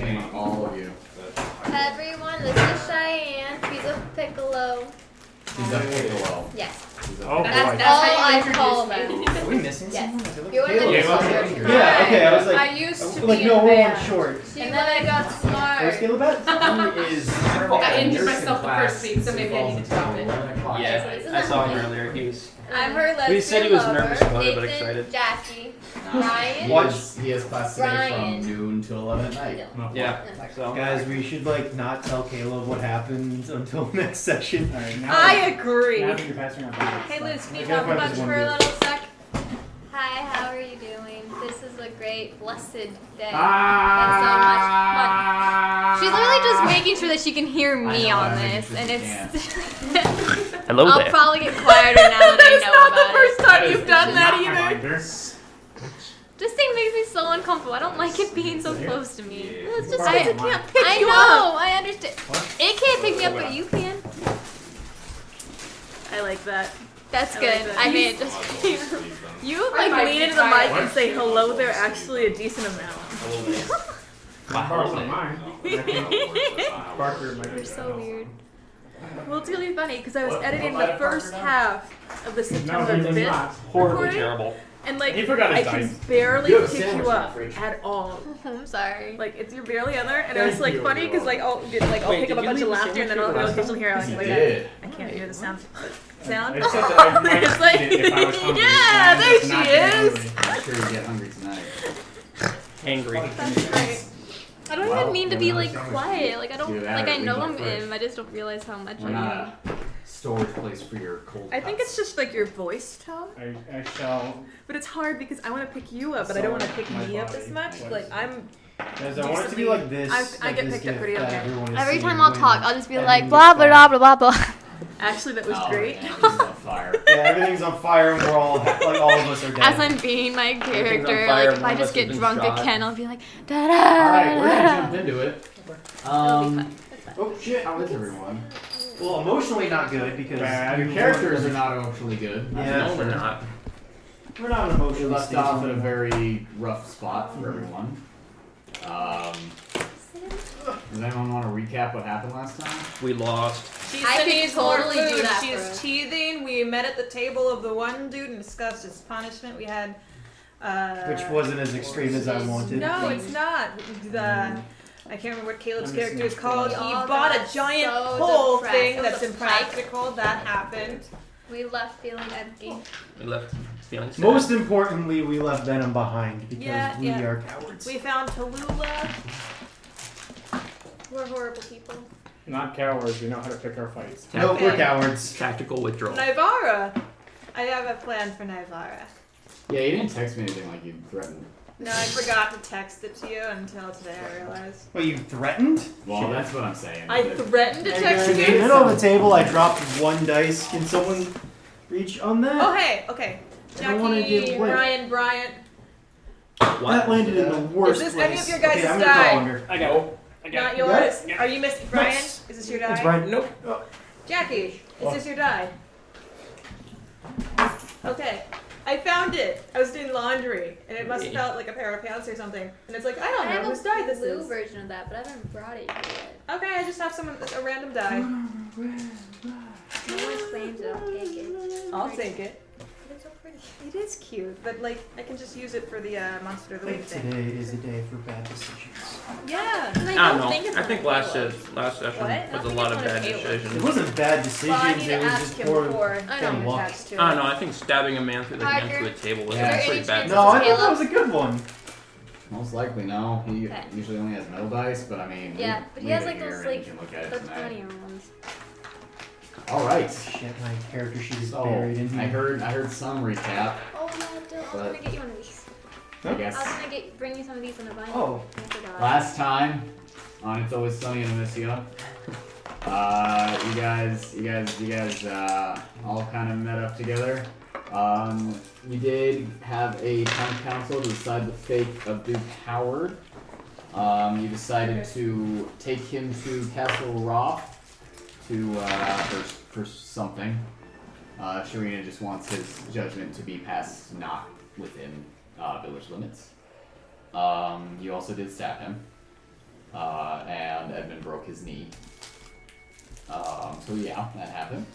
between all of you. Everyone, this is Cheyenne. She's a piccolo. She's a piccolo. Yes. Oh, That's boy. all I call them. Are we missing Yes. someone? You were the Yeah, okay, I was like, I used to like be no, in we're band. one short. And then I got smart. Where's Caleb at? He is. I injured myself the first week, so maybe I need to stop it. Yeah, I saw him earlier. He was. I'm her lesbian He said he was lover. nervous about it, but Nathan, excited. Jackie, Ryan. He has class today Brian. from noon to 11 at night. Yeah. So. Guys, we should like not tell Caleb what happened until next session. Alright, I agree. Now that you're passing around. Hey Liz, can you I talk gotta about find this for one a bit. little sec? Hi, how are you doing? This is a great, blessed day. Ah! Thanks so much. She's literally just making sure that she can hear me I know, on I'm this, making and sure it's. Hello I'll there. probably get quieter now that I know Not about the first it. time you've done that either. This thing makes me so uncomfortable. I don't like it being so close to me. It's just I- because it can't pick I you know, up. I understand. It can't pick me up, but you can. I like that. That's I good. like that. I made it just. You I like might lean be into the mic tired. and say hello there actually a decent amount. You're so weird. Well, it's really funny because I was editing the first half of the September No, 5th Horribly recording, terrible. and like He forgot I his can dice. barely You have a pick sandwich you in the up fridge. at all. I'm sorry. Like you're barely on there, and it was Thank like you. funny because like I'll Wait, pick up did a you bunch leave of the laughter, and then sandwich I'll last occasionally hear You like did. I can't hear the sound. Sound. Except that I might It's like, eat it if I was hungry. yeah, And there it's she not getting is. hungry. I'm sure you get hungry tonight. Angry. That's great. I don't Well, even mean to be another like sandwich. quiet. Like I don't. Dude, Like I we know got I'm fridge. in. I just don't realize how much We're I not a storage place for your cold I think it's just like your voice tone, I shall. but it's hard because I want to pick you up, but I don't want to pick My me up body. as much. Like I'm. Guys, I want it to be like this. I like get this picked up gift pretty that okay. everyone is Every seeing time I'll when talk, I'll just be like everything blah gets blah blah blah blah. Actually, that was Oh, great. man, he's on fire. Yeah, everything's on fire and we're all like all of us are dead. As I'm being my character, fire, like if one I of just us get has been drunk shot. again, I'll be like da All da. right, we're gonna jump into it. It'll be fun. Oh shit! How is everyone? Well, emotionally not good because Bad. Your characters are not emotionally good. Yeah, No, we're not. We're not an We emotionally left stable off at a anymore. very rough spot for everyone. Does anyone want to recap what happened last time? We lost. I could totally do that She's for- teething. We met at the table of the one dude and discussed his punishment. We had. Which wasn't as extreme as I wanted. No, it's not. I can't remember what Caleb's I'm character is missing called. We He all bought got a giant so pole depressed. thing It was that's a impractical. That happened. We left feeling empty. We left feeling sad. Most importantly, we left Venom behind because Yeah, we yeah. are cowards. We found Tallulah. We're horrible people. Not cowards. We know how to pick our fights. Nope, Okay. we're cowards. Tactical withdrawal. Naivara. I have a plan for Naivara. Yeah, you didn't text me anything like you threatened. No, I forgot to text it to you until today I realized. Well, you threatened? Well, Shit. that's what I'm saying. I threatened to text In the you? middle of the table, I dropped one dice. Can someone reach on that? Oh, hey, okay. I don't wanna Jackie, give, like- Ryan, Bryant. That landed in the worst Is this place. any of your guys' okay, I'm die? gonna call under. I got it. I got Not it. yours? Yeah. Are you missing Brian? Yes. Is this your die? It's Brian. Nope. Jackie, is this your die? Okay. I found it. I was doing laundry, and it must have felt like a pair of pants or something. And it's like, I I don't have know a whose die this blue is. version of that, but I haven't brought it yet. Okay, I just have a random die. No one claims it. I'll take it. I'll take it. It's so pretty. It is cute, but like, I can just use it for the Monster of the Week Like thing. today is a day for bad decisions. Yeah. And I don't know. it's I on think the last table. session What? I was don't a think lot it's of on bad the table. It decisions. wasn't bad decisions. Well, I need to it was ask just him poor before I he know. luck. attached to it. I don't know. I think stabbing a man through the hand Parker, through a table was is there actually any bad. chance- No, I thought Caleb? that was a good one. Most likely no. He Okay. usually only has metal dice, but I mean, Yeah, leave- but he leave has it like here those and you like can look at it the tonight. funnier ones. All right. Shit, my character sheet is So buried in here. I heard some recap. Oh no, I was gonna get you one of these. I I was guess gonna bring you some of these in a binder. Oh. I forgot. last time on It's Always Sunny in Amyssia, you guys all kind of met up together. You did have a town council to decide the fate of Duke Howard. You decided to take him to Castle Roth to for something. Sharina just wants his judgment to be passed not within village limits. You also did stab him. and Edmund broke his knee. So yeah, that happened.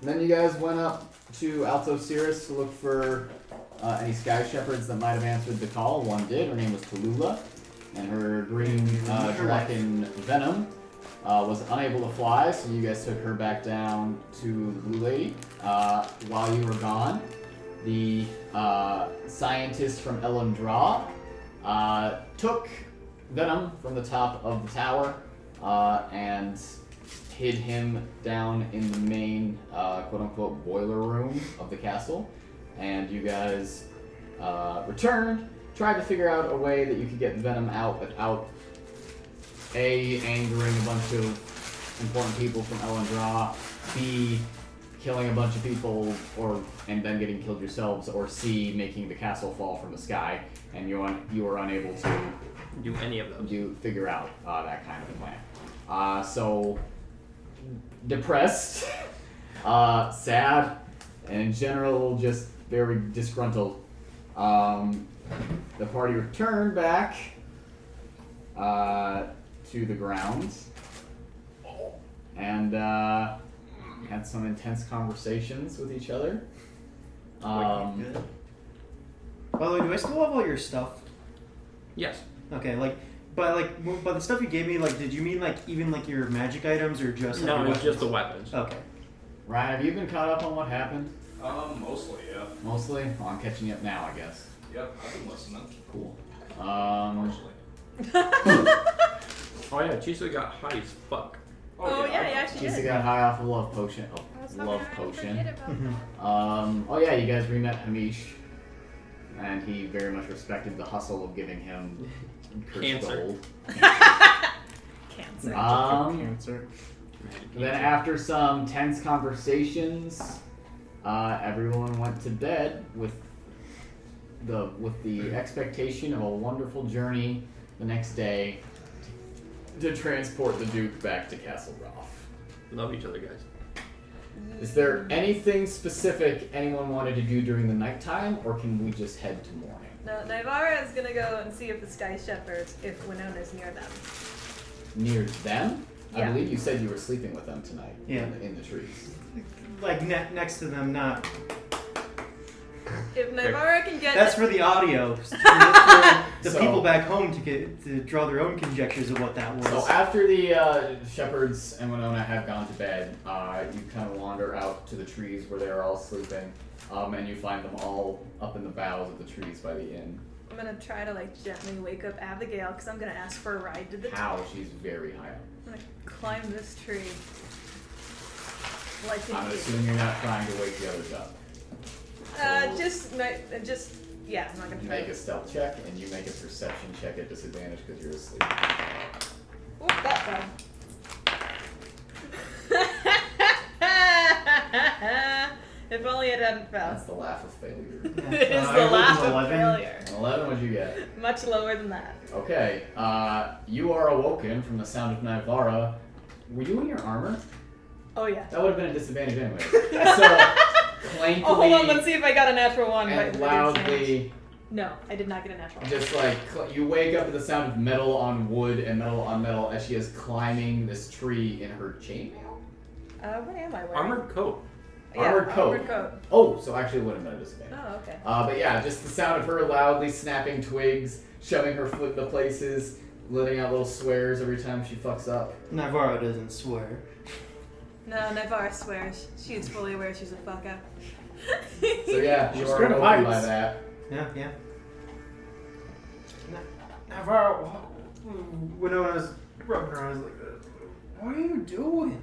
Then you guys went up to Alto Cirrus to look for any Sky Shepherds that might have answered the call. One did. Her name was Tallulah, and her green dragon Venom was unable to fly, so you guys took her back down to the Blue Lady. While you were gone, the scientist from Elendra took Venom from the top of the tower and hid him down in the main quote-unquote boiler room of the castle. And you guys returned, tried to figure out a way that you could get Venom out without A, angering a bunch of important people from Elendra, B, killing a bunch of people and then getting killed yourselves, or C, making the castle fall from the sky, and you were unable to do any of those. Figure out that kind of plan. So depressed, sad, and in general just very disgruntled. The party returned back to the grounds and had some intense conversations with each other. By the way, do I still have all your stuff? Yes. Okay, by the stuff you gave me, did you mean even your magic items or just no? your It's just the weapons. Okay. Ryan, have you been caught up on what happened? Mostly, yeah. Mostly? Well, I'm catching you up now, I guess. Yep, I've been listening. Cool. Mostly. Oh yeah, Chisa got high as fuck. Oh yeah, she Chisa did. got high off a love potion. I was Love hoping I would potion. forget about that. Oh yeah, you guys re-met Hamish, and he very much respected the hustle of giving him cursed Cancer. gold. Cancer. Cancer. Then after some tense conversations, everyone went to bed with the expectation of a wonderful journey the next day to transport the Duke back to Castle Roth. Love each other, guys. Is there anything specific anyone wanted to do during the nighttime, or can we just head to morning? No, Naivara is gonna go and see if the Sky Shepherds, if Winona is near them. Near them? Yeah. I believe you said you were sleeping with them tonight. Yeah. In the trees. Next to them, not. If Naivara can get That's for the audio. For the So- people back home to draw their own conjectures of what that was. So after the shepherds and Winona have gone to bed, you kind of wander out to the trees where they're all sleeping, and you find them all up in the boughs of the trees by the inn. I'm gonna try to gently wake up Abigail because I'm gonna ask for a ride to the How? She's very high up. I'm gonna climb this tree. Like I'm an idiot. assuming you're not trying to wake the others up. Yeah, I'm not gonna try. Make a stealth check, and you make a perception check at disadvantage because you're asleep. Oop, that fell. If only it hadn't fell. That's the laugh of failure. It is I the rolled laugh an of 11. failure. An 11, what'd you get? Much lower than that. Okay, you are awoken from the sound of Naivara. Were you in your armor? Oh yeah. That would have been a disadvantage anyway. So, clankily Oh, hold on. Let's see if I got a natural one. and by loudly, No, I did not get a natural one. just you wake up to the sound of metal on wood and metal on metal as she is climbing this tree in her chainmail. What am I wearing? Armored coat. Yeah, Armored coat. Armored coat. Oh, so actually it would have been a disadvantage. Oh, okay. But yeah, just the sound of her loudly snapping twigs, shoving her foot into places, letting out little swears every time she fucks up. Naivara doesn't swear. No, Naivara swears. She is fully aware she's a fuck up. So yeah, you She's are scared of awoken by heights. that. Yeah. Naivara, Winona's rubbing her eyes like this. What are you doing?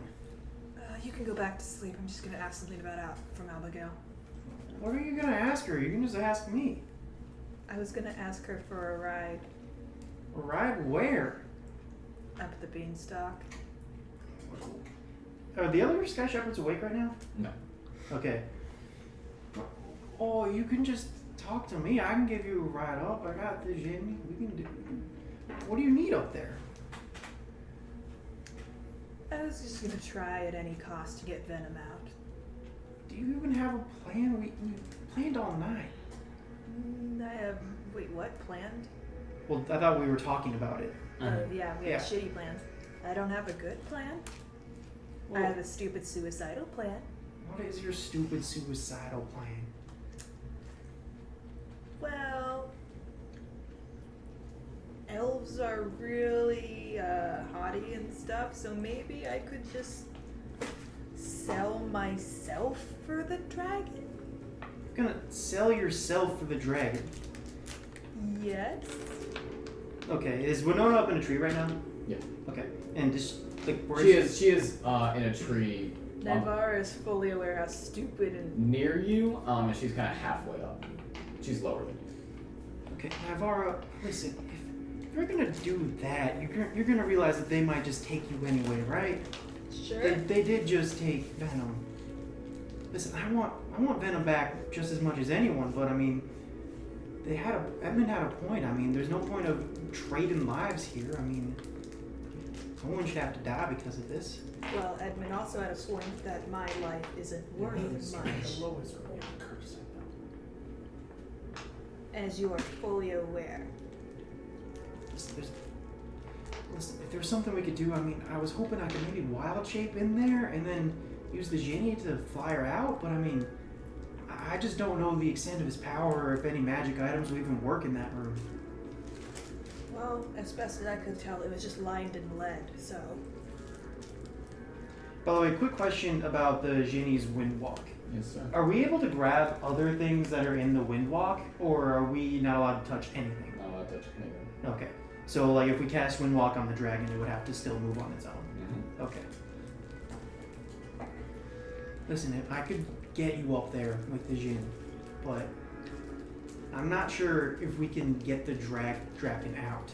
You can go back to sleep. I'm just gonna ask something from Abigail. What are you gonna ask her? You can just ask me. I was gonna ask her for a ride A ride where? up the beanstalk. Are the other Sky Shepherds awake right now? No. Okay. Oh, you can just talk to me. I can give you a ride up. I got this in me. We can do. What do you need up there? I was just gonna try at any cost to get Venom out. Do you even have a plan? We planned all night. I have. Wait, what? Planned? Well, I thought we were talking about it. Yeah, we have shitty plans. I don't have a good plan. I have a stupid suicidal plan. What is your stupid suicidal plan? Well, elves are really haughty and stuff, so maybe I could just sell myself for the dragon? You're gonna sell yourself for the dragon? Yes. Okay, is Winona up in a tree right now? Yeah. Okay, and just like where She is in a tree Naivara is fully aware how stupid and near you, and she's kind of halfway up. She's lower than you. Okay, Naivara, listen. If you're gonna do that, you're gonna realize that they might just take you anyway, right? sure. They did just take Venom. Listen, I want Venom back just as much as anyone, but I mean, Edmund had a point. I mean, there's no point of trading lives here. I mean, no one should have to die because of this. Well, Edmund also had a point that my life isn't worth much, as you are fully aware. Listen, if there's something we could do, I mean, I was hoping I could maybe wild shape in there and then use the genie to fly her out, but I mean, I just don't know the extent of his power or if any magic items will even work in that room. Well, as best as I could tell, it was just lined in lead, so... By the way, quick question about the genie's windwalk. Yes, sir. Are we able to grab other things that are in the windwalk, or are we not allowed to touch anything? Not allowed to touch anything. Okay. So, like, if we cast windwalk on the dragon, it would have to still move on its own. Mm-hmm. Okay. Listen, if I could get you up there with the Jin, but I'm not sure if we can get the dragon out.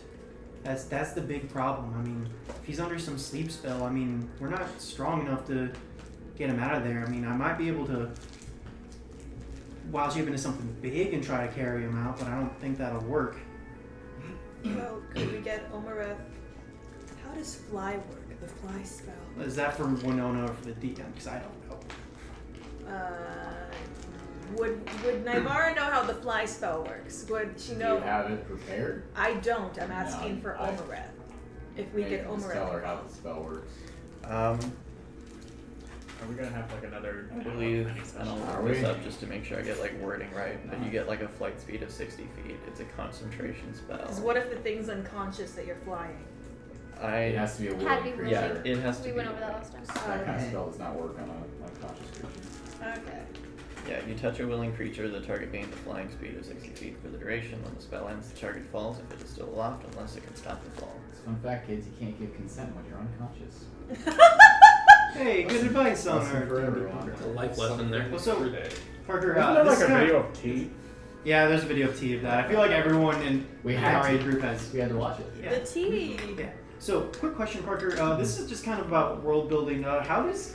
That's the big problem. I mean, if he's under some sleep spell, I mean, we're not strong enough to get him out of there. I mean, I might be able to wild shape into something big and try to carry him out, but I don't think that'll work. Well, could we get Omareth? How does fly work? The fly spell? Is that for Winona or for the DM? Because I don't know. Would Naivara know how the fly spell works? Would she know? Do you have it prepared? I don't. I'm asking No, for I- Omareth. If we get Just tell her Omareth. how the spell works. Are we gonna have like another? I believe, and I'll Are look this we? up just to make sure I get like wording right, but you get like a flight speed of 60 feet. It's a concentration spell. Because what if the thing's unconscious that you're flying? It I has to be a Had willing to be creature. yeah, it has to We be. went over that last time. That kind of Okay. spell does not work on a unconscious creature. Okay. Yeah, you touch a willing creature, the target gains a flying speed of 60 feet for the duration. When the spell ends, the target falls if it is still aloft, unless it can stop the fall. Fun fact, kids, you can't give consent when you're unconscious. Hey, good advice on Lesson for our everyone. A life lesson there. Well, so Every day. Parker, Isn't there this like a is kinda- video of tea? Yeah, there's a video of T of that. I feel like everyone in We in had our to. age group has. We had to watch it. Yeah. The tea. Yeah. So, quick question, Parker. This is just kind of about world building. How does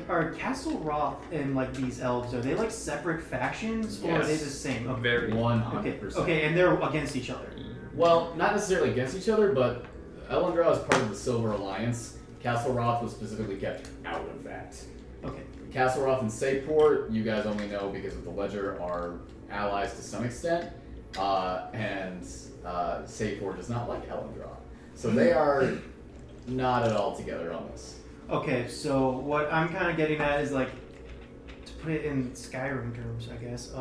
are Castle Roth and like these elves? Are they like separate factions or are they Yes. the same? Okay. Very. 100%. Okay, and they're against each other. Well, not necessarily against each other, but Elendra is part of the Silver Alliance. Castle Roth was specifically kept out of that. Okay. Castle Roth and Saport, you guys only know because of the Ledger, are allies to some extent, and Saport does not like Elendra. So they are not at all together on this. Okay, so what I'm kind of getting at is like, to put it in Skyrim terms, I guess.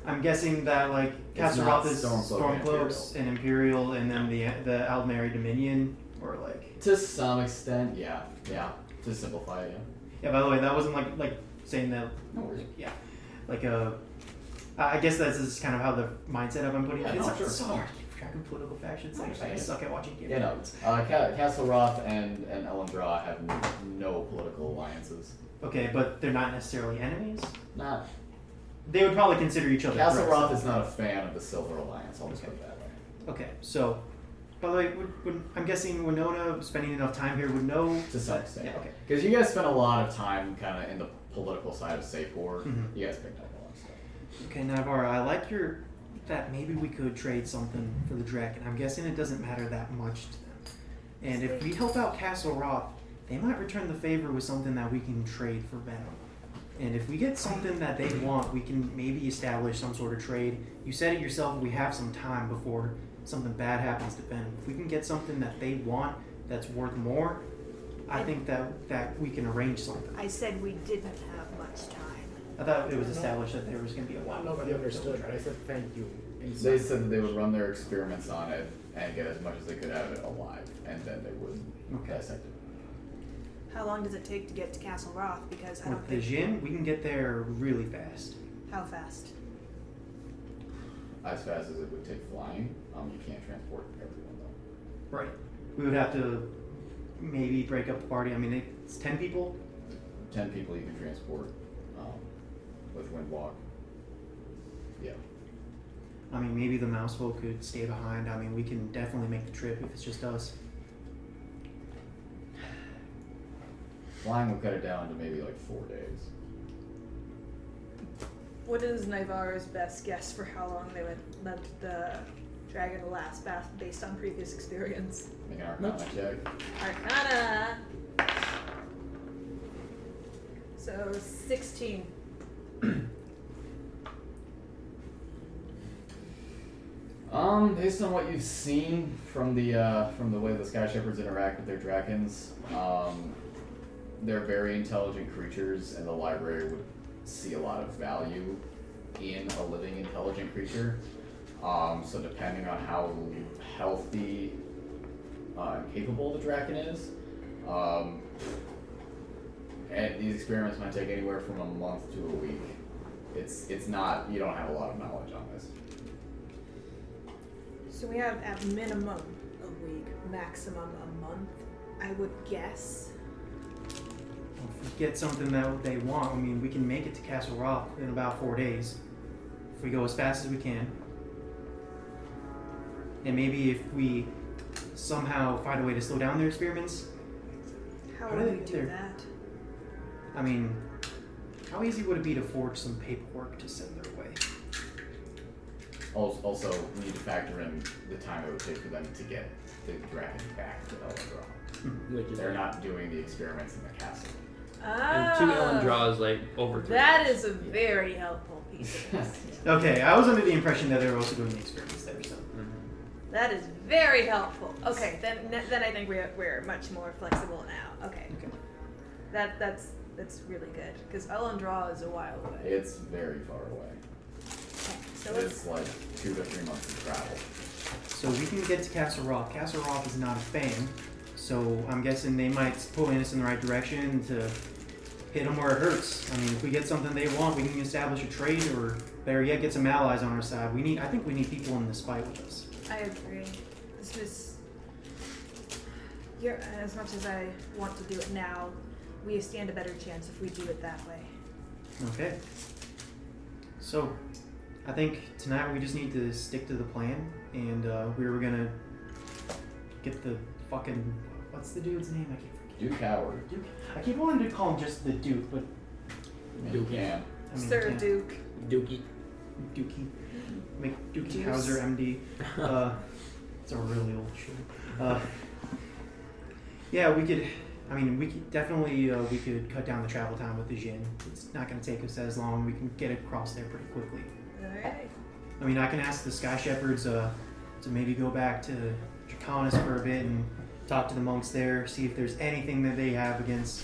I'm guessing that like Castle not Roth is Stormcloak and Stormcloaks and Imperial, and then the Aldmeri Dominion, or like. To some extent, yeah. To simplify it, Yeah. By the way, that wasn't like saying that. No worries. Yeah. Like I guess that's just kind of how the mindset of I'm putting it. Yeah, no, It's sure. so hard to keep track of political factions. I suck at watching Game Yeah, no. of Thrones. Castle Roth and Elendra have no political alliances. Okay, but they're not necessarily enemies. Not They would probably consider each other. Castle threats. Roth is not a fan of the Silver Alliance. I'll just put it that way. Okay, so, by the way, I'm guessing Winona, spending enough time here, would know. To some extent. Yeah, okay. Because you guys spent a lot of time kind of in the political side of Sapor. Mhm. You guys picked up a lot of stuff. Okay, Naivara, I like that maybe we could trade something for the dragon. I'm guessing it doesn't matter that much to them. And if we help out Castle Roth, they might return the favor with something that we can trade for Venom. And if we get something that they want, we can maybe establish some sort of trade. You said it yourself, we have some time before something bad happens to Ben. If we can get something that they want that's worth more, I think that we can arrange something. I said we didn't have much time. I thought it was established that there was going to be a lot. Nobody understood. I said thank you. They said that they would run their experiments on it and get as much as they could out of it alive, and then they would dissect it. How long does it take to get to Castle Roth? Because I don't With the think. Jin, we can get there really fast. How fast? As fast as it would take flying. You can't transport everyone though. Right. We would have to maybe break up the party. I mean, it's 10 people. 10 people you can transport with Windwalk. Yeah. I mean, maybe the mouse folk could stay behind. I mean, we can definitely make the trip if it's just us. Flying would cut it down to maybe like 4 days. What is Naivara's best guess for how long they would let the dragon last based on previous experience? Make an Arcana check. Arcana! So 16. Based on what you've seen from the way the Sky Shepherds interact with their dragons, they're very intelligent creatures, and the library would see a lot of value in a living intelligent creature. So depending on how healthy and capable the dragon is, and these experiments might take anywhere from a month to a week. It's not, you don't have a lot of knowledge on this. So we have at minimum a week, maximum a month, I would guess. If we get something that they want, I mean, we can make it to Castle Rock in about 4 days. If we go as fast as we can. And maybe if we somehow find a way to slow down their experiments. How How would do we they- do they're- that? I mean, how easy would it be to forge some paperwork to send their way? Also, we need to factor in the time it would take for them to get the dragon back to Elendra. They're not doing the experiments in the castle. And 2 Ellen draws like over 3 That hours. is a very helpful piece of this. Okay, I was under the impression that they were also doing the experiments there, so. That is very helpful. Okay, then I think we're much more flexible now. Okay. That's really good because Elendra is a while away. It's very far away. Okay, so It's like 2 to 3 months of travel. So we can get to Castle Rock. Castle Rock is not a fan, so I'm guessing they might pull us in the right direction to hit them where it hurts. I mean, if we get something they want, we can establish a trade, or better yet, get some allies on our side. I think we need people in this fight with us. I agree. This was. As much as I want to do it now, we stand a better chance if we do it that way. Okay. So, I think tonight we just need to stick to the plan, and we were gonna get the fucking, what's the dude's name? I keep forgetting. Duke Howard. Duke. I keep wanting to call him just the Duke, but You can. I mean, Sir yeah. Duke. Dookie. Dookie. Dookie Juice. Hauser, MD. It's a really old show. Yeah, we could. I mean, we could definitely we could cut down the travel time with the Jin. It's not going to take us as long. We can get across there pretty quickly. Alright. I mean, I can ask the Sky Shepherds to maybe go back to Draconis for a bit and talk to the monks there, see if there's anything that they have against.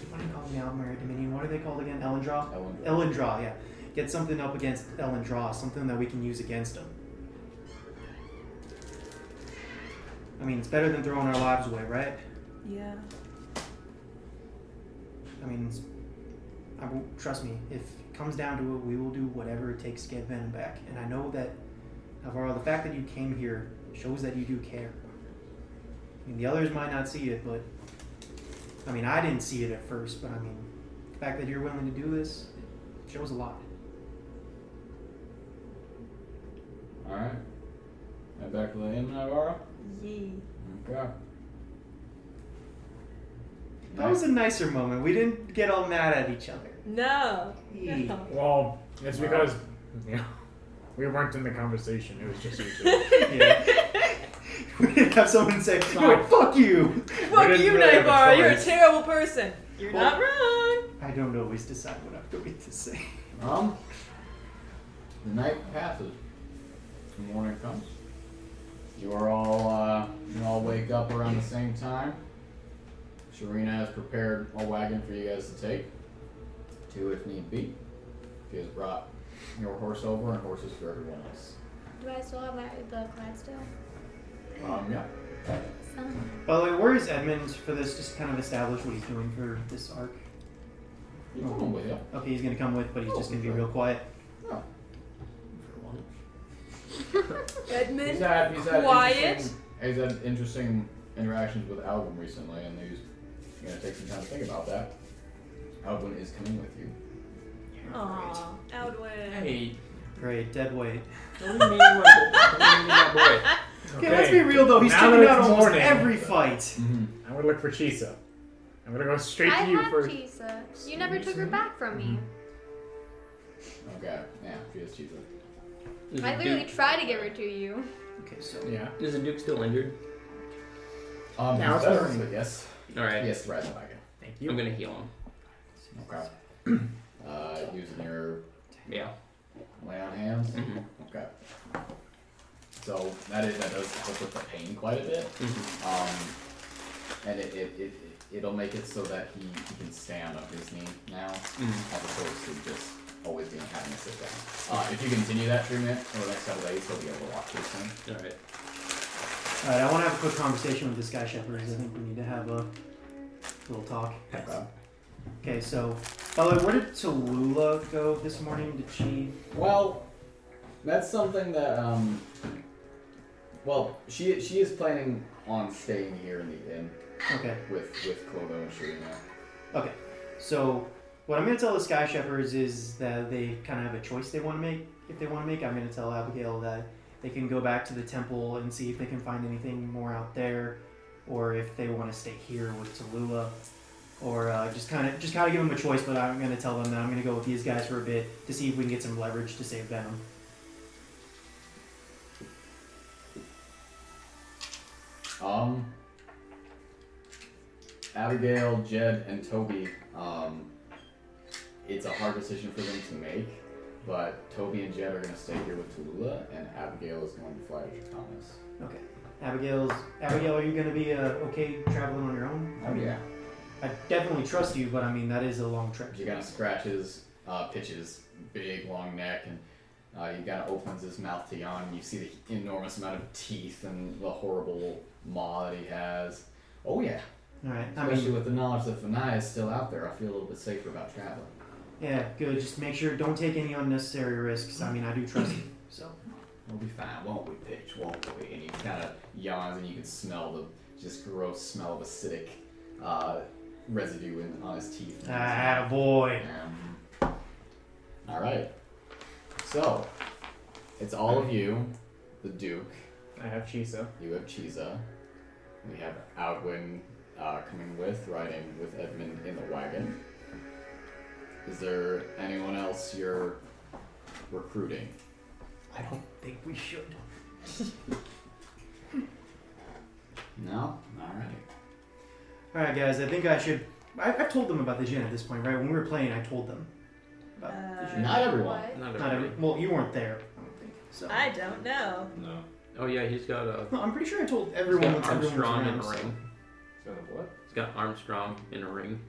What do you call them now, Mary Dominion? What are they called again? Elendra? Elendra, yeah. Get something up against Elendra, something that we can use against them. I mean, it's better than throwing our lives away, right? Yeah. I mean, trust me, if it comes down to it, we will do whatever it takes to get Venom back. And I know that, Navarro, the fact that you came here shows that you do care. I mean, the others might not see it, but I mean, I didn't see it at first, but I mean, the fact that you're willing to do this, it shows a lot. Alright. Head back to the inn, Naivara? Yee. Okay. That was a nicer moment. We didn't get all mad at each other. No. Yee. No. Well, it's because we weren't in the conversation. It was just you two. Yeah. We didn't have someone say, "No, fuck you." Fuck didn't you, really have a Naivara. You're a choice. terrible person. You're Well- not wrong. I don't always decide what I'm going to say. The night passes. The morning comes. you all wake up around the same time. Sharina has prepared a wagon for you guys to take. 2 if need be. She has brought your horse over and horses for everyone else. Do I still have the Clydesdale? Yeah. By the way, where is Edmund for this? Just kind of establish what he's doing for this arc. You come with you. Okay, he's gonna come with, but he's just gonna be real quiet. Oh. Edmund, quiet. He's had interesting interactions with Alvin recently, and he's gonna take some time to think about that. Alvin is coming with you. Aww, Outwin. Hey, Great, dead weight. don't leave me my boy. Okay, let's be real though. He's now taken that out it's almost morning. every fight. Mm-hmm. I'm gonna look for Chisa. I'm gonna go straight I to you have for. Chisa. You never took her back from me. Okay, yeah, she is cheaper. Is I the literally Duke, tried to give her to you. Okay, so Yeah. is the Duke still injured? Now Now it's it's better, morning. but yes. Alright. Yes, ride the wagon. Thank I'm you. gonna heal him. Okay. Using your Yeah. lay on hands. Mm-hmm. Okay. So that does help with the pain quite a bit. Mm-hmm. And it'll make it so that he can stand on his knee now, Mm-hmm. as opposed to just always being having to sit down. If you continue that treatment over the next couple days, he'll be able to walk pretty soon. Alright. Alright, I want to have a quick conversation with this guy, Shepherds. I think we need to have a little talk. Okay. Okay, so, by the way, where did Tallulah go this morning? Did she... Well, that's something that well, she is planning on staying here in the inn Okay, with Clodo and Sharina. okay. So, what I'm going to tell the Sky Shepherds is that they kind of have a choice they want to make. If they want to make, I'm going to tell Abigail that they can go back to the temple and see if they can find anything more out there, or if they want to stay here with Tallulah, or just kind of give them a choice. But I'm going to tell them that I'm going to go with these guys for a bit to see if we can get some leverage to save Venom. Abigail, Jed, and Toby, it's a hard decision for them to make, but Toby and Jed are going to stay here with Tallulah, and Abigail is going to fly to Thomas. Okay. Abigail, are you going to be okay traveling on your own? Oh, yeah. I definitely trust you, but I mean, that is a long trip. He kind of scratches, pitches, big, long neck, and he kind of opens his mouth to yawn, and you see the enormous amount of teeth and the horrible maw that he has. Oh, yeah. Alright, Especially with the knowledge that Vanaya is still out there, I feel a little bit safer about traveling. yeah, good. Just make sure, don't take any unnecessary risks. I mean, I do trust you, so. We'll be fine, won't we, bitch? Won't we? And he kind of yawns, and you can smell the just gross smell of acidic residue on his teeth. Ah, boy. All right. So it's all of you, the Duke. I have Chisa. You have Chisa. We have Outwin coming riding with Edmund in the wagon. Is there anyone else you're recruiting? I don't think we should. No? Alright. Alright, guys, I think I should. I've told them about the gin at this point, right? When we were playing, I told them about the gin. Not everyone. What? Not Not every. everybody. Well, you weren't there, I don't think. So. I don't know. No. Oh yeah, he's got a. No, I'm pretty sure I told He's everyone. got once everyone was Armstrong in around, a so. ring. So what? He's got Armstrong in a ring.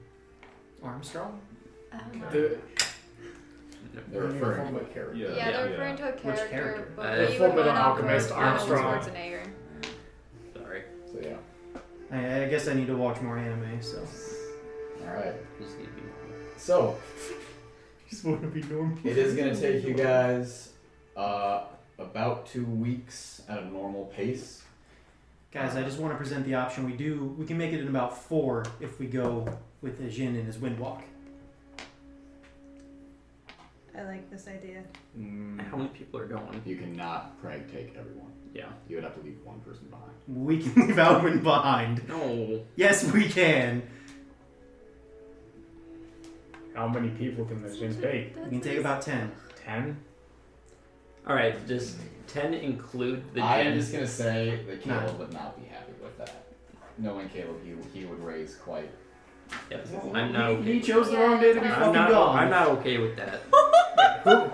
Armstrong? The, They're referring to a character. Yeah. Yeah, they're referring to a character, character? but The we Full were Metal going off Alchemist, Arnold Armstrong. Schwarzenegger. Sorry. So yeah. I guess I need to watch more anime, so. Alright. Just need to be normal. So Just want to be normal. it is gonna take you guys about 2 weeks at a normal pace. Guys, I just want to present the option. We can make it in about 4 if we go with the Jin and his Windwalk. I like this idea. How many people are going? You cannot prank take everyone. Yeah. You would have to leave one person behind. We can leave Alvin behind. No. Yes, we can. how many people can the gin take? We can take about 10. 10? Alright, does 10 include the I am gin? just gonna say that Caleb Nah. would not be happy with that. Knowing Caleb, he would raise quite. Yep. I'm not okay. He chose the wrong day to be I'm fucking I'm gone. not okay with that.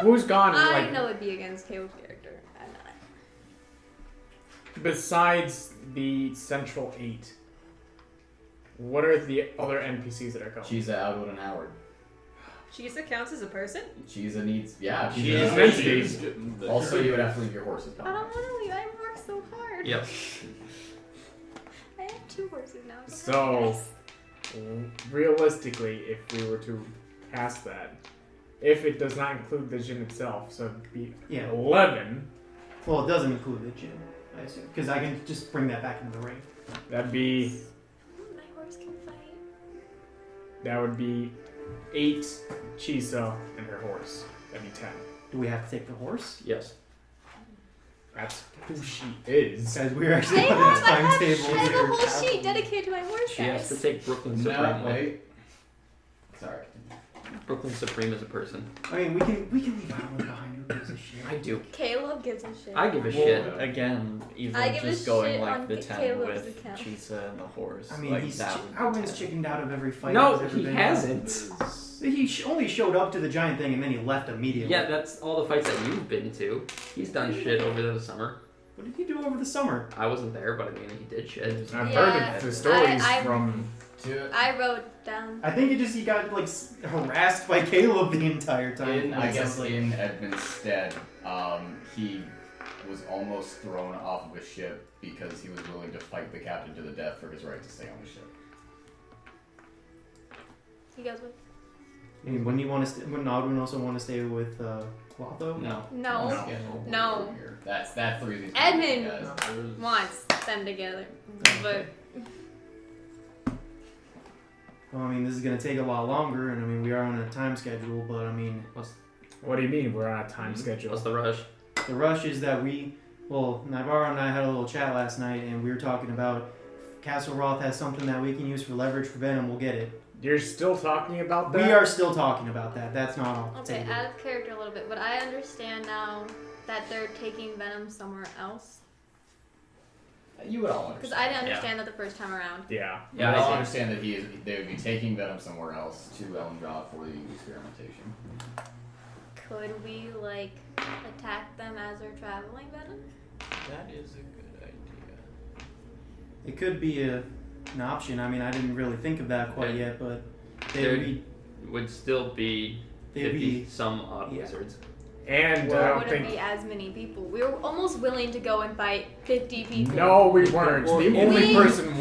Who's gone? I Like, know it'd be against Caleb's character. I'm besides the central 8, what are the other NPCs that are going? Cheesa, Outwood, and Howard. Cheesa counts as a person? Cheesa needs, yeah. She Cheesa is needs entities. Also, you would have to leave your horses I behind. don't want to leave. I worked so hard. Yep. I have 2 horses now. So, realistically, if we were to pass that, if it does not include the gym itself, so it'd be Yeah. 11, Well, it doesn't include the gym, I assume, because I can just bring that back into the ring. that'd be, My horse can fight. that would be 8 Chisa and her horse. That'd be 10. Do we have to take the horse? Yes. That's who she is. Guys, we're actually I putting have, a timetable I have a here. whole sheet dedicated to my horse, She has to guys. take Brooklyn Supreme. No, wait. Sorry. Brooklyn Supreme is a person. I mean, we can leave Howard behind. Who gives a shit? I do. Caleb gives a shit. I give a Well, shit. again, even I give a just going shit like on the 10 Caleb's with account. Chisa and the horse. I mean, like he's that would be Howard's 10. chickened out of every fight. No, he's ever he been in. hasn't. He only showed up to the giant thing and then he left immediately. Yeah, that's all the fights that you've been to. He's done shit over the summer. What did he do over the summer? I wasn't there, but I mean, he did shit. I've Yeah, heard of the stories I- from. I wrote down. I think he got like harassed by Caleb the entire time. I guess in Edmund's stead, he was almost thrown off of a ship because he was willing to fight the captain to the death for his right to stay on the ship. You guys with? I mean, wouldn't he want to? Wouldn't Audwin also want to stay with Clotho? No. No. Yeah, No. That's the reason. Edmund Guys. wants them together, but Well, I mean, this is gonna take a lot longer, and I mean, we are on a time schedule. But I mean, What do you mean we're on a time schedule? What's the rush? the rush is that Naivara and I had a little chat last night, and we were talking about Castle Roth has something that we can use for leverage for Venom. We'll get it. You're still talking about that? We are still talking about that. That's not off the okay, table. out of character a little bit. But I understand now that they're taking Venom somewhere else You would all because understand. I didn't understand that the first time around. Yeah. You would I all see. understand that they would be taking Venom somewhere else to Elendra for the experimentation. Could we like attack them as they're traveling, Venom? That is a good idea. It could be an option. I mean, I didn't really think of that quite yet, but There they'd would still be be 50 some odd yeah. wizards. And Or I don't wouldn't think. be as many people. We were almost willing to go and fight 50 people. No, we weren't. Well, The only we- person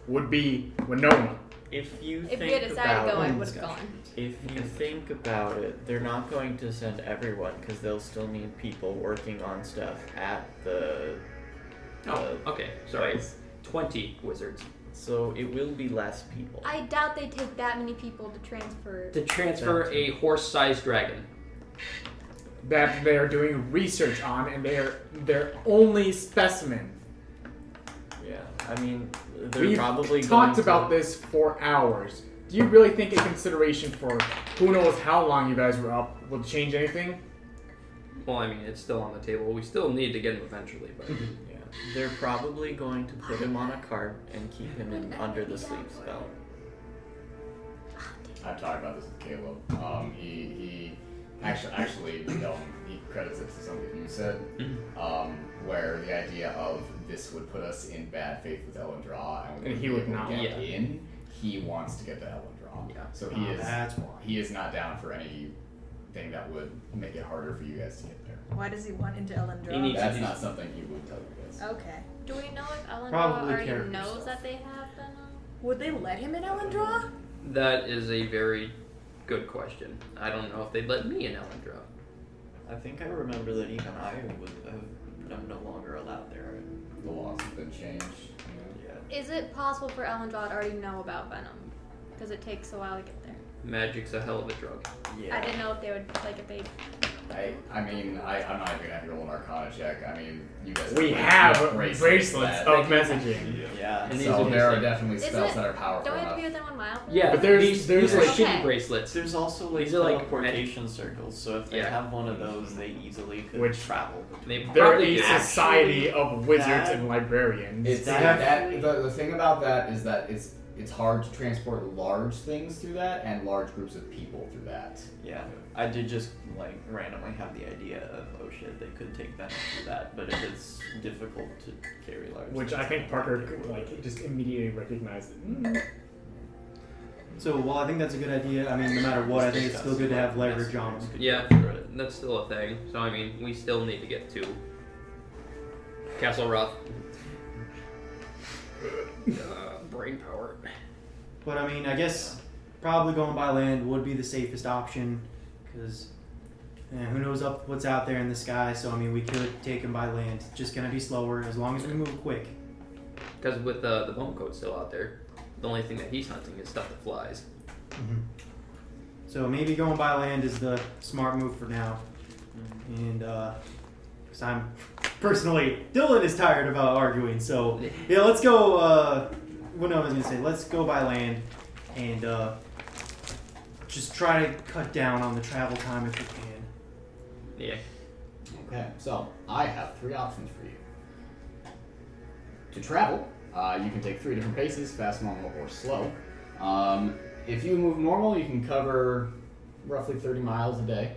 would be Winona. If you If we think had decided to about go, I it- would have gone. If you think about it, they're not going to send everyone because they'll still need people working on stuff at the. Oh, okay. Sorry. 20 wizards. So it will be less people. I doubt they take that many people to transfer. To transfer a horse-sized dragon. That they are doing research on, and they are their only specimen. Yeah, I mean, they're We've probably talked going about to, this for hours. Do you really think a consideration for who knows how long you guys were up will change anything? Well, I mean, it's still on the table. We still need to get him eventually, but Yeah, they're probably going to put him on a cart and keep him in under the sleep spell. I've talked about this with Caleb. He actually he credits it to something you said, where the idea of this would put us in bad faith with Elendra, and we And he would would be able not. to get Yeah. in. He wants to get to Elendra, Yeah. so that's why. he is not down for anything that would make it harder for you guys to get there. Why does he want into Elendra? He needs- That's not something he would tell you guys. Okay. Do we know if Ellen Probably already character knows stuff. that they have Venom? Would they let him in Elendra? that is a very good question. I don't know if they'd let me in Elendra. I think I remember that even I'm no longer allowed there. The laws have been changed. Yeah. Is it possible for Ellen to already know about Venom? Because it takes a while to get there. Magic's a hell of a drug. Yeah. I didn't know if they would, like, if they. I'm not even gonna have you roll an Arcana check. I mean, you guys. We you have bracelets bracelets that- of messaging. Yeah. And these So are there are just, definitely Is spells it- that are powerful Don't we have to enough. be within 1 mile? From Yeah, them? But there's these are like Okay. shitty bracelets. There's also like These are like teleportation circles, so if they Yeah. have one of those, they easily could Which- travel. They They're probably a do. society of wizards that- and librarians. It's That- the thing about that is that it's hard to transport large things through that and large groups of people through that. Yeah, I did just like randomly have the idea of, oh shit, they could take Venom through that, but if it's difficult to carry large Which things, I think then Parker they could would. like just immediately recognize. So while I think that's a good idea, I mean, no matter what, I think it's still good to have leverage on them. Yeah, that's still a thing. So I mean, we still need to get to Castle Rough. Brain power. But I mean, I guess probably going by land would be the safest option, because who knows what's out there in the sky. So I mean, we could take him by land. It's just gonna be slower as long as we move quick. Because with the bone coat still out there, the only thing that he's hunting is stuff that flies. Mm-hmm. So maybe going by land is the smart move for now. And because I'm personally, Dylan is tired about arguing. So yeah, let's go. What I was gonna say, let's go by land and just try to cut down on the travel time if we can. Yeah. Okay, so I have 3 options for you. To travel, you can take 3 different paces: fast, normal, or slow. If you move normal, you can cover roughly 30 miles a day.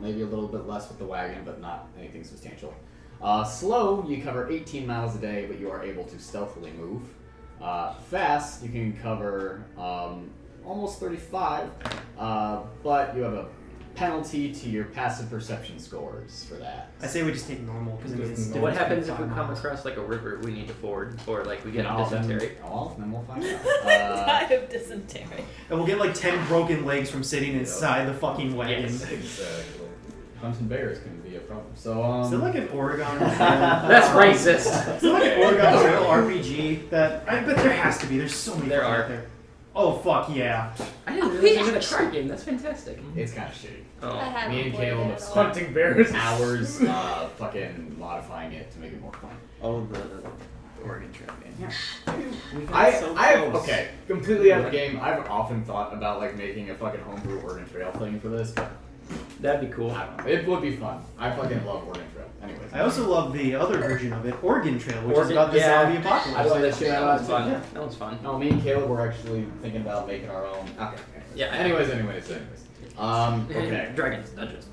Maybe a little bit less with the wagon, but not anything substantial. Slow, you cover 18 miles a day, but you are able to stealthily move. Fast, you can cover almost 35, but you have a penalty to your passive perception scores for that. I say we just take normal because I mean, it's What different happens if between we 5 come miles. across like a river we need to ford, or like we get Then a dysentery? Then we'll find out. Died of dysentery. And we'll get like 10 broken legs from sitting inside the fucking wagon. Yes. Exactly. Hunting bears can be a problem. So, Is there like an Oregon? That's racist. Is there like an Oregon Trail RPG that? I bet there has to be. There's so many There fucking are. out there. Oh fuck yeah! I didn't realize they had a card game. That's fantastic. it's kind of shitty. I Oh. haven't Me and played Caleb it have at all. Hunting bears. Hours fucking modifying it to make it more fun. Oh, the Oregon Trail game. Okay, completely out of the game. I've often thought about like making a fucking homebrew Oregon Trail thing for this, but That'd be cool. I don't know. It would be fun. I fucking love Oregon Trail. Anyways. I also love the other version of it, Oregon Trail, which is Oregon- about the yeah. zombie I apocalypse. love that shit out That of one's it. fun. Yeah. That one's fun. No, me and Caleb were actually thinking about making our own. Okay. Yeah. Anyways. Okay. Dragons, dungeons.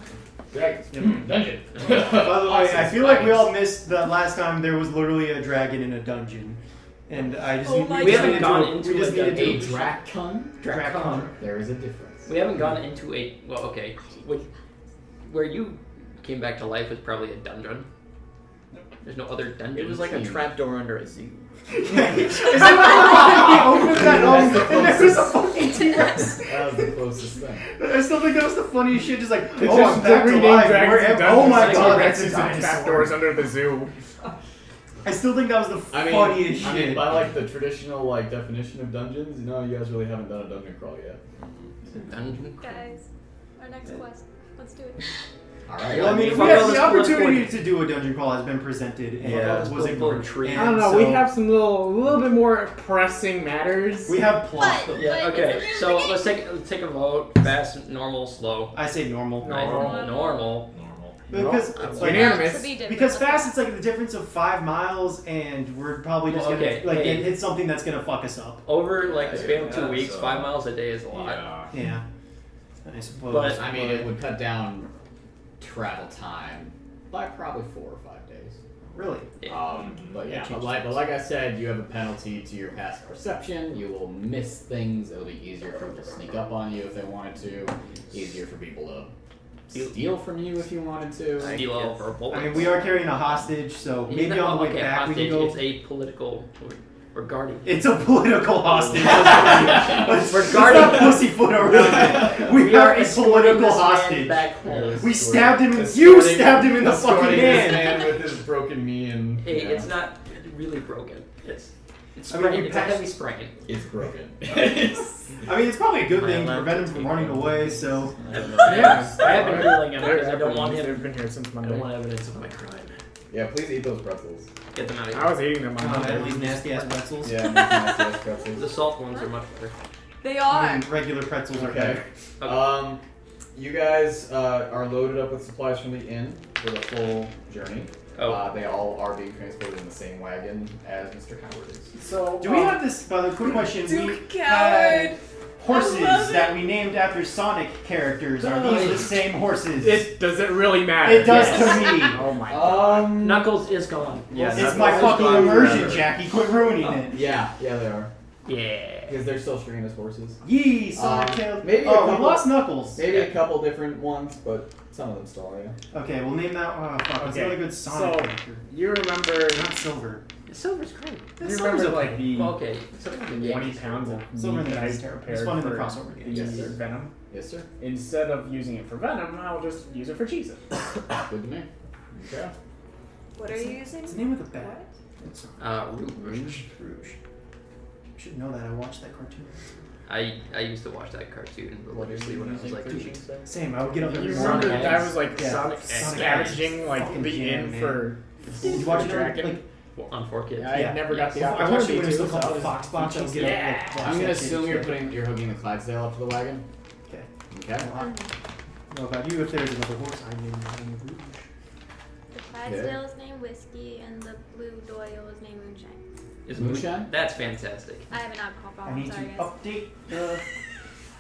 Dragons. Dungeon. By the way, I feel like we all missed the last time there was literally a dragon in a dungeon, and I just Oh my we just God. needed to- gone into we just a needed A to Drakon. Drakon. There is a difference. We haven't gone into a okay. Where you came back to life was probably a dungeon. There's no other dungeon. It was like a trapdoor under a zoo. Is that why we opened that That's the and there was a closest. fucking T-Rex? That was the closest thing. I still think that was the funniest shit. Just like, It's oh, just I'm back to rename life. dragons Where and am- dungeons Oh my and god, T-Rexes that's a and dinosaur. trapdoors under the zoo. I still think that was the I mean, funniest shit. by like the traditional like definition of dungeons, you know, you guys really haven't done a dungeon crawl yet. Dungeon. Guys, our next quest. Let's do it. All right. Well, I mean, Fuck we all have this the opportunity blood to do a dungeon crawl has been presented and Yeah. was ignored. Tree. I don't know. We have some little bit more pressing matters. We have plot. But- Yeah. But Okay. it's So really- let's take a vote. Fast, normal, slow. I say normal. Normal. Normal. Because No, it's I like Unanimous. To be different. because fast it's like the difference of 5 miles and we're probably just Well, gonna okay, like hey. hit something that's gonna fuck us up. Over like the span of 2 Yeah, weeks, so- 5 miles a day is a lot. Yeah. Yeah. I suppose. But- I mean, it would cut down travel time by probably 4 or 5 days. really? But yeah, but like I said, you have a penalty to your passive perception. You will miss things. It'll be easier for people to sneak up on you if they wanted to. Easier for people to steal from you if you wanted to. Steal all of our bullets. I mean, we are carrying a hostage, so He's maybe not- on the way okay, back hostage, we can go. It's a political. We're guarding. It's a political hostage. We're Let's guarding not him. pussyfoot around it. We are a escorting political this man hostage. back home. We stabbed him. You stabbed him in the fucking Escorting this hand. man with his broken knee and. Hey, yeah. it's not really broken. It's I mean, sprained. you It's a patched- heavy sprain. It's broken. I mean, it's probably a good thing to prevent him from running away. So Yeah. I have been healing him because I don't want him. They've been here since I Monday. don't want evidence of my crime. Yeah, please eat those pretzels. Get them out of I here. was eating them on Monday. these nasty ass pretzels. Yeah, make nasty ass pretzels. The salt ones are much better. They I are. mean, regular pretzels are Okay. better. You guys are loaded up with supplies from the inn for the full journey. Oh. They all are being transported in the same wagon as Mr. Howard is. So Do we have this? By the way, quick question. Duke We Coward. had horses I love it. that we named after Sonic characters. Are these the same horses? Does it really matter? It does Yes. to me. Oh my god. Knuckles is gone. Yeah, It's my fucking immersion, Jacky. Quit ruining it. Yeah, they are. Yeah. Because they're still stringing as horses. Yee, Sonic Tail. maybe a Oh, we couple- lost Knuckles. Maybe a couple different ones, but some of them still are, yeah. Okay, we'll name that. Oh, fuck. It's Okay, another good Sonic so- character. You remember? Not Silver. Silver's great. You remember like the Well, okay. So, 20 pounds of Silver meat in that the I is terrible. prepared It's fun in the for crossover games. the Yes. Venom? Yes, sir. Instead of using it for Venom, I'll just use it for Cheez-It. Good to me. Okay. What are you using? It's the name of the bag. What? It's Rouge. Rouge. You should know that. I watched that cartoon. I used to watch that cartoon religiously when I was like 2. Same. I would get up every You morning. remember I was like Yeah. Sonic Sonic scavenging like Fucking the jam, inn man. for Did you watch it Dragon? like? On 4Kids. I never got the I watched it opportunity when it was to. still So called I the Fox Box. I would get Yeah. up. Like, watch I'm gonna that assume shit. you're hooking the Clydesdale up to the wagon. Okay. Okay. I don't know about you. If there's another horse, I name Rouge. The Clydesdale is named Whiskey, and the Blue Doyle is named Moonshine. Is Moonshine? That's fantastic. I have an alcohol I problem. need to Sorry, guys. update the.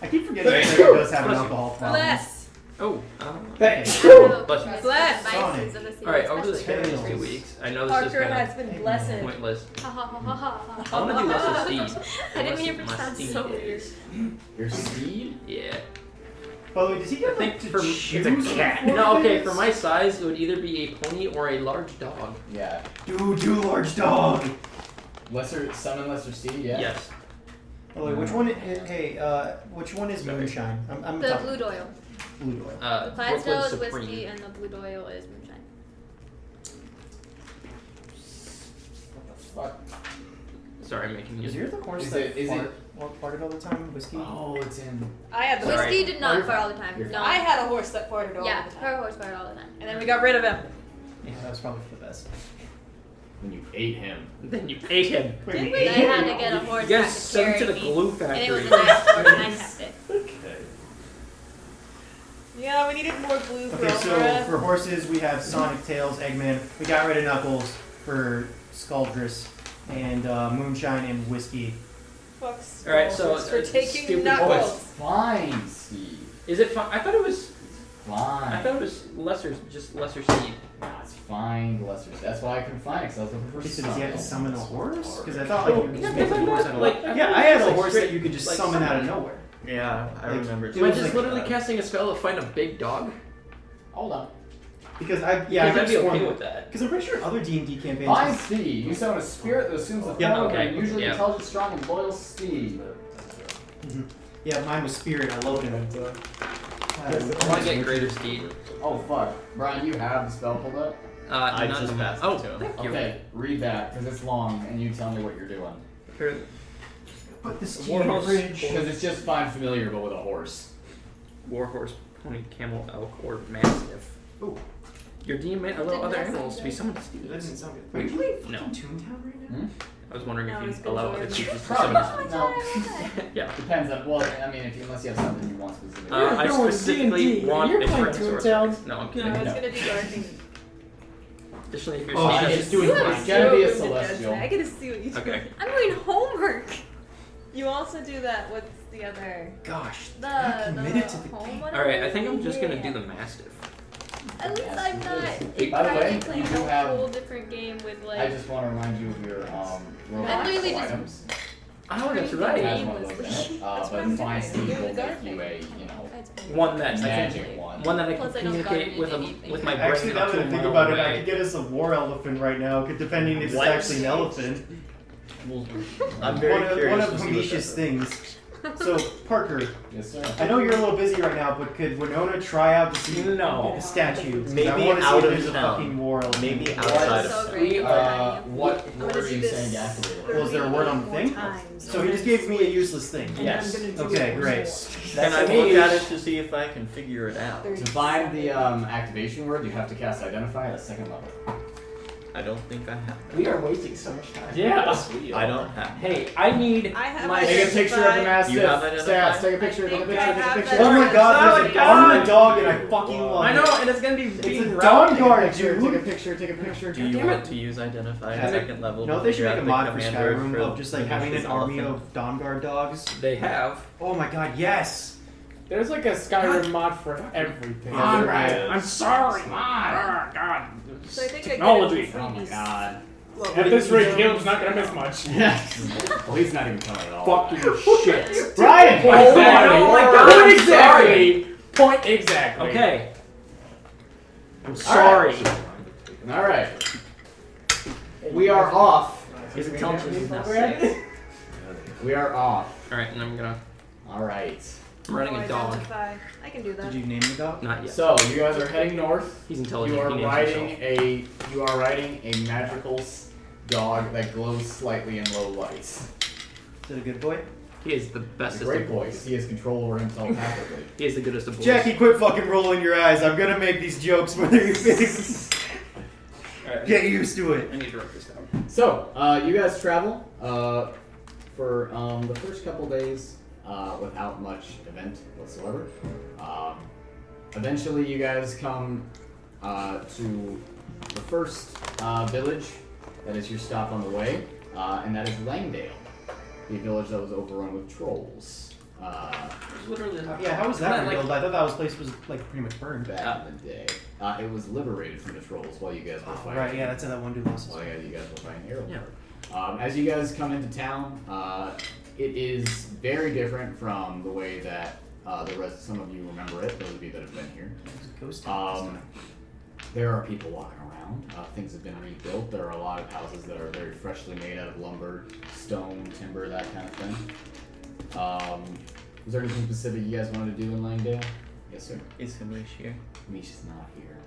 I keep forgetting that it does have an alcohol problem. Bless. Oh. Okay. So, Bless trust Bless. the devices of the series, Alright, over the especially next Tails. 2 weeks, I know this is Parker kind has been blessed. of pointless. Ha ha ha ha ha. I want to do Lesser Steed. I didn't mean it My to sound steed so weird. is- Your steed? Yeah. By the way, does he I get think like to for choose? it's a cat. No, okay, for my size, it would either be a pony or a large dog. Yeah. Do large dog. Summon lesser steed, yeah? Yes. By the way, which one? Which one is Sorry. Moonshine? I'm The talking Blue Doyle. Blue Doyle. The Clydesdale Brooklyn is Supreme. Whiskey, and the Blue Doyle is Moonshine. Fuck. Sorry, I'm making Is music. yours the horse Is that it- is farted all the time? Whiskey. Oh, it's in. I had the Sorry. Whiskey did not you're fart fine. all the time. You're No. I had a horse that farted all Yeah, the her time. horse farted all the time. And then we got rid of him. Yeah, that was probably for the best. When you ate him. Then you ate him. Wait, Did we we? ate I him? had to get a horse You that guys could sent him to carry the me. glue And factory. it was a nice horse, and I kept it. Okay. Yeah, we needed more blue for Okay, so Omareth. for horses we have Sonic, Tails, Eggman. We got rid of Knuckles for Skuldress, and Moonshine and Whiskey. Fucks Alright, so, for taking stupid Oh, Knuckles. it's fine, Steve. Is it fine? I thought it was Fine. just lesser seed. Nah, it's fine, lesser. That's why I couldn't find it, because I was looking for Okay, so does he have to summon a horse? Because I thought Oh, like you could just yeah, make a because I horse thought, out of like, I yeah, thought I it had was, a like, horse that straight- you could just like, summon out of summon. nowhere. Yeah, I Like, remember. it Am I was just like, literally casting a spell to find a big dog? Hold on. Because I Because I'd could be okay with that. Because I'm pretty sure other D&D campaigns. Fine steed. You summon a spirit that assumes the Yeah, form of okay, a usually yeah. intelligent, strong, and loyal steed. Mhm. Yeah, mine was Spirit. I loved it. I want to get greater speed. Oh fuck, Brian, you have the spell pulled up. I none just of- passed it Oh, to him. thank you. Okay, read that because it's long, and you tell me what you're doing. Here- Put this tea War in the horse. fridge. Because it's just fine familiar, but with a horse. Warhorse, pony, camel, elk, or mastiff. Ooh. Your DM might allow Didn't other that sound animals to be good? summoned as That steeds. didn't sound good. Wait, you play No. fucking Toontown right now? Hmm? I was wondering No, if it's you been allow weird. other creatures to Probably summon as not. steeds. No. Yeah. Depends on. Well, I mean, unless you have something you want specifically. I going specifically D&D. want You're a playing Tyrannosaurus Toontown. Rex. No, I'm No, kidding. I was No. gonna do Darking. Additionally, if you're Oh, seeing she's us- just doing You fine. It's gotta be a so good, celestial. I gotta see what you do. Okay. I'm doing homework. You also do that. What's the other? Gosh, The I'm committed to the home game. one. Alright, I think I'm just gonna do the mastiff. At least I'm not By the way, entirely you playing do a have- whole different game with I like. just want to remind you of your robot I'm literally just- items. Oh, that's It right. has one of those in it. That's But what fine I'm steed doing. will You're make you gardening. a One that I magic can, one. one that I Plus, can I don't communicate with garden anything. with my brain Actually, now up that to I a think mile about it, I away. could get us a war elephant right now, depending if it's What? actually an elephant. I'm very one curious of to see what Hamish's that things. So, Parker, Yes, sir. I know you're a little busy right now, but could Winona try out to see No. the statue? 'Cause Maybe I want to see out if of there's a town. fucking war elephant. Maybe What? outside So of great. What gonna word are see you this saying to activate it? Well, is there a word on the thing? So he just gave me a useless thing. Yes. Okay, great. Can I look at it to see if I can figure it out? To find the activation word, you have to cast Identify at a second level. I don't think I have. We are wasting so much time. Yeah. Yes, we are. I don't have. Hey, I need I have my. Take a picture of the mastiff. You have identified? Stats. Take a picture. Take a I picture. Take a have picture. that. Oh my god, Oh there's my an armored God. dog and I fucking love I it. know, and it's gonna be It's being a routed. dog Take a guard, picture. dude. Take a picture. Take a picture. Do you damn want it. to use identify Yeah. at second level? No, they should make a Figure out mod the for command word Skyrim of just like having an Klimish's army elephant? of Dawn Guard dogs. They have. Oh my god, yes! There's like a Skyrim mod for everything. Yeah, there Alright, is. I'm sorry. Oh, God. So I think Technology. I get it Oh my god. At this rate, Caleb's not gonna miss much. Well, he's not even coming at all. Fucking shit. Brian! Oh my God, Point I'm exactly. Point exactly. Okay. I'm sorry. Alright. We are off. His intelligence is not We're safe. We are off. Alright, and I'm gonna. Alright. I'm running a dog. Identify. I can do that. Did you name the dog? Not yet. So, you guys are heading north. He's intelligent. You are he names riding himself. a magical dog that glows slightly in low lights. Is it a good boy? He is the He's bestest a great of boy, boys. 'cause he has control over himself tactically. He is the goodest of boys. Jackie, quit fucking rolling your eyes. I'm gonna make these jokes whether you get used to it. I need to write this down. So, you guys travel for the first couple days without much event whatsoever. Eventually, you guys come to the first village that is your stop on the way, and that is Langdale, the village that was overrun with trolls It's literally. Yeah, how was that Isn't rebuilt? I thought that place was like pretty much burned. back in the day. It was liberated from the trolls while you guys were Oh, fighting. right, yeah, that's how that one dude was. While you guys were fighting Arrow. Yeah. As you guys come into town, it is very different from the way that some of you remember it, those of you that have been here. It was a ghost town this time. There are people walking around. Things have been rebuilt. There are a lot of houses that are very freshly made out of lumber, stone, timber, that kind of thing. Was there anything specific you guys wanted to do in Langdale? Yes, sir. Is Kalish here? Misha's not here.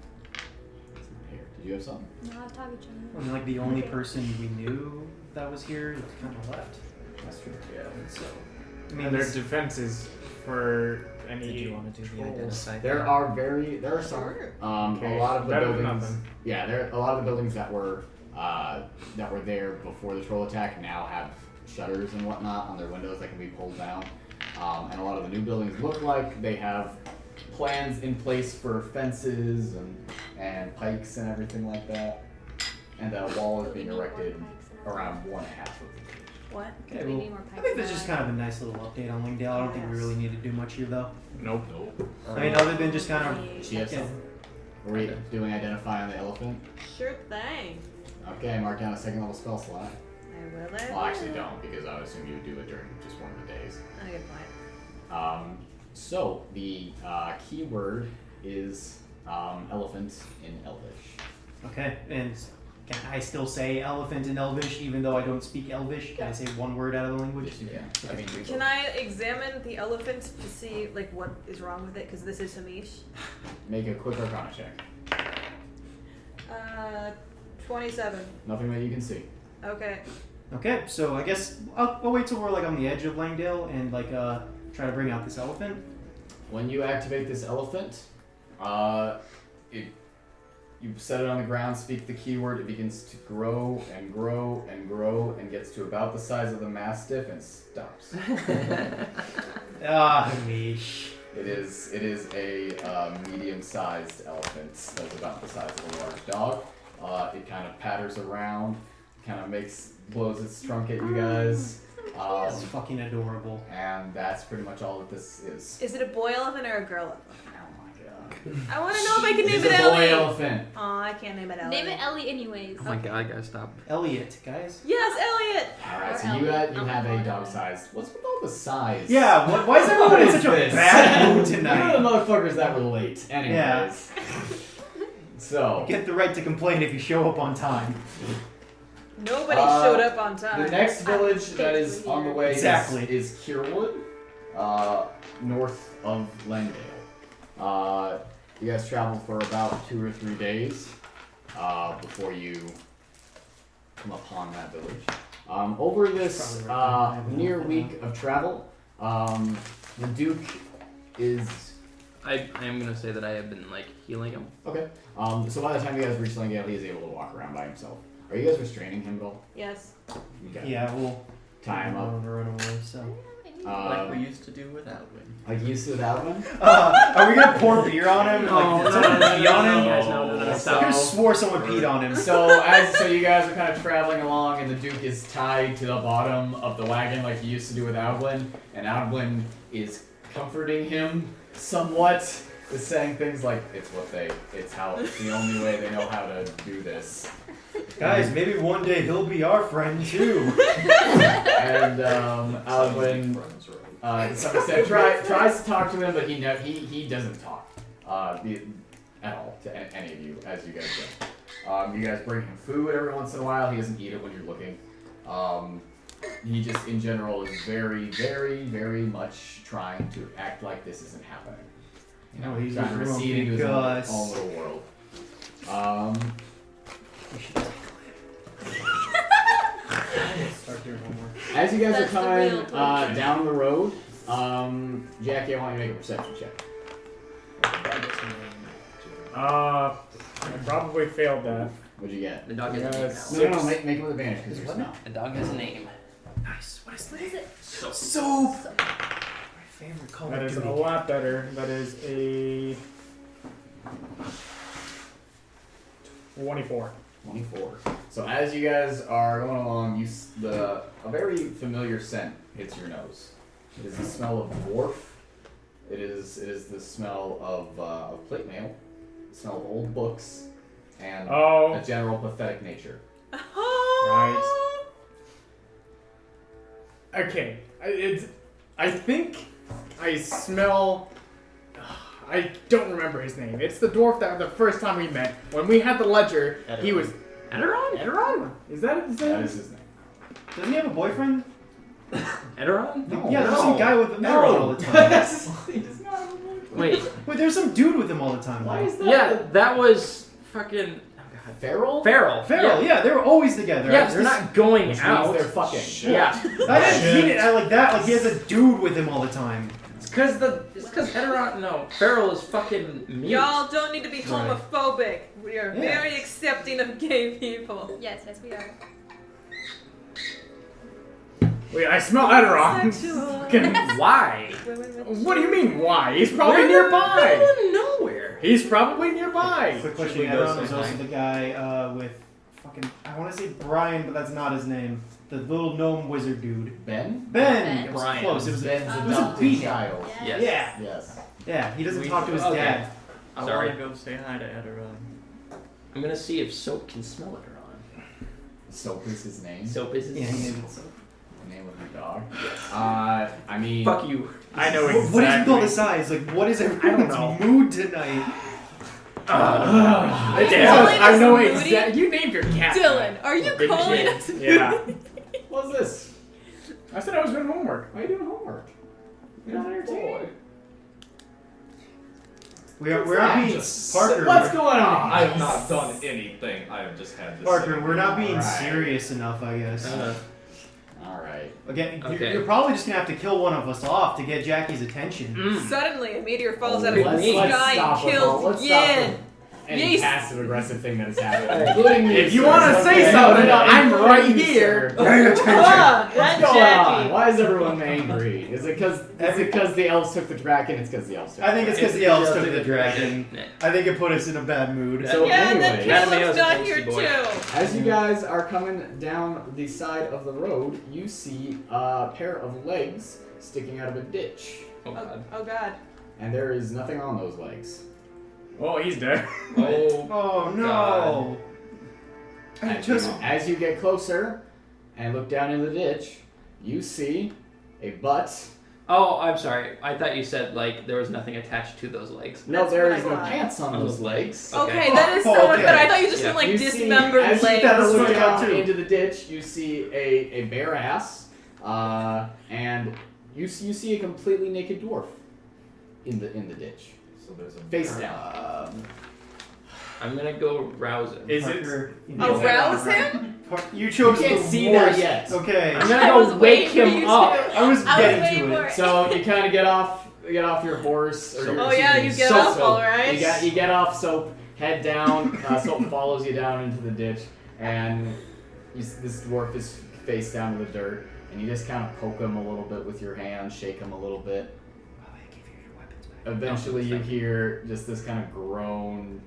He's not here. Did you have something? No, I'll talk to I mean, like the only person we knew that was here kind of left. That's true. Yeah. So, I And mean, their defenses for any. Did you want to do the trolls. identify? There are some. Okay, A lot of the better than buildings. nothing. Yeah, there a lot of the buildings that were there before the troll attack now have shutters and whatnot on their windows that can be pulled down. And a lot of the new buildings look like they have plans in place for fences and pikes and everything like that. And a wall is being erected around 1.5 of the village. What? okay, we well, need more I think that's just kind of a nice little update on Langdale. I don't think we Yes. really need to do much here, though. Nope. I mean, other than just kind of. She has Yeah. something. Are we doing identify on the elephant? Sure thing. Okay, mark down a second level spell slot. I will. Well, actually don't, because I would assume you would do it during just one of the days. I get mine. So the keyword is elephant in Elvish. Okay, and can I still say elephant in Elvish even though I don't speak Elvish? Can I say one word out of the language? Yes, you can. I mean, Can I examine the elephant to see like what is wrong with it? Because this is Hamish. make a quick Arcana check. 27. Nothing that you can see. Okay. Okay, so I guess I'll wait till we're like on the edge of Langdale and like try to bring out this elephant. When you activate this elephant, you set it on the ground, speak the keyword, it begins to grow and grow and grow and gets to about the size of the mastiff and stops. Hamish. It is a medium-sized elephant that's about the size of a large dog. It kind of patters around, kind of blows its trunk at you guys. It's fucking adorable. And that's pretty much all that this is. Is it a boy elephant or a girl elephant? Oh my god. I want to know if I can It's name a it boy Ellie. elephant. Aw, I can't name it Ellie. Name it Ellie anyways. Oh my god, I gotta stop. Elliot, guys. Yes, Elliot. Alright, Or so Ellie. you have Oh, a oh, dog-sized. What's with all the size? Yeah, why is everyone in such a this? bad mood You're tonight? the motherfuckers that relate. Anyways. Yeah. So, You get the right to complain if you show up on time. Nobody showed up on time. the next village that is on the way Exactly. is Kearwood, north of Langdale. You guys travel for about 2 or 3 days before you come upon that village. Over this Probably right. near week of travel, the Duke is I am gonna say that I have been like healing him. Okay. So by the time you guys reach Langale, he is able to walk around by himself. Are you guys restraining him at all? Yes. Okay. Yeah, we'll Tie him up. run away. So. Like we used to do with Alwyn. Like you used to with Alvin? Are we gonna pour beer on him? Oh, Like, no, someone no, pee no, on no, him? guys, no, I stop. could have swore someone peed on him. So you guys are kind of traveling along, and the Duke is tied to the bottom of the wagon like he used to do with Alvin, and Alvin is comforting him somewhat, is saying things like it's the only way they know how to do this. Guys, maybe one day he'll be our friend too. And Alvin, to some extent, tries to talk to him, but he doesn't talk at all to any of you as you guys go. You guys bring him food every once in a while. He doesn't eat it when you're looking. He just, in general, is very, very, very much trying to act like this isn't happening. You know, he's trying to recede into his own little world. Start doing homework. As you guys That's the are real coming down the road, Jacky, I want you to make a perception check. I probably failed that. What'd you get? The dog has a name Yes. now. No, make it with advantage because you're smell. The dog has a name. Nice. What is What is it? Soap. My favorite color. That is a lot better. That is a 24. 24. So as you guys are going along, a very familiar scent hits your nose. It is the smell of dwarf. It is the smell of plate mail, the smell of old books, and a general pathetic nature. Right. Okay. I think I smell. I don't remember his name. It's the dwarf that the first time we met when we had the ledger. Edmund. He was Edoron. Is that his name? That is his name. Doesn't he have a boyfriend? Edoron? No. Yeah, there's some guy with Edoron all the time. He does not have a boyfriend. Wait. Wait, there's some dude with him all the time. Why is that? Yeah, that was fucking Feral? Feral. Feral, yeah, they were always together. Yeah, they're not going Which out. means they're fucking. Yeah. I didn't mean it like that. Like he has a dude with him all the time. It's because Edoron. No, Feral is fucking mute. Y'all don't need to be homophobic. We are Yeah. very accepting of gay people. Yes, we are. Wait, I smell Edoron. Sexual. Fucking- Why? What do you mean? Why? He's probably We're nearby. going nowhere. He's probably nearby. Quick question: we go Edoron say is also hi? the guy with fucking. I want to say Brian, but that's not his name. The little gnome wizard dude. Ben? Ben. It was Brian. close. It was Ben's it was a adopted beat. child. Yes. Yeah. Yes. Yeah. He doesn't We- talk to his okay. dad. I Sorry. want to go say hi to Edoron. I'm gonna see if Soap can smell Edoron. Soap is his name. Soap is his Yeah, he name. is. The name of your dog. I mean. Fuck you. I know What is exactly. all the size? Like, what is everyone's know. mood tonight? I know Moody? exactly. You named your cat. Dylan, are you Big calling shit. us? Yeah. What's this? I said I was doing homework. Why are you doing homework? You're not entertained. We're What's that? not being Parker. What's going on? I have not done anything. I have just had this. Parker, we're not being Alright. serious enough, I guess. Alright. Again, Okay. you're probably just gonna have to kill one of us off to get Jackie's attention. Suddenly, a meteor falls out of Let's- the let's sky and stop with all- kills let's stop Yin. with any Yes. passive aggressive thing that has happened. Including me. If you want to say something, I'm right here. Pay attention. Ah, What's that's going on? Jacky. Why is everyone angry? Is it because the elves took the dragon? It's because the elves took I think it's because the elves took the dragon. Yeah. I think it put us in a bad mood. So Yeah, and anyway, then Mattimeo's Caleb's a not tasty here boy. too. as you guys are coming down the side of the road, you see a pair of legs sticking out of a ditch. Oh god. Oh god. And there is nothing on those legs. Oh, he's dead. Oh. Oh no! I just As you get closer and look down in the ditch, you see a butt. Oh, I'm sorry. I thought you said like there was nothing attached to those legs. No, That's there what is I no thought. pants on those legs. Okay, that is so much okay. better. I thought you just Yeah. meant like You see, dismembered as you legs. That's look what I thought down too. into the ditch, you see a bare ass, and you see a completely naked dwarf in the ditch, So there's a face down. I'm gonna go rouse him. Is it? Parker, you know, Arouse him? You chose You can't the see that worst. yet. Okay. I'm I gonna was go wake waiting for him you up. to. I was I was getting waiting to for it. it. So you kind of get off get off your horse. Or Oh yeah, you get Soap. off all right. You get off Soap, head down. Soap follows you down into the ditch, and this dwarf is face down to the dirt, and you just kind of poke him a little bit with your hand, shake him a little bit. Oh, I give you your weapons back. Eventually, you hear just this kind of groan,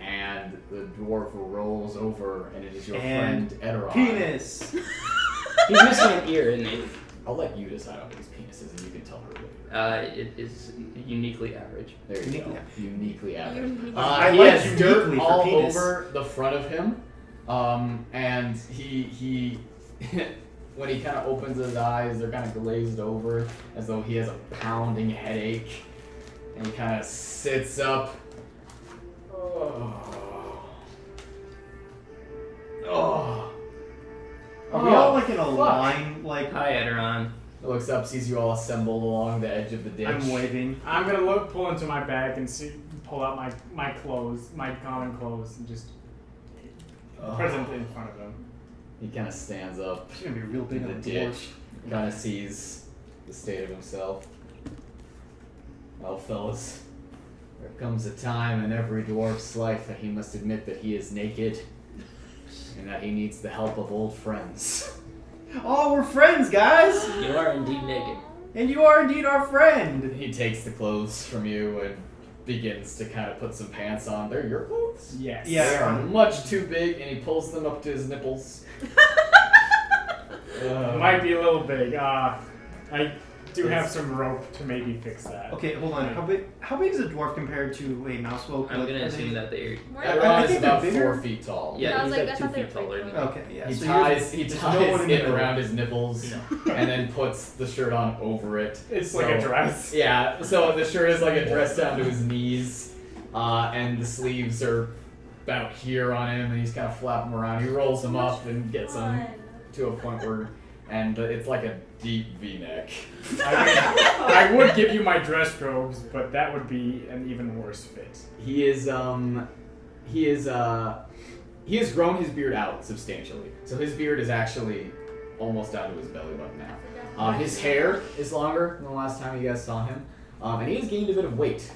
and the dwarf rolls over, and it is your friend Edoron. Penis. He's missing an ear, isn't he? I'll let you decide on whose penis is, and you can tell her later. It is uniquely average. There you go. Uniquely average. Uniquely. I He like has uniquely dirt for all penis. over the front of him, and he when he kind of opens his eyes, they're kind of glazed over as though he has a pounding headache, and he kind of sits up. Are we all like in a fuck. line? Like Hi, Edoron. He looks up, sees you all assembled along the edge of the ditch. I'm waving. I'm gonna pull into my bag and pull out my clothes, my common clothes, and just present in front of him. He kind of stands up It's gonna be real big in on the the dwarf. ditch, kind of sees the state of himself. Well, fellas, there comes a time in every dwarf's life that he must admit that he is naked, and that he needs the help of old friends. Oh, we're friends, guys, You are indeed naked. and you are indeed our friend. He takes the clothes from you and begins to kind of put some pants on. They're your clothes? Yes. Yeah. They are much too big, and he pulls them up to his nipples. Might be a little big. I do have some rope to maybe fix that. Okay, hold on. How big is a dwarf compared to a mouse folk? I'm gonna Are assume they- that they're. Edoron is think they're about bigger. 4 feet tall. Yeah, I was he's like, like I 2 thought they feet were taller pretty than me. Okay, yeah. He so ties there's no one in the it middle. around his nipples and then puts the shirt on over it. It's like a dress. Yeah, so the shirt is like a dress down to his knees, and the sleeves are about here on him, and he's kind of flapping them around. He rolls them up and gets them to a point where, and it's like a deep V-neck. I would give you my dress robes, but that would be an even worse fit. He has grown his beard out substantially. So his beard is actually almost down to his belly button now. His hair is longer than the last time you guys saw him, and he has gained a bit of weight.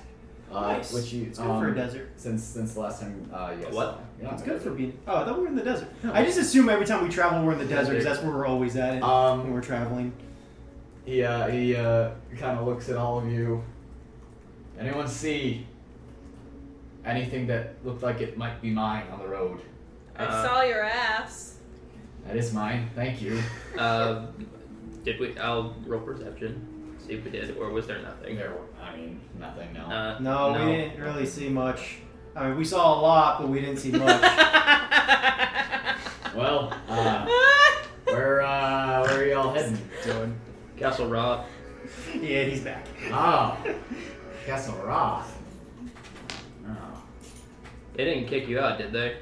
Nice. Which you It's good for a desert. since the last time you guys What? saw him. Yeah, It's good for being. Oh, I thought we were in the desert. I just assume every time we travel, we're in the desert because that's where we're always at when we're traveling. He kind of looks at all of you. Anyone see anything that looked like it might be mine on the road? I saw your ass. That is mine. Thank you. Did we? I'll roll perception. See if we did, or was there nothing? Nothing. No. No, we didn't really see much. I mean, we saw a lot, but we didn't see much. Well, where are y'all heading? Doing. Castle Roth. Yeah, he's back. Ah, Castle Roth. Oh. They didn't kick you out, did they?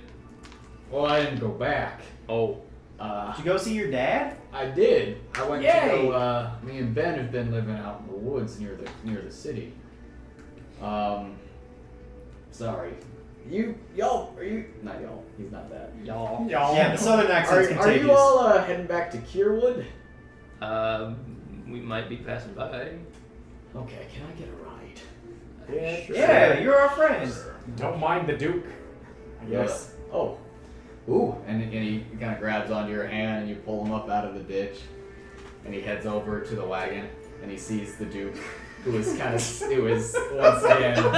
Well, I didn't go back. Oh. Did you go see your dad? I did. I went Yay. to go. Me and Ben have been living out in the woods near the city. Sorry. Y'all, are you? Not y'all. He's not that. Y'all. Yeah, the southern accent's Are contagious. you all heading back to Kearwood? We might be passing by. Okay. Can I get a ride? Yeah, sure. Yeah, you're our friend. Don't mind the Duke. I guess. Oh. Ooh. And he kind of grabs onto your hand and you pull him up out of the ditch. And he heads over to the wagon and he sees the Duke, who was once again spraying the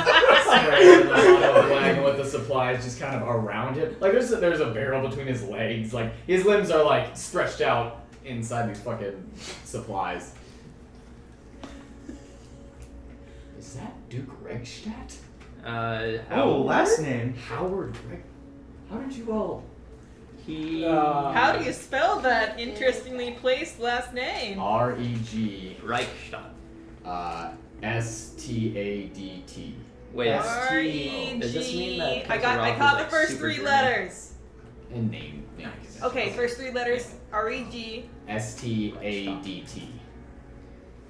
bottom of the wagon with the supplies just kind of around him. Like there's a barrel between his legs. Like his limbs are like stretched out inside these fucking supplies. Is that Duke Regstadt? Last name. Howard Reg. How did you all? He. How do you spell that interestingly placed last name? R-E-G. Reichstadt. S-T-A-D-T. Wait. R-E-G. Does this mean that I Castle Rock caught is, the like, first super three German? letters. And name. Okay, first three letters. R-E-G. S-T-A-D-T.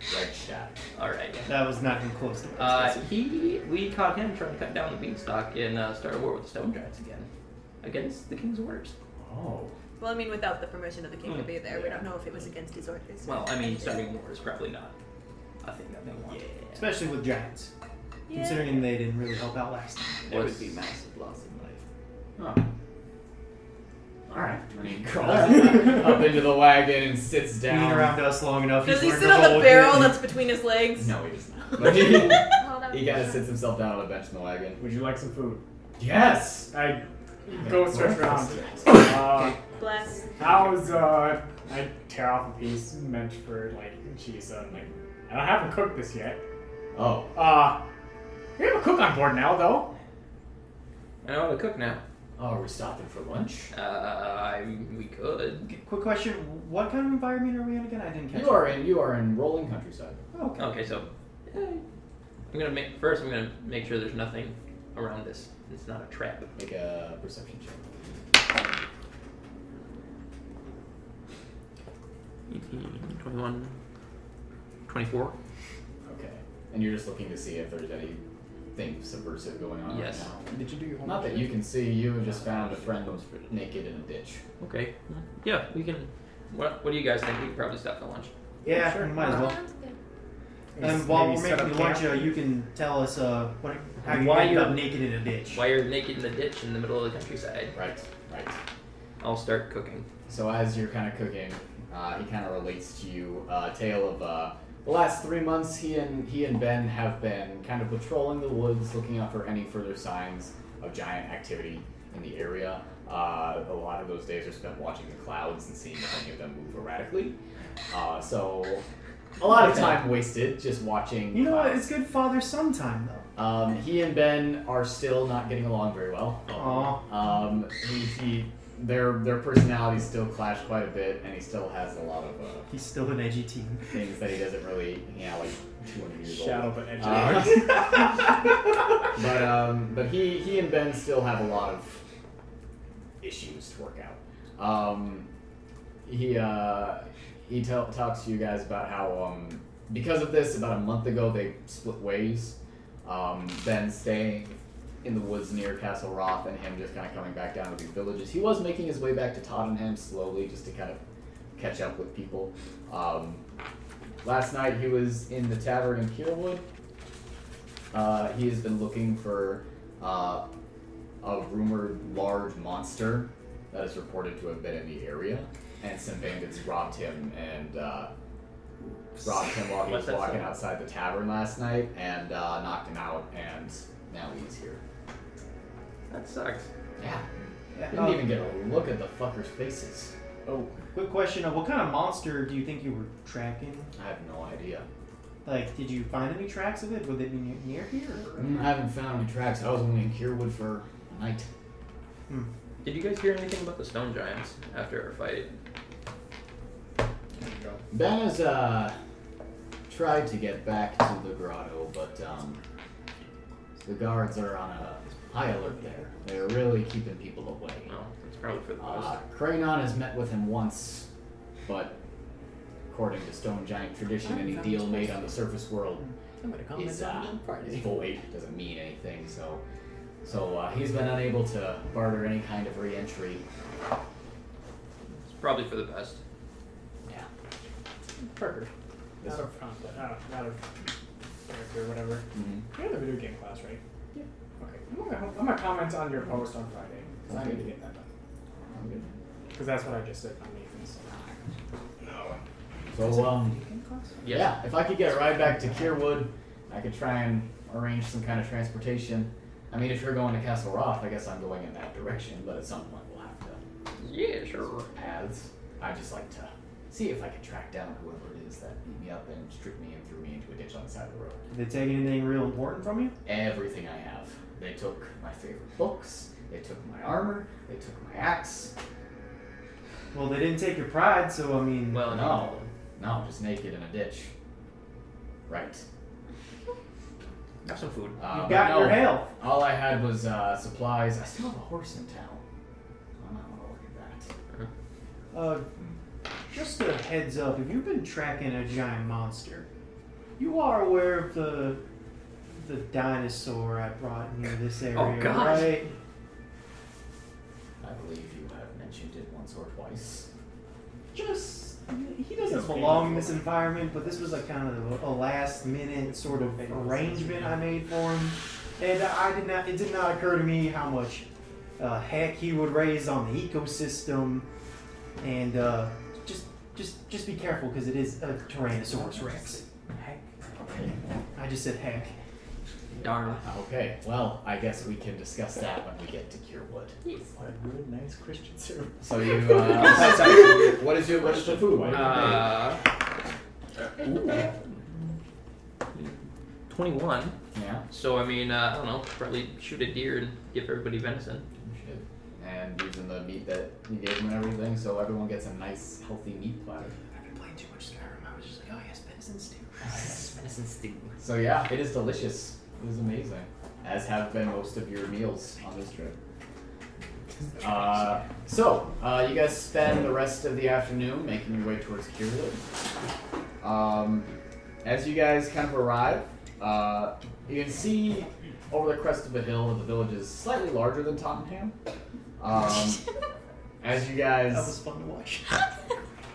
Regstadt. Alright. That was not even close to it. We caught him trying to cut down the beanstalk and start a war with the stone giants again. Against the king's orders. Oh. Well, I mean, without the permission of the king to be there, we don't know if it was against his orders. Well, I mean, starting a war is probably not nothing that they want. Especially with giants. Yeah. Considering they didn't really help out last time. There would be massive loss of life. Oh. Alright. He crawls up into the wagon and sits down. Being around us long enough. Does he learned sit to on the hold barrel it. that's between his legs? No, he does not. But he Oh, that kind was of sits himself down on a bench in the wagon. Would you like some food? Yes! I go search around. Bless. How's I tear off a piece meant for like cheese. I'm like, I haven't cooked this yet. Oh. We have a cook on board now, though. I know how to cook now. Oh, are we stopping for lunch? We could. Quick question: what kind of environment are we in again? I didn't catch. You are in rolling countryside. Okay. Okay, so I'm gonna make sure there's nothing around this. It's not a trap. Make a perception check. 18, 21, 24. Okay. And you're just looking to see if there's anything subversive going on Yes. right now. Did you do your Not that you can see. You have just found a friend naked in a ditch. Okay. Yeah, we can. What do you guys think? We can probably stop for lunch. Yeah, Sure. we might as well. Sounds good. And while Maybe we're set making up lunch, camp. you can tell us how you Why ended you're- up naked in a ditch. While you're naked in the ditch in the middle of the countryside, Right. I'll start cooking. So as you're kind of cooking, he kind of relates to you a tale of the last 3 months. He and Ben have been kind of patrolling the woods, looking out for any further signs of giant activity in the area. A lot of those days are spent watching the clouds and seeing if any of them move erratically. So a lot of time wasted just watching. You know what? clouds. It's good father-son time, though. He and Ben are still not getting along very well. Aw. Their personalities still clash quite a bit, and he still has a lot of He's still an edgy teen. things that he doesn't really, like 200 years Shadow old. but edgy. But he and Ben still have a lot of issues to work out. He talks to you guys about how because of this, about a month ago they split ways. Ben staying in the woods near Castle Roth, and him just kind of coming back down to these villages. He was making his way back to Tottenham slowly, just to kind of catch up with people. Last night he was in the tavern in Kearwood. He has been looking for a rumored large monster that is reported to have been in the area, and some bandits robbed him while he was What's that walking sound? outside the tavern last night, and knocked him out, and now he's here. That sucks. Yeah. Yeah, Didn't even get a look at the fuckers' faces. Oh, quick question: what kind of monster do you think you were tracking? I have no idea. Like, did you find any tracks of it? Would they be near here? Or? I haven't found any tracks. I was only in Kearwood for a night. Did you guys hear anything about the stone giants after our fight? Ben has tried to get back to the grotto, but the guards are on a high alert there. They're really keeping people away. No, it's probably for the best. Cranon has met with him once, but according to stone giant tradition, any deal made on the surface world I'm gonna comment is on Friday. void. Doesn't mean anything. So he's been unable to barter any kind of re-entry. It's probably for the best. Yeah. Parker. Yes, Out of content. Out of character, whatever. Mm-hmm. You have a video game class, right? Yeah. Okay. I'm gonna comment on your post on Friday. 'Cause I need to get that done. I'm good. Because that's what I just did on Nathan's. So Yes. yeah, if I could get a ride back to Kearwood, I could try and arrange some kind of transportation. I mean, if you're going to Castle Roth, I guess I'm going in that direction, but at some point we'll have to Yeah, sure. switch paths. I'd just like to see if I can track down whoever it is that beat me up and stripped me and threw me into a ditch on the side of the road. Did they take anything real important from you? Everything I have. They took my favorite books, they took my armor, they took my axe. Well, they didn't take your pride, so I mean. Well, No, just naked in a ditch. Right. Have some food. you've But got no, your health. all I had was supplies. I still have a horse in town. I'm not gonna look at that. Just a heads up: if you've been tracking a giant monster, you are aware of the dinosaur I brought near this area, Oh, God. right? I believe you have mentioned it once or twice. Just he doesn't belong in this environment, but this was like kind of a last minute sort of arrangement I made for him. And it did not occur to me how much heck he would raise on the ecosystem. And just be careful because it is a Tyrannosaurus Rex. Heck. I just said heck. Darn. Okay, well, I guess we can discuss that when we get to Kearwood. What a good, nice Christian service. So you, what is the food? Ooh. 21. Yeah. So I mean, I don't know. Probably shoot a deer and give everybody venison. Shit. And using the meat that you gave them and everything, so everyone gets a nice, healthy meat platter. I've been playing too much Skyrim. I was just like, oh yes, venison stew. Venison stew. So yeah, it is delicious. It is amazing. As have been most of your meals on this trip. You guys spend the rest of the afternoon making your way towards Kearwood. As you guys kind of arrive, you can see over the crest of a hill that the village is slightly larger than Tottenham. As you guys, That was fun to watch.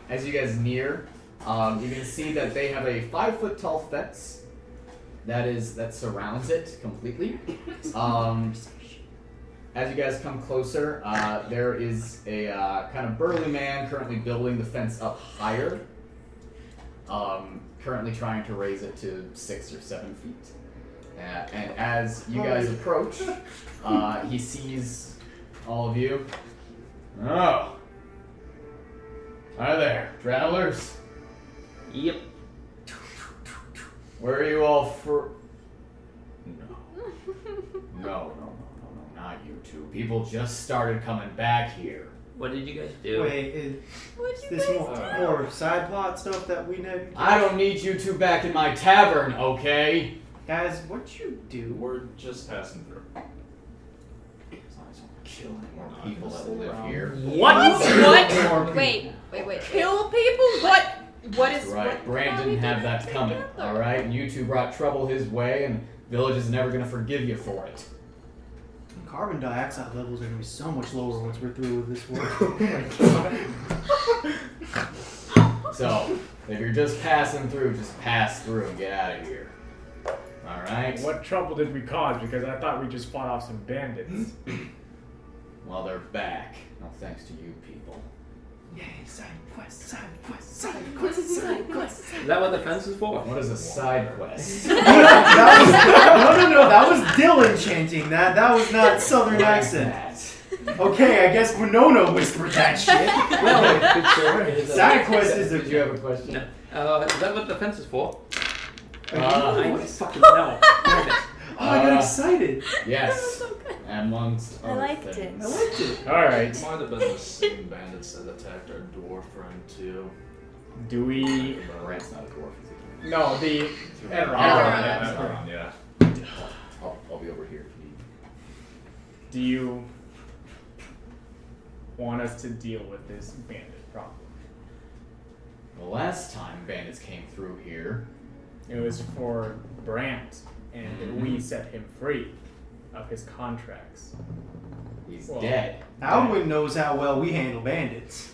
as you guys near, you can see that they have a 5-foot tall fence that surrounds it completely. As you guys come closer, there is a kind of burly man currently building the fence up higher. Currently trying to raise it to 6 or 7 feet. And as you guys approach, he sees all of you. Oh. Hi there, travelers. Yep. Where are you all for? No, not you two. People just started coming back here. What did you guys do? Wait, is What'd you this guys more side plot stuff that we know? I don't need you two back in my tavern, okay? Guys, what'd you do? We're just passing through. Kill any more people that live here. What? What? Wait. Kill people? What is That's right. what Brand are we didn't have doing that coming, together? alright? And you two brought trouble his way, and village is never gonna forgive you for it. Carbon dioxide levels are going to be so much lower once we're through with this work. So, if you're just passing through, just pass through and get out of here. Alright? What trouble did we cause? Because I thought we just fought off some bandits. Well, they're back. No thanks to you people. Yay, side quest, side quest, side quest, side quest. Is that what the fence is for? What is a side quest? No, that was Dylan chanting. That was not Southern accent. Okay, I guess Winona whispered that shit. Side quest is Did you have a question? Is that what the fence is for? I fucking know. Damn it. Oh, I got excited. Yes. Amongst I other liked it. things. I liked it. Alright. Might have been the same bandits that attacked our dwarf friend too. Do we... Brand's not a dwarf, is he? No, the... Enron, yeah. I'll be over here if you need. Do you want us to deal with this bandit problem? The last time bandits came through here, It was for Brant, and we set him free of his contracts. he's Well, dead. Alwyn knows how well we handle bandits.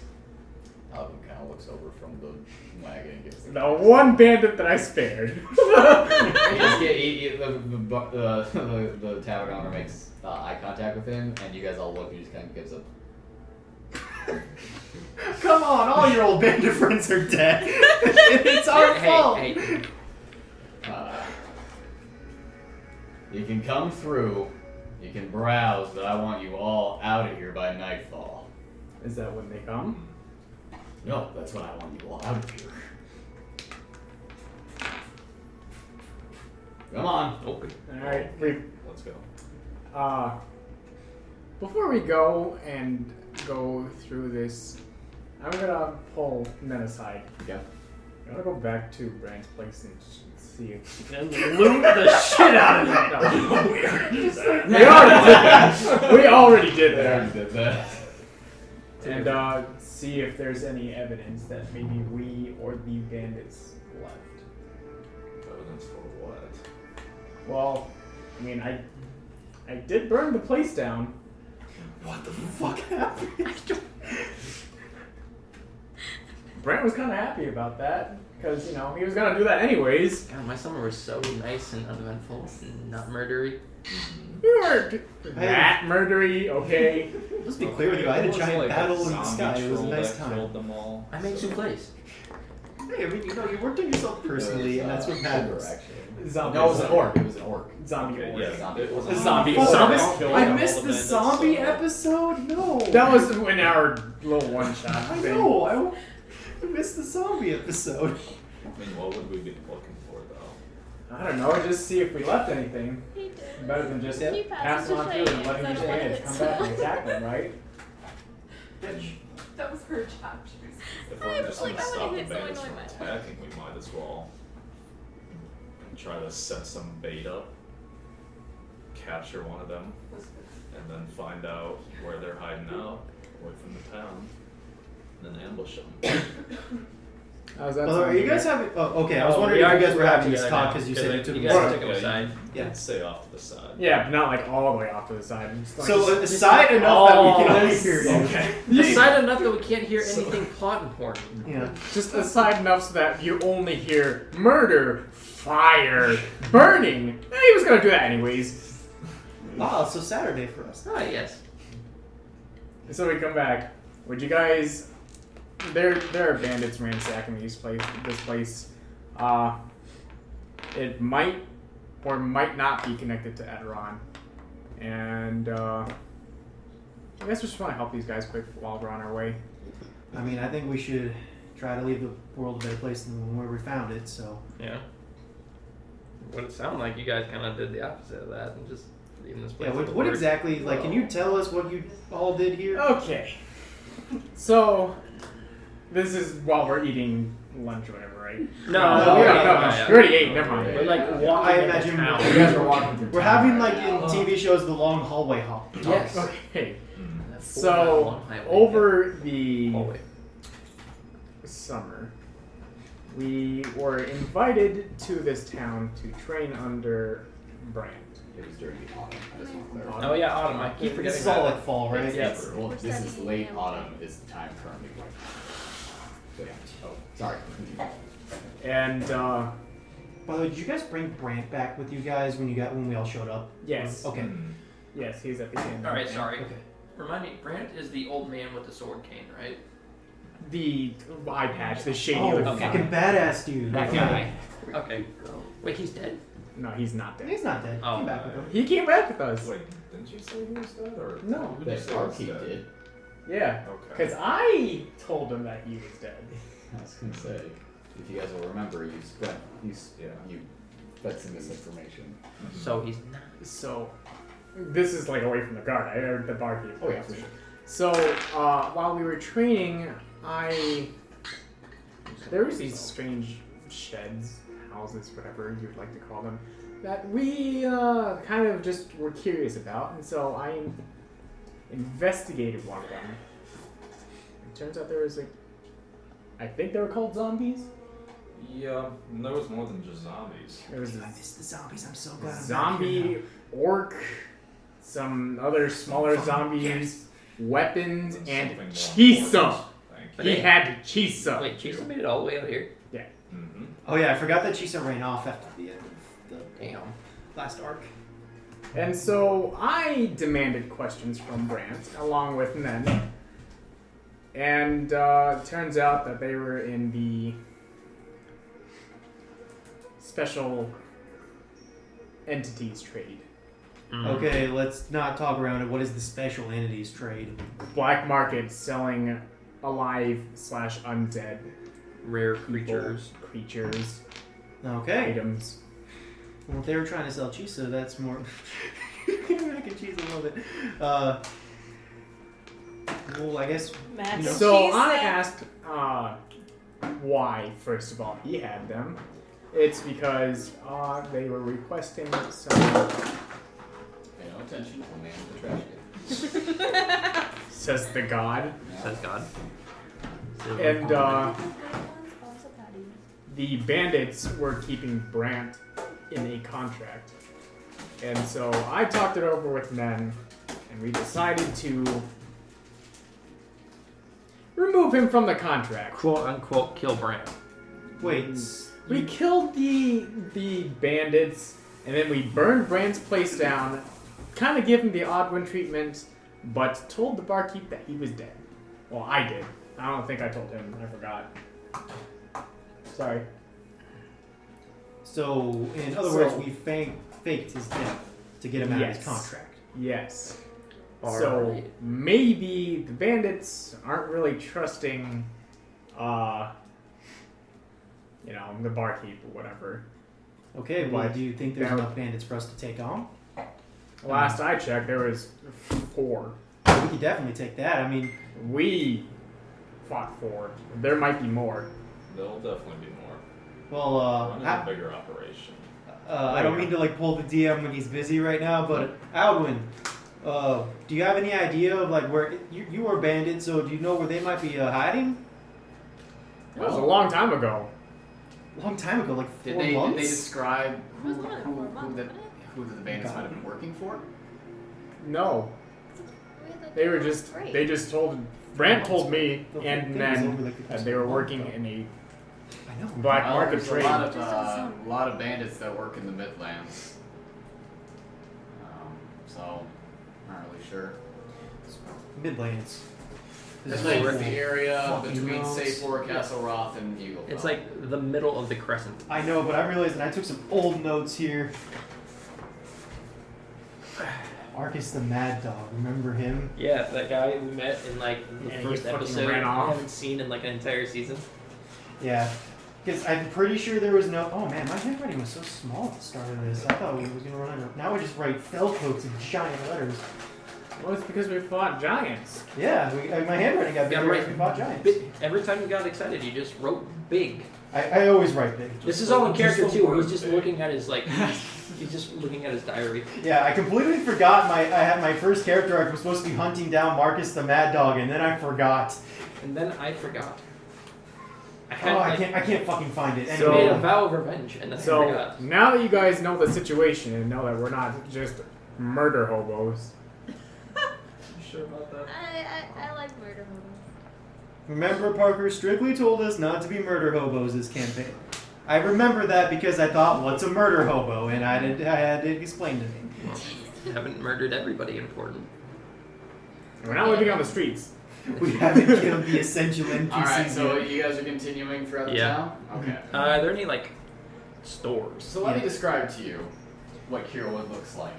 Alvin kind of looks over from the wagon and gives The one bandit that I spared. The tavern owner makes eye contact with him, and you guys all look, and he just kind of gives up. Come on, all your old bandit friends are dead. It's our fault. Hey. You can come through, you can browse, but I want you all out of here by nightfall. Is that when they come? No, that's when I want you all out of here. Come on. Okay. Alright, Let's go. before we go and go through this, I'm gonna pull Ned aside. Yeah. I'm gonna go back to Brand's place and see if And loot the shit out of it. We already did There, that. you did that. And see if there's any evidence that maybe we or the bandits left. Evidence for what? Well, I mean, I did burn the place down. What the fuck happened? Brent was kind of happy about that because he was gonna do that anyways. God, my summer was so nice and uneventful and not murdery. We weren't that murdery, okay? Let's be clear with you. I had a giant battle in the sky. It was a nice time. Killed them all. I made souffles. Hey, I mean, you worked on yourself personally, and that's what matters. Zombie. No, it was an orc. It was an orc. Zombie orc. Yeah, it was A zombie. Zombies. I missed the zombie episode. No, that was in our little one shot. I know. I missed the zombie episode. I mean, what would we be looking for though? I don't know. Just see if we left anything. He did. Better than just He pass passed them on to through and Shay letting instead these of aliens come back and attack them, right? That was her job. If we're just Like, gonna I stop wanna the hit bandits someone from with my- attacking, we might as well try to set some bait up, capture one of them, and then find out where they're hiding out, away from the town, and then ambush them. How's that? Are you guys having? Oh, okay. I was Oh, wondering we if are you guys were having together this talk now, because you said it took you me. guys took them aside. Yeah. I'd say off to the side. Yeah, but not like all the way off to the side. Just like So aside enough that we can only hear you. Okay. Aside enough that we can't hear anything plot important. Yeah. Just aside enough so that you only hear murder, fire, burning. He was gonna do that anyways. Ah, so Saturday for us. Ah, yes. So we come back. Would you guys? There are bandits ransacking this place. It might or might not be connected to Ederon, and I guess we just want to help these guys quick while we're on our way. I mean, I think we should try to leave the world a better place than where we found it. So. Yeah. What it sounded like you guys kind of did the opposite of that and just leaving this place. Yeah. What exactly? Like, can you tell us what you all did here? Okay. So this is while we're eating lunch or whatever, right? No, we yeah. already ate. Never mind. We're like walking I into imagine town. You guys were walking through. We're town. having like in TV shows the long hallway hop. Yes. Okay. That 4 mile So long highway. over the Hallway. summer, we were invited to this town to train under Brand. It was during the autumn. I just want to clarify. Oh yeah, autumn. I keep This forgetting is all that. like fall, right? Yeah. Well, this is late autumn is the time currently right now. So yeah. Oh, sorry. Continue. And By the way, did you guys bring Brant back with you guys when we all showed up? yes, Okay. yes, he's at the end. All right, sorry. Okay. Remind me, Brant is the old man with the sword cane, right? The eye patch, the shady Oh, looking fucking guy. badass dude. That Okay. guy. Okay. Wait, he's dead? No, he's not dead. He's not dead. Oh. Came back with him. He came back with us. Wait, didn't you say he was dead, or No. who did you The say was barkeep dead? did. Yeah, Okay. because I told him that he was dead. I was gonna say, if you guys will remember, you fed some misinformation. So he's not. So this is like away from the guard. I heard the barkeep. Oh yeah, for sure. So while we were training, there was these strange sheds, houses, whatever you'd like to call them, that we kind of just were curious about, and so I investigated one of them. It turns out there was I think they were called zombies. Yeah, there was more than just zombies. There was I this missed the zombies. I'm so glad. I'm back here zombie, orc, some other smaller zombies, weapons, and Something more Chisa. important. Thank He you. had Chisa. Wait, Chisa made it all the way out here? Mm-hmm. Oh yeah, I forgot that Chisa ran off after the end of the Damn. last arc. And so I demanded questions from Brant, along with Nen. And it turns out that they were in the special entities trade. Okay, let's not talk around it. What is the special entities trade? Black market selling alive/undead Rare people, creatures, Okay. items. Well, if they were trying to sell Chisa, that's more. Mac and cheese a little bit. Well, I guess. Mac and So cheese I then. asked why, first of all, he had them. It's because they were requesting some. Pay no attention. A man in the trash can. Says the god. Says God. And the bandits were keeping Brant in a contract. And so I talked it over with Nen, and we decided to remove remove him from the contract. quote unquote kill Bran. Wait. We killed the bandits, and then we burned Brand's place down, kind of gave him the Oddwin treatment, but told the barkeep that he was dead. Well, I did. I don't think I told him. I forgot. Sorry. So, in other words, we faked his death to get him out of his Yes. contract. Yes. All So right. maybe the bandits aren't really trusting, the barkeep or whatever. Okay, well, But do you think there's that- enough bandits for us to take on? Last I checked, there was 4. We could definitely take that. I mean, We fought 4. There might be more. There'll definitely be more. well, Running a bigger operation. I don't mean to like pull the DM when he's busy right now, but Alwyn, do you have any idea of like where you were bandits? So do you know where they might be hiding? That was a long time ago. Long time ago, like 4 Did they months. describe It was more than 4 months, wasn't it? who the bandits might have been working for? No, We had they were that just break. they just told Brant told me, The and thing is then over, like, the they were month, working though. in a I know. black market there's trade. a lot of bandits that work in the Midlands. So, not really sure. Midlands. It's This like is the area fucking between notes. Safor, Castle Roth, and Eagle. It's like the middle of the crescent. I know, but I realized that I took some old notes here. Arcus the Mad Dog, remember him? Yeah, that guy we met in like the And he first fucking episode. ran off. I haven't seen in like an entire season. Yeah. Because I'm pretty sure there was no. Oh man, my handwriting was so small at the start of this. I thought we was gonna run out of. Now we just write fell coats in giant letters. Well, it's because we fought giants. Yeah, my handwriting got bigger right. as we fought giants. Every time you got excited, you just wrote big. I always write big. This is all in character just too. the He's word just big. looking at his like. He's just looking at his diary. Yeah, I completely forgot I had my first character arc was supposed to be hunting down Marcus the Mad Dog, and then I forgot. And then I forgot. I had Oh, like, I can't fucking find it. I So- made Anyway, a vow of revenge, and then I So forgot. now that you guys know the situation and know that we're not just murder hobos, You sure about that? I like murder movies. remember Parker strictly told us not to be murder hobos this campaign. I remember that because I thought, what's a murder hobo? And I had it explained to me. You haven't murdered everybody important. we're not living on the streets. We haven't killed the essential NPCs Alright, so yet. you guys are continuing throughout the Yeah. town? Okay. Are there any like stores? So let me Yeah. describe to you what Kearwood looks like.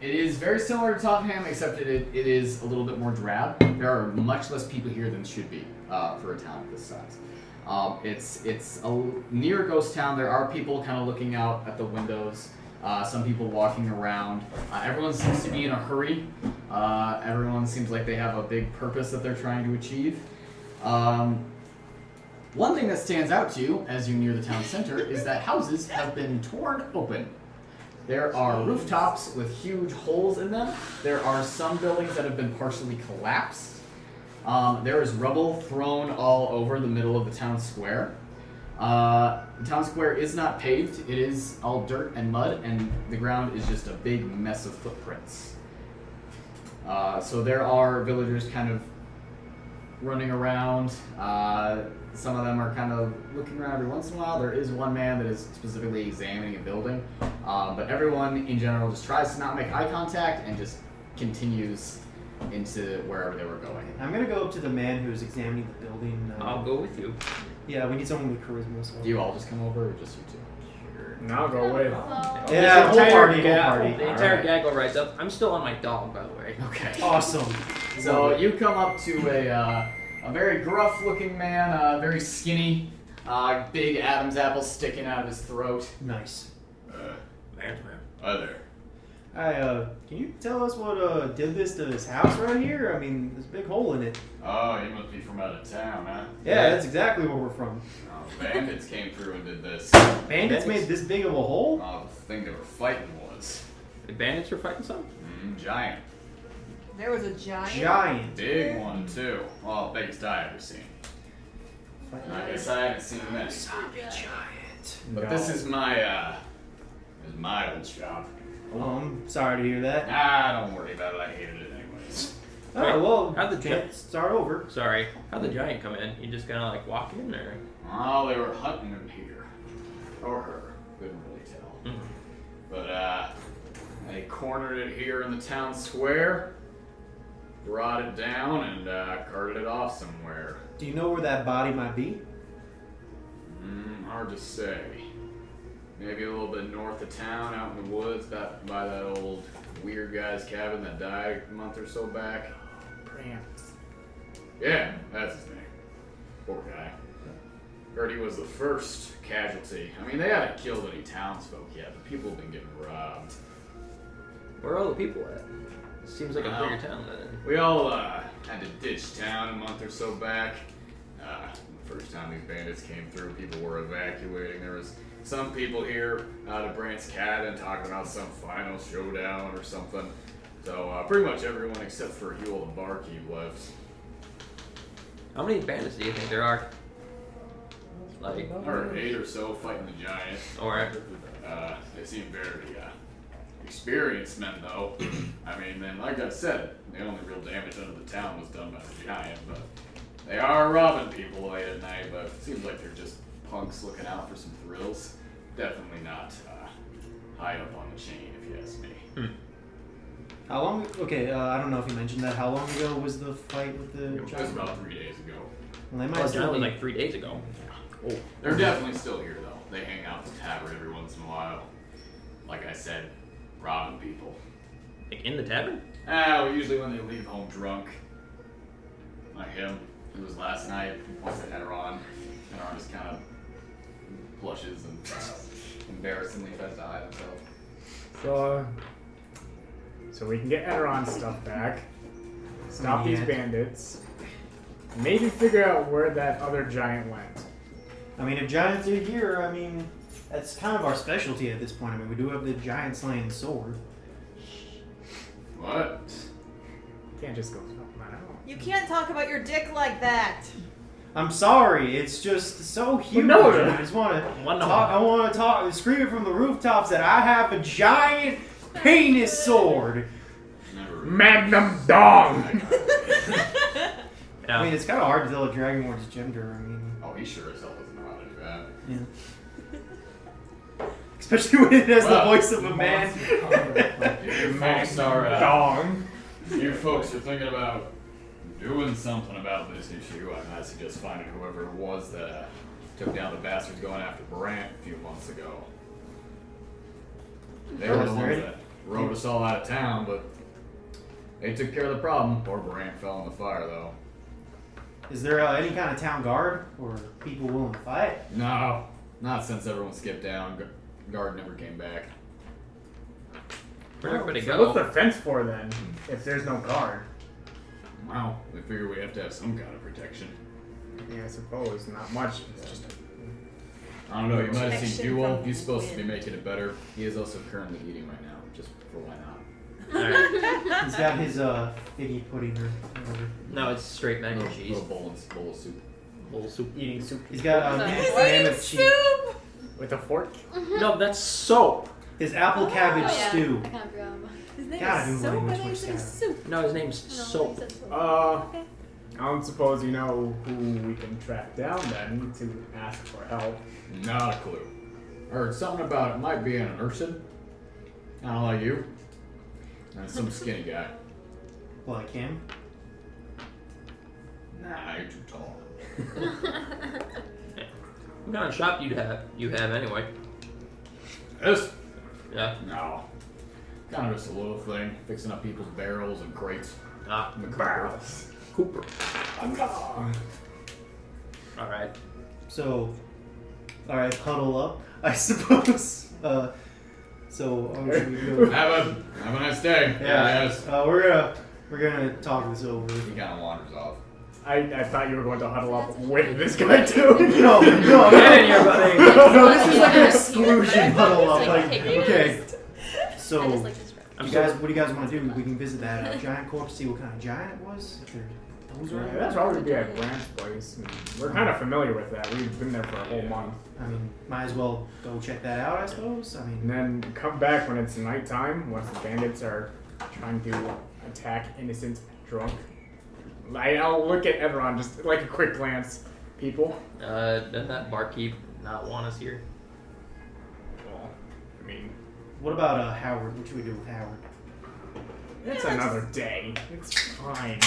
It is very similar to Tottenham, except it is a little bit more drab. There are much less people here than should be for a town of this size. It's a near ghost town. There are people kind of looking out at the windows. Some people walking around. Everyone seems to be in a hurry. Everyone seems like they have a big purpose that they're trying to achieve. One thing that stands out to you as you near the town center is that houses have been torn open. There are rooftops with huge holes in them. There are some buildings that have been partially collapsed. There is rubble thrown all over the middle of the town square. The town square is not paved. It is all dirt and mud, and the ground is just a big mess of footprints. So there are villagers kind of running around. Some of them are kind of looking around every once in a while. There is one man that is specifically examining a building. But everyone in general just tries to not make eye contact and just continues into wherever they were going. I'm gonna go up to the man who's examining the building. I'll go with you. Yeah, we need someone with charisma. So. Do you all just come over, or just you two? And I'll go with. So, Yeah, whole entire party, whole gaggle. party. The entire Alright. gaggle rides up. I'm still on my dog, by the way. Okay. Awesome. So you come up to a very gruff-looking man, very skinny, big Adam's apple sticking out of his throat. Nice. Hi there. Can you tell us what did this to this house right here? I mean, there's a big hole in it. Oh, you must be from out of town, huh? Yeah, that's exactly where we're from. Oh, bandits came through and did this. Bandits made this big of a hole? Oh, the thing they were fighting was The bandits were fighting some? giant. There was a giant. Giant. Big one, too. Well, biggest I ever seen. I guess I haven't seen this. Giant. But this is my old shop. Oh, I'm sorry to hear that. Ah, don't worry about it. I hated it anyways. Oh, well, how'd the let's start over. Sorry, how'd the giant come in? You just kind of like walk in, or? Oh, they were hunting him here. Or her. Couldn't really tell. Mm-hmm. But, they cornered it here in the town square, brought it down, and, carted it off somewhere. Do you know where that body might be? Hard to say. Maybe a little bit north of town, out in the woods, by that old weird guy's cabin that died a month or so back. Brant. Yeah, that's his name. Poor guy. Heard he was the first casualty. I mean, they haven't killed any townsfolk yet, but people have been getting robbed. Where are all the people at? Seems like a bigger town than. We all had to ditch town a month or so back. The first time these bandits came through, people were evacuating. There was some people here out of Brant's cabin talking about some final showdown or something. So pretty much everyone except for Huel the barkeep left. How many bandits do you think there are? Like, I heard 8 or so fighting the giant. Alright. They seem very experienced men, though. I mean, then, like I said, the only real damage under the town was done by the giant, but they are robbing people late at night, but it seems like they're just punks looking out for some thrills. Definitely not high up on the chain, if you ask me. How long? Okay, I don't know if you mentioned that. How long ago was the fight with the It was giant? about 3 days ago. Well, they oh, might that still was be. like 3 days ago. Oh. They're definitely still here, though. They hang out at the tavern every once in a while. Like I said, robbing people. Like in the tavern? Well, usually when they leave home drunk. Like him. He was last night. Once they had her on. And Aaron just kind of blushes and embarrassingly tries to hide himself. So we can get Eteron's stuff back, stop these Yeah. bandits, maybe figure out where that other giant went. I mean, if giants are here, I mean, that's kind of our specialty at this point. I mean, we do have the giant slaying sword. What? Can't just go help that out. You can't talk about your dick like that. I'm sorry, it's just so huge. no. I just want to One talk. I want to talk, scream it from the rooftops that I have a giant penis sword. Never really. Magnum dong! I mean, it's kind of hard to tell a dragonborn's gender. I mean, Oh, he sure as hell doesn't know how to do that. yeah. Especially when it has the Well, voice of a man. You folks are, Dong. you folks are thinking about doing something about this issue. I suggest finding whoever it was that took down the bastards going after Brant a few months ago. They were the ones that rode us all out of town, but they took care of the problem. Poor Brant fell in the fire, though. Is there any kind of town guard or people willing to fight? No, not since everyone skipped down. Guard never came back. Where'd everybody So go? what's the fence for then, if there's no guard? Well, we figure we have to have some kind of protection. Yeah, I suppose. Not much. It's just I don't know, you might have seen Protection Duel. from He's supposed to be wind. making it better. He is also currently eating right now, just for why not. Alright. He's got his figgy pudding or whatever. No, it's straight mac and Little cheese. bowl of soup. Bowl of soup. eating soup He's got Nice. mammoth cheese. Soup! with a fork. No, that's soap. His apple cabbage Oh, yeah. stew. I kind of forgot about His name Gotta is do Soap, language and for he's in Skyrim. soup. No, his name's No, Soap. he said soap. Okay. I don't suppose you know who we can track down then to ask for help. Not a clue. Heard something about it might be an Urson. I don't like you. And some skinny guy. Like him. Nah, you're too tall. What kind of shop you have anyway? This? Yeah. No. Kind of just a little thing. Fixing up people's barrels and crates. Ah, In the Barrels. Cooper. Cooper. Alright. So, alright, huddle up, I suppose. So, should we go? Have a nice day. Yeah. Yes. We're gonna talk this over. He kind of wanders off. I thought you were going to huddle up with this guy too. No, Get in here, buddy. no, this is like an exclusion huddle up. Like, Take your okay. rest. So, I just like this what do you guys want to do? We can visit that giant corpse, see what kind of giant it was. If there- those Yeah, are. that's probably be at Brant's place. We're kind of familiar with that. We've been there for a whole month. I mean, might as well go check that out, I suppose. I And mean, then come back when it's nighttime, once the bandits are trying to attack innocent drunk. I'll look at everyone, just like a quick glance. People. Doesn't that barkeep not want us here? Well, I mean, What about Howard? What should we do with Howard? it's another day. It's fine.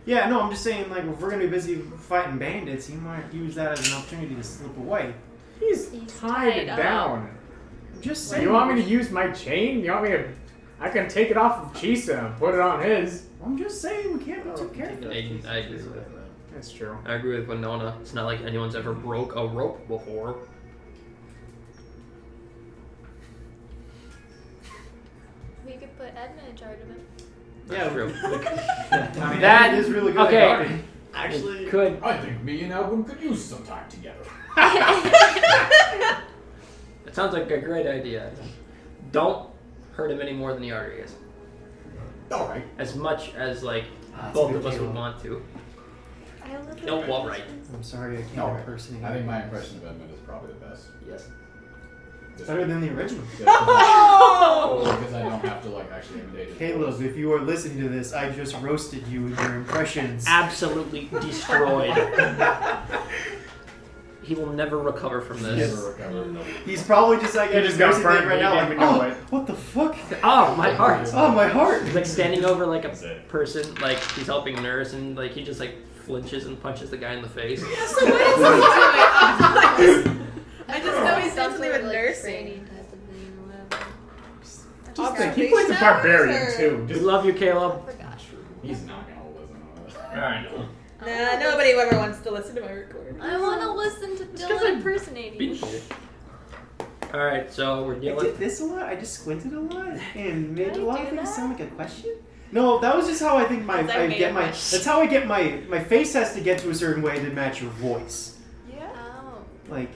Yeah, no, I'm just saying, like, if we're gonna be busy fighting bandits, he might use that as an opportunity to slip away. He's tied tied up. down. I'm just saying. You want me to use my chain? You want me to? I can take it off of Chisa and put it on his. I'm just saying we can't be too careful. I agree with that. That's true. I agree with Winona. It's not like anyone's ever broke a rope before. We could put Edmund in charge of it. That's true. I mean, That- that is really good. okay. At guarding. Actually, could. I think me and Edmund could use some time together. It sounds like a great idea. Don't hurt him any more than he already is. Alright. As much as like That's both a of good us would deal. want to. I love No, well, right. I'm sorry, I can't No, impersonate. I think my impression of Edmund is probably the best. Yes. It's better than the original. Because I don't have to like actually imitate his Caleb, voice. if you are listening to this, I just roasted you with your impressions. Absolutely destroyed. He will never recover from this. Never recover. He's probably just like He just got nursing burned, it right he now. didn't Like, even know oh, it." what the fuck? Oh, my heart. Oh, my heart. He's like standing over like a That's it. person, like he's helping nurse, and like he just like flinches and punches the guy in the face. So what is he doing? I just know he's done Some something sort with of, like, nursing. training type of thing or whatever. Just think, he plays a barbarian too. We Just love you, Caleb. I forgot. He's not gonna listen to this. I know. Nah, nobody ever wants to listen to my recording. I want to listen to Dylan impersonating. Been here. All right, so we're I dealing. did this a lot. I just squinted a lot and made Did a lot I of do things that? sound like a question. No, that was just how I think Because I made a question. That's how I get my face has to get to a certain way to match your voice. Yeah. Oh, Like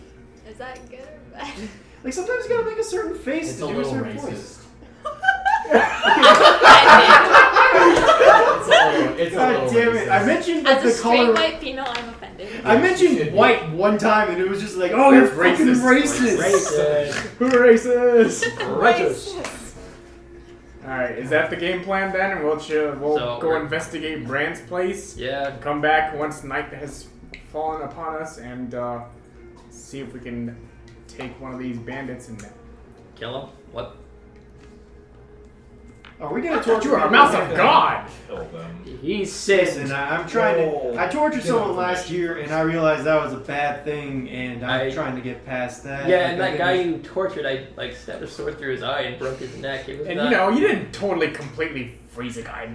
is that good or bad? sometimes you gotta make a certain face It's to a do a little certain racist. voice. It's a God little damn it! racist. I mentioned that As a the straight color. white female, I'm offended. I mentioned should be. white one time and it was just like, oh, you're That's fucking racist. racist. Who racist? Righteous. Alright, is that the game plan then? And we'll So, go we're- investigate Brand's place. Yeah. Come back once night has fallen upon us and see if we can take one of these bandits and Kill him. What? Are we gonna torture you are a mouse of God! Kill them. He's sick. Listen, I'm trying to. I tortured someone last year, and I realized that was a bad thing, and I'm trying to get past that. Yeah, Like, and I that guy didn't- you tortured, I like stabbed a sword through his eye and broke his neck. It was And not... you know, you didn't totally completely freeze a guy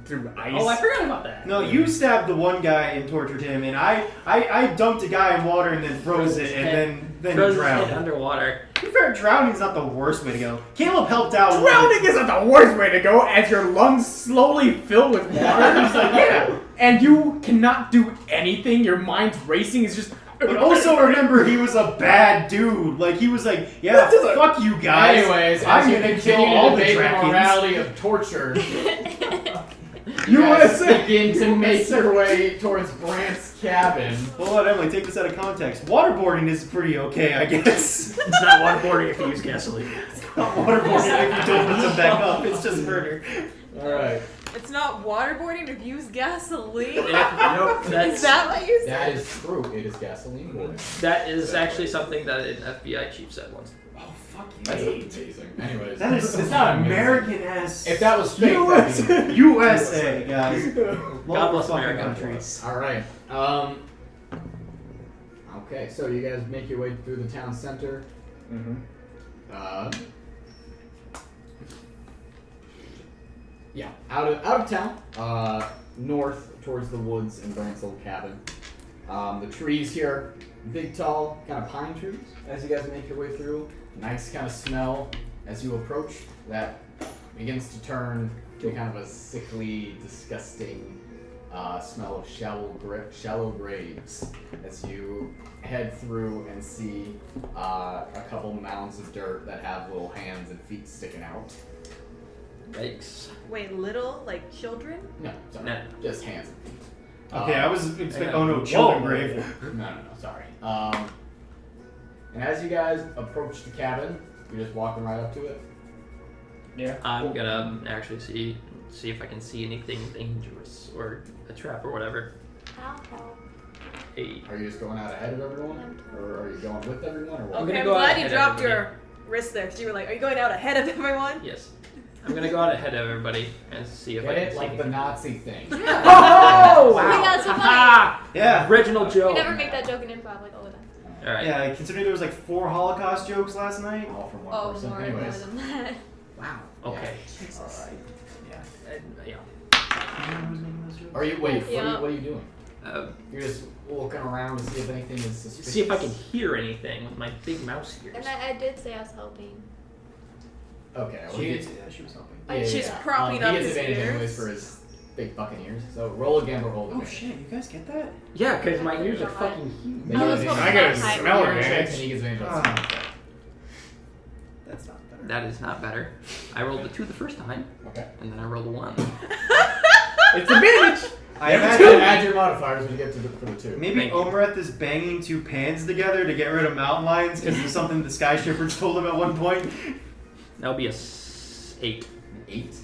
through ice. Oh, I forgot about that. No, you stabbed the one guy and tortured him, and I dumped a guy in water and then froze it, and then Froze he his head drowned. underwater. To be fair, drowning's not the worst way to go. Caleb helped out. a little Drowning bit. isn't the worst way to go as your lungs slowly fill with water. He's like, yeah. And you cannot do anything. Your mind's racing. It's just. But also remember, he was a bad dude. Like, he was like, yeah, That doesn't- fuck you guys. Anyways, I'm as you gonna kill continue all to the debate the dragons. morality of torture, you guys USA. begin to make your way towards Brant's cabin. Hold on, Emily, take this out of context. Waterboarding is pretty okay, I guess. It's not waterboarding if you use gasoline. Not waterboarding if you don't put them back up. It's just murder. Alright. It's not waterboarding if you use gasoline. Nope, Is that's, that what you said? That is true. It is gasoline boarding. that is actually something that an FBI chief said once. Oh, fuck you. That's amazing. Anyways, That is it's not amazing. American ass. If that was fake, that'd be- USA, guys. God bless Fucking America. country. Alright. Okay, so you guys make your way through the town center. Yeah, out of town. North towards the woods and Brant's little cabin. The trees here, big, tall, kind of pine trees. As you guys make your way through, nice kind of smell as you approach. That begins to turn to kind of a sickly, disgusting smell of shallow graves as you head through and see a couple mounds of dirt that have little hands and feet sticking out. Yikes. Wait, little? Like children? No, sorry, No. just hands and feet. Okay, I was expecting. yeah. Oh no, children grave. No, sorry. And as you guys approach the cabin, you're just walking right up to it. Yeah. I'm gonna actually see see if I can see anything dangerous or a trap or whatever. I'll help. Hey. Are you just going out ahead of everyone? Or are you going with everyone? Or what? I'm Okay, gonna I'm go glad out you ahead dropped of your wrist there, because you were like, are you going out ahead of everyone? Yes. I'm gonna go out ahead of everybody and see if I Hit can it see like the anything. Nazi thing. Oh, Oh my god, so funny. Yeah. Original joke. We never make that joke in improv like all the time. Alright. Yeah, considering there was like 4 Holocaust jokes last night. All from one Oh, person. more Anyways. than that. Wow. Okay. Alright. Yeah. Yeah. Who was making those jokes? Are you wait? Yeah. What are you doing? You're just looking around to see if anything is suspicious. See if I can hear anything with my big mouse ears. And I did say I was helping. Okay. Well, She he did gets, say that. She was helping. yeah, She's yeah. propping up he gets his advantage ears. anyways for his big fucking ears. So roll again, but roll Oh advantage. shit! You guys get that? Yeah, because my ears are fucking huge. They I get was advantage. hoping I got a that height smell would- advantage. And he gets advantage on Ah. smell check. That's not better. That is not better. I rolled a 2 the first time, Okay. and then I rolled a 1. It's advantage. I Add imagine your modifiers when you get to for the 2. maybe Thank you. Omareth is banging 2 pans together to get rid of mountain lions because there's something the Sky Shepherds told him at one point. That would be a 8. 8.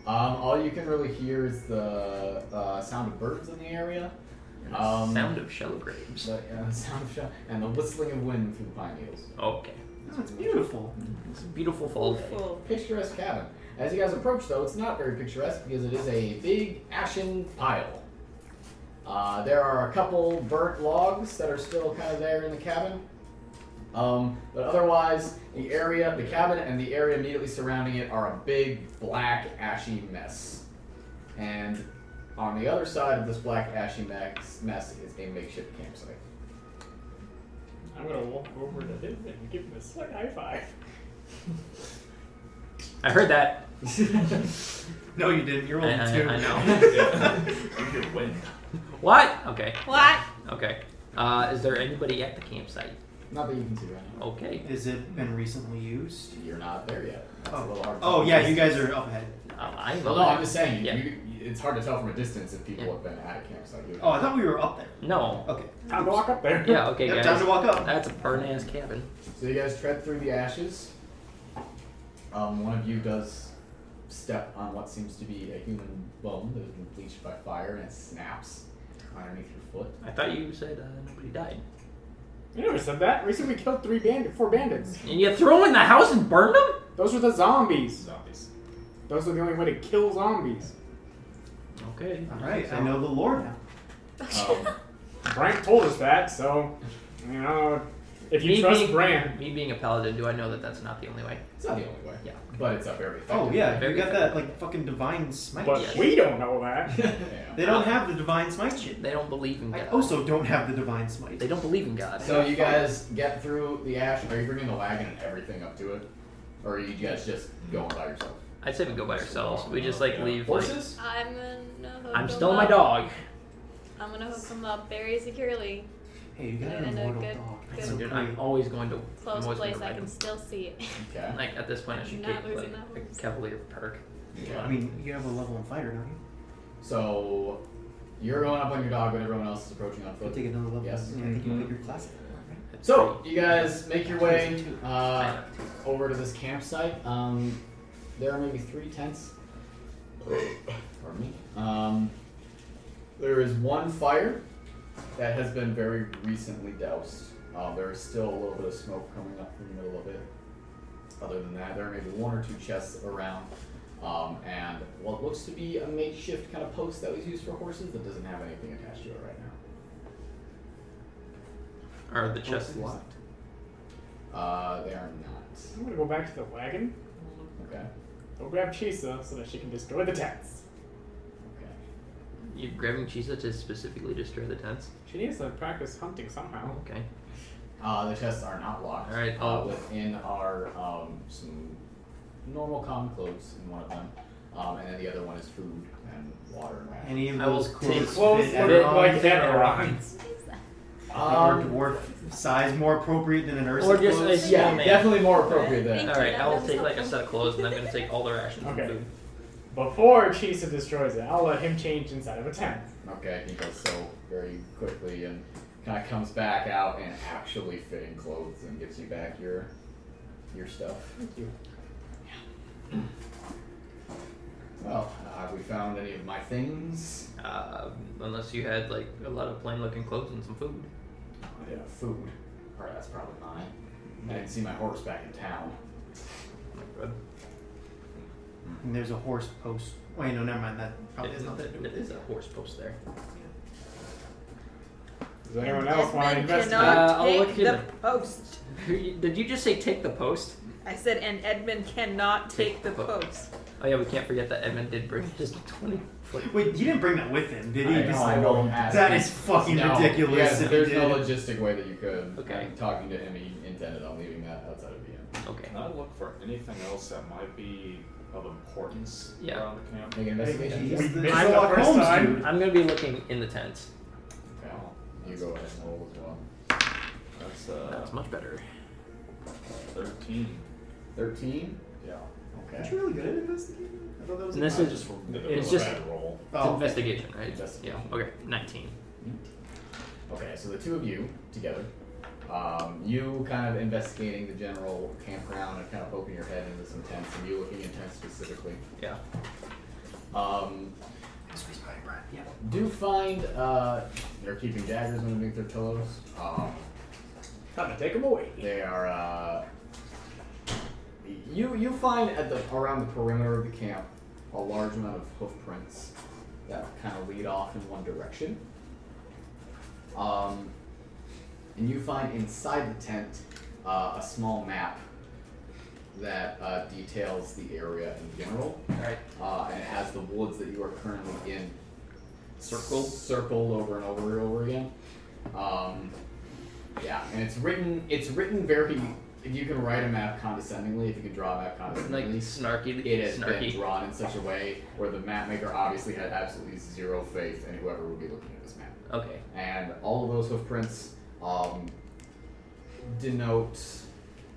All you can really hear is the sound of birds in the area. And the sound of shallow graves. The sound of and the whistling of wind through the pine needles. Okay. Oh, it's beautiful. It's a beautiful fall day. Full. Picturesque cabin. As you guys approach, though, it's not very picturesque because it is a big ashen pile. There are a couple burnt logs that are still kind of there in the cabin. But otherwise, the cabin and the area immediately surrounding it are a big, black, ashy mess. And on the other side of this black, ashy mess is a makeshift campsite. I'm gonna walk over to him and give him a slight high five. I heard that. No, you didn't. You're rolling 2. I know. Yeah. You hear wind. What? Okay. What? Okay. Is there anybody at the campsite? Not that you can see right now. Okay. Has it been recently used? You're not there yet. That's a little hard to Oh tell. yeah, you guys are up ahead. I know. Well, no, I'm just saying, Yeah. it's hard to tell from a distance if people Yeah. have been at a campsite. Oh, I thought we were up there. No. Okay. Time to walk up there. Yeah, okay, Yep, guys. time to walk up. That's a burn-ass cabin. So you guys tread through the ashes. One of you does step on what seems to be a human bone that has been bleached by fire, and it snaps underneath your foot. I thought you said nobody died. You never said that. Recently we killed 4 bandits. And you threw them in the house and burned them? Those were the zombies. Zombies. Those are the only way to kill zombies. Okay. All right, I know the lore now. Brank told us that, so you know, if you trust Brank. Me being a paladin, do I know that that's not the only way? It's not the only way. Yeah. But it's a very effective Oh yeah, Very you got effective. that like fucking divine smite. But shit. we don't know that. yeah. They don't have the divine smite shit. They don't believe in I God. also don't have the divine smite. They don't believe in God. So you guys get through the ash. Are you bringing the wagon and everything up to it? Or are you guys just going by yourself? I'd say we go by ourselves. We just like leave. Like, Horses? I'm gonna hook I'm them still my up. dog. I'm gonna hook them up very securely. Hey, you got an And a immortal good- dog. good- That's so Dude, great. I'm always going to. I'm Close always place, going to I ride can him. still see it. Okay. Like at this point, I should Not take losing like that a horse. cavalier perk. I mean, you have a level 1 fighter, don't you? So you're going up on your dog, but everyone else is approaching on You foot. take another level. Yes. Yeah, I think you pick your classic. Right? That's So pretty- you guys make your way I have to. over to this campsite. There are maybe 3 tents. Pardon me. There is one fire that has been very recently doused. There is still a little bit of smoke coming up from the middle of it. Other than that, there are maybe 1 or 2 chests around, and what looks to be a makeshift kind of post that was used for horses that doesn't have anything attached to it right now. Are the chests locked? They are not. I'm gonna go back to the wagon. Okay. Go grab Chisa so that she can destroy the tents. Okay. You're grabbing Chisa to specifically destroy the tents? She needs to practice hunting somehow. Okay. The chests are not locked. All right, Within are some normal common clothes in one of them, and then the other one is food and water and rations. Any of I will those take clothes Close fit look Eberron? like Eberron's. Or dwarf size more appropriate than an Ursa Or just clothes? a- Yeah, man. definitely more appropriate than. Thank Alright, you, I will that take was like a helpful. set of clothes and I'm going to take all the rations Okay. and food. Before Chisa destroys it, I'll let him change inside of a tent. Okay, he does so very quickly and kind of comes back out in actually fitting clothes and gives you back your stuff. Thank you. Well, have we found any of my things? Unless you had like a lot of plain-looking clothes and some food. Oh, yeah, food. Alright, that's probably mine. I didn't see my horse back in town. Good. And there's a horse post. Wait, no, never mind. That probably has nothing to do There with it. is a horse post there. Does anyone And else want to Edmund investigate? cannot I'll take look in the the- post. Did you just say take the post? I said, and Edmund cannot take the post. Oh yeah, we can't forget that Edmund did bring his 20-foot. Wait, he didn't bring that with him, did he? I Just- know. that is fucking ridiculous. Yes, if he there's did. no logistic way that you could. Okay. And talking to him, he intended on leaving that outside of the inn. Okay. Can I look for anything else that might be of importance Yeah. around the camp? Make an investigation. He's We the missed the Sherlock first Holmes time. dude. I'm gonna be looking in the tent. Okay. You go ahead and roll as well. That's That's much better. 13. 13? Yeah. Okay. Aren't you really good at investigating? I thought that was And this I is just did it's a just bad roll. it's Oh. investigation, right? Investigation. Yeah. Okay. 19. Okay, so the two of you together, you kind of investigating the general campground and kind of poking your head into some tents, and you looking in tents specifically. Yeah. Yeah. Do find they're keeping daggers underneath their pillows. Time to take them away. They are you find at the around the perimeter of the camp a large amount of hoof prints that kind of lead off in one direction. And you find inside the tent a small map that details the area in general. Alright. And it has the woods that you are currently in circled over and over and over again. Yeah, and it's written very. If you can write a map condescendingly, if you can draw a map Like condescendingly, snarky. it has been snarky. drawn in such a way where the map maker obviously had absolutely zero faith in whoever would be looking at this map. Okay. And all of those hoof prints denote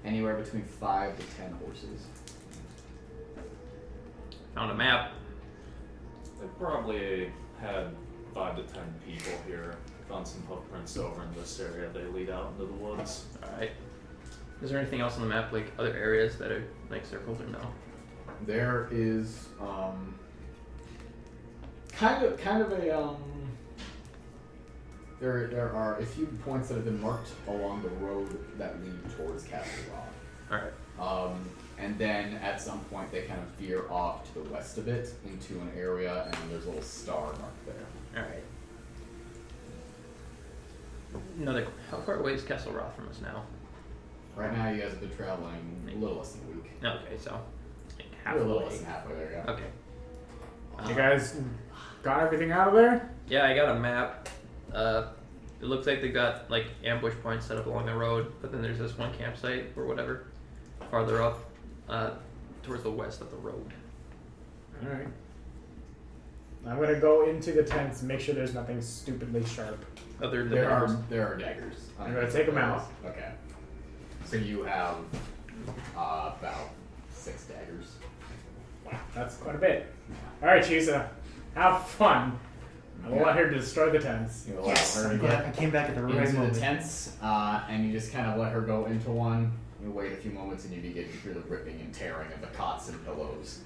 anywhere between 5 to 10 horses. Found a map. They probably had 5 to 10 people here. Found some hoof prints over in this area. They lead out into the woods. Alright. Is there anything else on the map, like other areas that are like circled or no? There is kind of a there are a few points that have been marked along the road that lead towards Castle Rock. Alright. And then at some point they kind of veer off to the west of it into an area, and there's a little star marked there. Alright. How far away is Castle Rock from us now? Right now you guys have been traveling a little less than a week. Okay, so like You're a little halfway. less than halfway there, yeah. Okay. You guys got everything out of there? Yeah, I got a map. It looks like they got like ambush points set up along the road, but then there's this one campsite or whatever farther up, towards the west of the road. Alright. I'm gonna go into the tents and make sure there's nothing stupidly sharp. Other than There are daggers. I'm gonna take 'em out. Okay. So you have about 6 daggers. Wow, that's quite a bit. Alright, Chisa. Have fun. I will let her destroy the tents. You allow Yes, her to I'm get glad I came back at the right into the moment. tents, and you just kind of let her go into one. You wait a few moments, and you begin to hear the ripping and tearing of the cots and pillows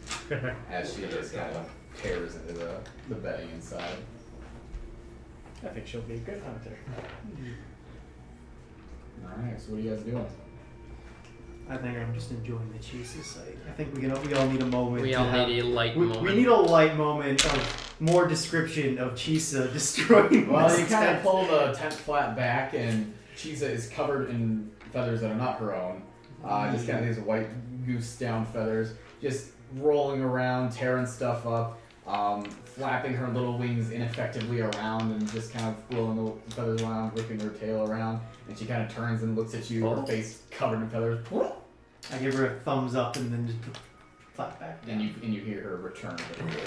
as she just kind of tears into the bedding inside. I think she'll be a good hunter. All right. So what are you guys doing? I think I'm just enjoying the cheesy sight. I think we all need a moment. we to all have- need a light we, moment. we need a light moment of more description of Chisa destroying Well, this you kind of tent. pull the tent flap back, and Chisa is covered in feathers that are not her own. Just kind of these white goose down feathers, just rolling around, tearing stuff up, flapping her little wings ineffectively around, and just kind of blowing the feathers around, whipping her tail around. And she kind of turns and looks at you, her face covered in feathers. I give her a thumbs up and then just flap back. And you hear her return to the door.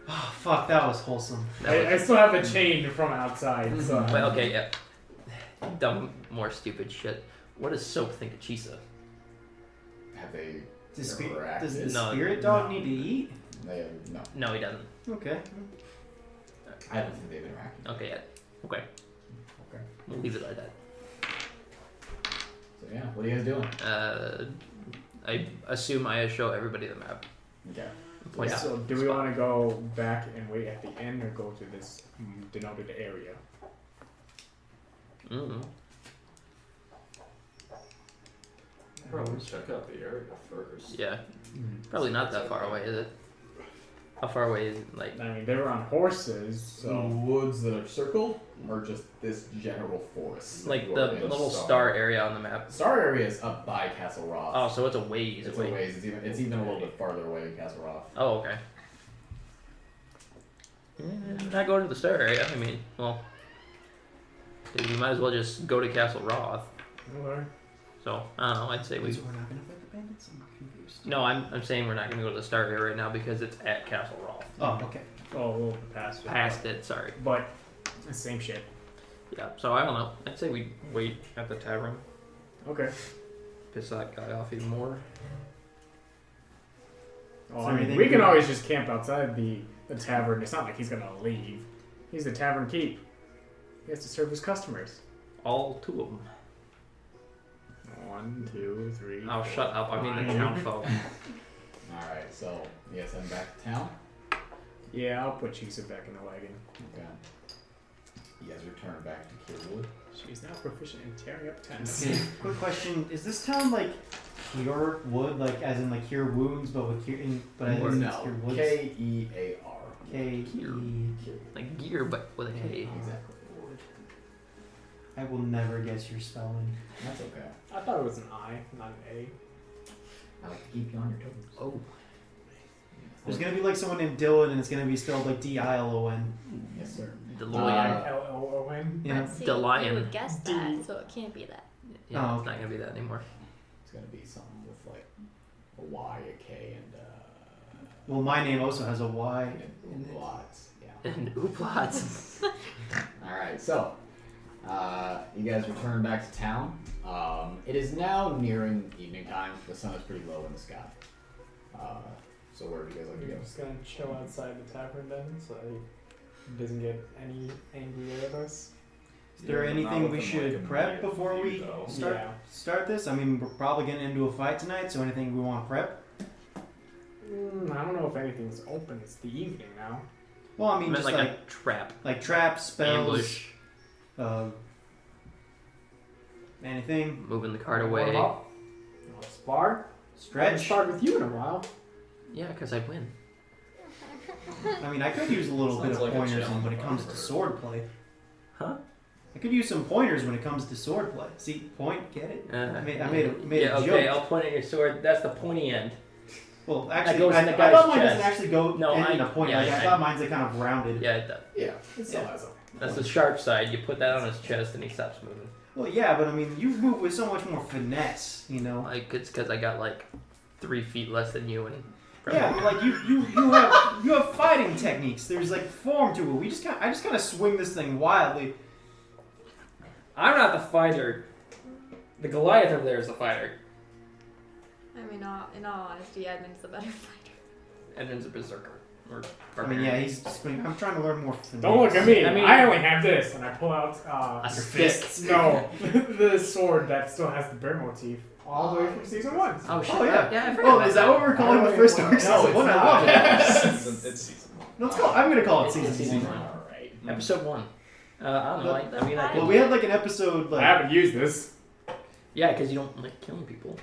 Oh, fuck, that was wholesome. I still have a chain from outside, so. Well, okay, yeah. Dumb, more stupid shit. What does Soap think of Chisa? Have they? Does, Never does the acted. No, spirit dog no. need to eat? They have, no. No, he doesn't. Okay. I don't think they've interacted. Okay, yeah. Okay. Okay. We'll leave it like that. So yeah, what are you guys doing? I assume I show everybody the map. Okay. Well, yeah. So do we want to go back and wait at the end or go to this denoted area? Mm. Probably check out the area first. Yeah. Probably not that far away, is it? How far away is it? Like, I mean, they were on horses, So so woods that are circled, or just this general forest? like You the are in little star area on the map. Star area is up by Castle Roth. Oh, so it's a ways It's away. a ways. It's even a little bit farther away than Castle Roth. Oh, okay. Yeah, not going to the star area. I mean, well, you might as well just go to Castle Roth. Or- So I don't know. I'd say we. So we're not gonna fight the bandits? I'm confused. No, I'm saying we're not going to go to the star area right now because it's at Castle Roth. Oh, okay. Oh, a little bit past it. Past it, sorry. But it's the same shit. Yeah. So I don't know. I'd say we wait at the tavern. Okay. Piss that guy off even more. Oh, Is I there mean, anything we can we- always just camp outside the tavern. It's not like he's gonna leave. He's the tavern keep. He has to serve his customers. All two of them. 1, 2, 3. Oh, 4, shut up. I mean the 5. town folk. Alright, so you guys heading back to town? Yeah, I'll put Chisa back in the wagon. Okay. You guys return back to Kearwood. She's now proficient in tearing up tents. Quick question: is this town like Kearwood, like as in like cure wounds, but with cure, but as in No, cure woods? Kear. K-E. Like gear, but with a K. Exactly. I will never guess your spelling. That's okay. I thought it was an I, not an A. I like to keep you on your toes. Oh. There's gonna be like someone named Dylan, and it's gonna be spelled like D-I-L-O-N. Yes, sir. DeLorean. L-O-O-N. Yeah. See, The lion. you would guess that, so it can't be that. Yeah, Oh, it's not going to be that anymore. It's gonna be something with like a Y, a K, and Well, my name also has a Y. and lots. Yeah. And ooplots. All right, so you guys return back to town. It is now nearing evening time. The sun is pretty low in the sky. So where do you guys like to We're go? just gonna chill outside the tavern then, so he doesn't get any angrier at us. Is there Yeah, but not anything we with them, should like, prep immediate before we view, though. start this? I mean, we're probably getting into a fight tonight, so anything we want to prep? I don't know if anything's open. It's the evening now. Well, I I mean, meant just like like a trap. traps, spells, Ambush. Anything. Moving the cart What away. about? You want to spar? I haven't Stretch. sparred with you in a while. Yeah, because I win. I mean, I could use a little bit Sounds of like a pointers challenge when it comes to offer. sword play. Huh? I could use some pointers when it comes to sword play. See, point, get it? I made yeah, a okay, joke. I'll point at your sword. That's the pointy end. Well, actually, goes I in the thought guy's mine doesn't chest. actually go No, in a I- point. yeah, like, I I- thought mine's like kind of rounded. Yeah, it does. Yeah, it still Yeah. has a. That's the sharp side. You put that on his chest and he stops moving. Well, yeah, but I mean, you move with so much more finesse, you know. Like, it's because I got like 3 feet less than you and. Yeah, like you have fighting techniques. There's like form to it. I just kind of swing this thing wildly. I'm not the fighter. The Goliath over there is the fighter. I mean, in all honesty, Edmund's the better fighter. Edmund's a berserker. Or I mean, yeah, he's just. I'm trying to learn more finesse. Don't look at me. I mean- I only have this, and I pull out A your stick. fists. No, the sword that still has the bear motif all the way from season 1. Oh shit! Oh, yeah. yeah. I forgot Oh, about is that what we're calling the first arc? No, Season it's 1? I not. love it. It's season one. Let's call. I'm gonna call it It's season season 1. one. Alright. Episode 1. I don't know. I mean, I Well, we had like an episode I like. haven't used this. yeah, because you don't like killing people.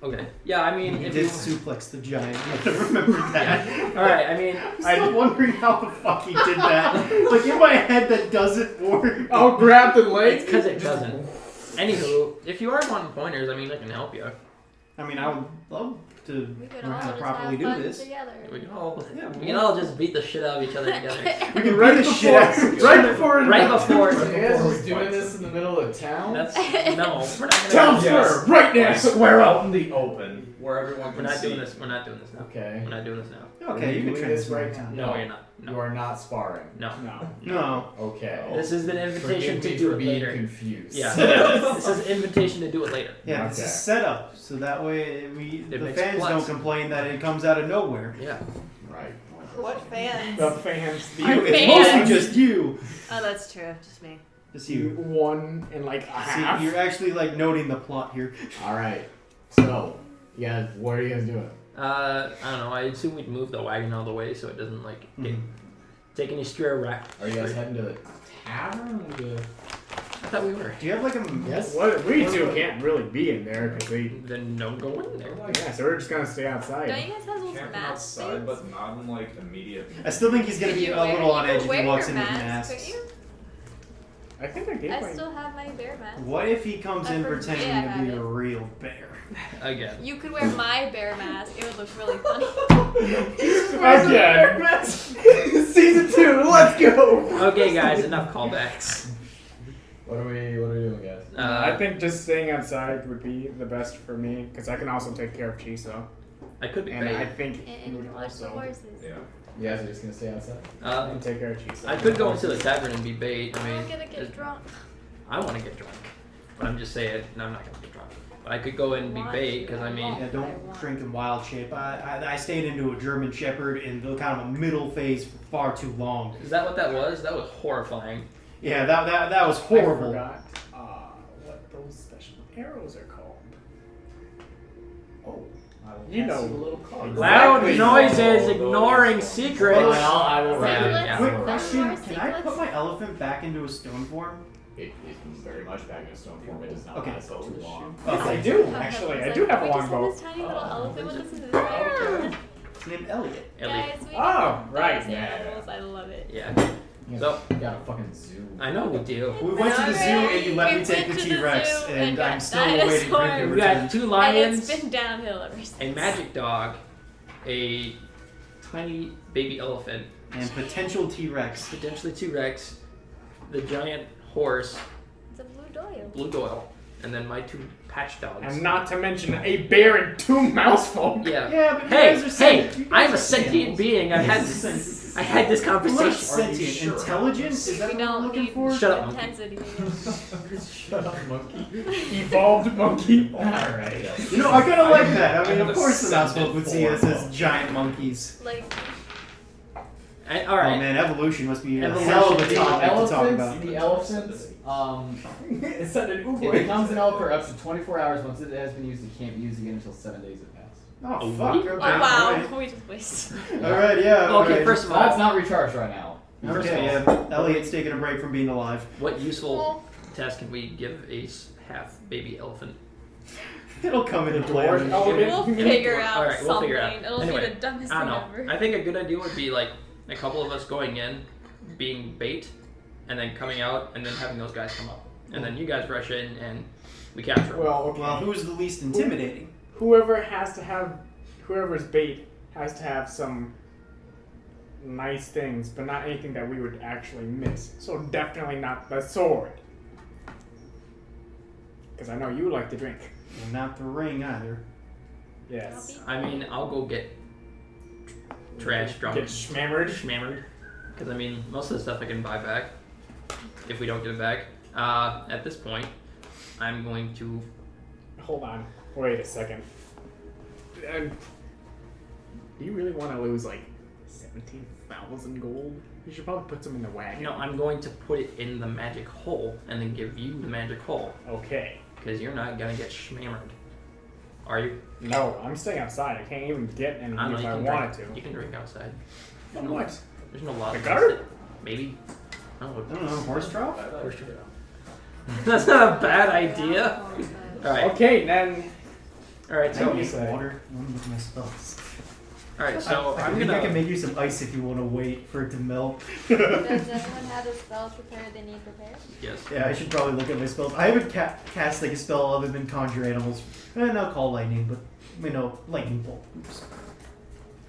Okay. Yeah, I mean, He if did you. suplex the giant. You have to remember that. All right. I mean, I'm still wondering how the fuck he did that. Like in my head, that doesn't work. I'll grab the leg. it's because it doesn't. Anywho, if you are wanting pointers, I mean, I can help you. I mean, I would love to We could learn all how to just properly have do fun this. together. We can all. Yeah, We can all just beat the shit out of each other together. We can right the shit out of each right other. before. Right before. So you guys just doing this in the middle of town? That's no. We're not gonna. Town Yes. square right now. Square out in the open where everyone We're can not see. doing this. We're not doing this now. Okay. We're not doing this now. Okay, you can doing try this this right now. No, you're not. You No. are not sparring. No. No. No. Okay. This is an invitation Forgive to me do for it being later. confused. Yeah. This is an invitation to do it later. Yeah, this Okay. is set up so that way It the makes fans plus. don't complain that it comes out of nowhere. Yeah. Right. What fans? The fans. The Our It's fans. mostly just you. Oh, that's true. Just me. Just you. One and like a half. See, you're actually like noting the plot here. Alright. So, You guys, what are you guys doing? I don't know. I assume we'd move the wagon all the way so it doesn't like take any straight rack. Are you guys heading to the tavern? Or the... I thought we were. Do you have like a Yes. What we two can't really be in there because we. Then don't go in there. Yeah, so we're just gonna stay outside. Don't you guys have those Camping masks? outside, but not in like immediate. I still think he's gonna Can be you a wear- little on you edge can if wear he walks your in with mask, masks. couldn't you? I think I gave I my. still have my bear mask. What if he comes in I forget pretending I to have be it. a real bear? Again. You could wear my bear mask. It would look really funny. Again. Season 2, let's go. Okay, guys, enough callbacks. What are we doing, guys? I think just staying outside would be the best for me because I can also take care of Chiso, I could be and I bait. think he And would watch the also. horses. Yeah. You guys are just gonna stay outside? I can take care of Chiso. I could go into the tavern and be bait. I I'm mean, gonna get drunk. I want to get drunk, but I'm just saying, no, I'm not gonna get drunk. But I could go in and be bait because I mean, Yeah, don't drink in wild shape. I stayed into a German Shepherd in the kind of a middle phase for far too long. is that what that was? That was horrifying. Yeah, that was I horrible. forgot what those special arrows are called. Oh. I will You pass know. a little card. Loud Exactly. noises, ignoring secrets. Well, I will Yeah, write it. yeah. Quick More question: Can I secrets? put my elephant back into a stone form? It is very much back in a stone form. It does not Okay. last too long. Yes, I do. Actually, I do have a We just longbow. this tiny little elephant with us in the back. It's named Elliot. Elliot. Guys, we Oh, have the right, best yeah. animals. I love it. Yeah. You So- got a fucking zoo. I know we do. We went to the zoo and you let me take the T-Rex, and I'm still waiting for him to We got return. 2 And lions, it's been downhill ever since. a magic dog, a tiny baby elephant, And potential T-Rex. potentially 2 Rex, the giant horse, It's a blue doyle. Blue Doyle, and then my 2 patch dogs. And not to mention a bear and 2 mouse folk. Yeah. Yeah, but you Hey, guys are hey! sentient. You guys I'm a are sentient animals. being. I had this What conversation. is sentient? sure? Intelligent? Is that We what we're don't looking need for? Shut up, monkey. intensity. Shut up, monkey. Evolved monkey. Alright. You know, I kind of like that. I mean, I'm of course the mouse ascended folk would see us form. as giant monkeys. Like, All Oh right. man, evolution must be a Evolution. hell of a The topic to talk about. elephants, It said an it becomes an elk for up to 24 hours. Once it has been used, it can't be used again until 7 days have passed. Oh A fuck. week? Okay. oh wow, Alright, we just wasted. Alright, yeah. Okay, alright. first of That's all, not recharged right now. First Okay, of all, yeah. Elliot's taking a break from being alive. what useful task can we give a half baby elephant? It'll come into play. dwarf elephant? We'll figure out Alright, we'll something. figure it out. It'll Anyway, be the dumbest I thing don't ever. know. I think a good idea would be like a couple of us going in, being bait, and then coming out, and then having those guys come up, and then you guys rush in and we capture them. Well, okay. Well, who's the least intimidating? Whoever's bait has to have some nice things, but not anything that we would actually miss. So definitely not the sword. Because I know you like to drink. And not the ring either. Yes. I mean, I'll go get trash drunk. Get schmammered. Schmammered. Because I mean, most of the stuff I can buy back if we don't get it back. At this point, I'm going to. Hold on. Wait a second. Do you really want to lose like 17,000 gold? You should probably put some in the wagon. No, I'm going to put it in the magic hole and then give you the magic hole. Okay. Because you're not gonna get schmammered. Are you? No, I'm staying outside. I can't even get any I don't know. if You I can wanted drink. to. You can drink outside. From what? There's no law. The against gutter? it. Maybe. I don't I know. don't know, horse trough? Horse trough. That's not a bad idea. All right. Okay, then. All right. I So. can make water. Let me look at my spells. All right. So I I'm think I can gonna. make you some ice if you want to wait for it to melt. Does everyone have the spells prepared they need prepared? Yes. Yeah, I should probably look at my spells. I haven't cast like a spell other than conjure animals. Not call lightning, but lightning bolt. Oops.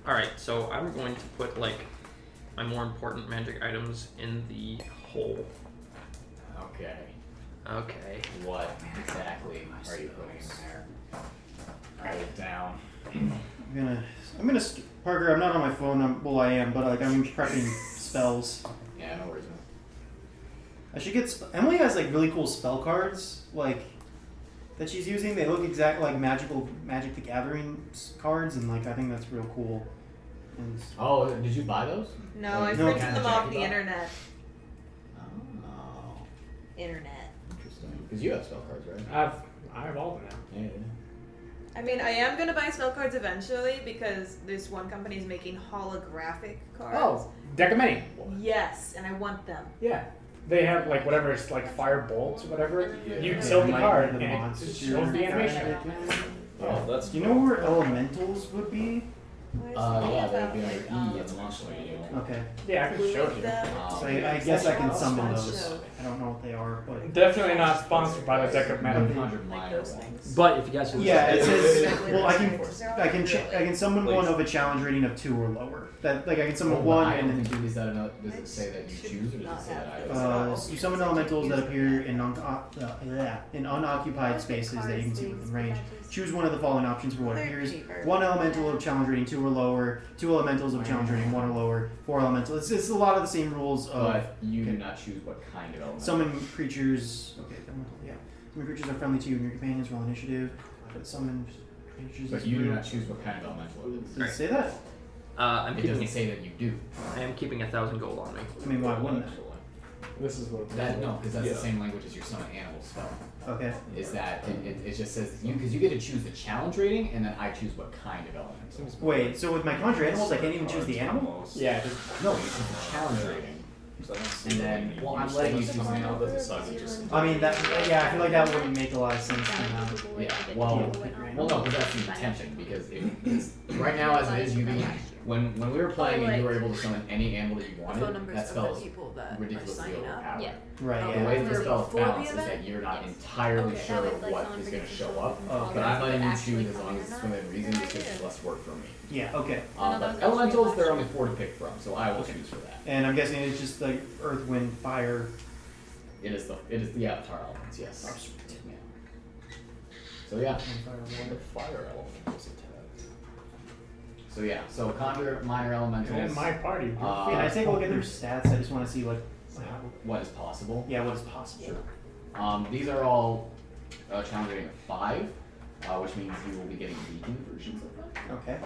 All right. So I'm going to put like my more important magic items in the hole. Okay. Okay. What exactly are you putting in there? Write it down. Parker, I'm not on my phone. I am, but I'm prepping spells. Yeah, no worries. I should get. Emily has like really cool spell cards, like that she's using. They look exactly like Magic the Gathering cards, and like I think that's real cool. And Oh, did you buy those? No, Oh, I you printed can't them check off it the out? internet. Oh, Internet. interesting. Because you have spell cards, right? I have all of them now. Yeah. I mean, I am gonna buy spell cards eventually because this one company is making holographic cards. Oh, deck of many. Yes, and I want them. Yeah. They have like whatever, it's like fire bolts or whatever. Yeah. You tilt the card The and it monster. shows the animation. Oh, that's. Do you know where elementals would be? Yeah, that would be under E in the monster manual. Okay. Yeah, I can show you. So I guess I can summon those. I don't know what they are, but Definitely not sponsored by the deck of many. 100 minor ones. But if you guys yeah, it says. Well, I can summon one of a challenge rating of 2 or lower. That like I can summon one I and don't then. think does it say that you choose or does it say that I You summon elementals that appear in in unoccupied spaces that you can see within range. Choose one of the following options for what appears. 1 elemental of challenge rating 2 or lower. 2 elementals of challenge rating 1 or lower. 4 elementals. It's a lot of the same rules of. But you do not choose what kind of element. Summon creatures. Okay, elemental. Yeah. Summon creatures are friendly to you and your companions. Roll initiative. But summon creatures. But you do not choose what kind of elemental it is. Does it say that? I'm It keeping. doesn't say that you do. I am keeping 1,000 gold on me. I mean, why wouldn't it? This is what That no, because that's Yeah. the same language as your summon animal spell. Okay. Is that it just says that because you get to choose the challenge rating and then I choose what kind of elemental. Wait, so with my conjure animals, I can't even choose the animal? Yeah. No, you choose the challenge rating. And then, well, I'm letting you choose an animal. I mean, that. Yeah, I feel like that wouldn't make a lot of sense to me. Yeah, well, no, because that's the intention. Because right now, as it is, when we were playing and you were able to summon any animal that you wanted, that spell is ridiculously overpowered. Yeah. Right, The yeah. way the spell is Before the balanced is event? that you're not entirely Okay. sure Like what someone is going to forgets show up. Oh, But I'm letting you Actually choose as long as it's within reason, just because it's less work for me. Yeah, okay. But elementals, there are only 4 to pick from, so I will choose for that. And I'm guessing it's just like earth, wind, fire. It is the avatar elements, yes. Yeah. So yeah. The fire element was attacked. So yeah. So conjure minor elementals. And in my party. Can I take a look at their stats? I just want to see like. What is possible? Yeah, what is possible. These are all challenge rating of 5, which means you will be getting weakened versions of them. Okay.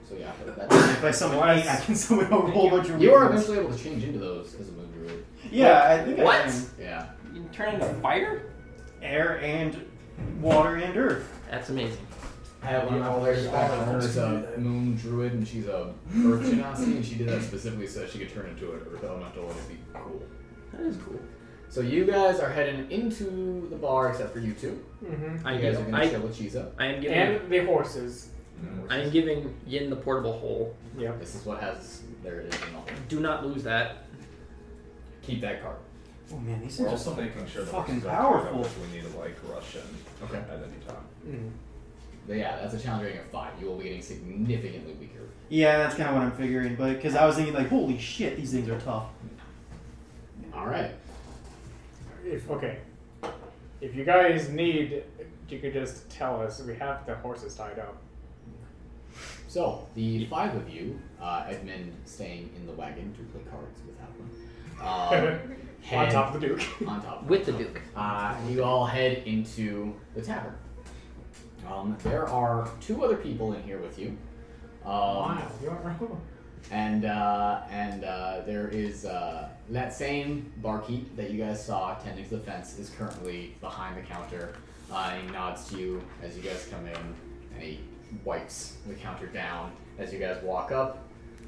So yeah, If I summon 8, I can summon a whole bunch of You are weakness. eventually able to change into those as a moon druid. Yeah, I think What? I am. Yeah. You can turn into fire? Air and water and earth. That's amazing. I have one of my players back home is a moon druid and she's a earth genasi and she did that specifically so that she could turn into an earth elemental and it'd be cool. That is cool. So you guys are heading into the bar except for you two. Mm-hmm. You guys are gonna chill with Chiza. I am giving. And the horses. I am giving Yin the portable hole. Yep. This is what has there it is in all. Do not lose that. Keep that card. Oh man, these We're are just also making sure that fucking horses are powerful. if we need to like rush in Okay. at any time. Mm. But yeah, that's a challenge rating of 5. You will be getting significantly weaker. Yeah, that's kind of what I'm figuring. But because I was thinking like, holy shit, these things are tough. Alright. If you guys need, you could just tell us. We have the horses tied up. So, the 5 of you, Edmund staying in the wagon to play cards without them, On head top of the Duke. on top. With the Duke. You all head into the tavern. There are 2 other people in here with you. Wow, you aren't wrong. And there is that same barkeep that you guys saw tending to the fence is currently behind the counter. And he nods to you as you guys come in, and he wipes the counter down as you guys walk up,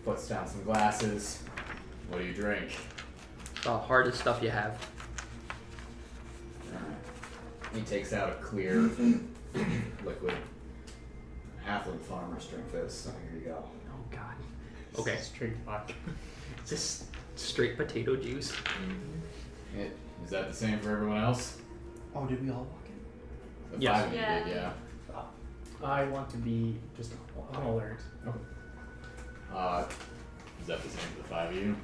puts down some glasses. What do you drink? The hardest stuff you have. He takes out a clear liquid. Halfling farmer's drink this. So here you go. Oh God. Okay. Straight vodka. Just straight potato juice. Is that the same for everyone else? Oh, did we all walk in? The Yes. 5 of you Yeah. did, yeah. I want to be just on alert. Is that the same for the 5 of you?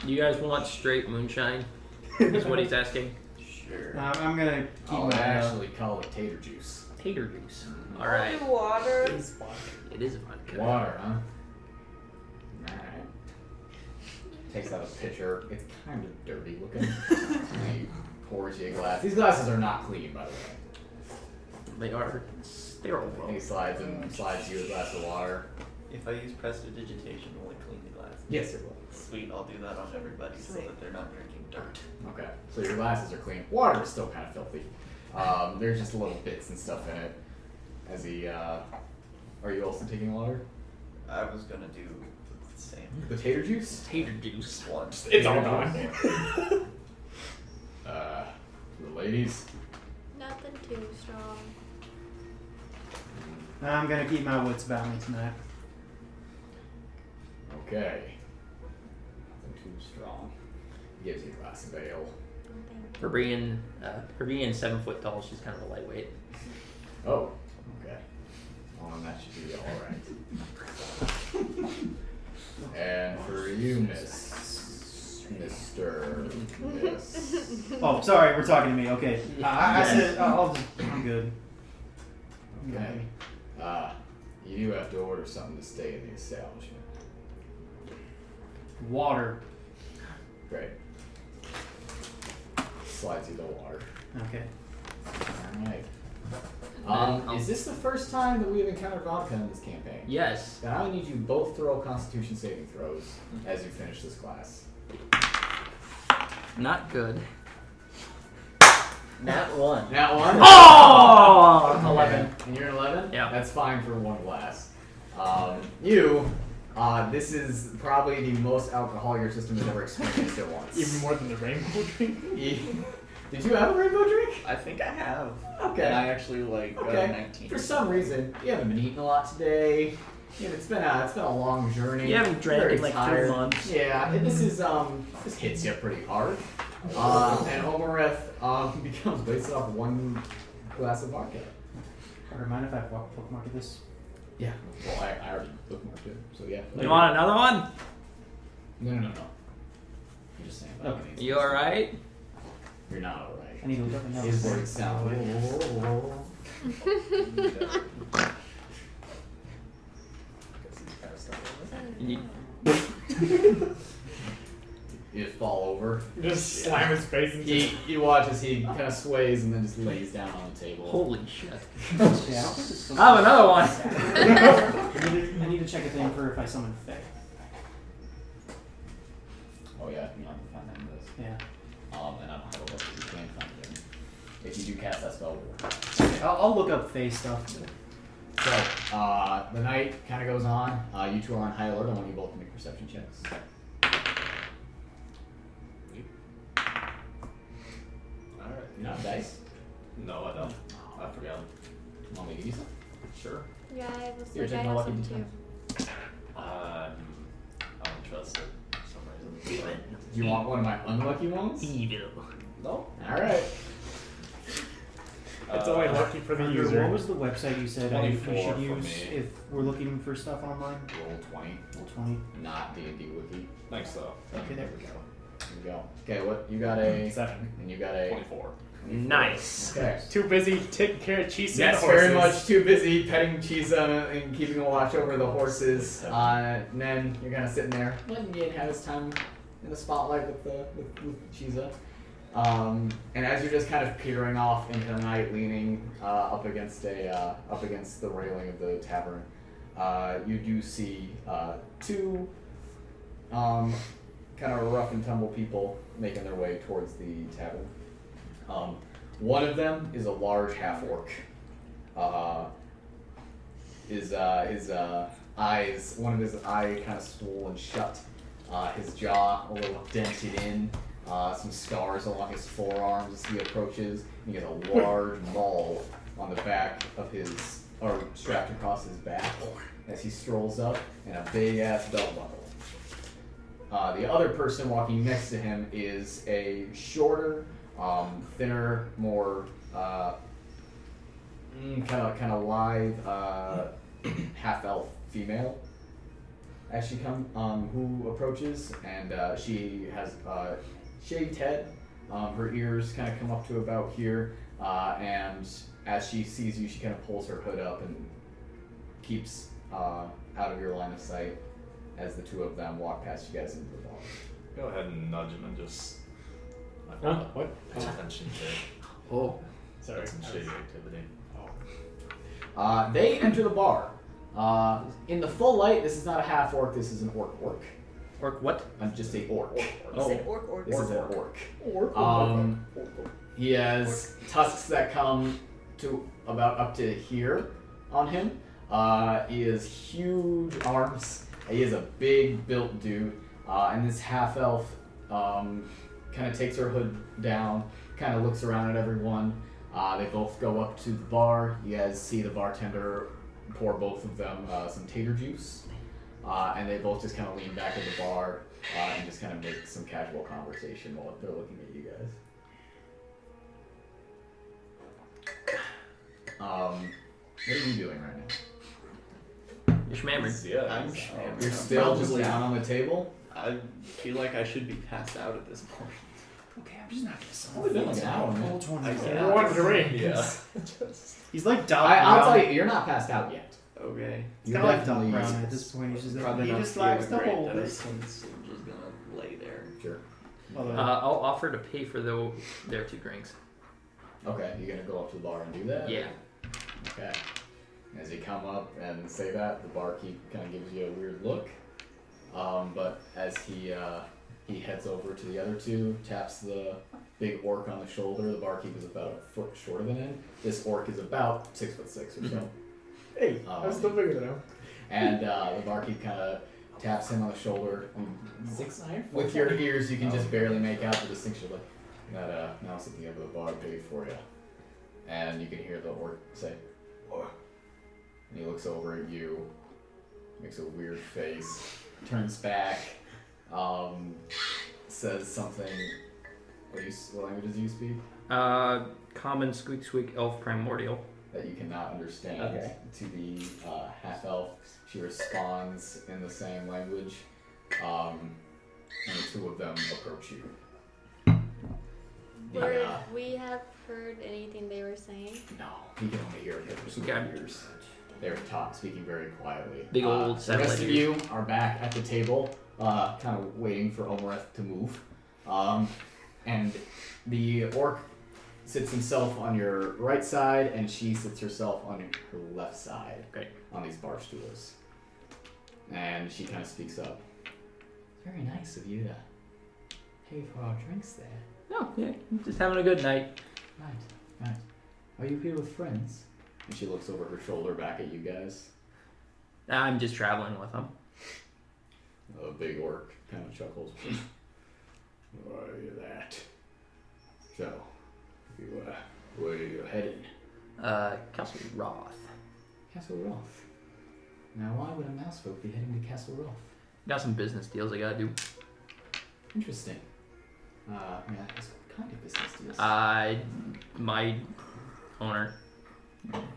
You guys want straight moonshine? Is what he's asking. Sure. I'm gonna keep I'll my actually call it tater juice. Tater juice. All I'll right. do water. It is vodka. Water, huh? Alright. Takes out a pitcher. It's kind of dirty looking. And he pours you a glass. These glasses are not clean, by the way. They are sterile. And he slides you a glass of water. If I use prestidigitation, will it clean the glass? Yes, it will. Sweet, I'll do that on everybody so that they're not drinking dirt. Okay, so your glasses are clean. Water is still kind of filthy. There's just little bits and stuff in it. as he. Are you also taking water? I was gonna do the same. Potato juice? Tater juice. Once. It's all gone. The ladies. Nothing too strong. I'm gonna keep my wits about me tonight. Okay. Nothing too strong. Gives you a glass of ale. For being 7 foot tall, she's kind of a lightweight. Oh, okay. That should be alright. And for you, Mr. Miss. Oh, sorry, we're talking to me. Okay. I said I'm good. Okay. You do have to order something to stay in the establishment. Water. Great. Slides you the water. Okay. Alright. Is this the first time that we have encountered vodka in this campaign? Yes. Then I need you both throw Constitution saving throws as you finish this class. Not good. Nat 1. That one? Oh! 11. And you're an 11? Yeah. That's fine for one glass. This is probably the most alcohol your system has ever experienced at once. Even more than the rainbow drink. Did you have a rainbow drink? I think I have. Okay. And I actually got a 19. For some reason, you haven't been eating a lot today. It's been a long journey. You haven't drank Very in like tired. 3 months. Yeah, this hits you pretty hard. And Omareth becomes based off one glass of vodka. I remind if I bookmark this. Yeah. Well, I already bookmarked it, so yeah. You want another one? No. You're just saying. Okay. You alright? You're not alright. I need to look up another His word. words sound. You, You just fall over. Just slam his face into You watch as he kind of sways and then just lays down on the table. holy shit. Yeah, I don't think it's supposed I have another one. I need to check a thing for if I summon Fae. Oh yeah, you have to find that in this. Yeah. And I don't have a look, you can find it. If you do cast that spell, I'll look up Fae stuff. So, the night kind of goes on. You two are on high alert. I want you both to make perception checks. Alright. You not have dice? No, I don't. I forgot. Want me to give you some? Sure. Yeah, I was You're like, I taking a have lucky some d10. too. I don't trust it for some reason. Do you want one of my unlucky ones? Evil. No. Alright. It's only lucky for the Under, user. what was the website you said we 24 should for use me. if we're looking for stuff online? Roll 20. Roll 20. Not D&D Wiki. Thanks though. Okay, there we go. There we go. Okay, what? You got a... 7. And you got a... 24. Nice. Okay. Too busy taking care of cheese and Yes, horses. very much too busy petting Chiza and keeping a watch over the horses. And then you're kind of sitting there, letting Yin have his time in the spotlight with Chiza. And as you're just kind of peering off into the night, leaning up against the railing of the tavern, you do see two kind of rough and tumble people making their way towards the tavern. One of them is a large half orc. His eyes, one of his eye kind of swollen shut. His jaw a little dented in. Some scars along his forearms as he approaches. He has a large maul on the back of his, or strapped across his back as he strolls up, and a big ass belt buckle. The other person walking next to him is a shorter, thinner, more kind of lithe half elf female. As she who approaches, and she has a shaved head. Her ears kind of come up to about here, and as she sees you, she kind of pulls her hood up and keeps out of your line of sight as the two of them walk past you guys into the bar. Go ahead and nudge him and just. Huh? What? Attention check. Oh. Sorry. That's some shady activity. They enter the bar. In the full light, this is not a half orc. This is an orc. Orc what? Just a orc. You said orc. This is an orc. He has tusks that come to about up to here, on him. He has huge arms. He is a big built dude. And this half elf kind of takes her hood down, kind of looks around at everyone. They both go up to the bar. You guys see the bartender pour both of them some tater juice. And they both just kind of lean back at the bar and just kind of make some casual conversation while they're looking at you guys. What are you doing right now? You're schmammered. Yeah, I'm he's- schmammered. You're still just Probably. down on the table? I feel like I should be passed out at this point. Okay, I'm just not gonna solve Probably been like an hour, man. Yeah. One drink. Yeah. He's like Doc I'll Brown. tell you, you're not passed out yet. Okay. He's You're kind of like Doc definitely- Brown at this point. He's just Probably he not just likes feeling to great hold that I it. sense I'm just gonna lay there. Sure. Although, I'll offer to pay for their 2 drinks. Okay, you gonna go up to the bar and do that? Yeah. Okay. As you come up and say that, the barkeep kind of gives you a weird look. But as he heads over to the other 2, taps the big orc on the shoulder. The barkeep is about a foot shorter than him. This orc is about 6'6" or so. Hey, I'm still bigger than him. And the barkeep kind of taps him on the shoulder. 6'9". With your ears, you can just barely make out the distinction. Like that. Now sitting over the bar paid for you, and you can hear the orc say, "What?" And he looks over at you, makes a weird face, turns back, says something. What languages do you speak? Common, squeak, squeak, elf, primordial. That you cannot understand. Okay. To the half elf, she responds in the same language, and the 2 of them approach you. Would we have heard anything they were saying? No, you can only hear it through Okay. your ears. They're speaking very quietly. Big old The rest of satellite you are back at the table, kind of waiting for Omareth to move. And the orc sits himself on your right side, and she sits herself on her left side. Great. On these bar stools. And she kind of speaks up. It's very nice of you to pay for our drinks there. No, yeah, just having a good night. Right. Are you here with friends? And she looks over her shoulder back at you guys. I'm just traveling with them. A big orc kind of chuckles. Why are you that? So, where are you headed? Castle Roth. Castle Roth. Now, why would a mousefolk be heading to Castle Roth? Got some business deals I gotta do. Interesting. May I ask what kind of business deals? My owner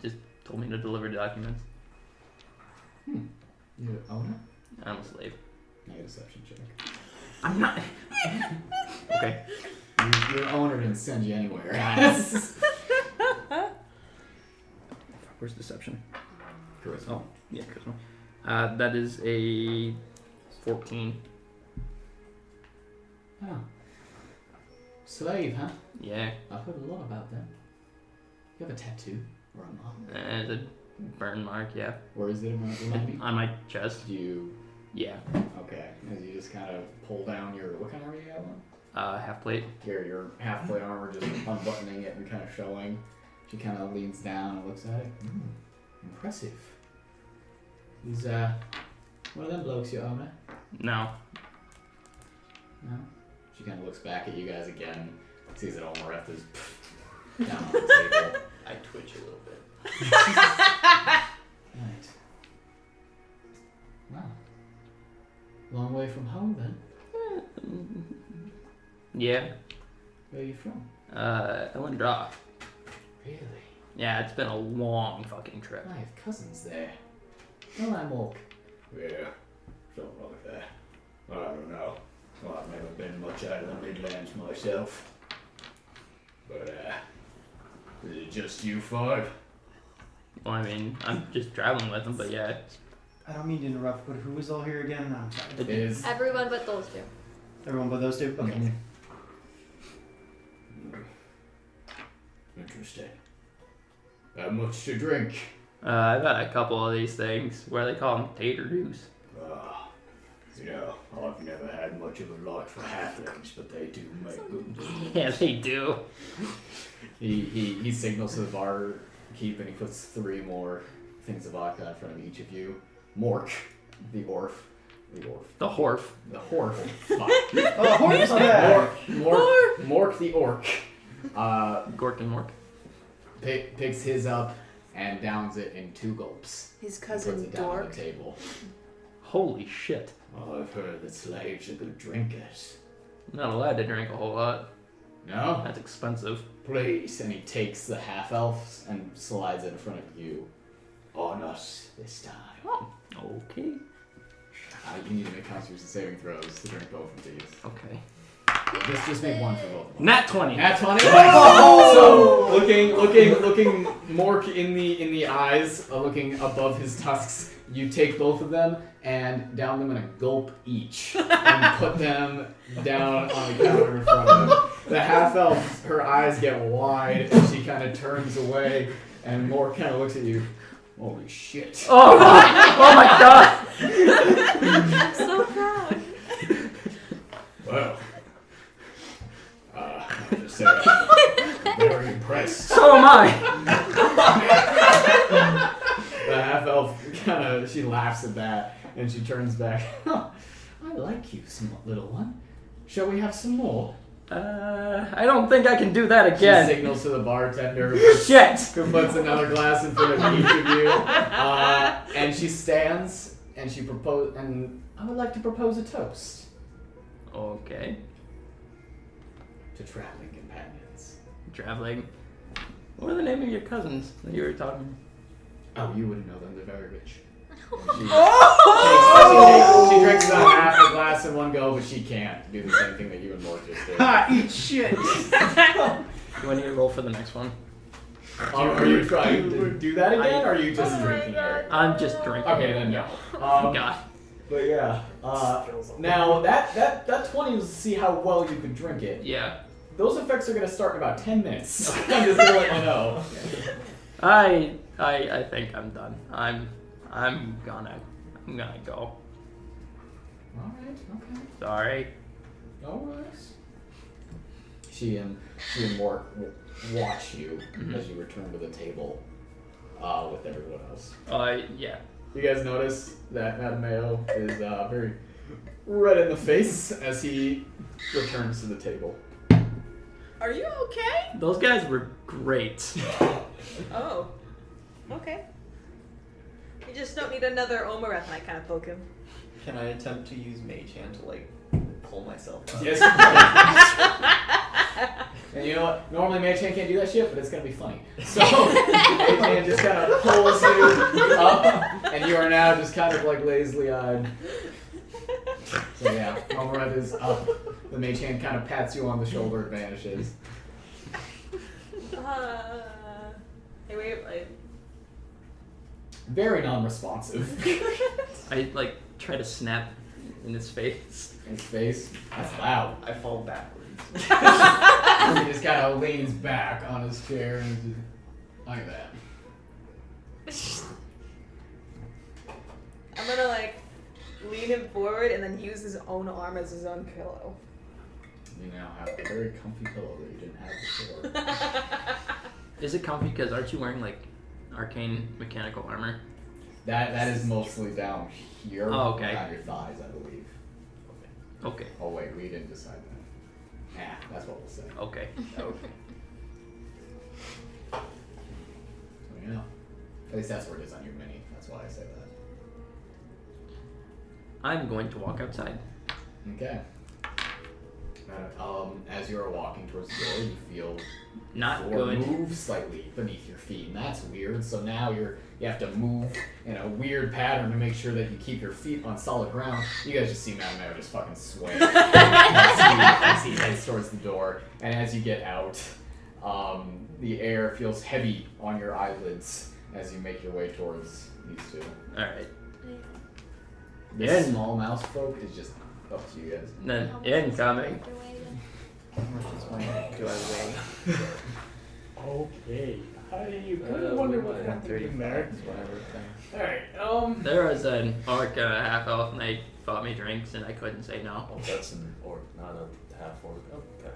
just told me to deliver documents. You're the owner? I'm a slave. Make a deception check. I'm not. Okay. Your owner didn't send you anywhere. Where's deception? Charisma. Oh, yeah, charisma. That is a 14. Oh. Slave, huh? Yeah. I've heard a lot about them. You have a tattoo or a mark? It's a burn mark, yeah. Or is it a mark? Remind me? On my chest. Do you... Yeah. Okay. As you just kind of pull down your... What kind of armor you have on? Half plate. Your half-plate armor, just unbuttoning it and kind of showing. She kind of leans down and looks at it. Impressive. He's one of them blokes your owner? No. No? She kind of looks back at you guys again, sees that Omareth is down on the table. I twitch a little bit. Right. Wow. Long way from home then. Yeah. Where are you from? Ellendra. Really? Yeah, it's been a long fucking trip. I have cousins there. Well, I'm Orc. Yeah, something like that. I don't know. Well, I've never been much out of the Midlands myself. But, is it just you 5? Well, I mean, I'm just traveling with them, but yeah. I don't mean to interrupt, but who was all here again? I'm sorry. It is. Everyone but those 2. Everyone but those 2? Okay. Interesting. How much to drink? I've had a couple of these things where they call them tater juice. You know, I've never had much of a like for halflings, but they do make good. Yeah, they do. He signals to the barkeep and he puts 3 more things of vodka in front of each of you. Mork, the Horf. The Horf. The Horf. Fuck. Oh, Horf's back. Mork the Orc. Gork and Mork. Picks his up and downs it in 2 gulps. His Puts cousin it down on Dork. the table. Holy shit. Oh, I've heard that slaves are good drinkers. I'm not allowed to drink a whole lot. No? That's expensive. Please. And he takes the half-elf and slides it in front of you. On us this time. Okay. You need to make Constitution saving throws to drink both of these. Okay. Just make one for both of them. Nat 20. Nat 20. So looking Mork in the eyes, looking above his tusks, you take both of them and down them in a gulp each, and put them down on the counter in front of him. The half elf, her eyes get wide, and she kind of turns away, and Mork kind of looks at you. Holy shit! Oh my god! I'm so proud. Well. I'm just saying, very impressed. So am I! The half elf she laughs at that and she turns back. I like you, little one. Shall we have some more? I don't think I can do that She again. signals to the bartender Shit! who puts another glass in front of each of you. And she stands and and I would like to propose a toast Okay. to traveling companions. Traveling. What are the name of your cousins that you were talking? Oh, you wouldn't know them. They're very rich. Oh! She drinks about half a glass in one go, but she can't do the same thing that you and Mork just did. Ha! Eat shit. Do I need to roll for the next one? Are you trying to do that again, or are you just drinking it? I'm just drinking. Okay, then no. God. But yeah, now that 20 was to see how well you could drink it. Yeah. Those effects are gonna start in about 10 minutes. I'm just gonna let you know. I think I'm done. I'm gonna go. Alright, okay. Sorry. No worries. She and Mork watch you as you return to the table with everyone else. Yeah. You guys notice that Mattimeo is very red in the face as he returns to the table. Are you okay? Those guys were great. Oh. Okay. You just don't need another Omareth, and I kind of poke him. Can I attempt to use Mage Hand to like pull myself up? Yes. And you know what? Normally Mage Hand can't do that shit, but it's gonna be funny. So Mage Hand just kind of pulls you up, and you are now just kind of like lazily eyed. So yeah, Omareth is up. The Mage Hand kind of pats you on the shoulder and vanishes. Hey, wait. Very non-responsive. I like try to snap in his face. His face. That's loud. I fall backwards. He just kind of leans back on his chair and just like that. I'm gonna like lean him forward and then use his own arm as his own pillow. You now have a very comfy pillow that you didn't have before. Is it comfy? Because aren't you wearing like arcane mechanical armor? That is mostly down here. Oh, okay. On your thighs, I believe. Okay. Oh wait, we didn't decide that. Nah, that's what we'll say. Okay. Okay. So yeah. At least that's where it is on your mini. That's why I say that. I'm going to walk outside. Okay. As you are walking towards the door, you feel Not the floor good. move slightly beneath your feet, and that's weird. So now you have to move in a weird pattern to make sure that you keep your feet on solid ground. You guys just see Mattimeo just fucking sway as he heads towards the door, and as you get out, the air feels heavy on your eyelids as you make your way towards these two. All right. This Yeah. small mouse folk is just up to you guys. Then incoming. Do I weigh? Okay. I kind of Uh, wonder we what might have happened in there. 35, whatever thing. Alright, There was an orc and a half elf, and they bought me drinks, and I couldn't say no. Oh, that's an orc, not a half orc. Okay.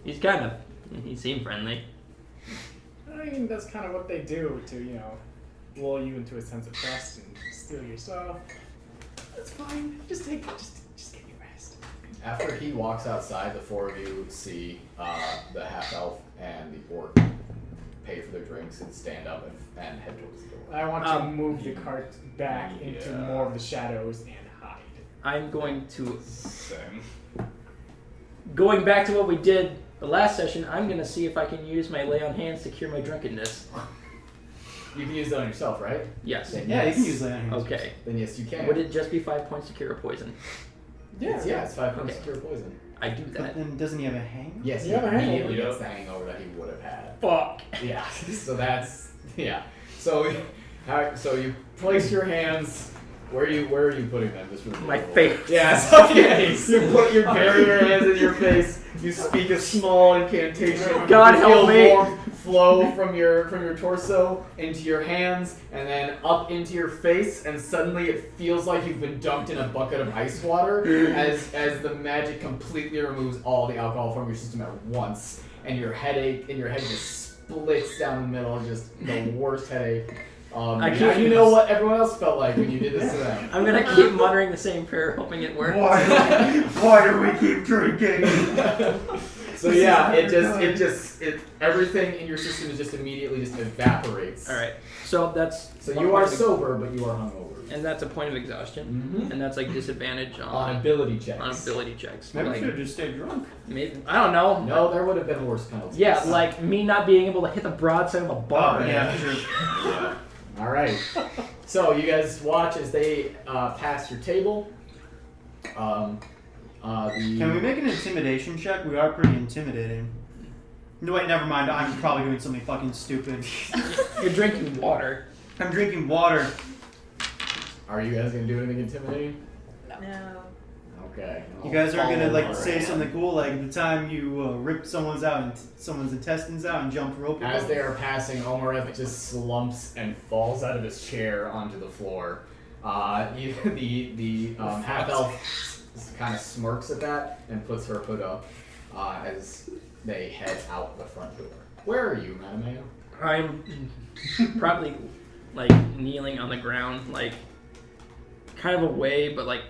He seemed friendly. I mean, that's kind of what they do to, lull you into a sense of trust and steal your stuff. That's fine. Just give me rest. After he walks outside, the four of you see the half-elf and the orc pay for their drinks and stand up and head towards the door. I want to move the cart back into more of the shadows and hide. I'm going to. Same. Going back to what we did the last session, I'm going to see if I can use my lay on hands to cure my drunkenness. You can use that on yourself, right? Yes. Then Yeah, you yes. can use that on hands. Okay. Then yes, you can. Would it just be 5 points to cure a poison? It's 5 points Okay. to cure poison. I do But that. then doesn't he have a hang? Yes, he You have a hangover. immediately gets the hangover that he would have had. Fuck. Yeah. So that's So you place your hands. Where are you putting them? Just really My cool. face. Yes. Okay. You bury your hands in your face. You speak a small incantation. God you help feel me. warmth flow from your torso into your hands and then up into your face, and suddenly it feels like you've been dunked in a bucket of ice water as the magic completely removes all the alcohol from your system at once, and your head just splits down the middle, just the worst headache. I Now can't- you know what everyone else felt like when you did this to them. I'm going to keep muttering the same prayer, hoping it works. Why do we keep drinking? So yeah, everything in your system is just immediately just evaporates. Alright. So that's. So one you are point of- sober, but you are hungover. And that's a point of exhaustion. Mm-hmm. And that's like disadvantage On on ability checks. ability checks. Maybe we Like, should have just stayed drunk. maybe, I don't know. No, there would have been worse penalties. Yeah, like me not being able to hit the broadside of a bar. Yeah, true. Yeah. All right. So you guys watch as they pass your table. Can we make an intimidation check? We are pretty intimidating. No, wait, never mind. I'm probably doing something fucking stupid. You're drinking water. I'm drinking water. Are you guys gonna do anything intimidating? No. Okay. You guys are gonna like All say right. something cool, like the time you ripped someone's intestines out and jumped rope. with As them? they are passing, Omareth just slumps and falls out of his chair onto the floor. The half elf kind of smirks at that and puts her hood up as they head out the front door. Where are you, Mattimeo? I'm probably like kneeling on the ground, like kind of away, but like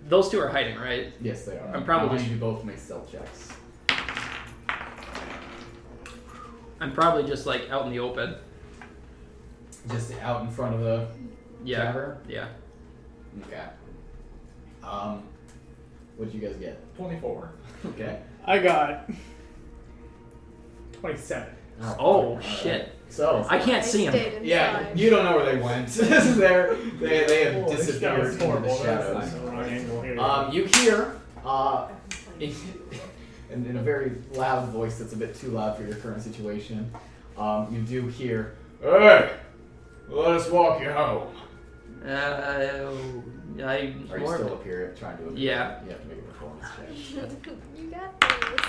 those two are hiding, right? Yes, they are. I'm probably I want just- you to both make stealth checks. I'm probably just like out in the open. Just out in front of the Yeah. tavern? Yeah. Okay. What'd you guys get? 24. Okay. I got 27. Oh Alright. shit. So I can't see him. stayed inside. yeah, you don't know where they went. they have Oh, this disappeared was into the horrible. shadows. That's the wrong angle here. You hear, in a very loud voice that's a bit too loud for your current situation, you do hear, "Hey, let us walk you home." Are you More- still up here trying to? Yeah. You have to make a performance check. You got this.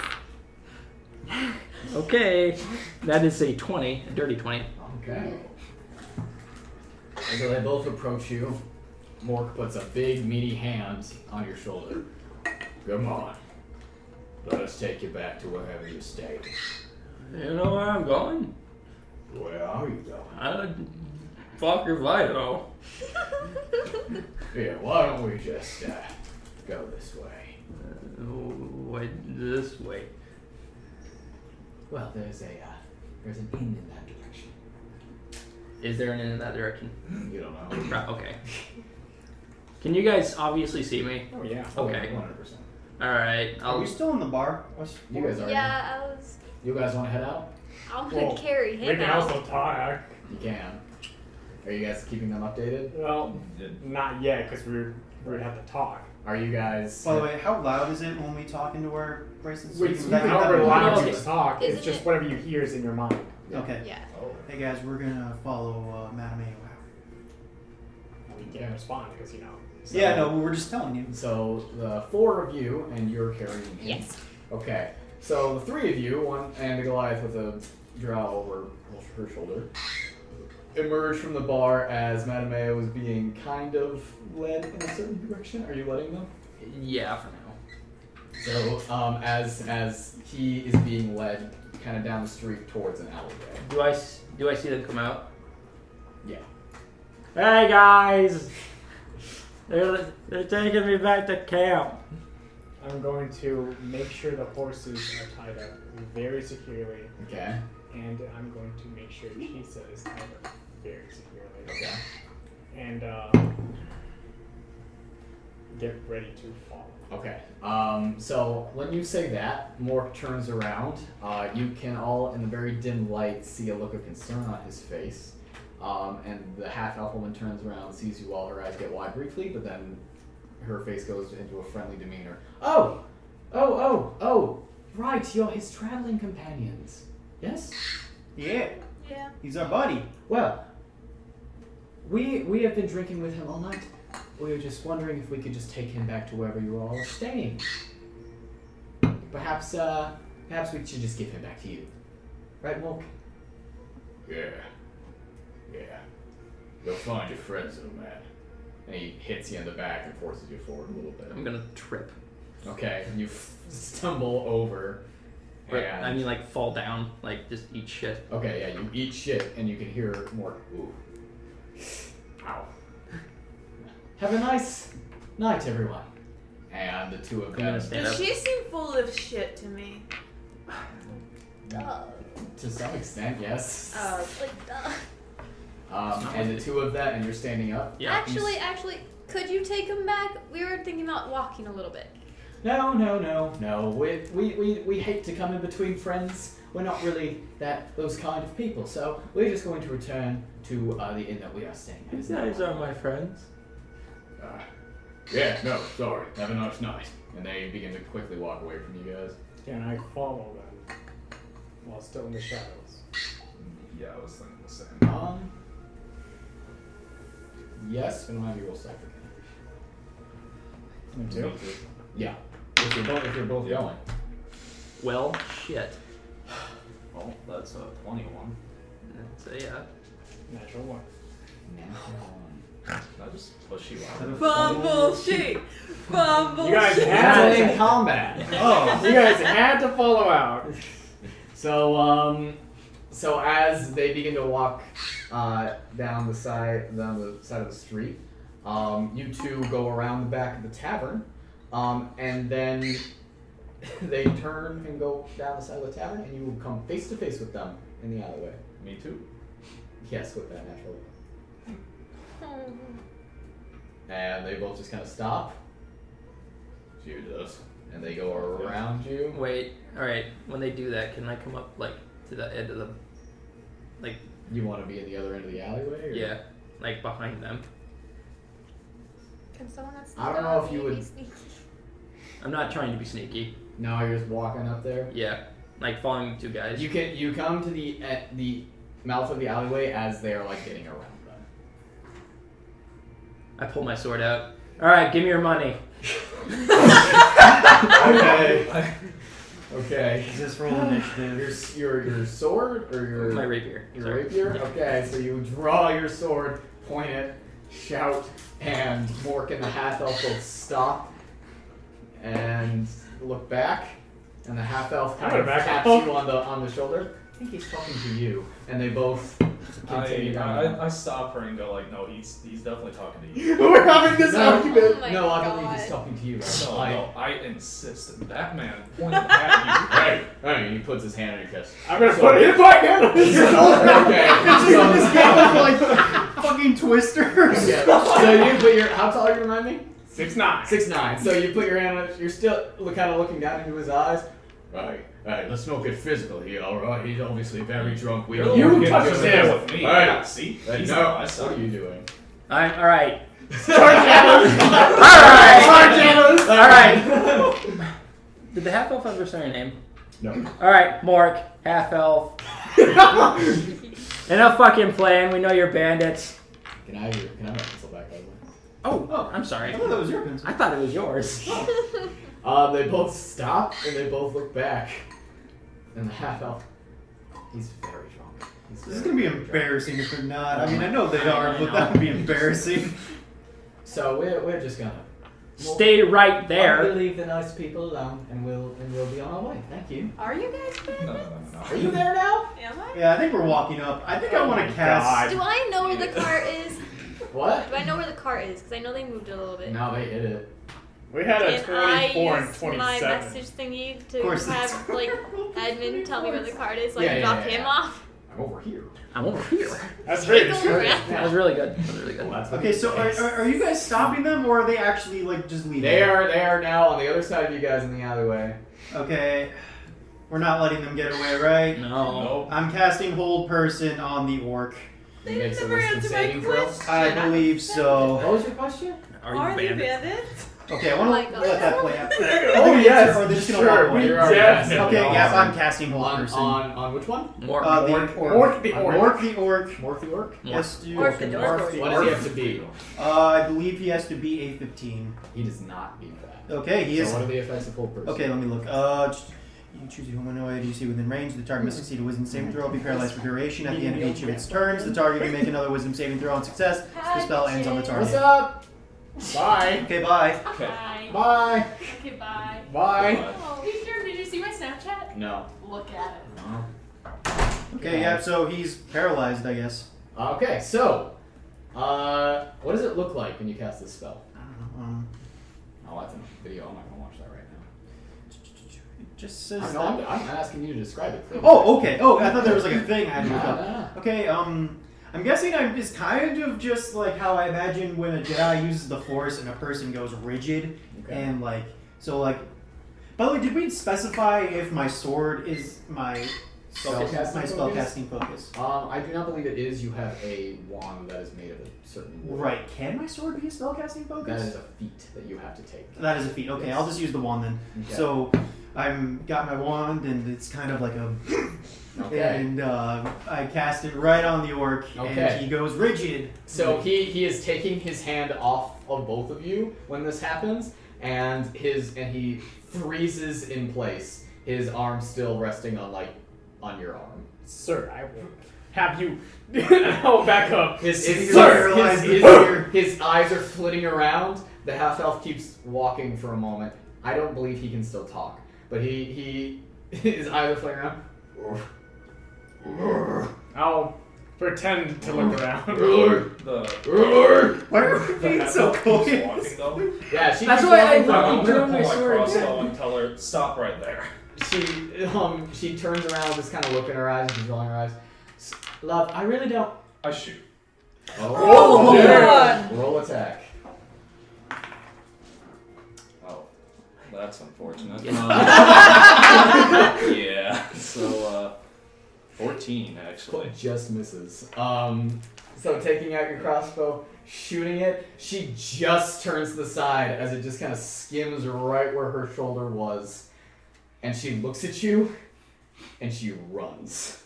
Okay. That is a 20, a dirty 20. Okay. And so they both approach you. Mork puts a big, meaty hand on your shoulder. Come on. Let us take you back to wherever you stayed. You know where I'm going? Where are you going? Fucker Vido. Yeah, why don't we just go this way? Wait, this way. Well, there's an inn in that direction. Is there an inn in that direction? You don't know. Right, okay. Can you guys obviously see me? Oh yeah. Okay. 100%. Alright, Are we still in the bar? You guys are. Yeah, I was. You guys want to head out? I'm Well, gonna carry We him can out. also talk. You can. Are you guys keeping them updated? Well, not yet, because we would have to talk. Are you guys? By the way, how loud is it when we talk into our bracelets? Wait, Can so that be however done? loud Okay. you talk, it's Isn't just it- whatever you hear is in your mind. Okay. Yeah. Hey guys, we're gonna follow Mattimeo out. We can't respond because, you know. So- Yeah, no, we were just telling you. So the four of you, and you're carrying him. Yes. Okay. So the three of you, one and the Goliath with a drow over her shoulder, emerge from the bar as Mattimeo is being kind of led in a certain direction. Are you letting them? yeah, for now. So as he is being led kind of down the street towards an alleyway. Do I see them come out? Yeah. Hey guys! They're taking me back to camp. I'm going to make sure the horses are tied up very securely, Okay. and I'm going to make sure Chisa is tied up very securely. Okay. And get ready to fall. Okay. So when you say that, Mork turns around. You can all, in the very dim light, see a look of concern on his face. And the half-elf woman turns around, sees you all. Her eyes get wide briefly, but then her face goes into a friendly demeanor. Oh! Right, you're his traveling companions. Yes? Yeah, Yeah. he's our buddy. Well, we have been drinking with him all night. We were just wondering if we could just take him back to wherever you all are staying. Perhaps we should just give him back to you. Right, Mork? Yeah. You'll find your friends, old man. And he hits you in the back and forces you forward a little bit. I'm gonna trip. Okay, and you stumble over. But, And I mean, like, fall down, like, just eat shit. okay, yeah, you eat shit, and you can hear more. Ooh. Ow. Have a nice night, everyone. And the two of I'm them, gonna stand Does up. she seem full of shit to me? Duh. to some extent, yes. Like, duh. And the two of them, and you're standing up. Yeah. Actually, could you take him back? We were thinking about walking a little bit. No. We hate to come in between friends. We're not really those kind of people. So we're just going to return to the inn that we are staying at. These guys are my friends. Yeah, no, sorry. Have a nice night. And they begin to quickly walk away from you guys. Can I follow them while still in the shadows? Yeah, I was thinking the same. Yes, and remind me roll Cypher. Me too. Yeah. If you're both going. Well, shit. Well, that's a 21. That's a, Natural one. Can I just push you out? Bumble sheet! Bumble You guys sheet! had in to. combat. Oh, you guys had to follow out. So as they begin to walk down the side of the street, you two go around the back of the tavern, and then they turn and go down the side of the tavern, and you will come face to face with them in the alleyway. Me too. Yes, with that naturally. And they both just kind of stop. She does. And they go around you. Wait, alright. When they do that, can I come up, like, to the end of the... Like... You want to be in the other end of the alleyway? Or? Yeah. Like, behind them. Can someone else I don't know if you be would- sneaky? I'm not trying to be sneaky. No, you're just walking up there. Yeah. Like, following the two guys. You come to the mouth of the alleyway as they are like getting around them. I pull my sword out. Alright, give me your money. Okay. Is this roll initiative? Your sword or your My rapier. Your Sorry. rapier? Okay, so you draw your sword, point it, shout, and Mork and the half-elf both stop and look back, and the half-elf kind of taps you on the shoulder. I think he's talking to you, and they both continue down. I stop her and go like, no, he's definitely talking to you. We're having this Oh argument. my No, I God. believe he's talking to you. No, I insist. That man pointed at Hey, he puts his hand on your chest. I'm gonna put it in my hand on his Okay. So this game is like fucking twisters. Yeah. So you put your, how tall are you, remind me? 6'9". 6'9". So you put your hand on, you're still kind of looking down into his eyes. Right. Let's not get physical here, alright? He's obviously very drunk. you. You touched him with me. Alright. Yeah, see? He's No, not my what son. are you doing? Alright. Alright. Did the half elf ever say your name? No. Alright, Mork, half elf. Enough fucking playing. We know you're bandits. Can I have my pencil back, by the way? Oh, I'm I sorry. thought that was your pencil. I thought it was yours. They both stop and they both look back. And the half elf, he's very drunk. This is gonna be embarrassing if they're not. I mean, I know they are, but that would be embarrassing. So we're just gonna stay right We'll there. leave the nice people alone, and we'll be on our way. Thank you. Are you guys bandits? No. Are you there now? Am I? Yeah, I think we're walking up. I think I want to cast. Do I know where the cart is? What? Do I know where the cart is? Because I know they moved it a little bit. No, they hit it. We had a Can I 24 and use 27. my message thingy Of to course, that's have like Edmund tell me where the cart is so I Yeah, can yeah, drop yeah, him yeah. off? I'm over here. I'm over here. That's very Take a descriptive. look. That was really good. That was really good. Well, that's what Okay, so it is. are you guys stopping them, or are they actually like just leaving? They are now on the other side of you guys in the alleyway. Okay, we're not letting them get away, right? No. Nope. I'm casting hold person on the orc. They You make never some wisdom answered my saving throw. question. I believe so. What was your question? Are you bandits? bandits? Okay, I Oh want my to God. let that play out. Oh, yes, Or are they just gonna sure, walk away? we You're already definitely casting. Okay, are. yes, I'm casting hold On, person. on which one? More. The Orc the orc. Morph the orc. Morph the orc. Yes. do. Orc the orc. What does he have to be? I believe he has to be a 15. He does not beat that. Okay, he So is. what are the effects of hold person? Okay, let me look. You choose a humanoid you see within range. The target must succeed a wisdom saving throw. Be paralyzed for duration. At the end of each of its turns, the target can make another wisdom saving throw on success. The spell ends on the target. What's up? Bye. Okay, bye. Okay. Bye. Bye. Okay, bye. Bye. Oh, did you see my Snapchat? No. Look at it. No. Okay, yeah, so he's paralyzed, I guess. Okay, so, what does it look like when you cast this spell? I don't know. Oh, that's a video. I'm not gonna watch that right now. It just says No, I'm asking you to describe it. Oh, okay. Oh, I thought there was like a thing I had to look up. Ah. Okay, I'm guessing it's kind of just like how I imagine when a Jedi uses the Force and a person goes rigid Okay. and like so like. By the way, did we specify if my sword is my Spellcasting spellcasting focus? I do not believe it is. You have a wand that is made of a certain wood. Right. Can my sword be a spellcasting focus? That is a feat that you have to take. That is a feat. Okay, I'll just use the wand then. Okay. So I'm got my wand and it's kind of like a. Okay. And I cast it right on the orc, Okay. and he goes rigid. So he is taking his hand off of both of you when this happens, and he freezes in place. His arm still resting on your arm. Sir, I will have you. Oh, back up. His eyes are flitting around. The half elf keeps walking for a moment. I don't believe he can still talk, but his eyes are flitting around. I'll pretend to look around. Why are we being so cold? Walking though. Yeah, she That's keeps why I walking thought around. I'm you gonna drew pull my my sword. crossbow and tell her stop right there. She turns around, just kind of looking in her eyes, and rolling her eyes. Love, I really don't. I shoot. Oh, yeah. Roll attack. Oh, that's unfortunate. Yeah. Yeah. So 14 actually. Just misses. So taking out your crossbow, shooting it, she just turns to the side as it just kind of skims right where her shoulder was, and she looks at you, and she runs.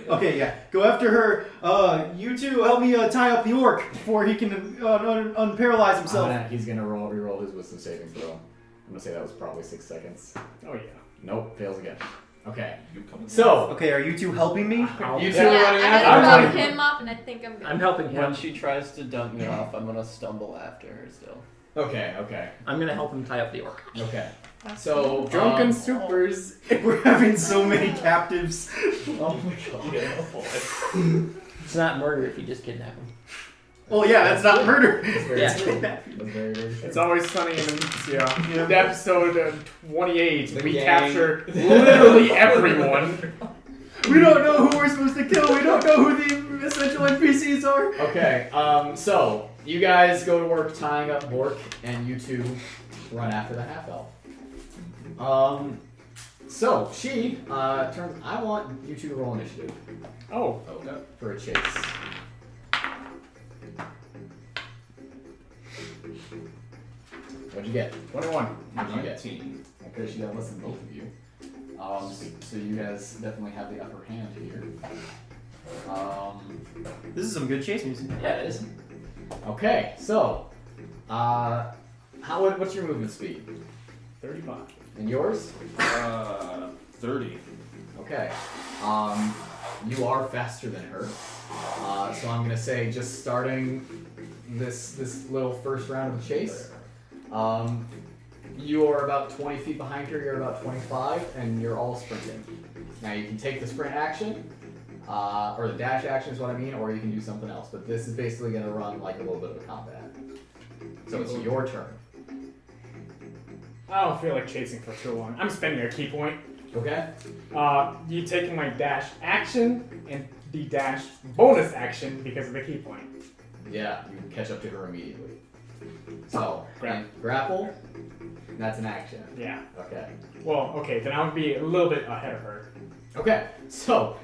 Okay, yeah. Go after her. You two help me tie up the orc before he can unparalyze himself. He's gonna reroll his wisdom saving throw. I'm gonna say that was probably 6 seconds. Oh yeah. Nope, fails again. Okay. You coming? So Okay, are you two helping me? you two are Yeah, running I'm after. gonna I'm drop running. him up, and I think I'm good. I'm helping When him. she tries to dump me off, I'm gonna stumble after her still. Okay. I'm gonna help him tie up the orc. Okay. So Drunken supers. We're having so many captives. Oh my god. Oh boy. It's not murder if you just kidnap him. Well, yeah, that's not murder. That's very Yeah. true. That's very, very true. It's always sunny in Amyssia. In episode 28, The we gang. capture literally everyone. We don't know who we're supposed to kill. We don't know who the essential NPCs are. Okay, so you guys go to work tying up Bork, and you two run after the half elf. So she turns. I want you two to roll initiative Oh, Okay. for a chase. What'd you get? 21. What'd you get? 19. Okay, she got less than both of you. So you guys definitely have the upper hand here. This is some good chase music. Yeah, it is. Okay, so what's your movement speed? 35. And yours? 30. Okay. You are faster than her. So I'm gonna say just starting this little first round of the chase, You are about 20 feet behind her, you're about 25, and you're all sprinting. Now you can take the sprint action, or the dash action is what I mean, or you can do something else. But this is basically going to run like a little bit of a combat. So it's your turn. I don't feel like chasing for too long. I'm spending a key point. Okay? You taking my dash action and the dash bonus action because of the key point. Yeah, you can catch up to her immediately. So, Grab. grapple, that's an action. Yeah. Okay. Well, okay, then I would be a little bit ahead of her. Okay, so,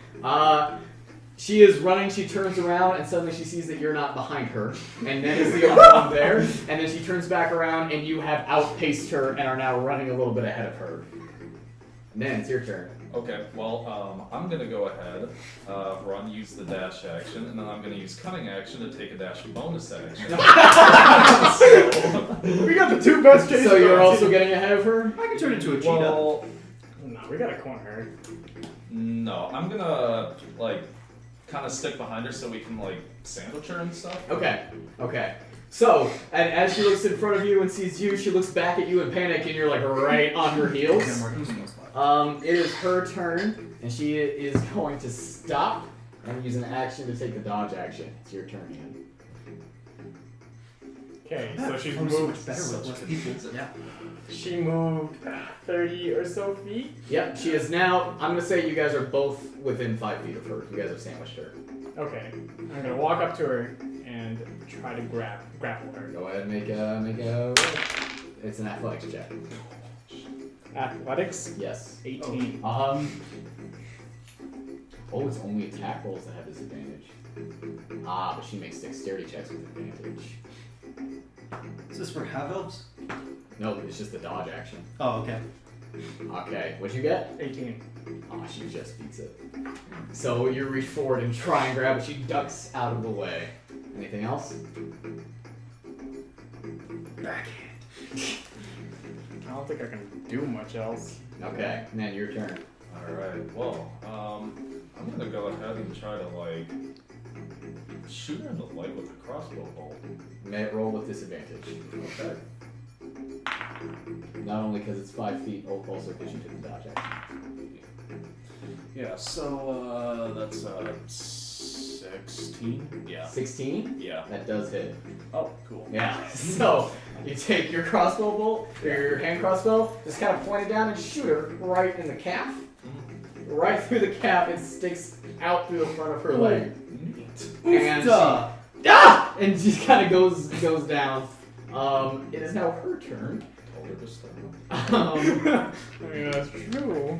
she is running, she turns around, and suddenly she sees that you're not behind her, and then is the only one there, and then she turns back around, and you have outpaced her and are now running a little bit ahead of her. And then it's your turn. Okay, well, I'm gonna go ahead, run, use the dash action, and then I'm gonna use cunning action to take a dash bonus action. We got the two best chases. So you're also getting ahead of her? I can turn into a cheetah. Well, No, we gotta corner her. no, I'm gonna, like, kind of stick behind her so we can, like, sandwich her and stuff. Okay, okay. So, and as she looks in front of you and sees you, she looks back at you in panic, and you're like right on her heels. It is her turn, and she is going to stop and use an action to take the dodge action. It's your turn, Ian. Okay, so she's I'm so moved. much better with less people. Yeah. She moved 30 or so feet. Yep, she is now. I'm gonna say you guys are both within 5 feet of her. You guys have sandwiched her. Okay, I'm gonna walk up to her and try to grapple her. Go ahead and make a roll. It's an athletics check. Athletics, Yes. 18. Oh, it's only attack rolls that have disadvantage. Ah, but she makes dexterity checks with advantage. Is this for half elves? No, it's just the dodge action. Oh, okay. Okay, what'd you get? 18. Ah, she just beats it. So you reach forward and try and grab it. She ducks out of the way. Anything else? Backhand. I don't think I can do much else. Okay, and then your turn. Alright, well, I'm gonna go ahead and try to, like, shoot her in the leg with a crossbow bolt. May it roll with disadvantage. Okay. Not only because it's 5 feet, also because you took the dodge action. Yeah, so, that's, 16? Yeah. 16? Yeah. That does hit. Oh, cool. Yeah. So you take your crossbow bolt, or your hand crossbow, just kind of point it down and shoot her right in the calf. Right through the calf, it sticks out through the front of her leg. And and she kind of goes down. It is now her turn. Told her to stop. I mean, that's true.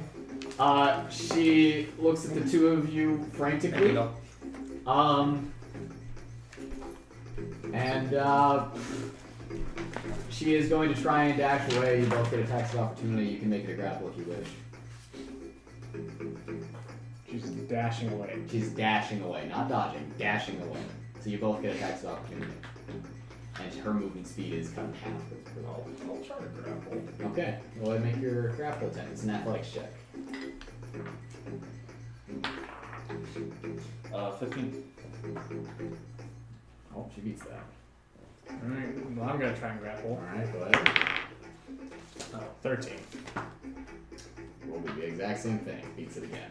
She looks at the two of you frantically. She is going to try and dash away. You both get attacks of opportunity. You can make it a grapple if you wish. She's dashing away. She's dashing away, not dodging, dashing away. So you both get attacks of opportunity. And her movement speed is cut in half. I'll try to grapple. Okay, go ahead and make your grapple attempt. It's an athletics check. 15. Oh, she beats that. Alright, well, I'm gonna try and grapple. Alright, go ahead. 13. We'll do the exact same thing. Beats it again.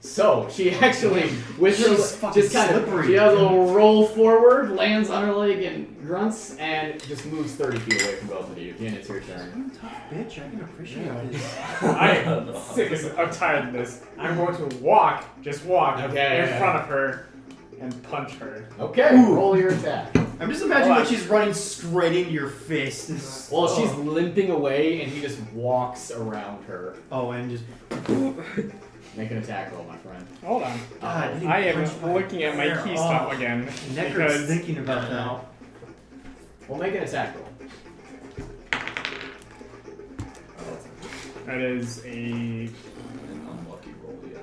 So she actually, with her, She's fucking just kind of, slippery. she does a little roll forward, lands on her leg and grunts, and just moves 30 feet away from both of you. Again, it's your turn. Tough bitch, I can appreciate this. I am sick. I'm tired of this. I'm going to just walk in front of her and punch her. Okay, roll your attack. I'm just imagining that she's running straight into your fist. Well, she's limping away, and he just walks around her. Oh, and just... Make an attack roll, my friend. Hold on. God, getting I am punched by looking at my fire. key Oh, stuff again. Neckar's because thinking about that. We'll make an attack roll. That is a An unlucky roll, yeah.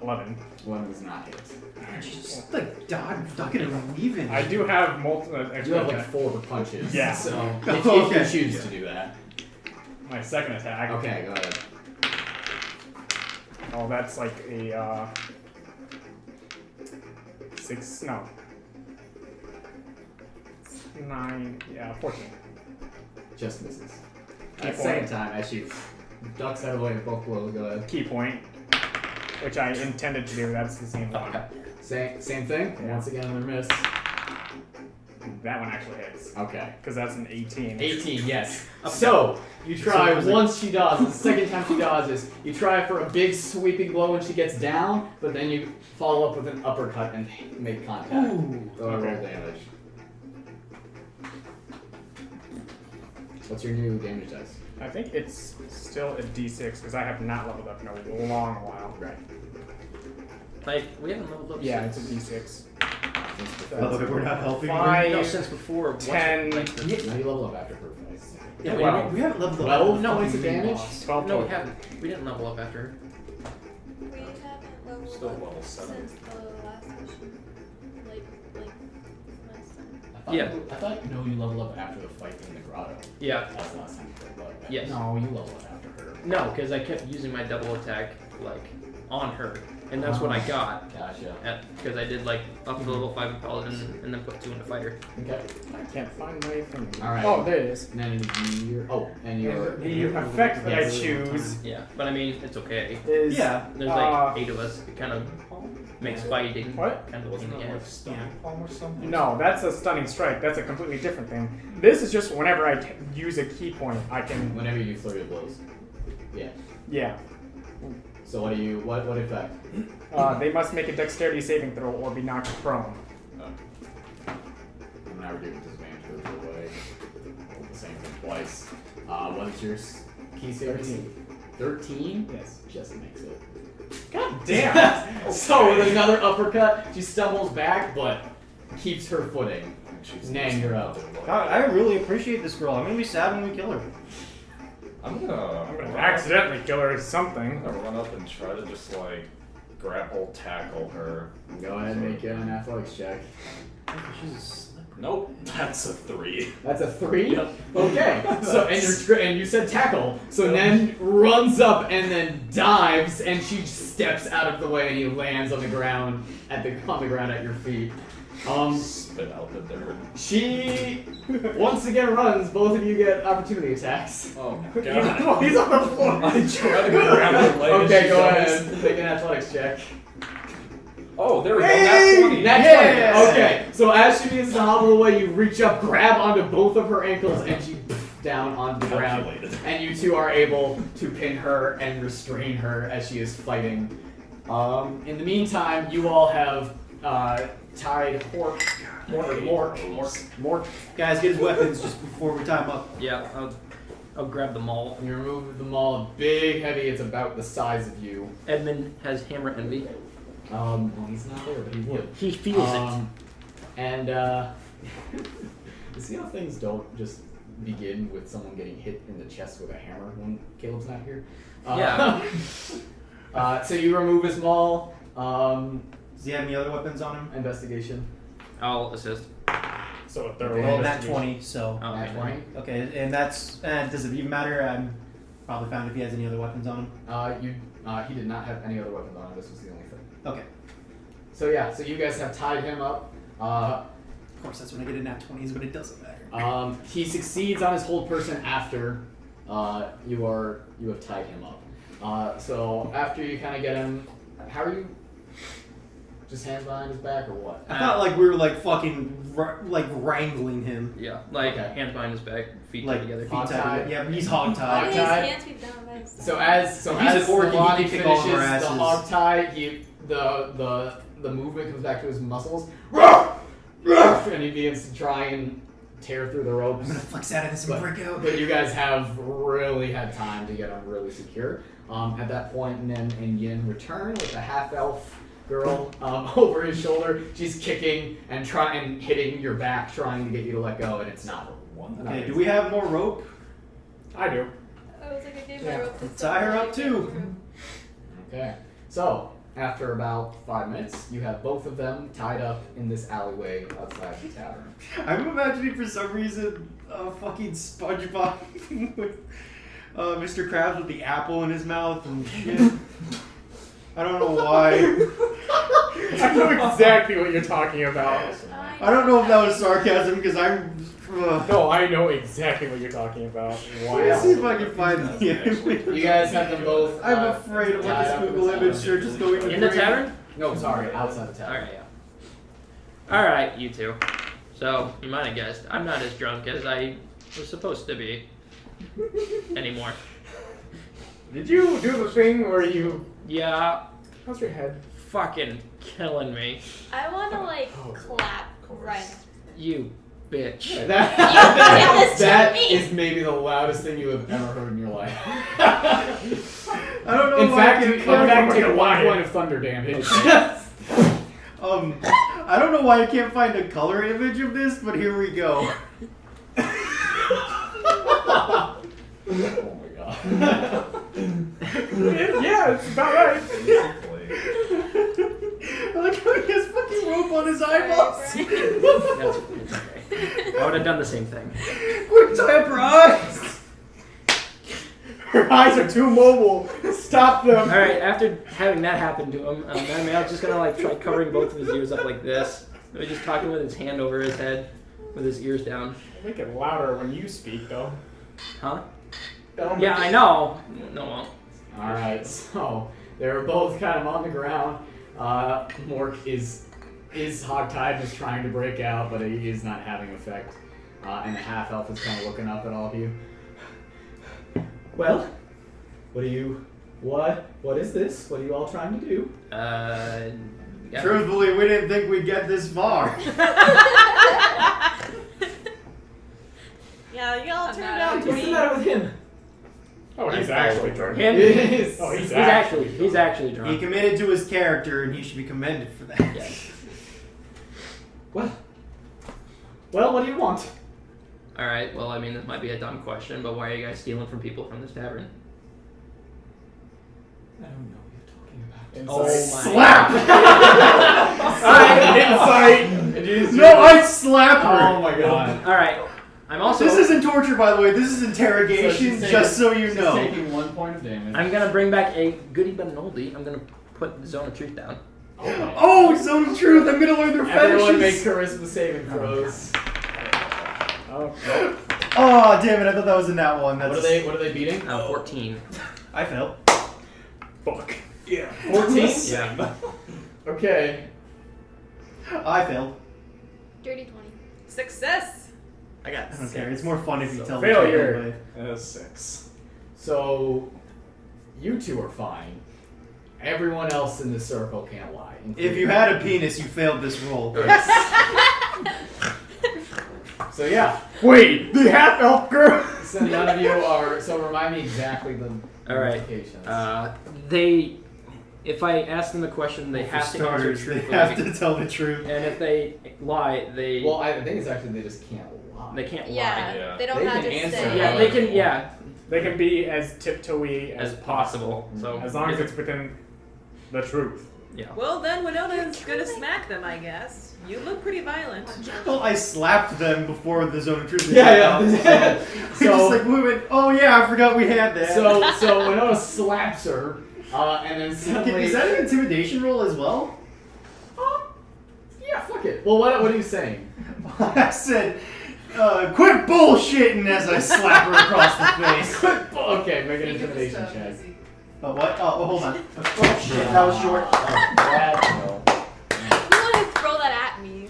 11. 11 does not hit. She's just like ducking and weaving. I do have multiple You extra have like attack. 4 punches. Yeah. So if Okay. you choose to do that. My second attack. Okay, go ahead. Oh, that's like a 9, yeah, 14. just misses. Key At the same point. time, as she ducks out of the way of both blows, go ahead. Key point, which I intended to do. That's the same one. Same thing. Yeah. Once again, another miss. That one actually hits. Okay. Because that's an 18. 18, yes. So, you try So it was once she dodges, the second time she dodges, you try for a big sweeping blow when she gets down, but then you follow up with an uppercut and make contact. Ooh. So I roll damage. What's your new damage dice? I think it's still a D6 because I have not leveled up in a long while. Right. Like, we haven't leveled up Yeah, it's since. a D6. Oh, we're not helping. 5, No, since before. what's it, 10. like, the- Now you level up after her fight. Yeah, Well, we haven't leveled up. 12 No, points of we damage? lost. 12 No, we total. haven't. We didn't level up after her. We haven't leveled Still up level 7. since the last mission. Like last time. Yeah. I thought you leveled up after the fight in the grotto. Yeah. That's the last time you leveled up. Yes. No, you leveled up after her. No, because I kept using my double attack, like, on her. And that's what I got. Gotcha. Because I did, like, up to level 5 in Paladin and then put 2 into Fighter. Okay. I can't find my thing. Alright. Oh, there it is. And then your The effect that I Yes. choose Yeah. But I mean, it's okay. is. Yeah. There's like 8 of us. It kind of makes fighting What? kind of Wasn't in it the like end. stunning palm or something? No, that's a stunning strike. That's a completely different thing. This is just whenever I use a key point, I can. whenever you flurry of blows. Yeah. Yeah. So what what effect? They must make a dexterity saving throw or be knocked prone. I'm now giving disadvantage goes away. Roll the same thing twice. What's your key save? 13? Yes. Just makes it. God damn! So with another uppercut, she stumbles back, but keeps her footing. She's Nang, you're up. God, I really appreciate this girl. I'm gonna be sad when we kill her. I'm gonna accidentally kill her or something. I'm gonna run up and try to just like grapple tackle her. Go ahead and make an athletics check. She's a slippery. Nope, that's a 3. That's a 3? Okay. So and you said tackle. So Nen runs up and then dives and she steps out of the way and he lands on the ground at your feet. Spit out the dirt. She once again runs. Both of you get opportunity attacks. Oh my Even god. though he's on the floor. I try to grab her leg. and Okay, she go does. ahead. Make an athletics check. Oh, there we go. That's 20. That's 20. Okay, so as she begins to hobble away, you reach up, grab onto both of her ankles, and she down onto the ground. Calculated. And you two are able to pin her and restrain her as she is fighting. In the meantime, you all have tied Mork. Guys, get his weapons just before we time up. Yeah, I'll grab the maul. You remove the maul, big, heavy. It's about the size of you. Edmund has Hammer Envy. Well, he's not there, but he would. He feels it. And you see how things don't just begin with someone getting hit in the chest with a hammer when Caleb's not here? Yeah. So you remove his maul. Does he have any other weapons on him? Investigation. I'll assist. So a Okay. third Well, nat 20, so. Oh, Nat okay. 20. Okay, and that's. Does it even matter? I'm probably found if he has any other weapons on him. He did not have any other weapons on him. This was the only thing. Okay. So yeah, so you guys have tied him up. Of course, that's when I get a nat 20s, but it doesn't matter. He succeeds on his hold person after you have tied him up. So after you kind of get him, how are you? Just hands behind his back or what? I thought like we were like fucking like wrangling him. Yeah, like Okay. hands behind his back, feet Like tied together. feet Hog tied. tied. Yeah, he's hog Why tied. do his tied. hands be down by his side? So as He's an orc, he Nalane can kick all of our finishes the asses. hog tie, the movement comes back to his muscles, and he begins to try and tear through the I'm ropes. gonna flex out of this and break out. But you guys have really had time to get him really secure. At that point, Nen and Yin return with a half-elf girl over his shoulder. She's kicking and hitting your back, trying to get you to let go, and it's not. Okay, do we have more rope? I do. I was like, I gave Yeah. my rope to Tie her up too. Okay. So, after about 5 minutes, you have both of them tied up in this alleyway outside the tavern. I'm imagining for some reason fucking SpongeBob with Mr. Krabs with the apple in his mouth and shit. I don't know why. I know exactly what you're talking about. I don't know if that was sarcasm because I'm No, I know exactly what you're talking about. Let's see if I can find the Actually, image. You guys have them both. I'm afraid of what tied this up in Google the image are just going to In the bring. tavern? No, sorry, outside the town. Alright, yeah. Alright, you two. So, you might have guessed, I'm not as drunk as I was supposed to be. Anymore. Did you do the thing where you... Yeah, How's your head? fucking killing me. I want to like clap Ryder. You bitch. That me. is maybe the loudest thing you have ever heard in your life. I don't know In why fact, I in can't fact, fucking take 1 lie. point of thunder damage. I don't know why I can't find a color image of this, but here we go. Oh my god. Yeah, it's about right. I like how he has fucking rope on his eyeballs. That's it's okay. I would have done the same thing. Quick, tie up her eyes. Her eyes are too mobile. Stop them. Alright, after having that happen to him, Mattimeo's just gonna like try covering both of his ears up like this. Maybe just talking with his hand over his head, with his ears down. Make it louder when you speak, though. Huh? Don't Yeah, I know. No, well. Alright, so they're both kind of on the ground. Mork is hogtied and is trying to break out, but he is not having effect. And the half elf is kind of looking up at all of you. Well, what is this? What are you all trying to do? Yeah. Truthfully, we didn't think we'd get this far. Yeah, y'all turned not out to What's the be. matter with him? Oh, he's actually drunk. Him? Yes. Oh, He's actually He drunk. committed to his character, and he should be commended for that. Yes. Well, what do you want? Alright, well, I mean, this might be a dumb question, but why are you guys stealing from people from this tavern? I don't know what you're talking about. Oh my. Slap! Insight! No, I slap her! Oh my god. Alright, I'm also. This isn't torture, by the way. This is interrogation, she's just so you she's know. taking 1 point of damage. I'm gonna bring back a goodie but an oldie. I'm gonna put the Zone of Truth down. Okay. Oh, Zone of Truth! I'm gonna learn their Everyone make fetishes! charisma saving throws. Oh, Oh, damn it! I thought that was in that one. That's What are they beating? 14. I failed. fuck. Yeah. 14? Yeah. Okay. I failed. Dirty 20. Success! I got I don't care. It's more fun if you So tell failure. the truth. 6. So, you two are fine. Everyone else in the circle can't lie. If you had a penis, you failed this roll. So yeah. Wait, the half elf girl. So none of you are. So remind me exactly the Alright. implications. They. If I ask them the question, they For have to answer starters, they truthfully. have to tell the truth. And if they lie, they well, I think it's actually they just can't lie. they can't Yeah, lie. Yeah. they don't They have can to answer say. Yeah, they can. Yeah, They can be as tiptoey as possible. So as long as it's within the truth. yeah. Well, then Winona's gonna smack them, I guess. You look pretty violent. Well, I slapped them before the Zone of Truth. Yeah. We just like we went. Oh yeah, I forgot we had that. So Winona slaps her, and then suddenly. Is that an intimidation roll as well? Yeah, fuck it. Well, what are you saying? I said, quit bullshitting as I slap her across the face. Okay, make an intimidation check. Oh, what? Oh, hold on. Oh, shit, that was short. No. You want to throw that at me?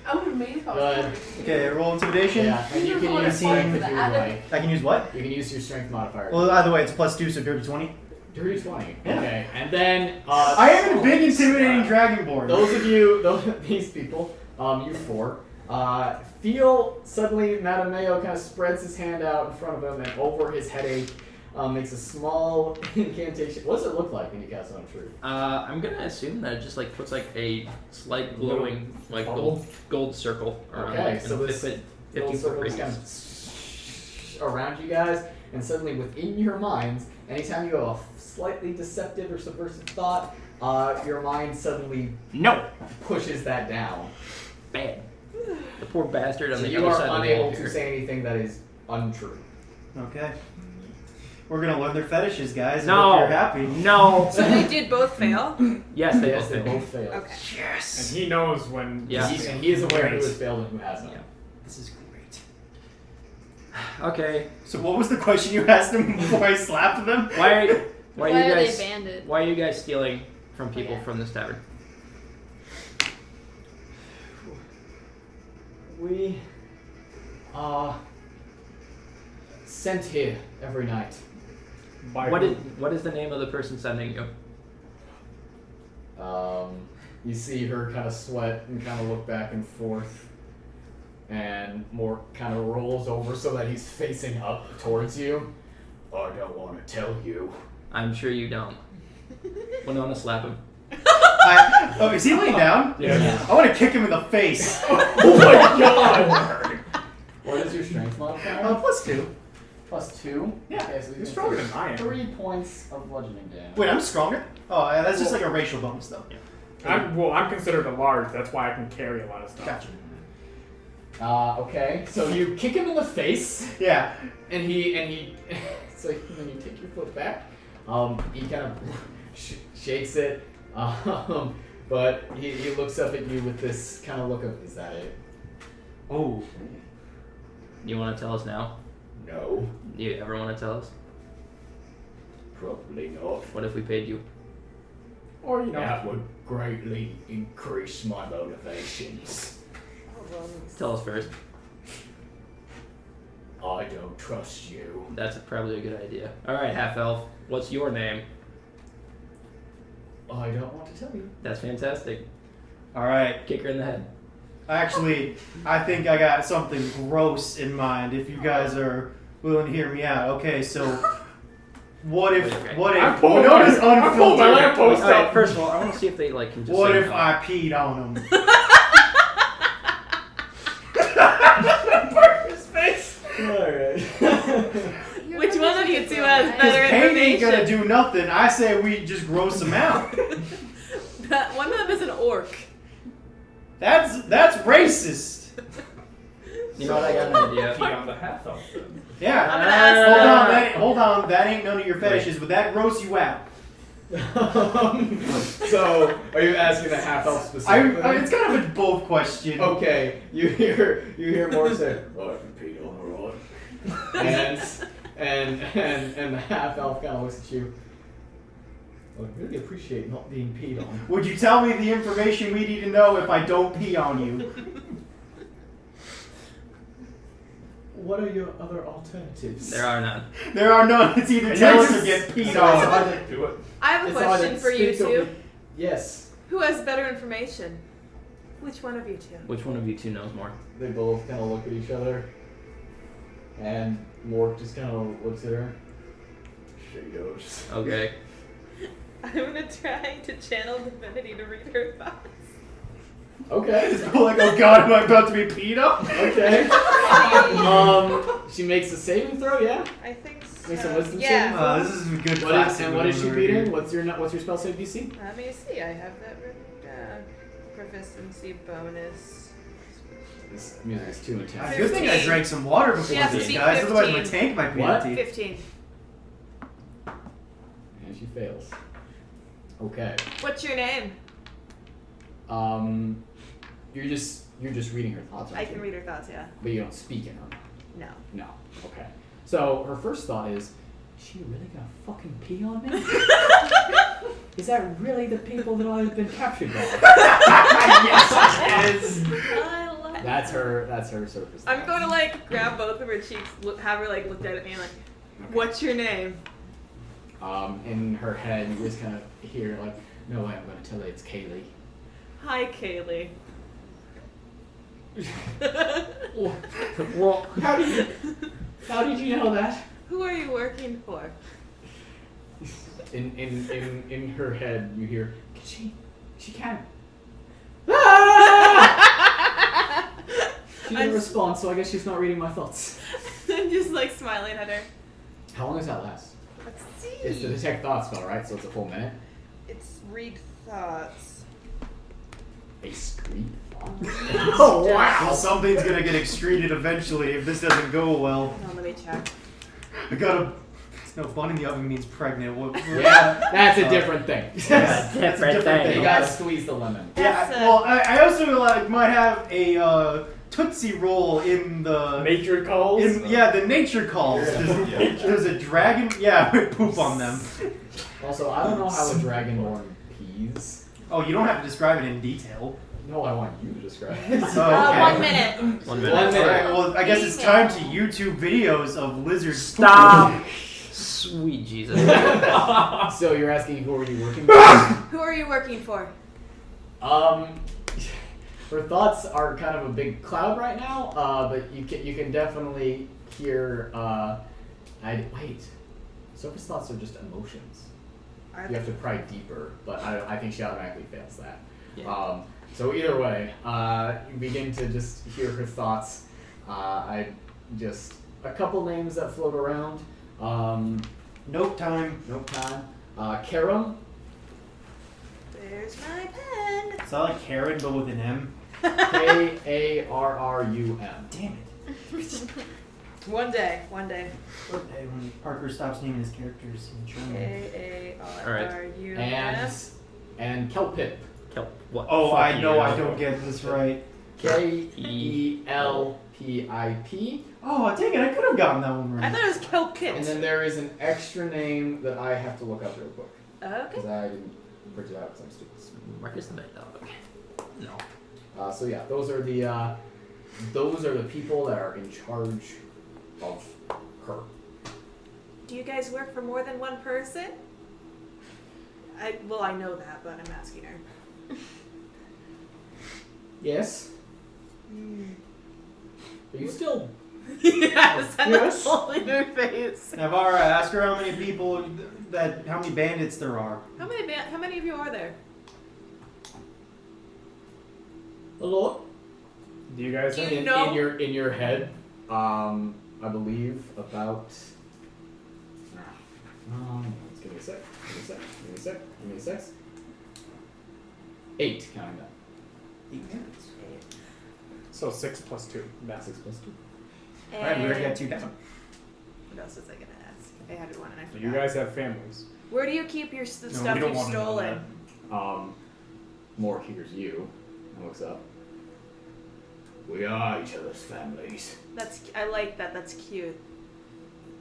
I would have made it. Good. Okay, roll intimidation. Yeah, and you can use strength if you would like. I can use what? You can use your strength modifier. Well, either way, it's +2, so dirty 20. Dirty 20. Yeah. Okay, and then I am a big intimidating dragonborn. those of these people, you four, feel suddenly Mattimeo kind of spreads his hand out in front of him, and over his headache makes a small incantation. What does it look like when you cast it on Truth? I'm gonna assume that it just like puts like a slight glowing like bubble? gold circle around Okay, like, so and this 50 little foot circle is radius. kind of around you guys, and suddenly within your minds, anytime you have a slightly deceptive or subversive thought, your mind suddenly No, pushes that down. bad. The poor bastard on So the you other are side of the unable wall to here. say anything that is untrue. Okay. We're gonna learn their fetishes, guys. No. I hope you're happy. No. So they did both fail? Yes, they Yes, both they failed. both failed. Okay. Yes. And he knows when. Yeah. And he is aware who has failed and who hasn't. Yeah. This is great. Okay. So what was the question you asked him before I slapped them? Why Why are you are guys they banded? Why are you guys stealing from people Yeah. from this tavern? We are sent here every night. By What who? is the name of the person sending you? You see her kind of sweat and kind of look back and forth, and more kind of rolls over so that he's facing up towards you. I don't want to tell you. I'm sure you don't. Winona, slap him. Oh, is he laying down? Yeah. I want to kick him in the face. Oh my god! What is your strength modifier? +2. +2? Yeah, Okay, so You're stronger than I am. 3 points of bludgeoning damage. Wait, I'm stronger? Oh, yeah, that's just like a racial bonus, though. I'm considered a large. That's why I can carry a lot of stuff. Gotcha. Okay, so you kick him in the face. Yeah. And he, so when you take your foot back, he kind of shakes it, but he looks up at you with this kind of look of, is that it? Oh. You want to tell us now? No, Do you ever want to tell us? probably not. What if we paid you? Or you know. That would greatly increase my motivations. Tell us first. I don't trust you. That's probably a good idea. All right, half elf. What's your name? I don't want to tell you. That's fantastic. All right. Kick her in the head. Actually, I think I got something gross in mind. If you guys are willing to hear me out, okay? So, what if Okay. I pulled Winona's my unfiltered? lamppost All right, up. first of all, I want to see if they like can just. What say if no. I peed on him? His face. Alright. Which one of you two has Because better Kane ain't gonna information? do nothing. I say we just gross him out. One of them is an orc. That's racist. You know what? I got an idea. Pee on the half elf then. Yeah. I'm gonna ask Hold on. That ain't none of your fetishes. Would that gross you out? So, are you asking the half elf specifically? It's kind of a both question. Okay, you hear more say, "Oh, I can pee on the rod," and the half elf kind of looks at you. I really appreciate not being peed on. Would you tell me the information we need to know if I don't pee on you? What are your other alternatives? There are none. There are none. It's either tell us or get peed on. Do it. I have a question for you two. Yes. Who has better information? Which one of you two? Which one of you two knows more? They both kind of look at each other, and Mork just kind of looks at her. She goes. Okay. I'm gonna try to channel divinity to read her thoughts. Okay. Like, oh god, am I about to be peed on? Okay. She makes a saving throw. Yeah. I think so. Make some wisdom Yeah. saving throw. This is a good What class. is, and what is she beating? What's your spell save DC? Let me see. I have that written down. Proficiency bonus. This music is too intense. Good thing I drank some water before Yeah, this, 15. guys. Otherwise, my tank might be What? empty. 15. And she fails. Okay. What's your name? You're just reading her thoughts. I aren't can you? read her thoughts, yeah. But you don't speak in her. No. No. Okay. So her first thought is she really gonna fucking pee on me? Is that really the people that I've been captured by? Yes, it is. I love That's her surface. I'm going to like grab both of her cheeks, have her like look at me and like, what's your name? In her head, you just kind of hear like, no way, I'm gonna tell you it's Kaylee. Hi, Kaylee. Well, how did you know that? Who are you working for? In her head, you hear, she can. She didn't respond, so I guess she's not reading my thoughts. I'm just like smiling at her. How long does that last? Let's see. It's the detect thought spell, right? So it's a full minute. It's read thoughts. A screed thought. Oh wow! Something's gonna get excreted eventually if this doesn't go well. Hold on, let me check. I gotta. No, bun in the oven means pregnant. Yeah, that's a different thing. That's a different thing. You gotta squeeze the lemon. Yeah. That's, Well, I also like might have a Tootsie Roll in the Nature calls. the nature calls. There's a dragon. Yeah, with poop on them. Also, I don't know how a dragonborn pees. Oh, you don't have to describe it in detail. No, I want you to describe it. Oh, okay. 1 minute. 1 minute. All right, well, I guess it's time to YouTube videos of lizards. Stop. Sweet Jesus. So you're asking who are you working with? Who are you working for? Her thoughts are kind of a big cloud right now, but you can definitely hear. Wait. Surface thoughts are just emotions. You have to pry deeper, but I think she automatically fails that. Yeah. So either way, you begin to just hear her thoughts. A couple names that float around. Nope time. Karam. There's my pen. It's not like Karen, but with an M. Karrum. Damn it. One day. One day when Parker stops naming his characters in German. Karrum. And Kelpip. What? Oh, Fuck I know you. I don't get this right. Kelpip. Oh, dang it, I could have gotten that one I right. thought it was Kelpit. And then there is an extra name that I have to look up real quick. Okay. Because I didn't print it out because I'm stupid. Marcus the Mad Dog. No. So yeah, those are the people that are in charge of her. Do you guys work for more than one person? I know that, but I'm asking her. Yes. Are you still? Yes, I'm Yes. holding her face. Naivara, ask her how many people, how many bandits there are. How many of you are there? A lot. Do you guys Do have? you know? In your head, I believe about. Give me a sec. 8 counting that. 8 bandits. So 6 plus 2. That's 6 plus 2. Alright, we already got 2 down. What else was I gonna ask? I had one and I So forgot. you guys have families. Where do you keep your the No, stuff we don't you've wanna know stolen? More hears you and looks up. We are each other's families. I like that. That's cute.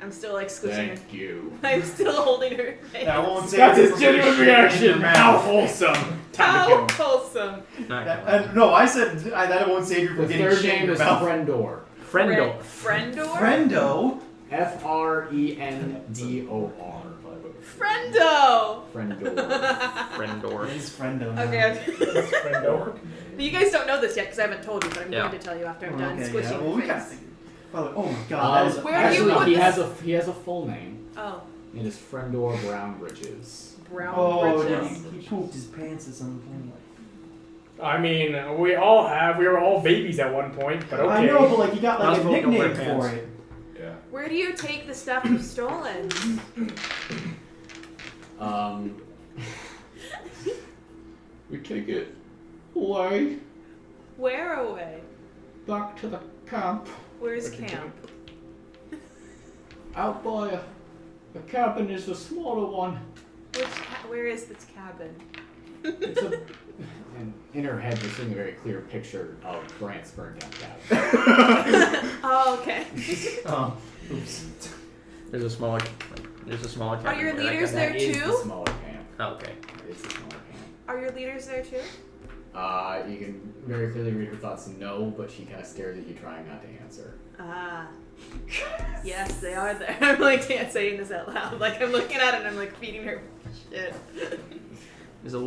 I'm still like squishing her. Thank you. I'm still holding her face. That won't say That's his information genuine in reaction. your mouth. How wholesome. Time to kill How him. wholesome. Not No, I said that won't save you from The getting third shit in name your is mouth. Friendor. Friendo. Friendor? Friendo? Frendor. Friendo! Friendor. Friendor. He's Friendo now. Okay. Friendo. But you guys don't know this yet because I haven't told you, but I'm Yeah. going to tell you after I'm Oh, done okay, squishing yeah. Well, your we face. got to. Oh my god, that is. Where do you Actually, put he this? has a full name. Oh, It is Friendor Brownbridges. brown Oh, bridges. he pooped his pants at some point. I mean, we all have. We were all babies at one point, but okay. I know, but like you got like a Household don't wear nickname for pants. it. Yeah. Where do you take the stuff you've stolen? We take it away, Where away? back to the camp, Where's Okay, camp? out by the cabin is the smaller one. Where is this cabin? It's a, and in her head, we're seeing a very clear picture of Grant's burned down cabin. Oh, okay. Oh, oops. There's a smaller cabin. Are your there, I leaders guess. there That is too? the smaller camp. Oh, okay. It's the smaller camp. Are your leaders there too? You can very clearly read her thoughts. No, but she kind of stares at you, trying not to answer. Ah. Yes, they are there. I'm like saying this out loud. Like I'm looking at it and I'm like feeding her shit. There's a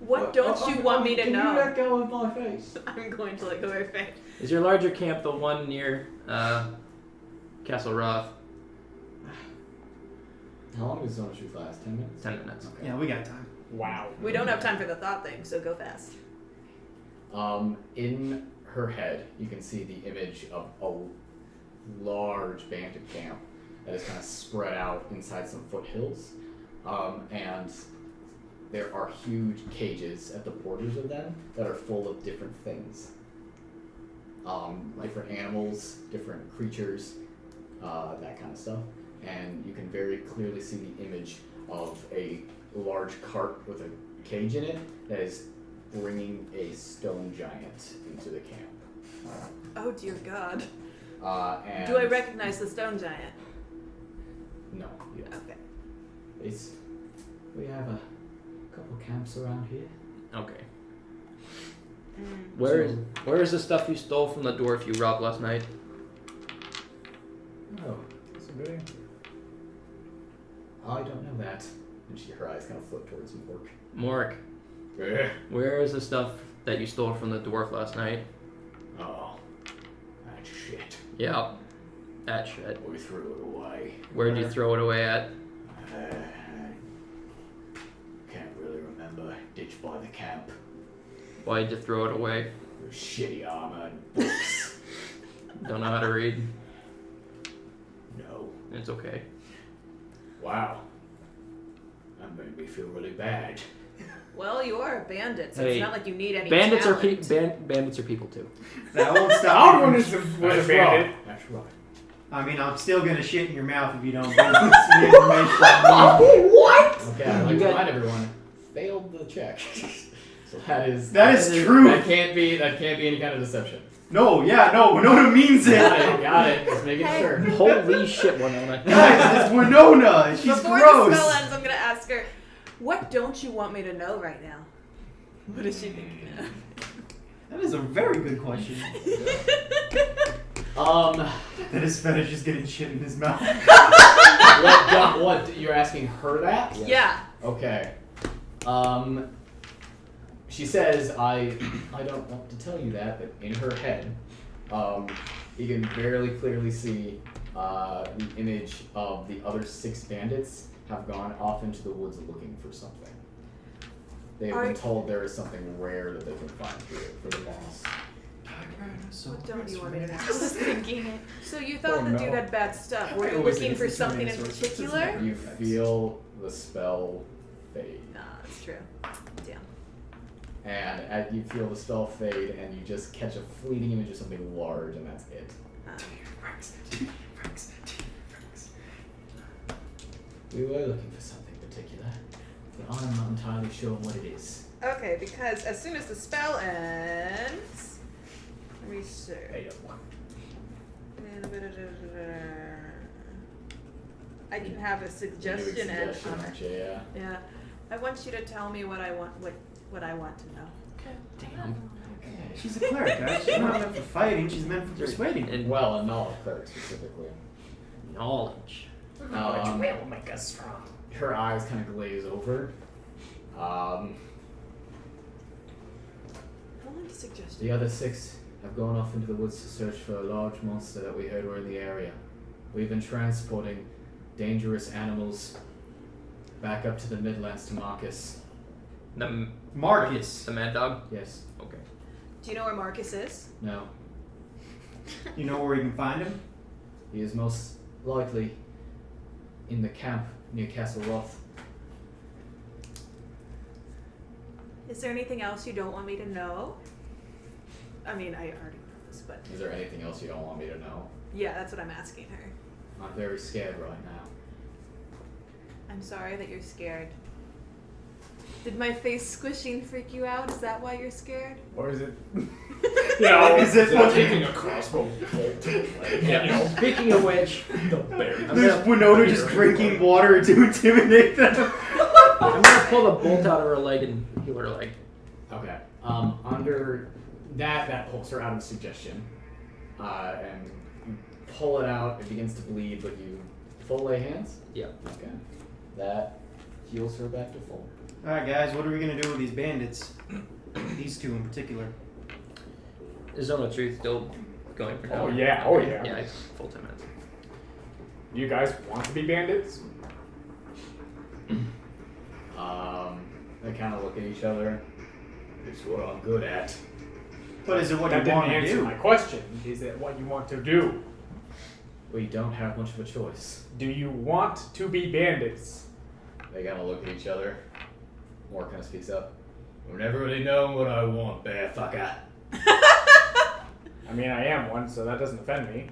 What don't you want me to Can know? you let go of my face? I'm going to let go of her face. Is your larger camp the one near Castle Roth? How long does Zone Truth last? 10 minutes? 10 minutes. Okay. Yeah, we got time. Wow. We don't have time for the thought thing, so go fast. In her head, you can see the image of a large bandit camp that is kind of spread out inside some foothills. And there are huge cages at the borders of them that are full of different things. Different animals, different creatures, that kind of stuff. And you can very clearly see the image of a large cart with a cage in it that is bringing a stone giant into the camp. Oh dear God. And Do I recognize the stone giant? No. Yes. Okay. We have a couple camps around here. Okay. Mm. Where is the stuff you stole from the dwarf you robbed last night? Oh, that's a good. I don't know that. And her eyes kind of flip towards Mork. Mork, where is the stuff that you stole from the dwarf last night? Oh, that shit. Yep, that shit. We threw it away. Where'd you throw it away at? Can't really remember. Ditched by the camp. Why'd you throw it away? Shitty armor and books. Don't know how to read? No. It's okay. Wow. That made me feel really bad. Well, you are a bandit, so Hey, it's not like you need any bandits talent. bandits are people too. That won't stop. Our one was a bandit. That's right. I mean, I'm still gonna shit in your mouth if you don't bring some information. What? Okay, I'd like to remind everyone. Failed the check. So that is true. That can't be any kind of deception. No, Winona means it. Got it. Just making sure. Holy shit, Winona. Guys, it's Winona. She's Before gross. the spell ends, I'm gonna ask her, what don't you want me to know right now? What does she think you know? That is a very good question. That his fetish is getting shit in his mouth. What? You're asking her that? Yeah. Okay. She says, I don't want to tell you that, but in her head, you can very clearly see the image of the other 6 bandits have gone off into the woods looking for something. They have been told there is something rare that they can find here for the boss. What don't you want me to know? I was thinking it. So you thought the dude had bad stuff. Were you looking for something in particular? You feel the spell fade. Nah, that's true. Damn. And you feel the spell fade, and you just catch a fleeting image of something large, and that's it. We were looking for something particular, but I'm not entirely sure what it is. Okay, because as soon as the spell ends, let me see. I can have a suggestion and yeah. I want you to tell me what I want. What I want to know. Damn. She's a cleric, guys. She's not meant for fighting. She's meant for persuading. And well, a knowledge cleric specifically. Knowledge. Knowledge will make us strong. Her eyes kind of glaze over. I want a suggestion. The other 6 have gone off into the woods to search for a large monster that we heard were in the area. We've been transporting dangerous animals back up to the Midlands to Marcus. Marcus. The mad dog? Yes. Okay. Do you know where Marcus is? No. You know where you can find him? He is most likely in the camp near Castle Roth. Is there anything else you don't want me to know? I mean, I already know this, but Is there anything else you don't want me to know? yeah, that's what I'm asking her. I'm very scared right now. I'm sorry that you're scared. Did my face squishing freak you out? Is that why you're scared? Or is it? Is it taking a crossbow bolt? Speaking of which, There's Winona just drinking water to intimidate them. I'm gonna pull the bolt out of her leg and heal her leg. Okay. Under that pulls her out of suggestion. And you pull it out, it begins to bleed, but you full lay hands? Yeah. Okay. That heals her back to full. Alright, guys, what are we gonna do with these bandits? These 2 in particular. Is Zone of Truth still going for now? Oh yeah. Oh yeah. Yeah, it's full 10 minutes. You guys want to be bandits? They kind of look at each other. It's what I'm good at. But is it what That you didn't want to answer do? my question. Is it what you want to do? We don't have much of a choice. Do you want to be bandits? They kind of look at each other. Moore kind of speaks up. I've never really known what I want, bear fucker. I mean, I am one, so that doesn't offend me.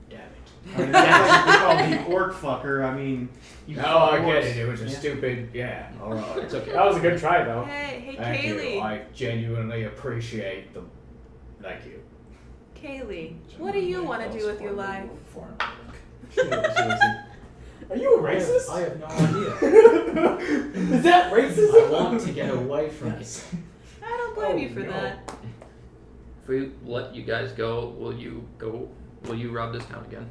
Damn I mean, that's like we call the orc fucker. I mean, you. No, I get orcs. it. It was a Yeah. stupid. Yeah, all right. It's okay. That was a good try, though. Hey, Thank Kaylee. you. I genuinely appreciate the. Thank you. Kaylee, what do you want to do with your life? Are you a racist? I have no idea. Is that racism? I want to get away from it. I don't blame you for no. that. If we let you guys go? Will you rob this town again?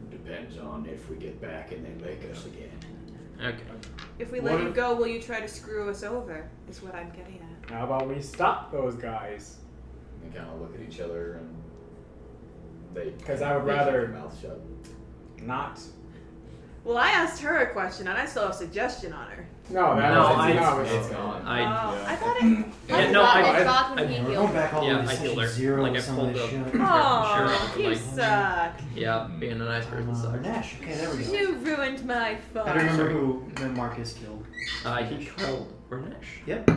Depends on if we get back and they make us again. Okay. If we What let you if- go, will you try to screw us over? Is what I'm getting at. How about we stop those guys? They kind of look at each other and they. 'Cause I would they keep rather- their mouth shut. Not. Well, I asked her a question and I still have a suggestion on her. No, that No, was It's gone. I thought it. Yeah, no, I thought when We're he going healed. back all the Yeah, way to I session healed her. 0 Like, I with some of pulled this up. shit. Sure, Oh, you like- suck. Yeah, being a nice person sucks. Nash. Okay, there we go. You ruined my fun. I don't remember who Marcus killed. He killed Ranesh. Yep.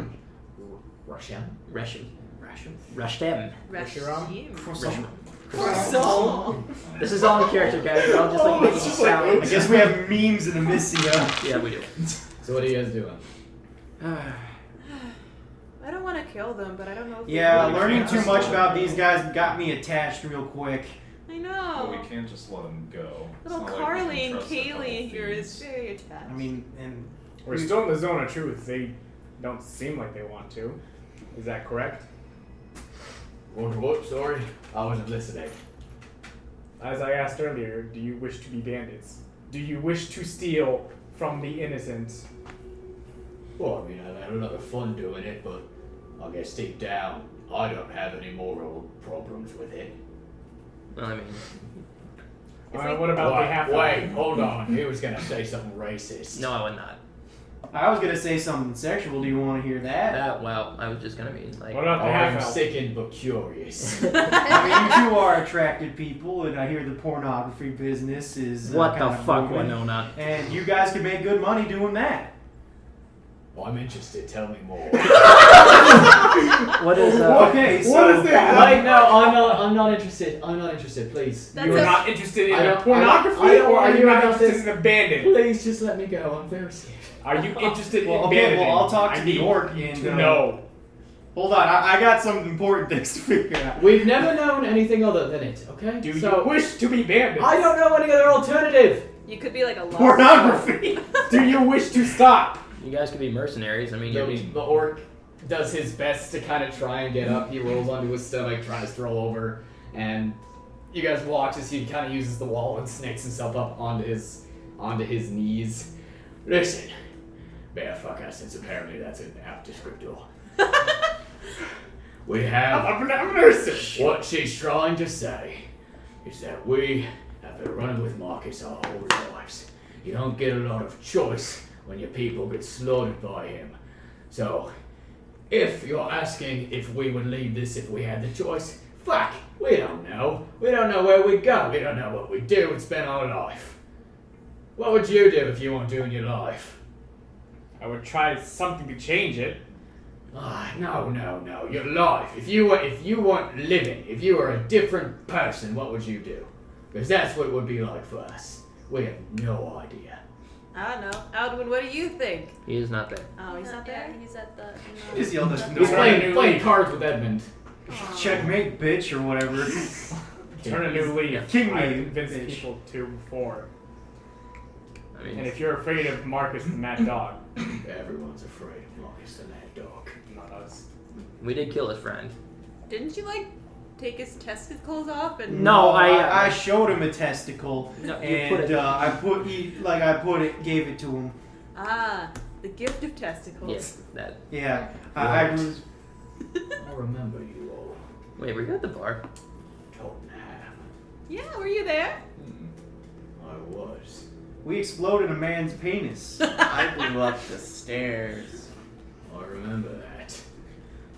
Russian. Reshim. Ration. Rashtem. Rashim. Croissant. Croissant. This is all in character, guys. But I'll just like make it sound. I guess we have memes in Amyssia. Yeah, we do. So what are you guys doing? I don't want to kill them, but I don't know if Yeah, we learning can. too much about these guys got me attached real quick. I But know. we can't just let them go. It's Little not like we Carly can and trust a couple Kaylee here is thieves. very attached. I mean, and We're still in the zone of truth. They don't seem like they want to. Is that correct? What? Sorry, I wasn't listening. As I asked earlier, do you wish to be bandits? Do you wish to steal from the innocent? Well, I mean, I've had a lot of fun doing it, but I guess deep down, I don't have any moral problems with it. Well, I mean, What about the half? Wait, hold on. He was gonna say something racist. no, I would not. I was gonna say something sexual. Do you want to hear that? Well, I was just gonna mean like. What about the I'm half? sickened but curious. I mean, you two are attracted people, and I hear the pornography business is What the kind of fuck, booming. Winona? And you guys can make good money doing that. Well, I'm interested. Tell me more. What is Okay, so What is that? Wait, no, I'm not interested. I'm not interested. Please. That's You are a- not interested in I don't- pornography, I don't or are wanna you hear not about interested this. in the bandit? Please just let me go. I'm very scared. Are you interested Well, in okay, bandit? well, I'll talk to I the need orc and to uh, know. Hold on, I got some important things to figure out. We've never known anything other than it. Okay. Do so you wish to be bandits? I don't know any other alternative. You could be like a lost Pornography. Do you wish to stop? You guys could be mercenaries. I mean, you'd be. The orc does his best to kind of try and get up. He rolls onto his stomach, tries to roll over, and you guys watch as he kind of uses the wall and snakes himself up onto his knees. Listen, bear fucker, since apparently that's an apt descriptor. We have I'm a mercy. what she's trying to say is that we have been running with Marcus our whole lives. You don't get a lot of choice when your people get slaughtered by him. So, if you're asking if we would leave this if we had the choice, fuck, we don't know. We don't know where we go. We don't know what we do. It's been our life. What would you do if you weren't doing your life? I would try something to change it. No. Your life. If you weren't living, if you were a different person, what would you do? Because that's what it would be like for us. We have no idea. I don't know. Aldwin, what do you think? He is not there. Oh, he's not there? He's at the. Just yelled at He's no. playing cards with Edmund. Checkmate, bitch, or whatever. Turn a new leaf. King I've me, convinced bitch. people to before. I mean, And if you're afraid of Marcus the Mad Dog, Everyone's afraid of Marcus the Mad Dog. not us. we did kill his friend. Didn't you like take his testicles off and No, I showed him a testicle, No, you and put it- gave it to him. the gift of testicles. Yes, that. Yeah, I Right. was. I remember you all. Wait, were you at the bar? Tottenham. Yeah, were you there? I was. We exploded a man's penis. I blew up the stairs. I remember that.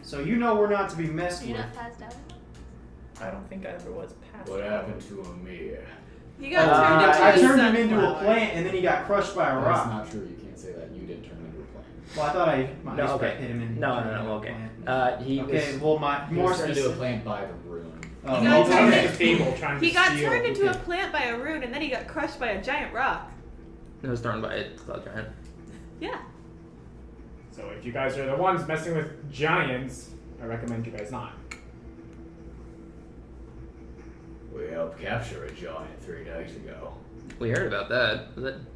So you know we're not to be messed Are you with. not passed out? I don't think I ever was past. What happened to Amir? He got turned into I a turned him into a sunflower. plant, and then he got crushed by a That's rock. not true. You can't say that. You didn't turn into a plant. Well, I thought my ice okay. pick hit him in. No, turned him into a okay. plant. He Okay, was. well, my He more was turned into a specific. plant by the rune. got I was turned at the table trying to He got steal. turned into a plant by a rune, and then he got crushed by a giant rock. It was thrown by a cloud giant. Yeah. So if you guys are the ones messing with giants, I recommend you guys not. We helped capture a giant 3 days ago. We heard about that.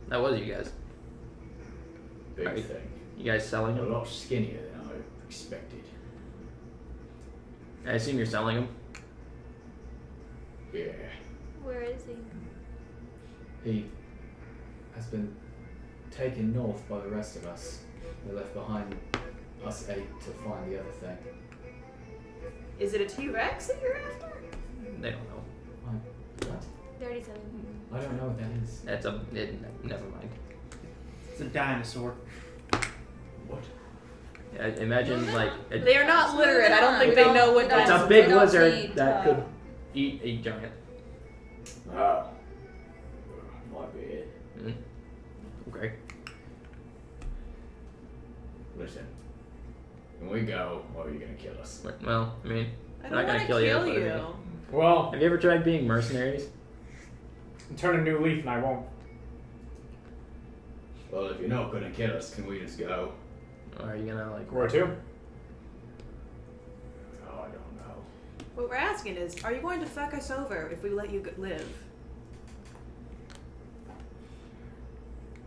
That was you guys. Big Right. thing. You guys selling A them? lot skinnier than I expected. I assume you're selling them. Yeah. Where is he? He has been taken north by the rest of us. They left behind us 8 to find the other thing. Is it a T-Rex that you're after? They don't know. What? They already said. I don't know what that is. That's never mind. It's a dinosaur. What? Yeah, imagine like They are not Let's move literate. I don't on. think We they don't- know what we don't- it's a dinosaurs big we don't lizard need, that could eat a giant. Oh. Might be it. Okay. Listen. When we go, or are you gonna kill us? Well, I mean, I I'm don't not gonna want to kill kill you. you. but I mean- Well, Have you ever tried being mercenaries? turn a new leaf and I won't. Well, if you're not gonna kill us, can we just go? Or are you gonna like? Where to? Oh, I don't know. What we're asking is, are you going to fuck us over if we let you live?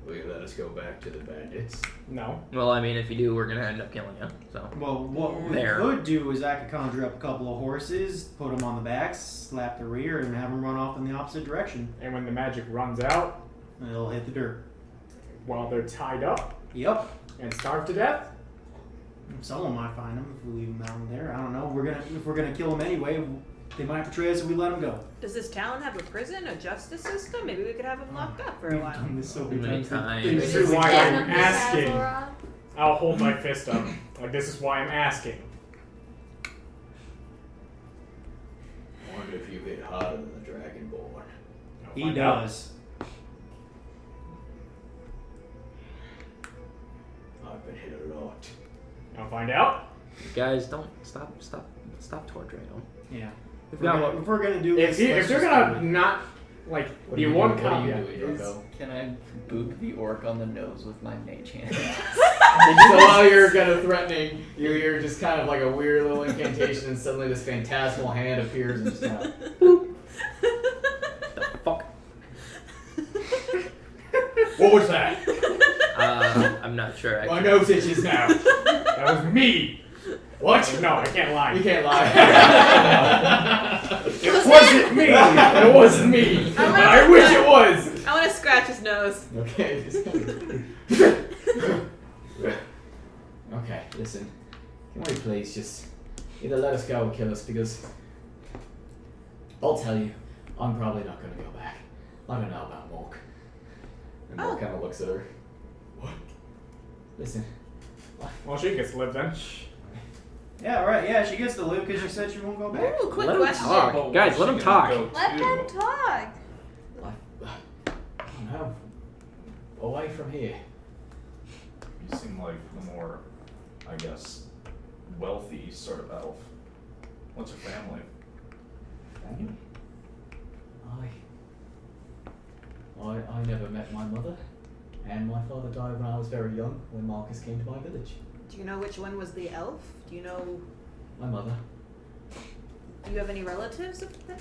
Will you let us go back to the bandits? No. Well, I mean, if you do, we're gonna end up killing you. So. Well, what we There. could do is I could conjure up a couple of horses, put them on the backs, slap the rear, and have them run off in the opposite direction. And when the magic runs out, It'll hit the dirt. while they're tied up Yep. and starved to death, Someone might find them if we leave them out there. I don't know. If we're gonna kill them anyway, they might betray us if we let them go. Does this town have a prison, a justice system? Maybe we could have them locked up for a We've while. done this so Many many times. times. this is why Denim I'm asking. Azora. I'll hold my fist up. Like, this is why I'm asking. I wonder if you hit harder than the Dragonborn. I'll He find out. does. I've been hit a lot. I'll find out. Guys, don't stop torturing them. Yeah. We've If we're gonna do If this, they're let's just gonna do it. not like What the are you one doing? What are you caveat doing, is Rocco? Can I boop the orc on the nose with my mage hand? So while you're kind of threatening, you hear just kind of like a weird little incantation, and suddenly this phantasmal hand appears and just kind of. The fuck? What was that? I'm not sure. My Actually. nose itches now. that was me. What? No, I can't lie. You can't lie. It wasn't me. It wasn't me. I'm But I wish it was. I want to scratch his nose. Okay. Okay, listen. Can we please just either let us go or kill us, because I'll tell you, I'm probably not going to go back. I don't know about Mork. And Mork kind of looks at her. What? Listen. Well, she gets to live then. Yeah, right. Yeah, she gets to live because she said she won't go back. Ooh, quick Let him question. talk. Oh, Guys, where's let she him gonna talk. go Let to? them talk. I don't know. Away from here. You seem like the more, I guess, wealthy sort of elf. What's your family? Family? I never met my mother, and my father died when I was very young, when Marcus came to my village. Do you know which one was the elf? Do you know? My mother. Do you have any relatives of that?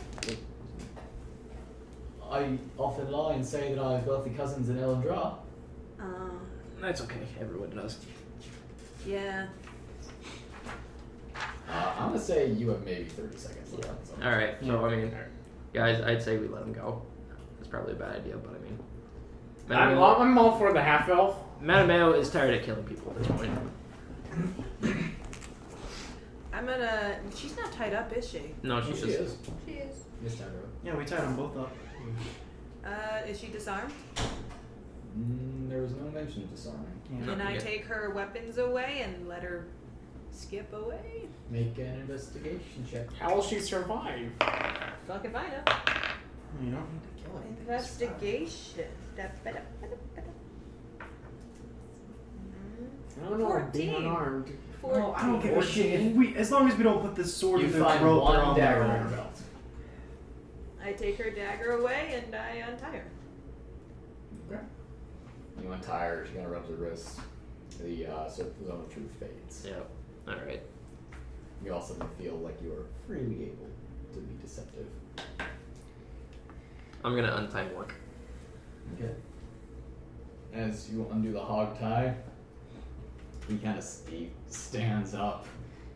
I often lie and say that I have wealthy cousins in Elendra. That's okay. Everyone does. Yeah. I'm gonna say you have maybe 30 seconds left. Yeah. All right. So I mean, guys, I'd say we let him go. It's probably a bad idea, but I mean, I'm all for the half elf. Mattimeo is tired of killing people at this point. I'm gonna. She's not tied up, is she? No, she's She just. is. She is. This time around. Yeah, we tied them both up. Is she disarmed? There was no mention of disarming. Yeah. Can I Yeah. take her weapons away and let her skip away? Make an investigation check. How will she survive? Fuck if I know. You know? Investigation. I don't know. 14. Being unarmed. No, I don't give a shit. If we, as long as we don't put this sword You in their find throat, they're one on dagger their in her own. belt. I take her dagger away and I untie her. Okay. You untie her, she kind of rubs her wrist. The zone of truth fades. Yep. Alright. You also feel like you are freely able to be deceptive. I'm gonna untie Mork. Okay. As you undo the hog tie, he stands up,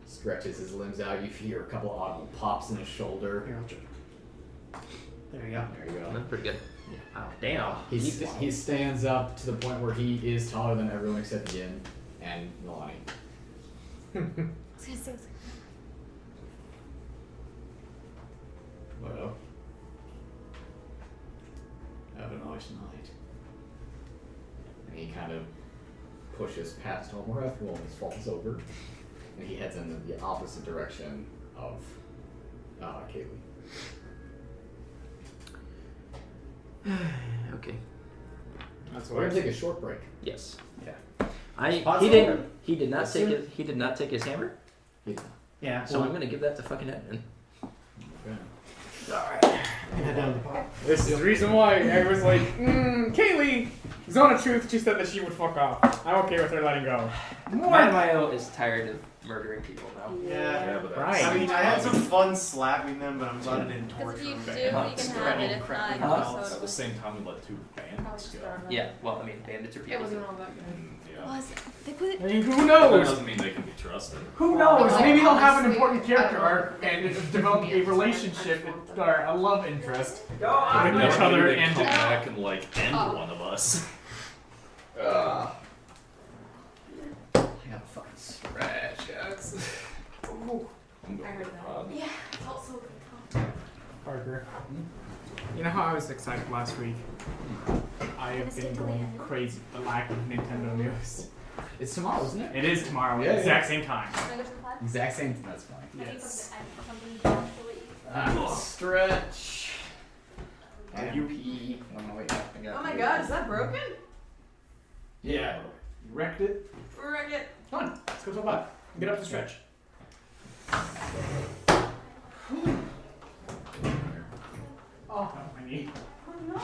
stretches his limbs out. You hear a couple audible pops in his shoulder. Here, I'll check. There you go. There you go. That's pretty good. Wow, damn. He stands up to the point where he is taller than everyone except Yin and Nalane. I was gonna say, Well, have a nice night. And he kind of pushes past Omareth, who almost falls over, and he heads in the opposite direction of Kaylee. Okay. That's We're gonna take a short break. Yes. Yeah. He did not take his hammer. Yeah. Yeah. So I'm gonna give that to fucking Edmund. Okay. Alright. Head down the pot. This is the reason why I was like, Kaylee, Zone of Truth, she said that she would fuck off. I'm okay with her letting go. Mattimeo is tired of murdering people now. Yeah. but Right. I mean, I had some fun slapping them, but I'm glad I didn't because torture if you them. do, you can have it. If not, you Huh? can At soda. the same time, we let 2 bandits go. Yeah. Well, I mean, bandits are It people. wasn't all that good. Yeah. Was they put it? I mean, who That knows? doesn't mean they can be trusted. Who knows? Like, Maybe they'll have an honestly, important character I don't arc know. and develop a relationship or a love interest with each Maybe other they and come back and like end one of us. I got a fucking scratch, guys. I'm I going heard with that. Rob. Yeah, it felt so good. Parker. You know how I was excited last week? I have been going crazy with the lack of Nintendo news. It's tomorrow, isn't it? It is tomorrow, Yeah, exact same time. Can I go to the pod? Exact same. That's fine. Yes. Stretch. And you pee. Oh, no, wait, I got Oh my you. god, is that broken? Yeah. You wrecked it. Wreck it. Come on, let's go to the pod. Get up to stretch. Oh, my knee. Oh no.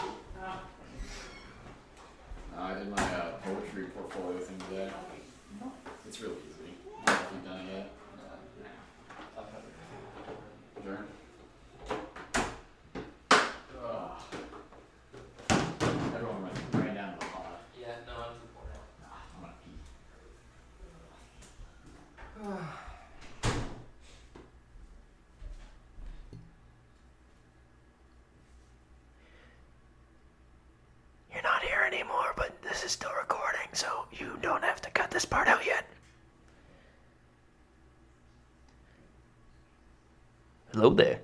I did my poetry portfolio thing today. It's real easy. I don't know if you've done it yet. Sure. Everyone went right down to the pot. Yeah. No, I'm too poor now. I'm gonna pee. You're not here anymore, but this is still recording, so you don't have to cut this part out yet. Hello there.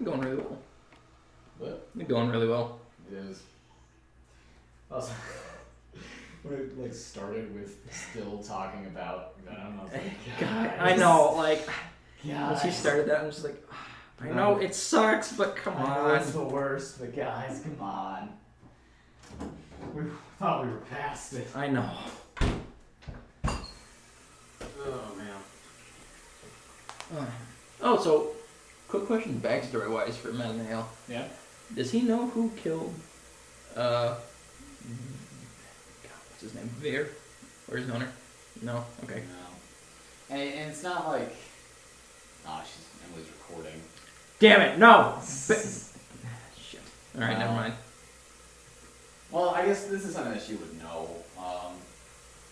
Going really well. What? You're going really well. It is. Also, when it like started with still talking about Venom, I was like, God, I know. Like when guys. she started that, I'm just like, I know it sucks, but come I know it's on. the worst, but guys, come on. We thought we were past it. I know. Oh man. Oh, so quick question, backstory wise for Mattimeo. Yeah. Does he know who killed God, what's his name? Veer? Or his owner? No? Okay. And it's not like. Oh, Emily's recording. Damn it! No. Shit. All right, never mind. Well, I guess this is something that she would know.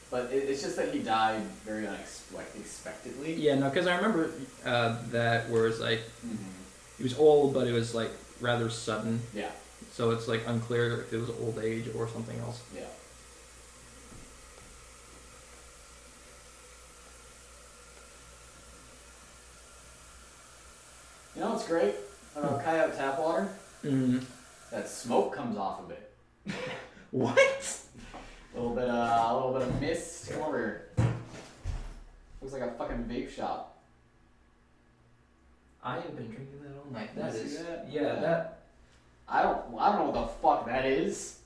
But it's just that he died very unexpectedly. Yeah, no, because I remember that where it's like he was old, but it was like rather sudden. Yeah. So it's like unclear if it was old age or something else. Yeah. You know what's great about Coyote tap water? Mm-hmm. That smoke comes off of it. What? A little bit of mist. Come over here. Looks like a fucking vape shop. I have been drinking that all night. That is, yeah, that. I don't know what the fuck that is,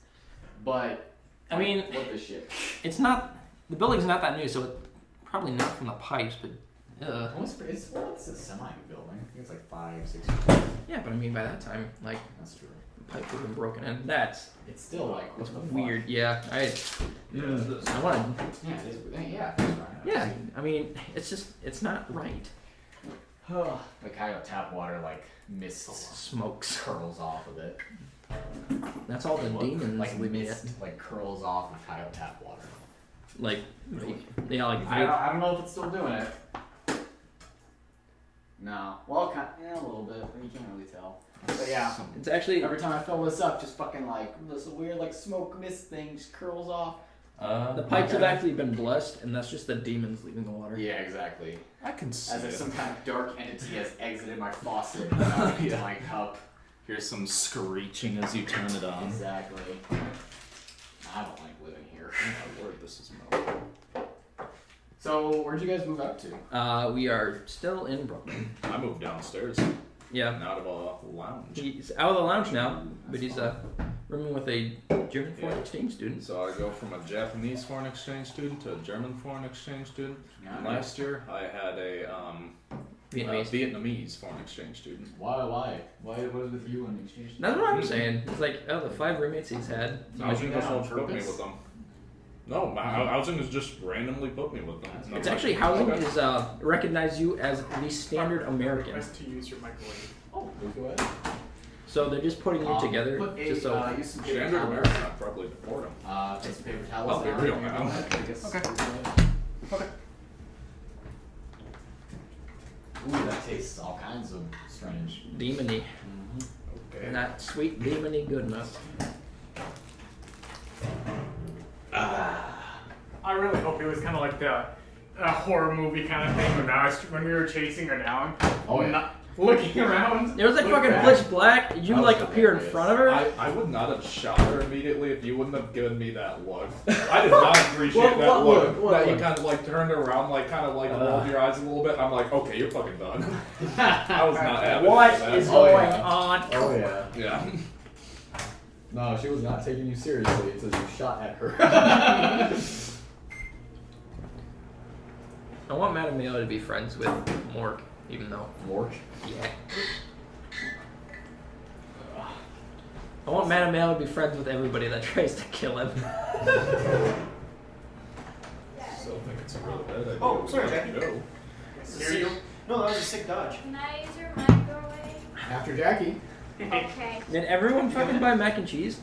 but I mean, what the shit? It's not. The building's not that new, so it's probably not from the pipes, but. It's a semi-new building. I think it's like 5, 6 years. Yeah, but I mean, by that time, like, that's true. The pipe would have been broken, and that's. It's still like it's weird. Yeah, I want to. Yeah, it is. Yeah. Yeah, I mean, it's just it's not right. The Coyote tap water like mist smokes curls off of it. That's all the demons like leave mist like curls off of Coyote tap water. Like yeah, like I don't know if it's still doing it. No. Well, a little bit. You can't really tell. But yeah, it's actually every time I fill this up, just fucking like this weird like smoke mist thing just curls off. The pipes have actually been blessed, and that's just the demons leaving the water. Yeah, exactly. I can see as if it. some kind of dark entity has exited my faucet into my cup. Here's some screeching as you turn it on. Exactly. I don't like living here. Oh, Lord, this is milk. So, where'd you guys move out to? We are still in Brooklyn. I moved downstairs. Yeah. And out of a lounge. He's out of the lounge now, but he's rooming with a German foreign exchange student. So I go from a Japanese foreign exchange student to a German foreign exchange student. Nice. Last year I had a Vietnamese foreign exchange student. Why? What was with you on the exchange? That's what I'm saying. It's like out of the 5 roommates he's had. Housing just put me with them. No, housing is just randomly put me with them. It's actually housing is recognize you as the standard American. Request to use your microwave. Oh, please go ahead. So they're just putting you together just so. Use some standard American, I'd probably deport them. Take some paper towels. I'll be real now. Okay. Ooh, that tastes all kinds of strange. Demony. Okay. Not sweet demony goodness. I really hope it was kind of like the horror movie kind of thing when we were chasing her down. Oh yeah. Not looking around. It was like fucking pitch black. You like appear in front of her. I would not have shot her immediately if you wouldn't have given me that look. I did not appreciate that look. You kind of like turned around, like kind of like rolled your eyes a little bit. I'm like, okay, you're fucking done. I was not happy. What with that. is going on? Oh yeah. Yeah. No, she was not taking you seriously until you shot at her. I want Mattimeo to be friends with Mork, even though. Mork? Yeah. I want Mattimeo to be friends with everybody that tries to kill him. Still think it's a really bad idea. Oh, sorry, Jacky. No. See, no, that was a sick dodge. Can I use your microwave? After Jackie. Okay. Did everyone fucking buy mac and cheese?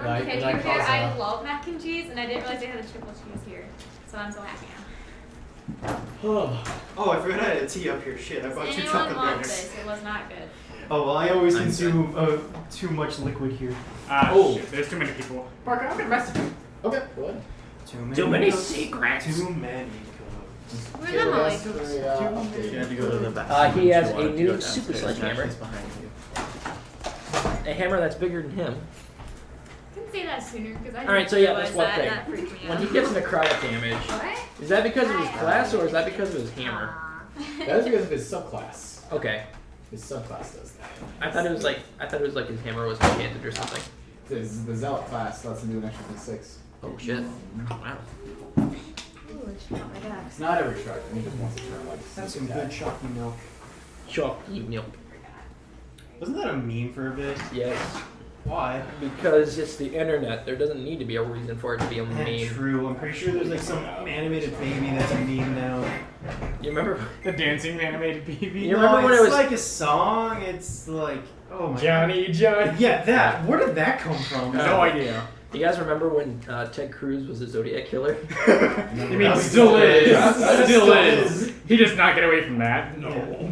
Okay, to be fair, I love mac and cheese, and I didn't realize they had a triple cheese here. So I'm so happy now. Oh, I forgot I had a tea up here. Shit, I bought 2 Anyone chocolate want bars. this? It was not good. Oh, well, I always consume too much liquid here. Shit, there's too many people. Parker, I'm gonna message you. Okay, go ahead. Too many secrets. Too many. Where's Emily? You have to go to the bathroom. He has You a wanted to new go super downstairs. sledgehammer. She's behind you. A hammer that's bigger than him. I didn't say that sooner because I Alright, so didn't yeah, that's realize one thing. that freaked me When out. he gets necrotic damage, What? is that because of his class or is that because of his hammer? That is because of his subclass. Okay. His subclass does that. I thought it was like his hammer was enchanted or something. The zealot class lets him do an extra d6. Oh shit. Wow. Ooh, it shot my back. It's not every truck. I mean, just once a turn. Like That's some good chalky milk. Chalky milk. Wasn't that a meme for a bit? Yes. Why? Because it's the internet. There doesn't need to be a reason for it to be a Yeah, meme. true. I'm pretty sure there's like some animated baby that's a meme now. You remember? The dancing animated baby. You remember when it was like a song? It's like, oh my Johnny, Johnny. God. Yeah, that. Where did that come from? No idea. You guys remember when Ted Cruz was a Zodiac killer? You mean still is? Still is. He does not get away from that. No. Yeah.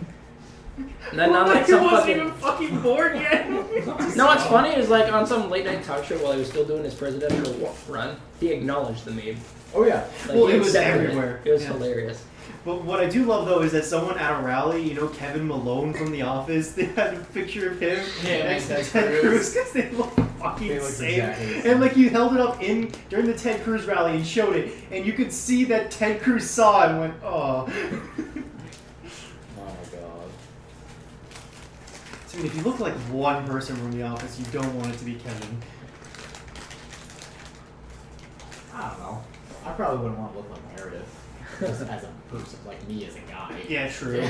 And then not like He some wasn't fucking. even fucking born yet. No, what's funny is like on some late night talk show while he was still doing his presidential run, he acknowledged the meme. Oh yeah. Like, Well, he it was accepted everywhere. It was Yeah. hilarious. But what I do love though is that someone at a rally, you know, Kevin Malone from The Office, they had a picture of him next to Ted Cruz because they look fucking They look same. exactly And like he held it up in during the Ted Cruz rally and showed it, and you could see that Ted Cruz saw it and went, oh. Oh my god. So, I mean, if you look like one person from The Office, you don't want it to be Kevin. I don't know. I probably wouldn't want to look like Meredith. Just as a person, like me as a guy. Yeah, true.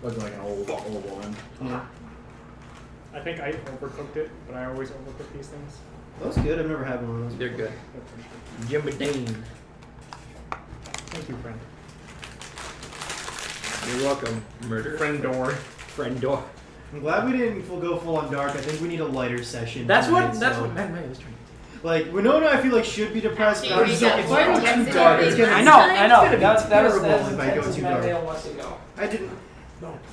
Look like an old woman. Yeah. I think I overcooked it, but I always overcook these things. That was good. I've never had one of those. They're before. good. Jimmy Dean. Thank you, friend. You're welcome, murder. Friend door. Friend door. I'm glad we didn't go full on dark. I think we need a lighter session. That's tonight, what. That's so. what Mattimeo was trying. Like Winona, I feel like should be depressed, but I'm Actually, just like, we if got I go one too yesterday. dark, it's gonna. I know. It's gonna be That was terrible that's if I go as too dark. Mattimeo wants to go. I didn't.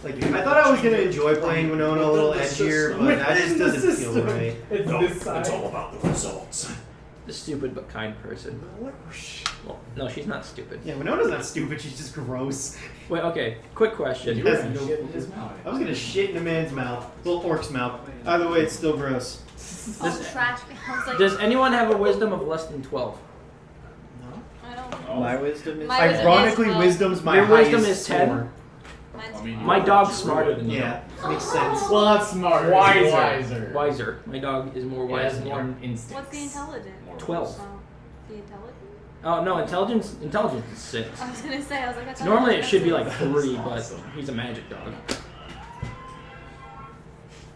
Like, I thought I was gonna enjoy playing Winona a little edgier, but that just doesn't feel right. It's this side. It's all about the results. The stupid but kind person. Well, no, she's not stupid. Yeah, Winona's not stupid. She's just gross. Wait, okay. Quick question. You were gonna shit in his mouth. I was gonna shit in a man's mouth, little orc's mouth. Either way, it's still gross. Oh, trash. I was like, Does anyone have a wisdom of less than 12? I don't. My wisdom is. My wisdom Ironically, is 12. wisdom's my Your highest wisdom is 10? score. Mine's I mean, My dog's smarter than you. Yeah, makes sense. Well, not smart. Wiser. Wiser. My dog is more He wise has than more you. instincts. What's the intelligent? 12. Oh, the intelligent? Oh no, intelligence is 6. I was gonna say, I was like, I thought Normally it was should be six. like 3, but awesome. he's a magic dog.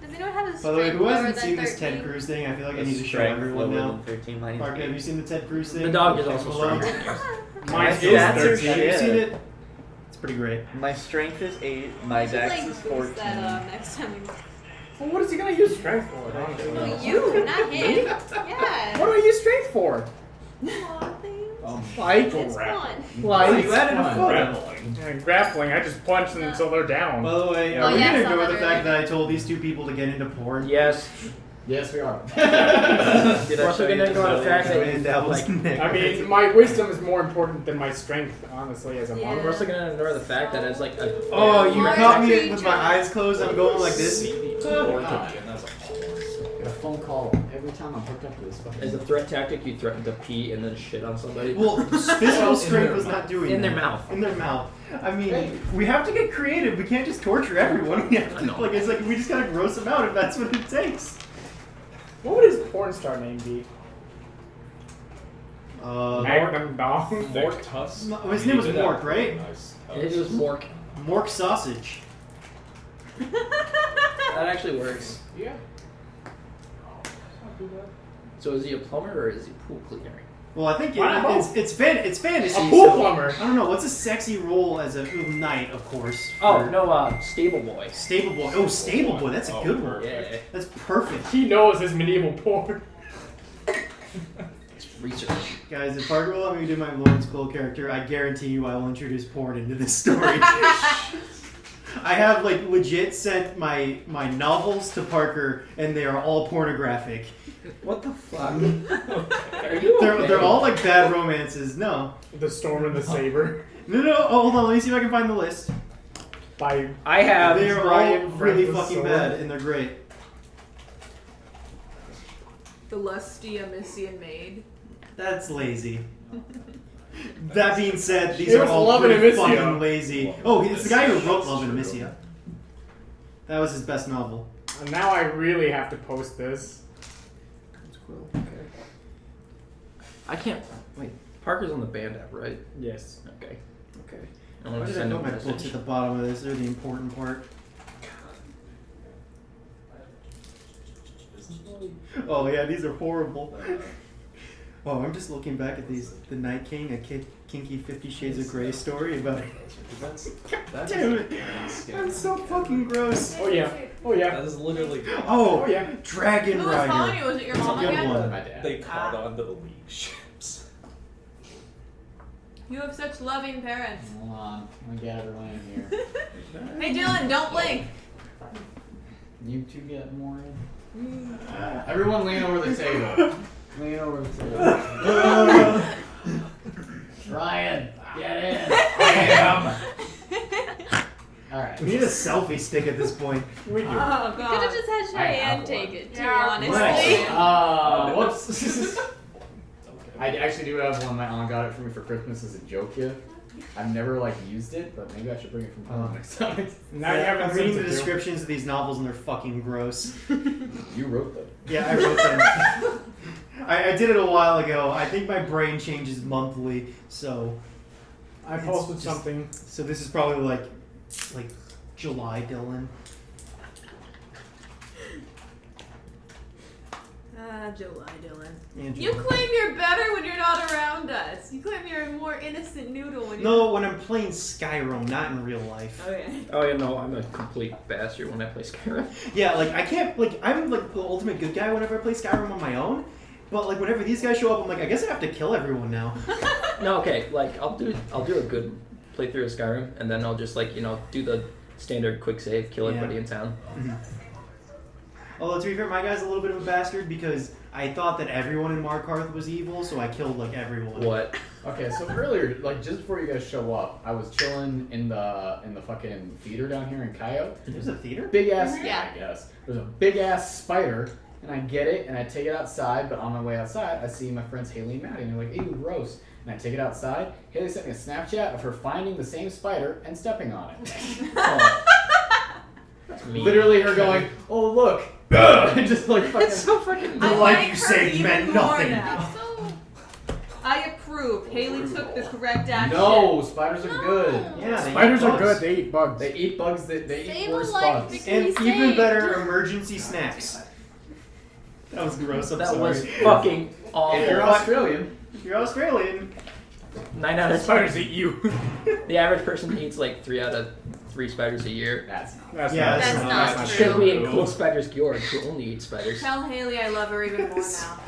Does anyone have a By the way, strength who lower hasn't than seen this 13? Ted Cruz thing? I feel like I The need to show strength everyone lower now. than 13 minus Parker, have you seen the Ted Cruz thing? The dog is With also Malone? stronger than you. Mine is stats are 13. Have you shit. seen it? It's pretty great. My strength is 8. My I should, dex like, is boost 14. that up next time. Well, what is he gonna use strength for? I don't No, know. you, not him. Yeah. What do I use strength for? A lot of things. Like, It's fun. like you added a fun. foot. Grappling. And grappling. I just punch them until they're down. By the way, Well, are we yeah, gonna some go with the other, fact like- that I told these two people to get into porn? Yes. Yes, we are. Did I We're also show you gonna the go on the fact that And that was like, Nick. I mean, my wisdom is more important than my strength, honestly, as a Yeah. monk. we're also gonna ignore the fact that it's like a Oh, you More caught me creatures. with my eyes closed. I'm going like this. And that's a porn. Get a phone call every time I'm hooked up to this fucking. as a threat tactic, you threaten to pee and then shit on somebody. Well, physical strength was not doing in that. their mouth. In their mouth. I mean, we have to get creative. We can't just torture everyone. We have I to, know. like, it's like we just gotta gross them out if that's what it takes. What would his porn star name be? Magnum Dong? Mork Tuss. No, his name was Mork, right? Nice. It was Mork. Mork sausage. That actually works. Yeah. So is he a plumber or is he pool cleaner? Well, I think Why not it's fantasy. A pool so- plumber. I don't know. What's a sexy role as a knight, of course? Oh for- no, stable boy. Stable boy. Oh, stable boy. That's a good one. Yeah, That's perfect. He knows his medieval porn. it's research. Guys, if Parker will let me do my Lawrence Cole character, I guarantee you I will introduce porn into this story. I have like legit sent my novels to Parker, and they are all pornographic. What the fuck? Are you okay? They're all like bad romances. No, The Storm and the Saber. no. Oh, hold on. Let me see if I can find the list. By I have. They're all Brian really Francis fucking Sword. bad, and they're great. The lusty Amyssian maid. That's lazy. That being said, these It are was all Love and pretty Amyssia. fucking lazy. Oh, it's the guy who wrote Love and Amyssia. That was his best novel. And now I really have to post this. I can't. Wait. Parker's on the band app, right? Yes. Okay. Okay. I Why want to did I send put him my a books at message. the bottom of this? They're the important part. Oh yeah, these are horrible. Oh, I'm just looking back at these. The Night King, a kinky 50 Shades of Grey story about. That's Damn it! That's so fucking gross. Oh yeah. Oh yeah. That is literally. Oh yeah. Dragon Who was calling you? Rider. Was it your That's a mom good again? one. My dad. They caught on to the league ships. You have such loving parents. Hold on. Let me get everyone in here. Hey Dylan, don't blink. You two get more in. Everyone lean over the table. Lean over the table. Ryan, get in. Alright. We need a selfie stick at this point. We do. Oh god. Could have just had I have Cheyenne take one. it too, Yeah. honestly. Whoops. I actually do have one. My aunt got it for me for Christmas as a joke gift. I've never used it, but maybe I should bring it from home next time. Now you have I'm reading the incentive to. descriptions of these novels and they're fucking gross. You wrote them. Yeah, I wrote them. I did it a while ago. I think my brain changes monthly, so. I It's posted just- something. So this is probably like July, Dylan. July, Dylan. And You July. claim you're better when you're not around us. You claim you're a more innocent noodle when you're No, when I'm playing Skyrim, not in real life. Okay. Oh yeah, no, I'm a complete bastard when I play Skyrim. Yeah, I can't I'm the ultimate good guy whenever I play Skyrim on my own. But whenever these guys show up, I'm I guess I have to kill everyone now. No, okay, I'll do a good playthrough of Skyrim, and then I'll just do the standard quick save, kill everybody in town. Mm-hmm. Although to be fair, my guy's a little bit of a bastard because I thought that everyone in Markarth was evil, so I killed everyone. What? Okay, so earlier, just before you guys show up, I was chilling in the fucking theater down here in Coyote. There's a theater? Big ass, Yeah. I guess. There's a big ass spider, and I get it, and I take it outside. But on my way outside, I see my friends Haley and Maddie, and they're like, "Ew, gross." And I take it outside. Haley sent me a Snapchat of her finding the same spider and stepping on it. That's mean. Literally, her going, "Oh look," and just fucking. It's so fucking. The I life like you her saved even meant more nothing. now. I approve. Haley took the correct action. No, spiders are good. Yeah, they Spiders eat are bugs. good. They eat bugs. They eat bugs. They Save eat a worse life bugs. because And he's even saved. better, emergency snacks. That was gross. I'm That sorry. was fucking If you're awful. Australian, If you're Australian. 9 out of 10. Spiders eat you. The average person eats 3 out of 3 spiders a year. that's not. That's Yeah, not, that's that's not not true. Should we include Spiders George, who only eats spiders? Tell Haley I love her even more now.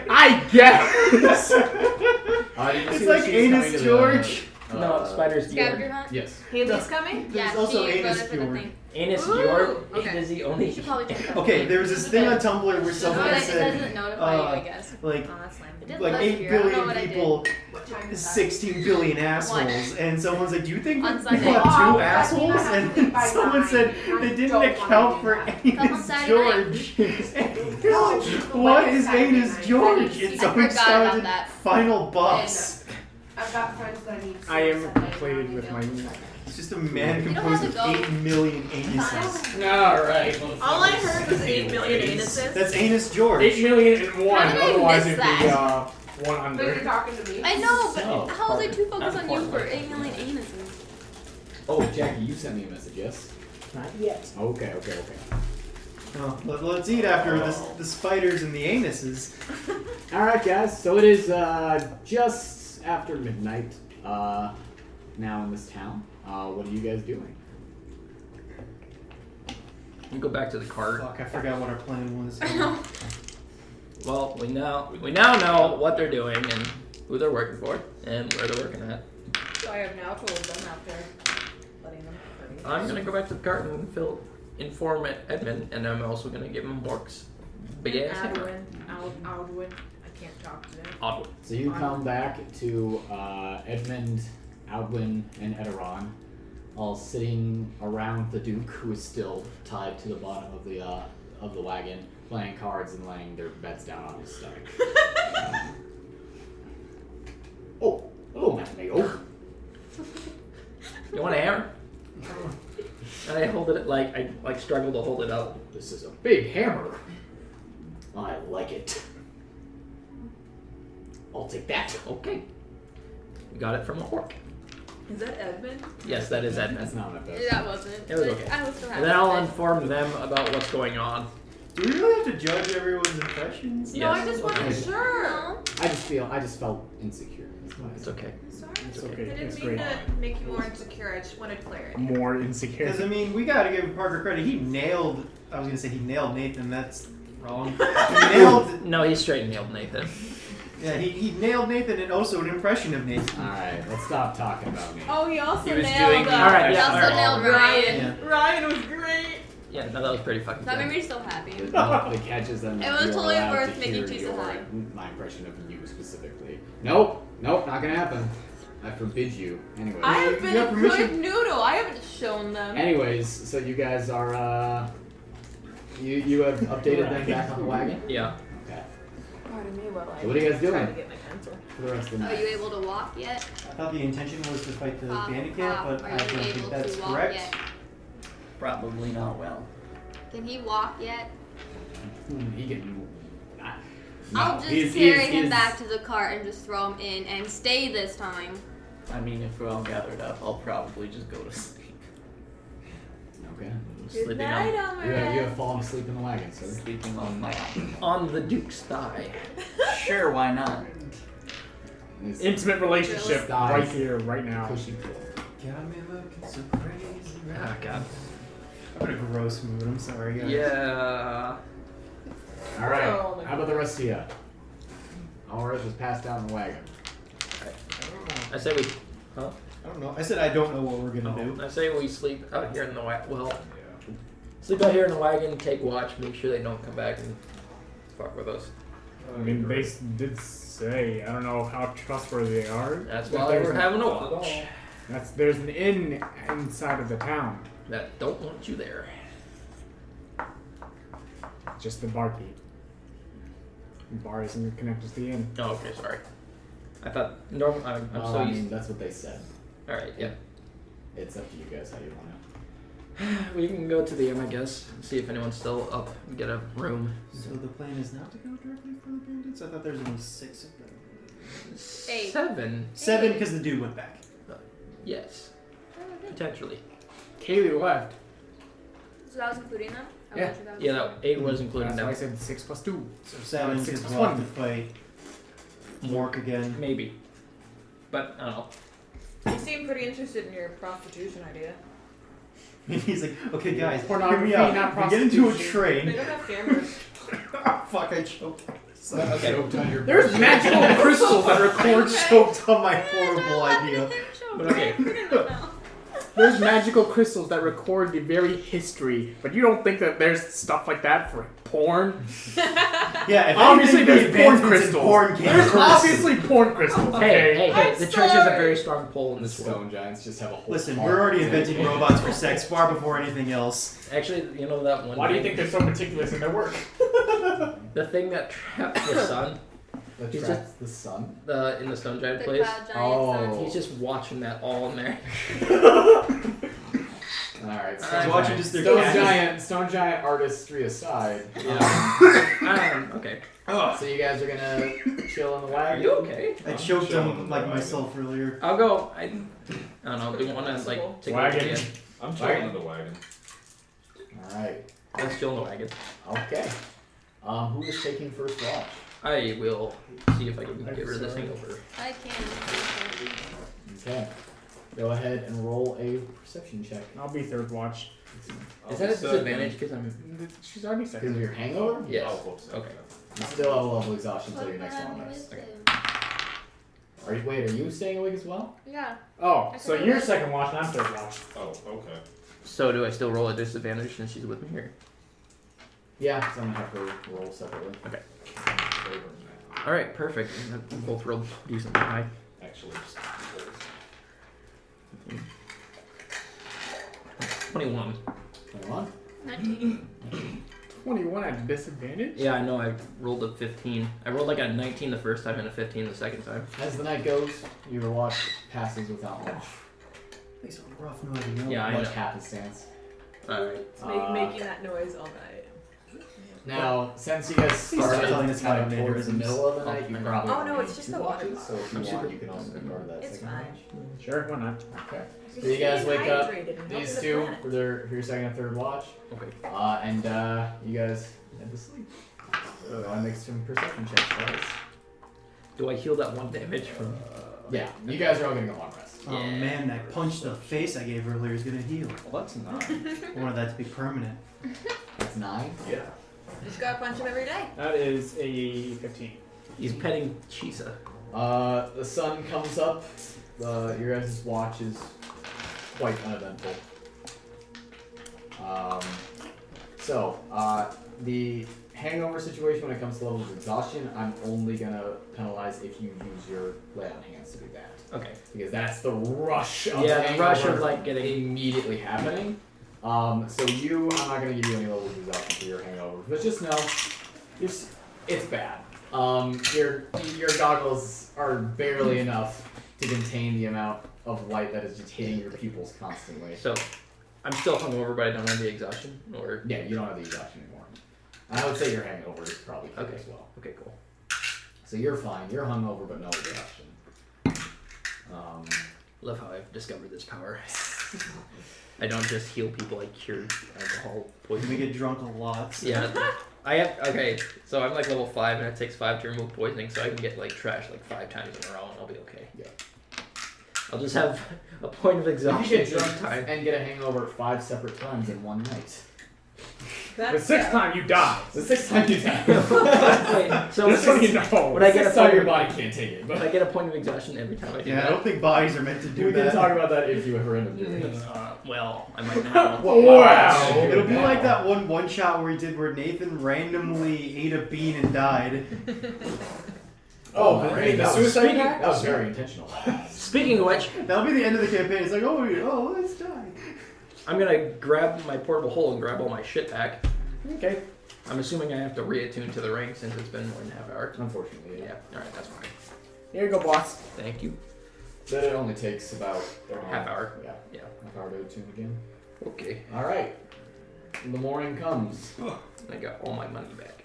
I guess. Did you see It's that like she's Anus coming to George. No, Spiders George. Scavenger hunt? Yes. Haley's coming? There's Yeah, also she Anus voted for the George. thing. Anus Ooh, George. okay. Does he only? You should probably check that. Okay, there was this thing on Tumblr where No, someone it said doesn't notify you, I guess. like Oh, that's lame. It did 8 last year. I don't know billion what I did. people, What time is that? 16 billion assholes, and someone's like, "Do you think On people Sunday. have Oh, 2 I assholes?" think I have to And leave then by someone 9. said I they didn't don't account wanna for do that. Come on Anus Saturday George. No, it's the What wedding is Saturday Anus night. George? I And someone forgot about started that. Final Boss. I've got friends that need I am Sunday completed morning, with they my. don't. It's just a man You don't composed have of to go. 8 million anuses. All right. All I heard was 8 million anuses. That's Anus George. 8,000,001. How did I Otherwise, miss it'd be that? one But you're under. talking to me. I know, but So, how was I too focused I'm on you for part- 8 million anuses? Oh, Jackie, you sent me a message. Yes. Not yet. Okay. Oh, let's eat after the spiders and the anuses. All right, guys. So it is just after midnight now in this town. What are you guys doing? You go back to the cart. Fuck, I forgot what our plan was. Well, we now know what they're doing and who they're working for and where they're working at. So I have now told them after letting them free. I'm gonna go back to the cart and inform Edmund, and I'm also gonna give him Mork's big ass hammer. Aldwin. I can't talk today. Oddwood. So you come back to Edmund, Alwyn, and Edaron, all sitting around the Duke, who is still tied to the bottom of the wagon, playing cards and laying their bets down on his stomach. Oh, hello, Mattimeo. You want a hammer? And I hold it I struggle to hold it up. This is a big hammer. I like it. I'll take that. Okay. You got it from a orc. Is that Edmund? Yes, that is Edmund. That's not my best. That wasn't. It was but okay. I was still happy And then I'll with it. inform them about what's going on. Do we really have to judge everyone's impressions? No, I Yes. just wasn't Okay. sure. I just felt insecure. That's why I It's said okay. Sorry. It's I okay. didn't It's mean great. to make you more insecure. I just wanted clarity. More insecure. Because I mean, we gotta give Parker credit. He nailed. I was gonna say he nailed Nathan. That's wrong. He nailed. No, he straight nailed Nathan. Yeah, he nailed Nathan and also an impression of Nathan. Alright, let's stop talking about me. Oh, he also He was nailed. doing the Alright, He yeah, also alright. nailed Ryan. Yeah. Ryan was great. Yeah, no, that was pretty fucking That good. made me so happy. The catch is that It was you're totally allowed worth to making hear cheese your- high. my impression of you specifically. Nope, not gonna happen. I forbid you. Anyways. I have been You a have permission? good noodle. I haven't shown them. Anyways, so you guys are you have updated them back on the wagon? Yeah. Okay. Pardon me while I So what are you guys doing? try to get my pencil. For the rest of the Are night. you able to walk yet? I thought the intention was to fight the bandit camp, but Are I you don't think able that's to walk correct. yet? Probably not well. Can he walk yet? He can not. I'll No, just he's- carry he's- him he's- back to the cart and just throw him in and stay this time. I mean, if we're all gathered up, I'll probably just go to sleep. Okay. Good Sleeping night, on, You Omareth. have fallen asleep in the wagon, sir. Sleeping on my on the Duke's thigh. Sure, why not? It's Intimate relationship Really? right here, right now. cushy cool. Got me looking so crazy. Oh god. I'm in a gross mood. I'm sorry, guys. Yeah. Alright, Oh, how about the rest of you? Omareth was passed down in the wagon. I say we. Huh? I don't know. I said I don't know what we're gonna do. I say we sleep out here in the wagon. Well, sleep out here in the wagon. Take watch. Make sure they don't come back and fuck with us. I mean, they did say, I don't know how trustworthy they are. That's but why there's we're an- having a watch. There's an inn inside of the town. That don't want you there. Just the barkeep. The bar isn't connected to the inn. Oh, okay, sorry. I thought normal. I'm Well, so I used. mean, that's what they said. All right, yeah. It's up to you guys how you want to. We can go to the inn, I guess. See if anyone's still up. And get a room. So the plan is not to go directly for the bandits? I thought there was only 6 of them. 8. 7. 7 because the dude went back. Yes. Potentially. Kaylee left. So that was including them? Yeah. wasn't sure that was Yeah, that 8 was including That's why I them. said 6 plus 2. So 7 6 because plus we'll have 1. to fight Mork again. Maybe. But I don't know. You seem pretty interested in your prostitution idea. He's like, okay, guys, hear Pornography, me out. not We get into a prostitution. They train. don't have cameras. Fuck, I choked. Okay. Choked on your There's magical crystals that record. Choked on my horrible idea. But okay. There's magical crystals that record the very history, but you don't think that there's stuff like that for porn? Yeah, if Obviously, anything, there's the porn advancements in crystals. Porn came There's first. obviously porn crystals. Okay. Hey, I'm the church has a sorry. very strong pull in this world. Stone giants just have a whole. Listen, heart. we're already inventing robots for sex far before anything else. Actually, you know that one. Why do you thing- think they're so meticulous in their work? the thing that trapped the sun? That He's traps the sun. In the stone giant The place. cloud giant Oh. sun. He's just watching that all in there. All right. He's Stone watching giant- just their stone cat. stone giant artistry aside. Okay. So you guys are gonna chill in the Are wagon. you okay? I choked on like myself earlier. I'll go. I don't know. Do you want to like take a look at the Wagon. end? I'm chilling in the wagon. All right. Let's chill in the wagon. Okay. Who is taking first watch? I will see if I can get rid of this hangover. I can. Okay. Go ahead and roll a perception check. I'll be third watch. Is that a disadvantage because I'm? She's already Because of second. your hangover? Yes. Oh, whoops. Okay. You still have a level of exhaustion until your next long rest. Okay. Wait, are you staying awake as well? Yeah. Oh, I so can you're roll. second watch and I'm third watch. Oh, okay. So do I still roll a disadvantage since she's with me here? Yeah, so I'm gonna have to roll separately. Favor now. All right, perfect. We both rolled decently high. Actually, just 21. 21. 19. 21 at disadvantage? Yeah, I know. I rolled a 15. I rolled like a 19 the first time and a 15 the second time. As the night goes, your watch passes without much, Makes a rough noise, you know? Yeah, I much know. happenstance. All right. It's making that noise all night. Now, since you guys started telling us kind how of to towards the mannerisms. middle of the night, you probably Oh, no, only it's need just 2 a water watches. So if you want, you can also be part of that It's second fine. watch. Sure, why not? Okay. So you guys wake up. Hydrated and help These the 2 planet. for your second and third watch. Okay. And you guys head to sleep. So I make some perception checks, guys. Do I heal that 1 damage from? Yeah, you guys are all gonna go long rest. Oh man, that punch to the face I gave earlier is gonna heal. Well, that's not. I wanted that to be permanent. That's 9. Yeah. Just gotta punch him every day. That is a 15. He's petting Chisa. The sun comes up. Your guys' watch is quite uneventful. The hangover situation when it comes to levels of exhaustion, I'm only gonna penalize if you use your lay on hands to do that. Okay. Because that's the rush of Yeah, the rush of hangover like getting. immediately happening. I'm not gonna give you any levels of exhaustion for your hangover, but just know, it's bad. Your goggles are barely enough to contain the amount of light that is just hitting your pupils constantly. So, I'm still hungover, but I don't have the exhaustion, or. Yeah, you don't have the exhaustion anymore. I would say your hangover is probably good Okay. as well. Okay, cool. So you're fine. You're hungover, but no exhaustion. Love how I've discovered this power. I don't just heal people; I cure alcohol We poisoning. get drunk a lot. So. Yeah, I have. Okay, so I'm like level 5, and it takes 5 to remove poisoning, so I can get like trashed like 5 times in a row, and I'll be okay. Yeah. I'll just have a point of You exhaustion get each drunk time. and get a hangover 5 separate times in one night. The 6th time you die. The 6th time you die. Wait, so Just so you know. when I get a Sixth time point your of, body can't take it. when I But get a point of exhaustion every time I do Yeah, I that. don't think bodies are meant to do we that. can talk about that if you ever end up doing it. Well, I might now. Wow. It'll be like that one shot where he did where Nathan randomly ate a bean and died. Oh, the great. That was, suicide pact? that was very intentional. Speaking of which, That'll be the end of the campaign. It's like, oh, let's die. I'm gonna grab my portable hole and grab all my shit back. Okay. I'm assuming I have to reattune to the ring since it's been more than half an hour. Unfortunately, Yeah, alright, that's fine. Here you go, boss. Thank you. Then it only takes about Half hour. Yeah, Yeah. half hour to attune again. Okay. All right. The morning comes. I got all my money back.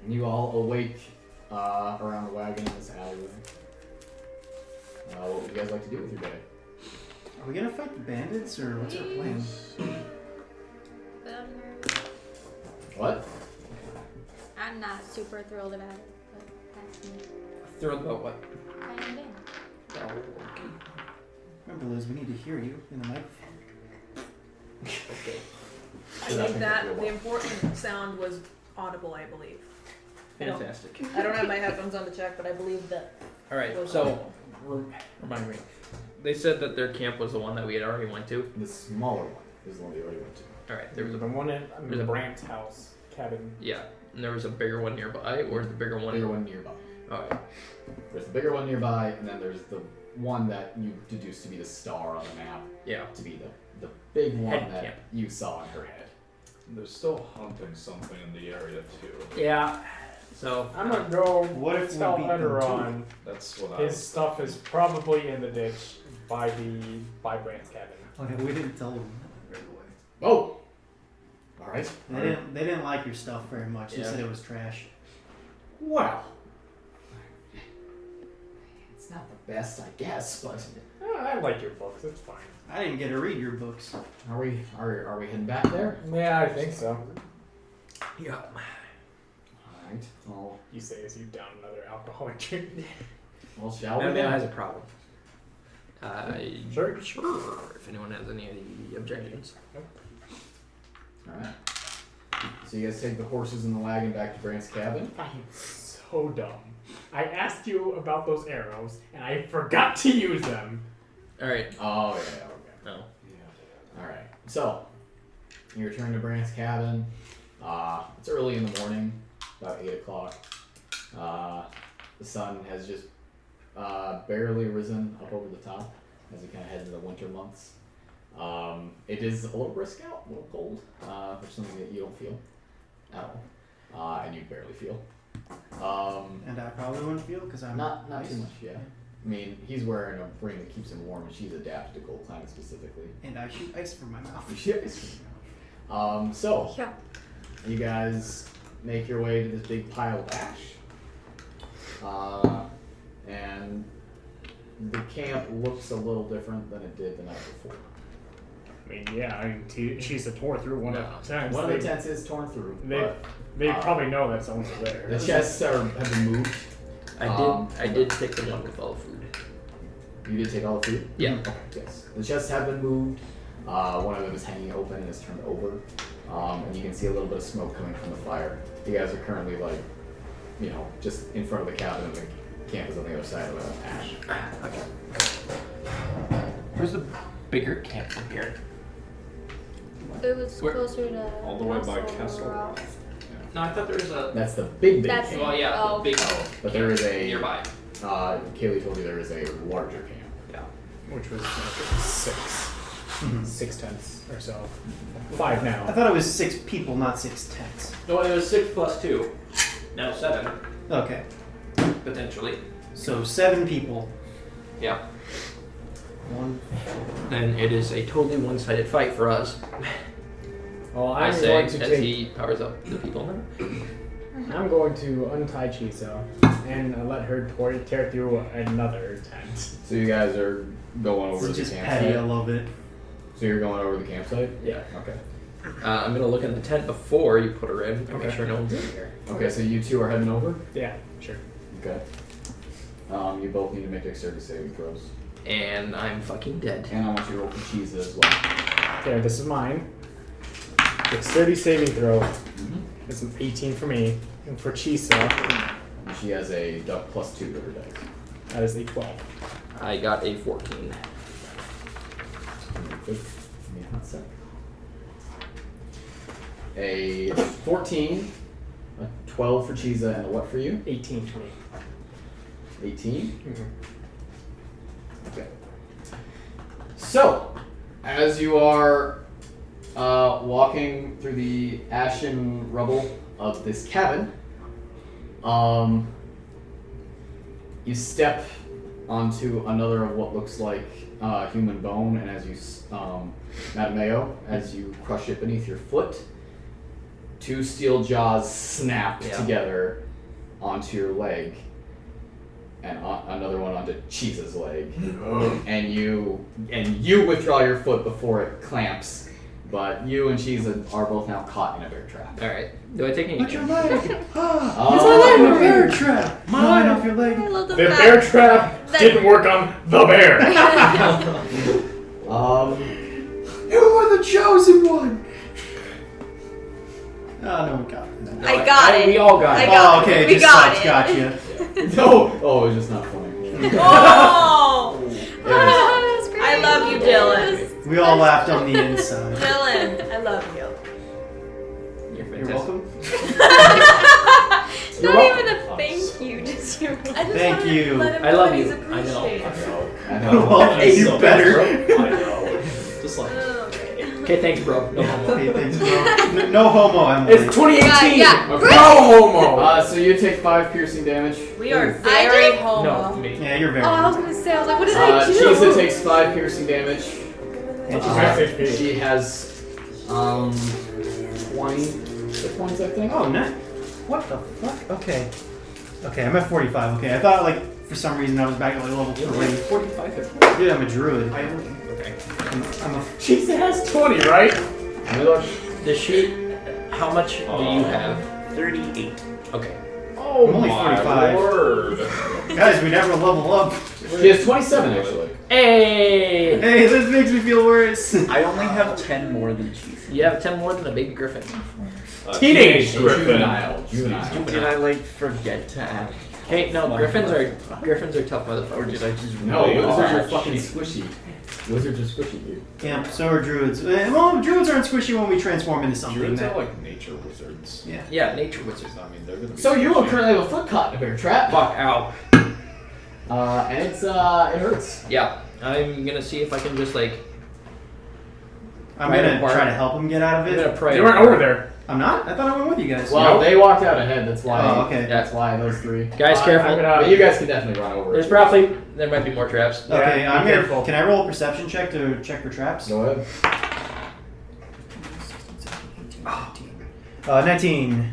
And you all awake around the wagon in this alleyway. What would you guys like to do with your day? Are we gonna fight the bandits or what's our plan? What? I'm not super thrilled about it, but that's me. Thrilled about what? Kind of. Oh, okay. Remember, Liz, we need to hear you in the microphone. Okay. I think that the important sound was audible, I believe. Fantastic. I don't have my headphones on to check, but I believe that Alright, was so audible. remind me. They said that their camp was the one that we had already went to. The smaller one is the one you already went to. Alright, there was The a one in There's a- Brant's house cabin. yeah, and there was a bigger one nearby, or is the bigger one? Bigger one nearby. Okay. There's the bigger one nearby, and then there's the one that you deduced to be the star on the map, Yeah. to be the big one Head that camp. you saw in her head. They're still hunting something in the area too. Yeah. So I'm gonna go. What if we tell beat them Ederon That's what I his was stuff is probably in the ditch by Brant's cabin. Oh yeah, we didn't tell them right away. Oh! Alright. They didn't like your stuff very much. They Yeah. said it was trash. Well. It's not the best, I guess, but I like your books. It's fine. I didn't get to read your books. are we heading back there? Yeah, I think so. yeah. Alright. Well, You say as you down another alcoholic drink. shall we Mattimeo then? has a problem. Sure. Sure. If anyone has any objections. Alright. So you guys take the horses and the wagon back to Brant's cabin? I am so dumb. I asked you about those arrows, and I forgot to use them. All right. Oh, yeah, okay. No. Alright. So, you return to Brant's cabin. It's early in the morning, about 8 o'clock. The sun has just barely risen up over the top as we kind of head into the winter months. It is a little brisk out, a little cold, which is something that you don't feel at all, and you barely feel. And I probably wouldn't feel because I'm Not ice. too much, yeah. I mean, he's wearing a ring that keeps him warm, and she's adapted to cold climate specifically. And I shoot ice from my mouth. Yes. So, Yeah. you guys make your way to this big pile of ash. And the camp looks a little different than it did the night before. I mean, yeah, she's tore through one of the tents. One of the tents is torn through. They probably know that someone's there. The chests have been moved. I did take the one with all the food. You did take all the food? Yeah. Okay, yes. The chests have been moved. One of them is hanging open and is turned over. And you can see a little bit of smoke coming from the fire. You guys are currently just in front of the cabin, and the camp is on the other side of the ash. Okay. Where's the bigger camp from here? It was Where? closer to All the way by Castle. No, I thought there was a. That's the big That's camp. Well, yeah, Oh. the big But there is a nearby. Kaylee told you there is a larger camp. Yeah. Which was six tents or so. 5 now. I thought it was 6 people, not 6 tents. No, it was 6 plus 2. Now 7, Okay, potentially. so 7 people. Yeah. 1. Then it is a totally one-sided fight for us. Well, I I'm say going to as take. he powers up the people. I'm going to untie Chiso and let her tear through another tent. So you guys are going over This to is the just petty, I campsite? love it. So you're going over to the campsite? Yeah. Okay. I'm gonna look in the tent before you put her in and make Okay. sure no one's in here. Okay, so you two are heading over? Yeah, sure. Okay. You both need to make dexterity saving throws. And I'm fucking dead. And I want you to roll for cheese as well. Okay, this is mine. Dexterity saving throw. It's an 18 for me. And for Chisa, She has a +2 to her dice. that is a 12. I got a 14. Give me a hot sec. A 14, a 12 for Chiza, and a what for you? 18 for me. 18? Mm-hmm. Okay. So, as you are walking through the ashen rubble of this cabin, you step onto another of what looks like human bone, and as you, Mattimeo, as you crush it beneath your foot, 2 steel jaws snap together onto your leg, and another one onto Cheese's leg, and you withdraw your foot before it clamps, but you and Cheese are both now caught in a bear trap. All right. Do I take any? What's your leg? It's Oh. my leg in a bear trap. Mine off your leg. I love The fact bear trap that- didn't work on the bear. You were the chosen one. Oh, no one got it. I got it. We all got I it. got Oh, okay, it. We just got sucks. it. Gotcha. No! Oh, it's just not funny. Oh! That's great. I love you, Dylan. We all laughed on the inside. Dylan, I love you. You're welcome. It's not even a thank you, just you. I just Thank wanna you. let him I know love that he's you. I know. appreciated. I know. Well, you better. I know. Just like. Okay. Okay, thanks, bro. No homo. Okay, thanks, bro. No homo, Emily. It's 2018. Yeah. No homo. So you take 5 piercing damage. We are I very did- homo. No, me. Yeah, you're very. Oh, I was gonna say, I was like, what did I do? Chiza takes 5 piercing damage. And she's Max HP. She has 20 hit points, I think. Oh, no. What the fuck? Okay. Okay, I'm at 45. Okay, I thought like for some reason I was back at like level 3. 45 hit Dude, I'm a druid. Okay. I'm a. Chiza has 20, right? Let me look. The sheet. How much do you have? 38. Okay. Oh I'm only My 45. word. Guys, we never level up. She has 27 actually. Hey! Hey, this makes me feel worse. I only have 10 more than Chief. You have 10 more than a baby griffin. Teenage Juvenile. Did I like forget to add? Hey, no, griffins are tough Or motherfuckers. did I just No, roll wizards are off? fucking squishy. Wizards are squishy, dude. Yeah, so are druids. Well, druids aren't squishy when we transform into something. Druids That, are like nature wizards. yeah. Yeah, nature wizards. I mean, they're gonna be. So you will currently have a foot caught in a bear trap. Fuck, ow. And it hurts. Yeah, I'm gonna see if I can just like. I'm Right gonna apart. try to help him get out of I'm it. gonna pray. They weren't over there. I'm not? I thought I went with you guys. Well, they walked out ahead. That's why. Oh, okay. That's why those 3. Guys, careful. I'm gonna- But you guys can definitely run over. There's it. probably there might be more traps. Okay, Yeah, I'm be gonna. careful. Can I roll a perception check to check for traps? Go ahead. 19.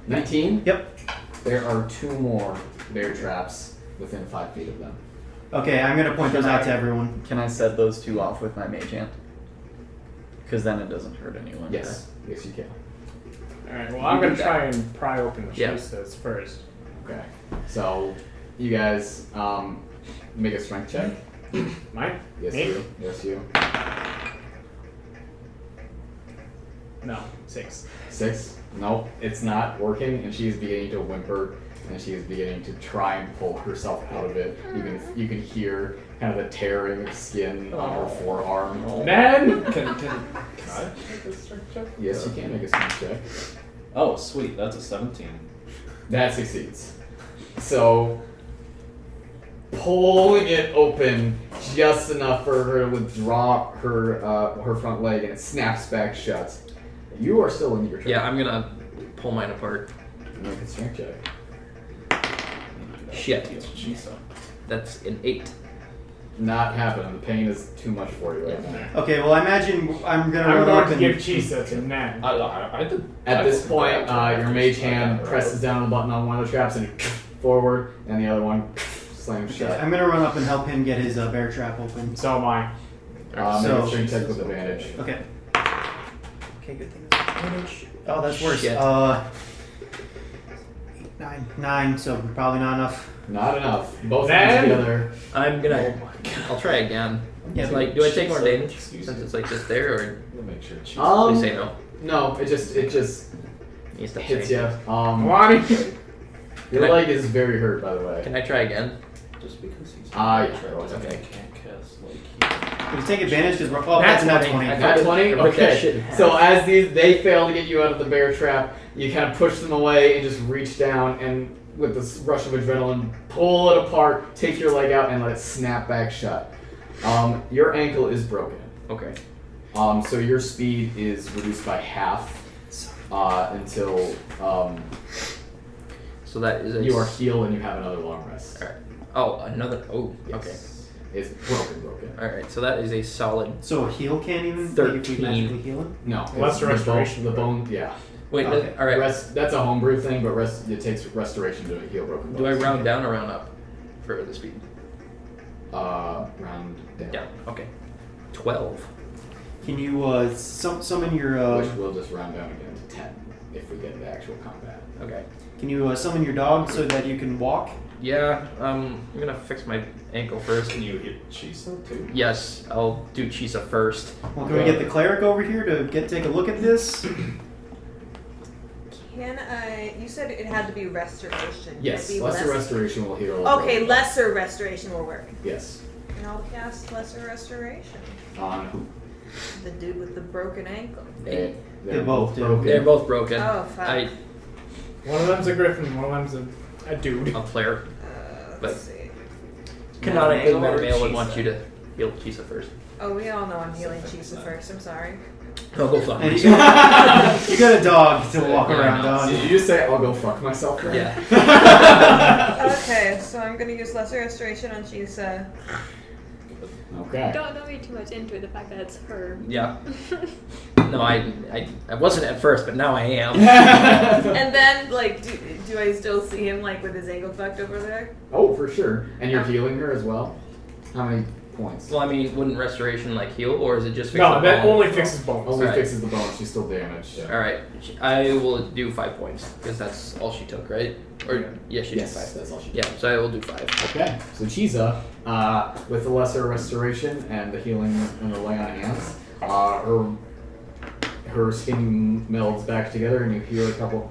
19? Yep. There are 2 more bear traps within 5 feet of them. Okay, I'm gonna point those out to everyone. Can I set those 2 off with my mage hand? Because then it doesn't hurt anyone. Yes. Yes, you can. Alright, well, I'm going to try and pry open the Yeah. Chisas first. Okay. So, you guys make a strength check. Mine? Yes, Me? you. Yes, you. No, 6. 6. Nope, it's not working, and she is beginning to whimper, and she is beginning to try and pull herself out of it. You can hear kind of the tearing of skin on her forearm. Then, Can I make a strength check? Yes, you can make a strength check. Oh, sweet. That's a 17. That succeeds. So, pulling it open just enough for her to withdraw her front leg, and it snaps back shut. You are still in your turn. Yeah, I'm gonna pull mine apart. Make a strength check. Shit. Jeez. That's an 8. Not happening. The pain is too much for you right now. Okay, well, I imagine I'm gonna I'm run going up to and give Chisa to Nan. I did. At this point, I your mage hand presses down on the button on one of the traps and forward, and the other one slams Okay, shut. I'm gonna run up and help him get his bear trap open. So am I. Make a So- strength check with advantage. Okay. Okay, good thing it's advantage. Oh, that's worse. Shit. 9, so probably not enough. Not enough. Both Then- hands together. I'm gonna. I'll try again. Yeah, Like, do I take more damage Excuse since me. it's like just there, or Let me make sure. they say no? No, it just You stop hits saying you. Lonnie. Your Can I- leg is very hurt, by the way. Can I try again? Just because he's. Yeah. Okay. I can't cast like. Can you take advantage because we're. Oh, That's that's not 20. 20. I Nat 20? I ripped that shit Okay. in half. So as they fail to get you out of the bear trap, you kind of push them away and just reach down and with this rush of adrenaline, pull it apart, take your leg out, and let it snap back shut. Your ankle is broken. Okay. So your speed is reduced by half until So that is a. you are healed and you have another long rest. Alright. Oh, another. Oh, Yes. okay. It's broken. Alright, so that is a solid. So a heal can't even. 13. If we magically heal him? No. Lesser it's restoration. The bone, yeah. Wait, Okay. alright. Rest, that's a homebrew thing, but it takes restoration to heal broken bones. Do I round down or round up for the speed? Round down. Down. Okay. 12. Can you summon your. Which will just round down again to 10 if we get into actual combat. Okay. Can you summon your dog so that you can walk? Yeah, I'm gonna fix my ankle first. Can you hit Chisa too? Yes, I'll do Chisa first. Well, can we get the cleric over here to take a look at this? Can I? You said it had to be restoration. Can Yes, it be lesser less- restoration will heal. all Okay, broken lesser restoration will work. bones. Yes. And I'll cast lesser restoration. On who? The dude with the broken ankle. They're both do. broken. They're both broken. Oh, fuck. One of them's a griffin, one of them's a dude. A player. But- Let's see. Canonically, Mattimeo or Mattimeo would Chisa? want you to heal Chisa first. Oh, we all know I'm healing Chisa first. I'm sorry. Oh, go fuck And you myself. got, you got a dog to walk Yeah, around I know. on. Did you just say I'll go fuck myself? Right? Yeah. Okay, so I'm gonna use lesser restoration on Chisa. Okay. Don't read too much into the fact that it's her. Yeah. No, I wasn't at first, but now I am. And then, like, do I still see him, like, with his ankle fucked over there? Oh, for sure. And you're healing her as well? How many points? Well, I mean, wouldn't restoration like heal, or is it just fix No, the that bone? only fixes bones. Only Right. fixes the bone. She's still damaged. All right, I will do 5 points because that's all she took, right? Or yeah, she Yes, did 5. that's all she Yeah, so I will do 5. Okay, so Chisa, with the lesser restoration and the healing and the lay on hands, her skin melds back together, and you hear a couple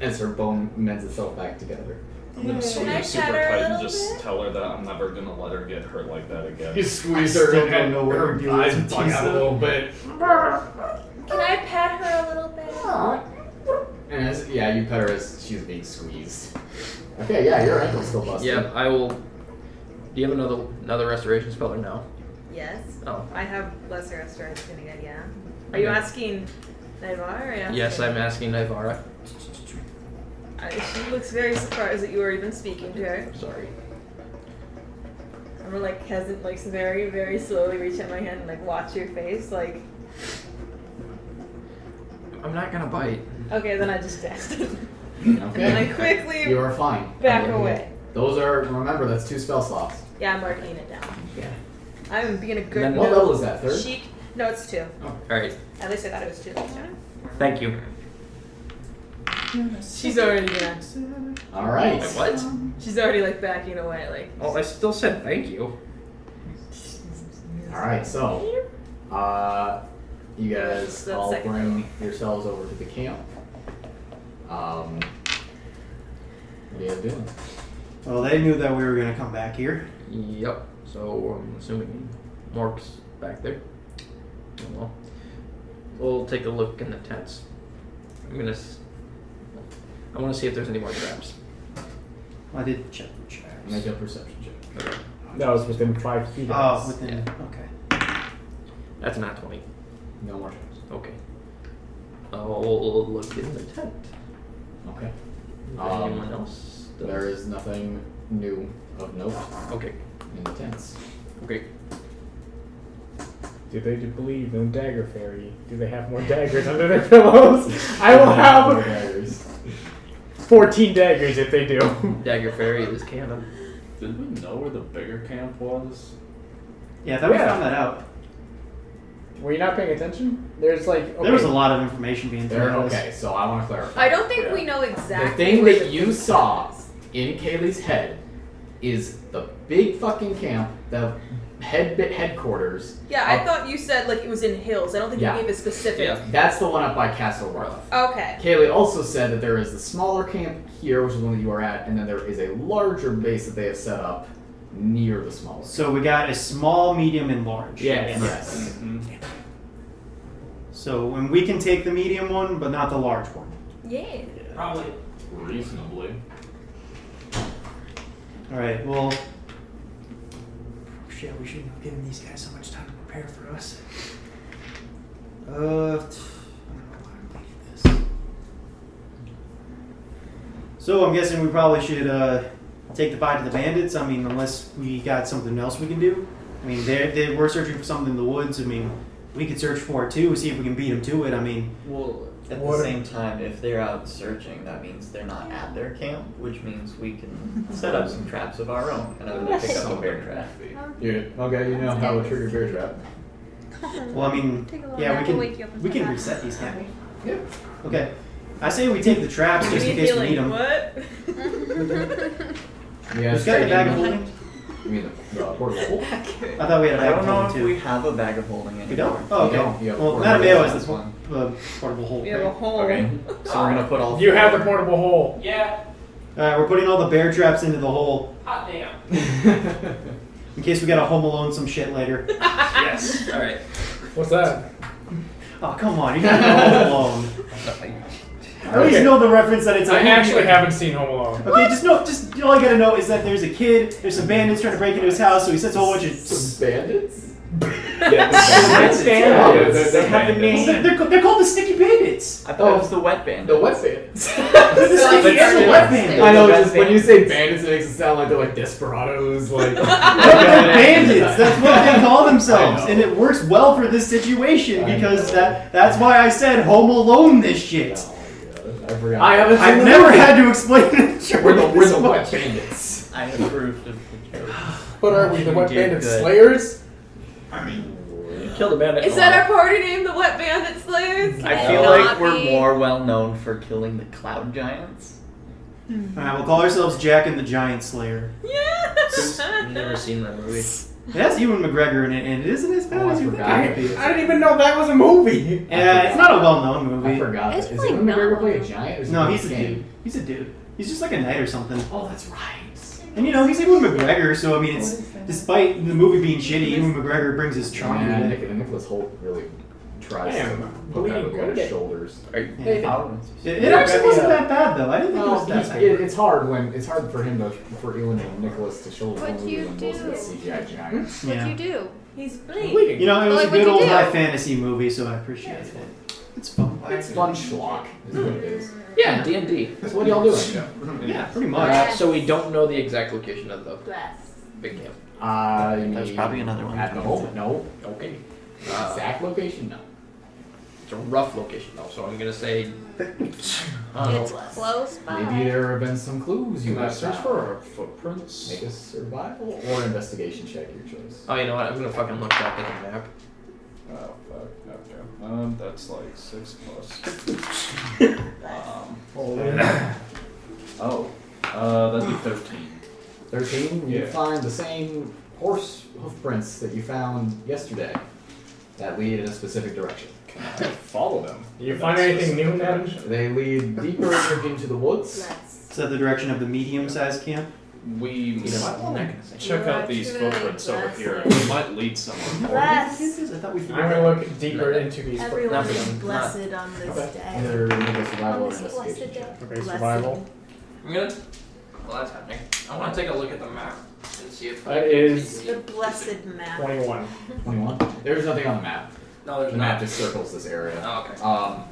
as her bone mends itself back together. I'm gonna squeeze Can I her super pat her a tight and little just bit? tell her that I'm never gonna let her get hurt like that again. You squeeze I her, still don't and know what her we're doing eyes with bug out a Chisa. little bit. Can I pat her a little bit? And you pet her as she's being squeezed. Okay, yeah, your ankle's still busted. Yeah, I will. Do you have another restoration spell or no? Yes. Oh. I have lesser restoration again, yeah. Are you Okay. asking Naivara or are you asking? Yes, I'm asking Naivara. She looks very surprised that you were even speaking to her. Sorry. I'm gonna like hesitant, like very, very slowly reach out my hand and like watch your face, like. I'm not gonna bite. Okay, then I just tested. Okay. And I quickly You are fine. back away. Those are, remember, that's 2 spell slots. Yeah, I'm marking it down. Yeah. I'm being a good Then what note. level is that, 3rd? Chic. No, it's 2. Alright, At least I thought it was 2 last time. thank you. She's already gonna. Alright. Wait, what? She's already like backing away. Like. Oh, I still said thank you. Alright, so, you guys That's all second bring yourselves over to the camp. What are you guys doing? Well, they knew that we were gonna come back here. Yep. So I'm assuming Mork's back there. Well, we'll take a look in the tents. I want to see if there's any more traps. I did check the traps. Make a perception check. Okay. That was within 5 feet. of Oh, us. within. Yeah. Okay. That's not 20. No more traps. Okay. I'll look in the tent. Okay. If anyone else does. There is nothing new of note Okay. in the tents. Okay. Do they believe in the dagger fairy? Do they have more daggers under their pillows? I will More have daggers. 14 daggers if they do. Dagger fairy is canon. Did we know where the bigger camp was? Yeah, I thought we Yeah. found that out. Were you not paying attention? There's like okay. There was a lot of information being There, thrown at us. okay, so I want to clarify. I don't think Yeah. we know The exactly. thing where that the you big saw camp is. in Kaylee's head is the big fucking camp, the headquarters. Yeah, I of- thought you said like it was in hills. I don't think Yeah. you gave a specific. Yeah. That's the one up by Castle Rough. Okay. Kaylee also said that there is the smaller camp here, which is the one that you are at, and then there is a larger base that they have set up near the smaller. So we got a small, medium, and large. Yes. Yes. Mm-hmm. So and we can take the medium one, but not the large one. Yeah. Probably. Reasonably. All right. Well. Shit, we shouldn't have given these guys so much time to prepare for us. I don't know why I'm thinking this. So I'm guessing we probably should take the fight to the bandits. I mean, unless we got something else we can do. I mean, we're searching for something in the woods. I mean, we could search for it too, see if we can beat them to it. I mean, Well, at the same time, if they're out searching, that means they're not at their camp, which means we can set up some traps of our own, and I'm gonna pick up a bear trap. Okay, you know how to trigger bear trap. well, I mean, Take a little yeah, nap, we we'll wake you up can and we come can back. reset these, can't we? Yep. Okay. I say we take the traps just in case we need them. What? Yeah, Who's got the bag of holding? You mean the portable hole? I thought we had a I bag don't of know holding if too. we have a bag of holding anymore. We don't? Oh, okay. You don't. You have Well, portable Mattimeo holes. is the portable hole. We have a hole. Okay, so we're gonna put all. You have four- the portable hole. Yeah. Alright, we're putting all the bear traps into the hole Hot damn. in case we gotta Home Alone some shit later. Yes. All right. What's that? Oh, come on, you gotta know Home Alone. At least Okay. know the reference that it's a I movie. actually haven't seen Home Alone. Okay, just all I gotta know is that there's a kid, there's some bandits trying to break into his house, so he sets a whole bunch of. Some bandits? Yeah, Bandits. They have a name. They're called the Sticky Bandits. I thought it was the wet band. The wet bandits. They're the Sticky and the Wet Bandits. I know, just when you say bandits, it makes it sound like they're like desperados, like. No, they're bandits. That's what they call themselves, I know. and it works well for this situation because that's why I said Home Alone this shit. Oh my God, I forgot. I haven't seen I've the never movie. had to explain it. We're the this wet much. bandits. I approved of the joke. What are we, the You Wet did Bandit good. Slayers? You killed a bandit. Is that our party name, the Wet Bandit Slayers? I Can feel it like not we're be? more well known for killing the cloud giants. Alright, we'll call ourselves Jack and the Giant Slayer. Yes. I've never seen that movie. It has Ewan McGregor in it, and it isn't as bad Oh, I as you forgot. think it is. I didn't even know that was a movie. Yeah, it's not a well-known I movie. forgot. It's That. Is like Ewan McGregor not. play a giant? Or is No, he he's a king? dude. He's a dude. He's just like a knight or something. Oh, that's right. And you know, he's Ewan McGregor, so I mean, it's despite the movie being shitty, Ewan McGregor brings his charm Yeah, to it. Nicholas Holt really tries Damn, to put that bleeding over his Groeneweg. shoulders. Are you, Yeah. Oh, It actually wasn't that bad though. I didn't think it Well, was that bad. it's hard for him to for Ewan and Nicholas to shoulder What'd the movie you when most of it's do? CGI giants. What'd Yeah. you do? He's bleeding. Bleeding. You know, it was Like, a what'd good you old do? high fantasy movie, so I appreciate it. It's fun. It's fun schlock, is what it is. yeah, D&D. So what are y'all doing? Yeah, pretty much. So we don't know the exact location of the big camp. There's probably another one. At the moment, no. Okay. Exact location, no. It's a rough location though, so I'm gonna say. It's close by. Maybe there have been some clues you Can I might search found. for footprints? Make a survival or investigation check, your choice. Oh, you know what? I'm gonna fucking look back at the map. Oh, fuck. Okay. That's like 6 plus. That'd be 13. 13, you Yeah. find the same horse hoof prints that you found yesterday that lead in a specific direction. Can I follow them? Do you in find that anything new in specific that? direction? They lead deeper into the woods. Is that the direction of the medium-sized camp? We You know what? I'm not gonna say. check out these You're footprints over blessed. here. They might lead somewhere. Bless. I thought we I'm figured gonna look deeper No. into these. Everyone Not is really. blessed on this Okay. day. Either make a survival or On this blessed investigation day. check. Okay, Blessed. survival. I'm gonna. Well, that's happening. I want to take a look at the map and see if. That is The blessed map. 21. 21. There's nothing on the map. No, there's The map not. just circles this area. Oh, okay.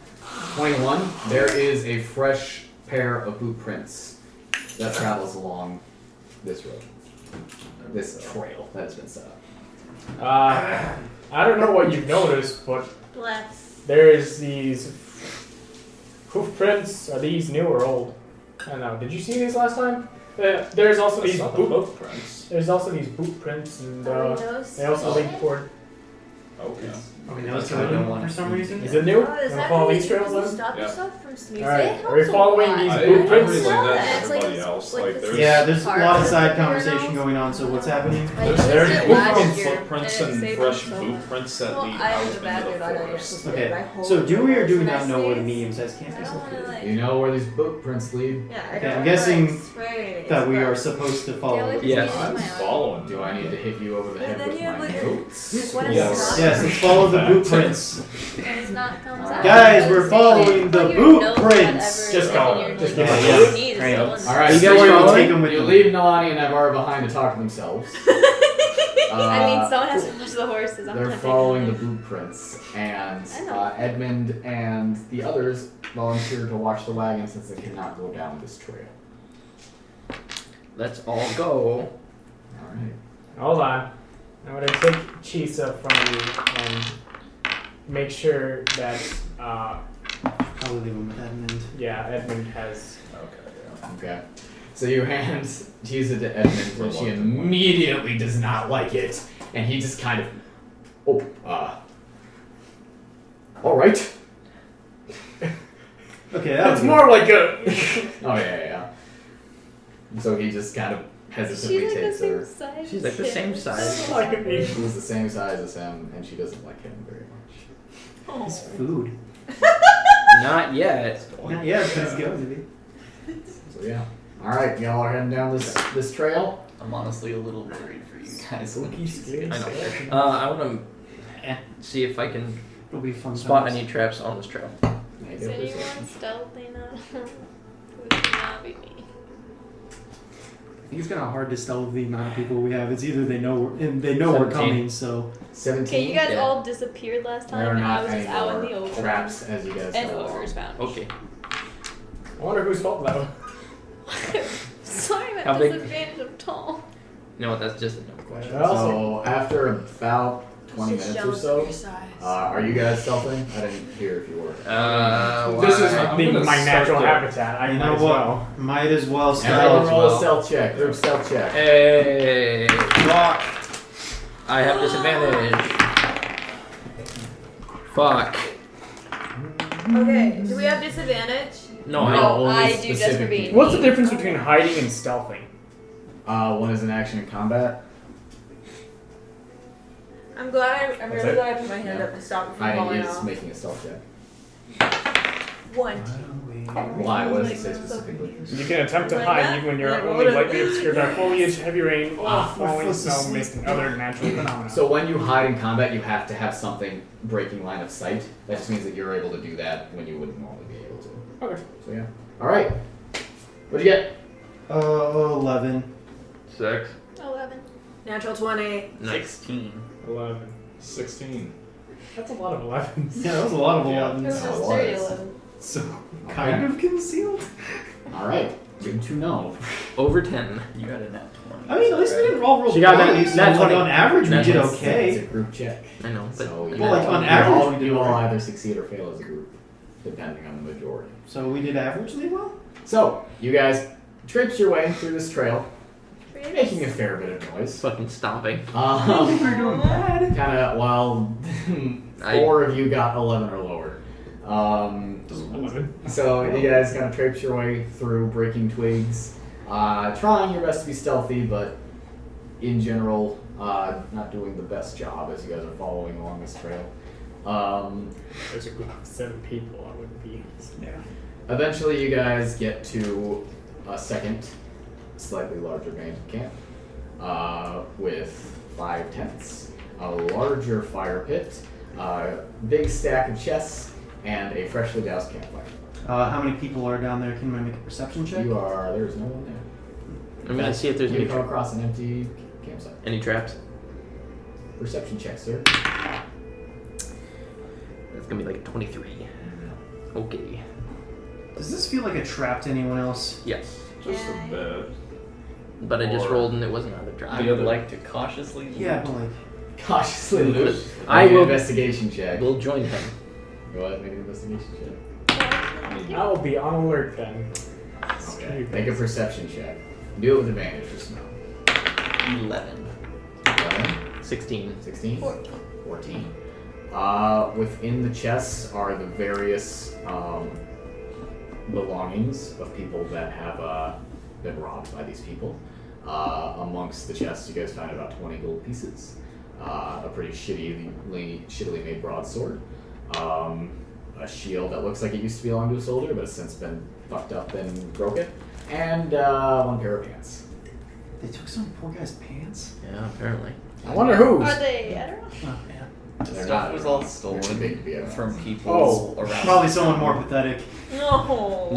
21. There is a fresh pair of boot prints that travels along this road. This trail that has been set up. I don't know what you've noticed, but Bless. there's these hoof prints. Are these new or old? I don't know. Did you see these last time? There's also That's these not the boot. hoof prints. There's also these boot prints, and Oh, they also link toward. Okay. Oh, we know it's I don't coming wanna for some see reason? Is it new? Oh, is Wanna that follow how these you trails then? stop Yeah. yourself from sneezing? Alright, It are we helps a following lot. these I boot prints? relay that to It's like- everybody else. like Like, the there's Yeah, there's a Part lot of of side the conversation journals. going on, so what's happening? I There's used there's it boot last year, footprints and it and saved fresh me so much. boot prints that Well, lead I out was a into bad dude. I the know you're forest. supposed to do it. Okay, My whole so do we or do we Can I not know where the sneeze? medium-sized camp I is don't wanna, located? like. You know where these boot prints lead? Yeah, I Okay, don't I'm wanna, guessing like, spray that we are but- supposed to Yeah, follow. like- Yes. I'm following. Do I need to hit you over the But head then with you have my like notes? what is Yes. that? Yes, let's follow the boot prints. And it's not comes out. Guys, we're following the boot prints. Just go. Just give it a look. Right. Alright, You so guys you, wanna take 'em with you them? leave Nalane and Naivara behind to talk to themselves. I mean, someone has to watch the horses. I'm They're not following the taking boot prints, and I know. Edmund and the others volunteered to watch the wagon since they cannot go down this trail. Let's all go. Alright. Hold on. I'm gonna take Chisa from you and make sure that Probably leave them with Edmund. yeah, Edmund has. Okay, yeah. Okay. So you hand Chisa to Edmund, and she immediately does not like it, and he just kind of, alright. Okay, that was It's more like a. Oh, yeah. So he just kind of hesitantly She's like the takes same her. size. She's like the as same him. size. Like me. She's the same size as him, and she doesn't like him very much. It's food. Not yet. Not yet, but it's going to be. So yeah. Alright, y'all are heading down this trail. I'm honestly a little worried for you guys. when you see I it. know. I want to see if I can It'll be fun. spot times. any traps on this trail. Make Is a anyone perception. stealthy now? Would not be me. I think it's kind of hard to stealth the amount of people we have. It's either they know we're 17. coming, so 17. Okay, you guys Yeah. all disappeared last time, There are and I not was any just out in the more open. traps as you guys And go along. ogres found. Okay. I wonder whose fault that was. Sorry, How that big- disadvantage of tall. You know what? That's just a dumb question. So after about 20 Just minutes or jealous of so, your size. are you guys stealthing? I didn't hear if you were. This is I'm the, gonna my start natural to- habitat. I you might know as what? well. Might as well Everyone stealth. roll a stealth check. Group stealth check. Hey. Fuck. I have disadvantage. Fuck. Okay, do we have disadvantage? No, No, I only I do just for specific being people. What's the difference between hiding and stealthing? One is an action in combat. I'm glad I'm That's really it? glad I put my hand Yeah. up to stop it from Hiding falling is off. making a stealth check. 1. Why? What does it say specifically? You can attempt to Why hide not? even when you're Yeah, only roll it. lightly obscured by foliage, heavy rain, or Ah, falling what's the snow, sleep? mist, and other natural phenomena. So when you hide in combat, you have to have something breaking line of sight. That just means that you're able to do that when you wouldn't normally be able to. Okay. So yeah. All right. What'd you get? 11. 6. 11. Natural 20. 16. 11. 16. That's a lot of 11s. Yeah, that was a lot of Yeah. 11s. It was Oh, just it straight was. 11. So kind of concealed. All right, good to know. Over 10. You got a nat 20. I mean, at least we didn't roll She got poorly, that- so that's like what- on average we that's did what- It's okay. a group check. I know, but So Well, like on average we did you all okay. either succeed or fail as a group, depending on the majority. So we did averagely well. So you guys traipse your way through this trail, making a fair bit of noise. fucking stomping. We're doing bad. Kind of while 4 of you got 11 or lower. 11. So you guys kind of traipse your way through, breaking twigs, trying your best to be stealthy, but in general, not doing the best job as you guys are following along this trail. There's a group of 7 people. I wouldn't be. Yeah. Eventually, you guys get to a second, slightly larger band camp with 5 tents, a larger fire pit, a big stack of chests, and a freshly doused campfire. How many people are down there? Can I make a perception check? There's no one there. I'm gonna see if there's You any come across an empty campsite. any traps. Perception check, sir. That's gonna be like a 23. Okay. Does this feel like a trap to anyone else? Yes. Just a bit. But I just Or- rolled and it wasn't on the trap. I would like to cautiously loot. Yeah, but like. Cautiously loot. I Make an will- investigation check. We'll join him. Go ahead, make an investigation check. I will be on alert then. Okay. Make a perception check. Do it with advantage for smell. 11. 11, 16. 16, 14. Within the chests are the various belongings of people that have been robbed by these people. Amongst the chests, you guys find about 20 gold pieces, a pretty shittily made broadsword, a shield that looks like it used to belong to a soldier but has since been fucked up and broken, and 1 pair of pants. They took some poor guy's pants? Yeah, apparently. I wonder whose. Are they? I don't know. Oh, man. The They're stuff not- was all they're stolen too big to be evidence. from people around. Probably someone more pathetic. No.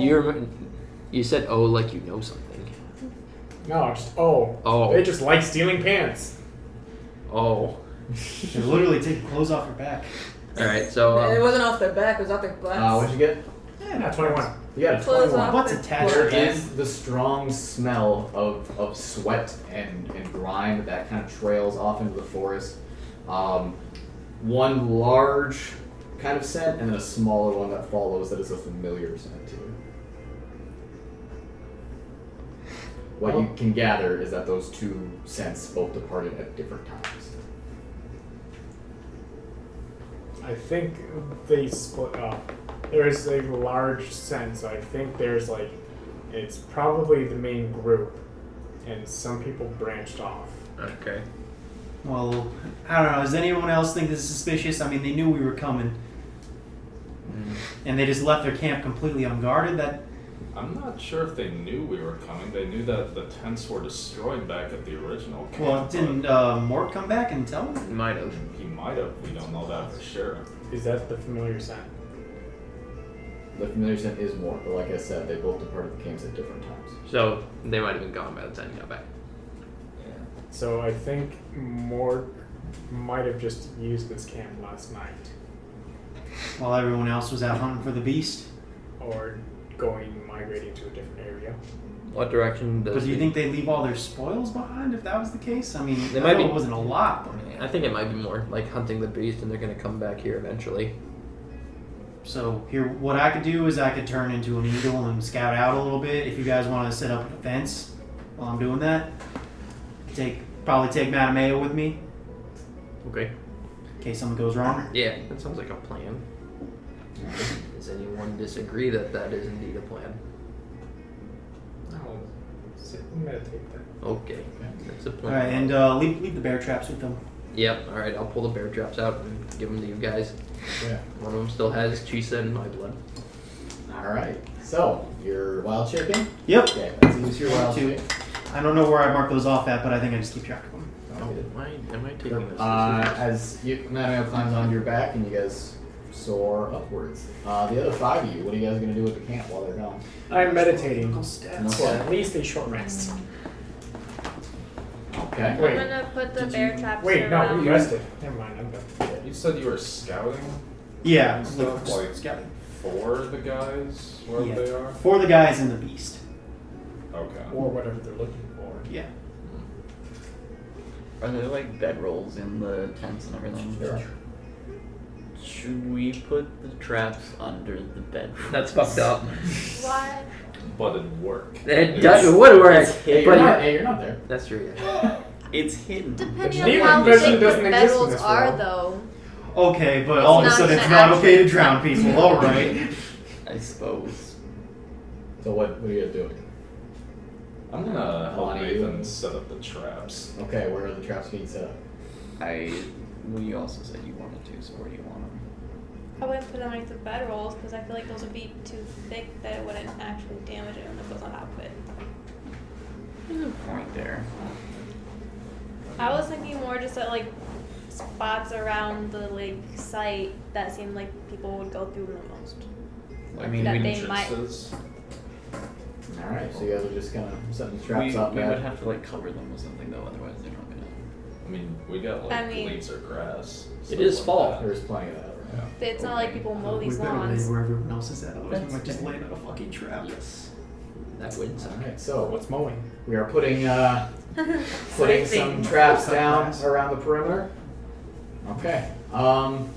You said oh like you know something. No, just oh. Oh. They just like stealing pants. Oh. They're literally taking clothes off your back. Alright, so it wasn't off their back, it was off their butts. What'd you get? Yeah, 21. You got a Clothes 21. off What's their attached There to that? is the strong smell of sweat and grime that kind of trails off into the forest. One large kind of scent and then a smaller one that follows that is a familiar scent to you. What you can gather is that those 2 scents both departed at different times. I think they split up. There's a large sense. I think there's like, it's probably the main group, and some people branched off. okay. Well, I don't know. Does anyone else think this is suspicious? I mean, they knew we were coming. And they just left their camp completely unguarded. That I'm not sure if they knew we were coming. They knew that the tents were destroyed back at the original camp. well, but didn't Mort come back and tell them? Might have. he might have. We don't know that for sure. Is that the familiar scent? The familiar scent is more, but like I said, they both departed the camps at different times. So they might have been gone by the time you got back. So I think Mort might have just used this camp last night. While everyone else was out hunting for the beast. Or migrating to a different area. What direction does But do you the- think they leave all their spoils behind if that was the case? I mean, They I might know be- it wasn't a lot. But I think it might be more like hunting the beast and they're gonna come back here eventually. so here, what I could do is I could turn into an eagle and scout out a little bit. If you guys want to set up a defense while I'm doing that, probably take Mattimeo with me Okay. in case something goes wrong. Yeah, that sounds like a plan. Does anyone disagree that that is indeed a plan? I'll sit and meditate then. Okay, that's a All plan. right, and leave the bear traps with them. Yep. All right, I'll pull the bear traps out and give them to you guys. Yeah. One of them still has Chisa and my blood. Alright, so you're wild shaping? Yep. Okay, let's use your wild Two. shape. I don't know where I marked those off at, but I think I just keep track of them. Am I taking this? As Mattimeo climbs onto your back and you guys soar upwards. The other 5 of you, what are you guys going to do at the camp while they're gone? I'm meditating Stats. for at least a short rest. Okay. I'm Wait. gonna put the bear traps Wait, no, around. we rested. Never mind, I'm done. You said you were scouting? Yeah, and stuff, like like scouting. for the guys wherever they are? For the guys and the beast. Okay. Or whatever they're looking for. Yeah. Are there like bedrolls in the tents and everything? Sure. Should we put the traps under the bedroom? That's fucked up. What? But it'd work. It would work. Hey, But you're not there. that's true. Yeah. It's hidden. Depending Native on how invention big the doesn't exist in bedrolls this are, world. though. Okay, but all of a not sudden it's gonna not okay to actually- drown people. All right. I suppose. So what are you guys doing? I'm gonna help Lonnie, Nathan you- set up the traps. Okay, where are the traps being set up? Well, you also said you wanted to, so where do you want them? I wouldn't put them underneath the bedrolls because I feel like those would be too thick that it wouldn't actually damage it when it goes on top of it. There's a point there. I was thinking more just at like spots around the like site that seemed like people would go through the most. Like that they might. entrances. Alright, so you guys are just kind of setting the traps up. We at- would have to like cover them with something though, otherwise they're not gonna. I mean, we got like I mean- leaves or grass. It stuff is like fall. that. There's plenty of that, right? Yeah. It's not like people mow these We better lay lawns. where everyone else is at. Otherwise, we That's might just fair. land on a fucking trap. Yes. That would suck. Alright, so What's mowing? we are putting putting some Sleeping. traps Cut down grass. around the perimeter. Okay. I only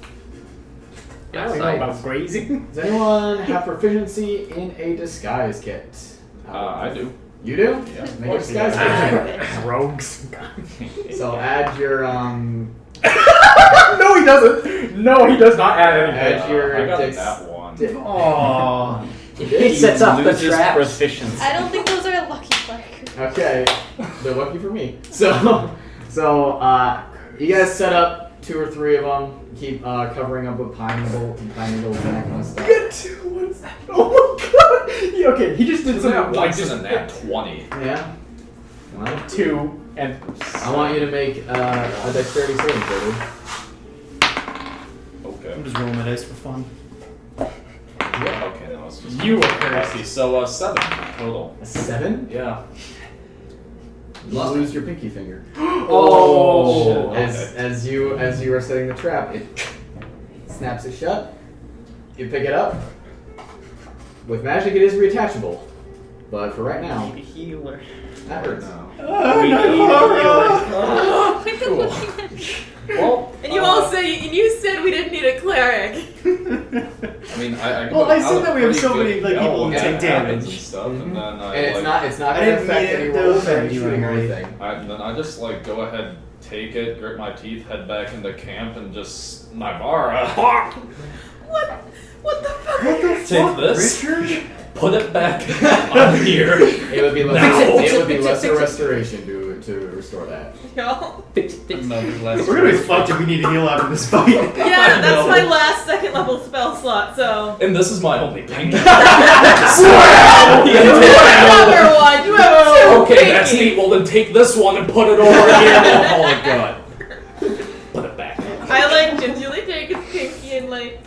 know Outside. about grazing. Does anyone have proficiency in a disguise kit? I do. You do? Yeah. Make a disguise kit. Rogues. So add your No, he doesn't. No, he does not add anything. add your I got dex- that one. Aww. He sets up the Loses traps. proficiency. I don't think those are lucky markers. Okay, they're lucky for me. So you guys set up 2 or 3 of them. Keep covering up with pine needles and that kind of stuff. Get 2. What is that? Oh my god. Yeah, okay, he just did Isn't some that like once in a nat 20? Yeah. Well, 2 and I want you to make a dexterity saving throw. Okay. I'm just rolling my dice for fun. Yeah. Okay, no, it's just you are Let's see, cursed. so 7 total. A 7? Yeah. You lose your pinky finger. Oh. Shit. As you are setting the trap, it snaps it shut. You pick it up. With magic, it is reattachable. But for right now, Need a healer. that hurts. No. We need a healer. Cool. Well, And you all say, and you said we didn't need a cleric. I mean, I Well, I said have a that we have pretty so good many, like, people know who when take that happens damage. and stuff, and then I And it's not I gonna didn't affect mean any it to rolls or offend any you, shooting or Emily. anything. Then I just like go ahead, take it, grit my teeth, head back into camp, and just Naivara. What the fuck? Take this, Richard? put it back on here. It would be No. lesser restoration to restore that. Yo. Another last We're gonna be fucked if we need to heal out of this fight. Yeah, that's know. my last 2nd level spell slot, so. And this is my only pink. You have one. You have 2. Okay, that's neat. Well, then take this one and put it over here, and we'll call it good. Put it back. I like gingerly take his pinky and like.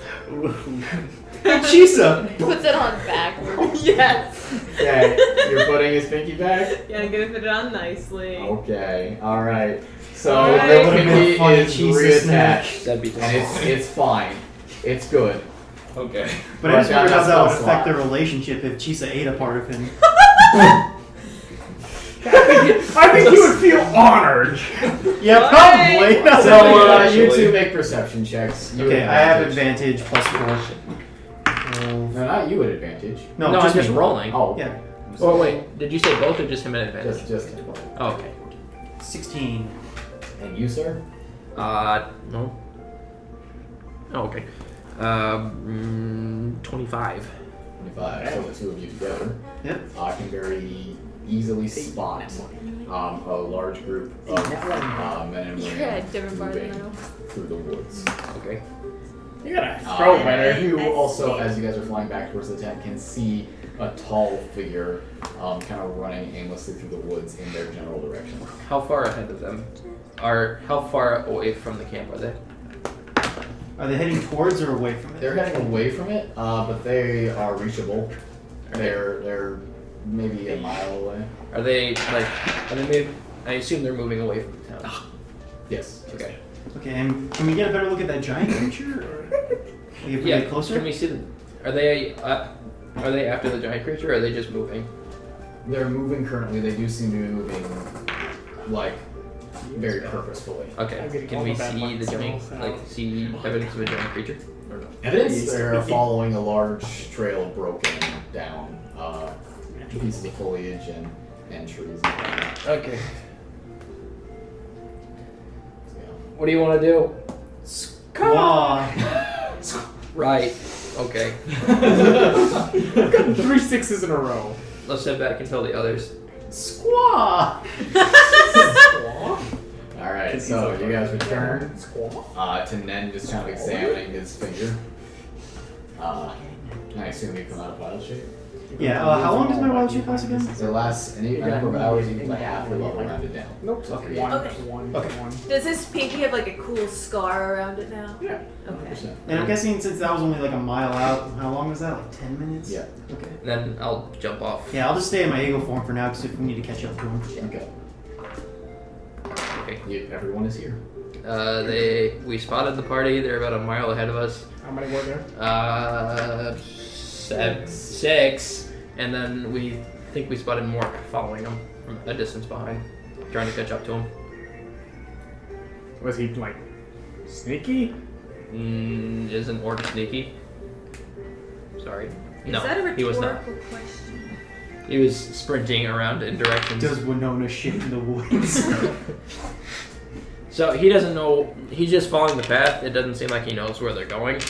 Chisa. Puts it on backwards. Yes. Okay, you're putting his pinky back? Yeah, I'm gonna put it on nicely. Okay, alright. So Alright. the That would've been a pinky funny is cheese snack. reattached. that'd be And it's fine. It's good. Okay. But I just Right wonder down how that that would spell affect slot. their relationship if Chisa ate a part of him. I think he would feel honored. Yeah, probably. So you Actually- 2 make perception checks. You Okay, at I have advantage plus 4. No, not you at advantage. No, No, just I'm just me. rolling. Oh, Yeah, Oh wait, did you say both or just him at advantage? just him. Oh, okay. 16. And you, sir? No. Oh, okay. 25. 25. So the 2 of you together Yep. can very easily spot a large group of men and You're women at a different part of the moving room. through the woods. Okay. You gotta throw better. You also, as you guys are flying back towards the tent, can see a tall figure kind of running aimlessly through the woods in their general direction. How far ahead of them? How far away from the camp are they? Are they heading towards or away from it? They're heading away from it, but they are reachable. They're maybe a mile away. Are they maybe? I assume they're moving away from the town. Yes. Okay. Okay, and can we get a better look at that giant creature? Or are you Yeah. closer? Can we see the? Are they after the giant creature, or are they just moving? They're moving currently. They do seem to be moving, like, very purposefully. Okay. Can we see the giant, see evidence of a giant creature? Evidence? They're following a large trail of broken down pieces of foliage and trees and whatnot. Okay. So, yeah. What do you want to do? Squaw. Right. Okay. I've gotten 3 6s in a row. Let's head back and tell the others. Squaw. Alright, so you guys return to Nen just kind of examining his finger. I assume you come out of wild shape. Yeah. How long does my wild shape last again? So it lasts a number of hours, you can play half your level rounded down. Nope. Okay. One. Does his pinky have like a cool scar around it now? Yeah. Okay. And I'm guessing since that was only like a mile out, how long was that? Like 10 minutes? Yeah. Okay. Then I'll jump off. Yeah, I'll just stay in my eagle form for now because if we need to catch up to him. Okay. Okay. Everyone is here. We spotted the party. They're about a mile ahead of us. How many were there? 6, and then we think we spotted more following them from a distance behind, trying to catch up to him. Was he like sneaky? Is an orc sneaky? Sorry. Is that a he was not. rhetorical question? He was sprinting around in directions. Does Winona shit in the woods? So he doesn't know. He's just following the path. It doesn't seem like he knows where they're going.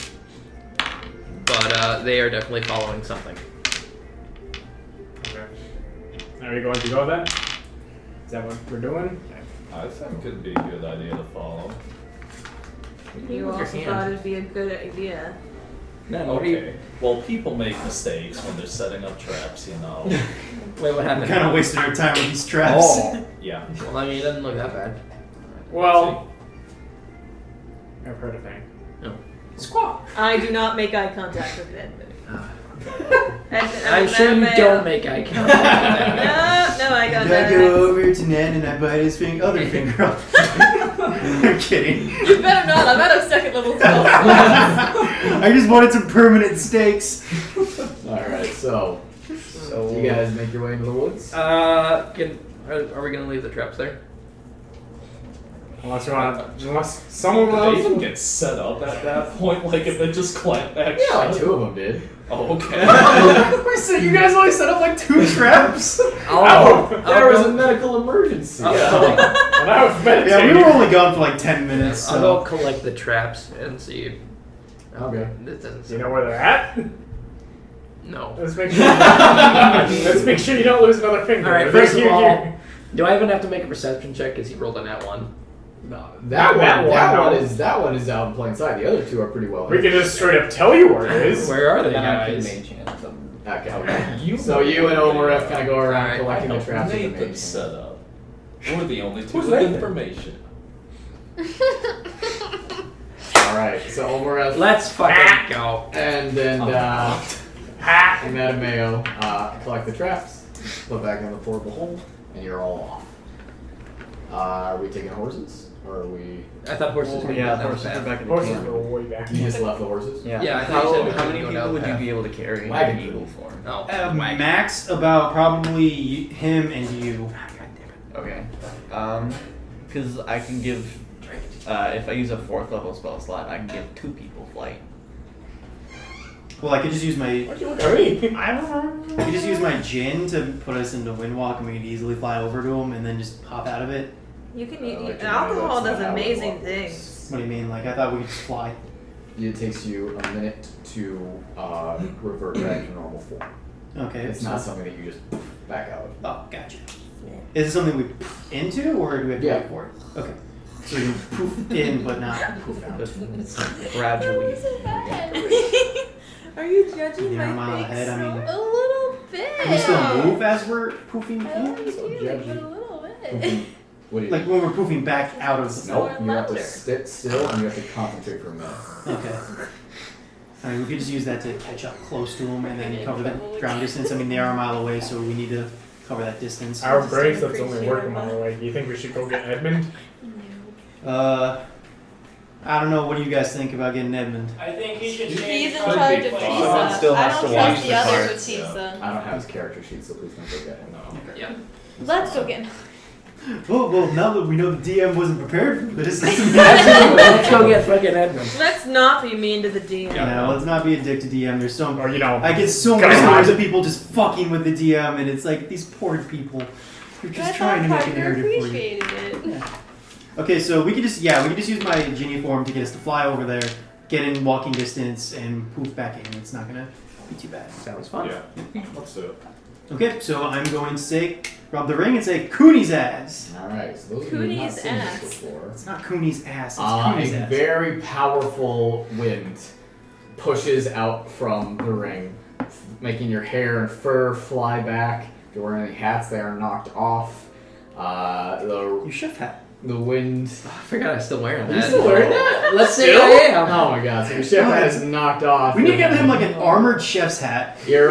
But they are definitely following something. Okay. Are we going to go then? Is that what we're doing? I think it'd be a good idea to follow. You With your also hand. thought it'd be a good idea. No, what do you- Okay. Well, people make mistakes when they're setting up traps, you know. Wait, what happened? Kind of wasted our time with these traps. Oh. Yeah. Well, I mean, it doesn't look that bad. Well, I've heard a thing. No. Squawk. I do not make eye contact with Edmund. I'm sure you don't make eye contact. No, I got I that. go over to Nan and I bite his other finger off. I'm kidding. You better not. I'm at a second level spell. I just wanted some permanent stakes. Alright, so you guys make your way into the woods? Are we gonna leave the traps there? Unless someone Did they else even get set up at that point? Like, if they just climb back? Yeah, like 2 of them did. Oh, okay. So you guys only set up like 2 traps? There was a medical emergency. When I was meditating. Yeah, we were only gone for like 10 minutes. So. I'll go collect the traps and see. Okay. This doesn't Do you know where they're at? No. Let's make sure you don't lose another finger. All right. First of all, do I even have to make a perception check because he rolled a nat 1? No, That one is out in plain sight. The other 2 are pretty well We hidden. can just straight up tell you where it is. Where are they, Then I can guys? mage hand them. Okay. So you and Omareth kind of go around Alright, collecting the traps. with the Nathan mage. set up. We're the only 2 Who's with Nathan? information. Alright, so Omareth Let's fucking go. and Mattimeo collect the traps, put back in the portable hole, and you're all off. Are we taking horses? Or are we... I thought horses were Yeah, down horses the are path. back in the Horses camp. go way back. You just left the horses? Yeah. Yeah, I thought you said we How were many going people down would the you path. be able to carry in Wagon. an eagle form? Oh, Max about probably him and you. Okay. Because I can give, if I use a 4th level spell slot, I can give 2 people flight. Well, I could just use my. Why'd you look at me? I don't know. I could just use my gin to put us into windwalk, and we could easily fly over to him and then just pop out of it. You can like alcohol that's does not how it amazing works. things. What do you mean? Like I thought we could just fly. It takes you a minute to revert back to normal form. Okay. It's not something that you just back out of. Oh, gotcha. Is it something we into, or do we have to Yeah. wait for it? Okay. So we can poof in, but not poof out. Just gradually. Are you judging Yeah, my a mile face ahead, I so- mean- a little bit? Can we still move as we're poofing I like in? you, So but judgy. a little bit. What do you Like when we're poofing back out of the Nope, you have to louder. sit still and you have to concentrate for a minute. Okay. I mean, we could just use that to catch up close to them and then cover the ground distance. I mean, they are a mile away, so we need to cover that distance. Our bracelets only work a mile away. Do you think we should go get Edmund? Uh, I don't know. What do you guys think about getting Edmund? I think he should He's change in cards charge of before- pizza. Someone still I has don't to trust watch the the others cards, with pizza. I don't have his character sheet, so please don't forget him. No. Yeah. Let's go get him. Well, now that we know the DM wasn't prepared for this, Let's go get fucking Edmund. Let's not be mean to the DM. yeah, let's not be a dick to DM. There's so Or, you know, I get so many stories of people just fucking with the DM, and it's like these poor people. You're I just thought trying to make a Parker narrative for you. appreciated it. Okay, so we could just use my genie form to get us to fly over there, get in walking distance, and poof back in. It's not gonna be too bad. sounds fun. Yeah. Let's do it. Okay, so I'm going to say, rub the ring and say Cooney's ass. Alright, so those of you who have not Cooney's seen this ass. before. It's not Cooney's ass, it's Cooney's A ass. very powerful wind pushes out from the ring, making your hair and fur fly back. If you're wearing any hats, they are knocked off. Your chef hat. The wind. I forgot I was still wearing that. Are you still wearing that? Let's say I am. Oh my god, so your chef hat is knocked off. We need to get him like an armored chef's hat. Your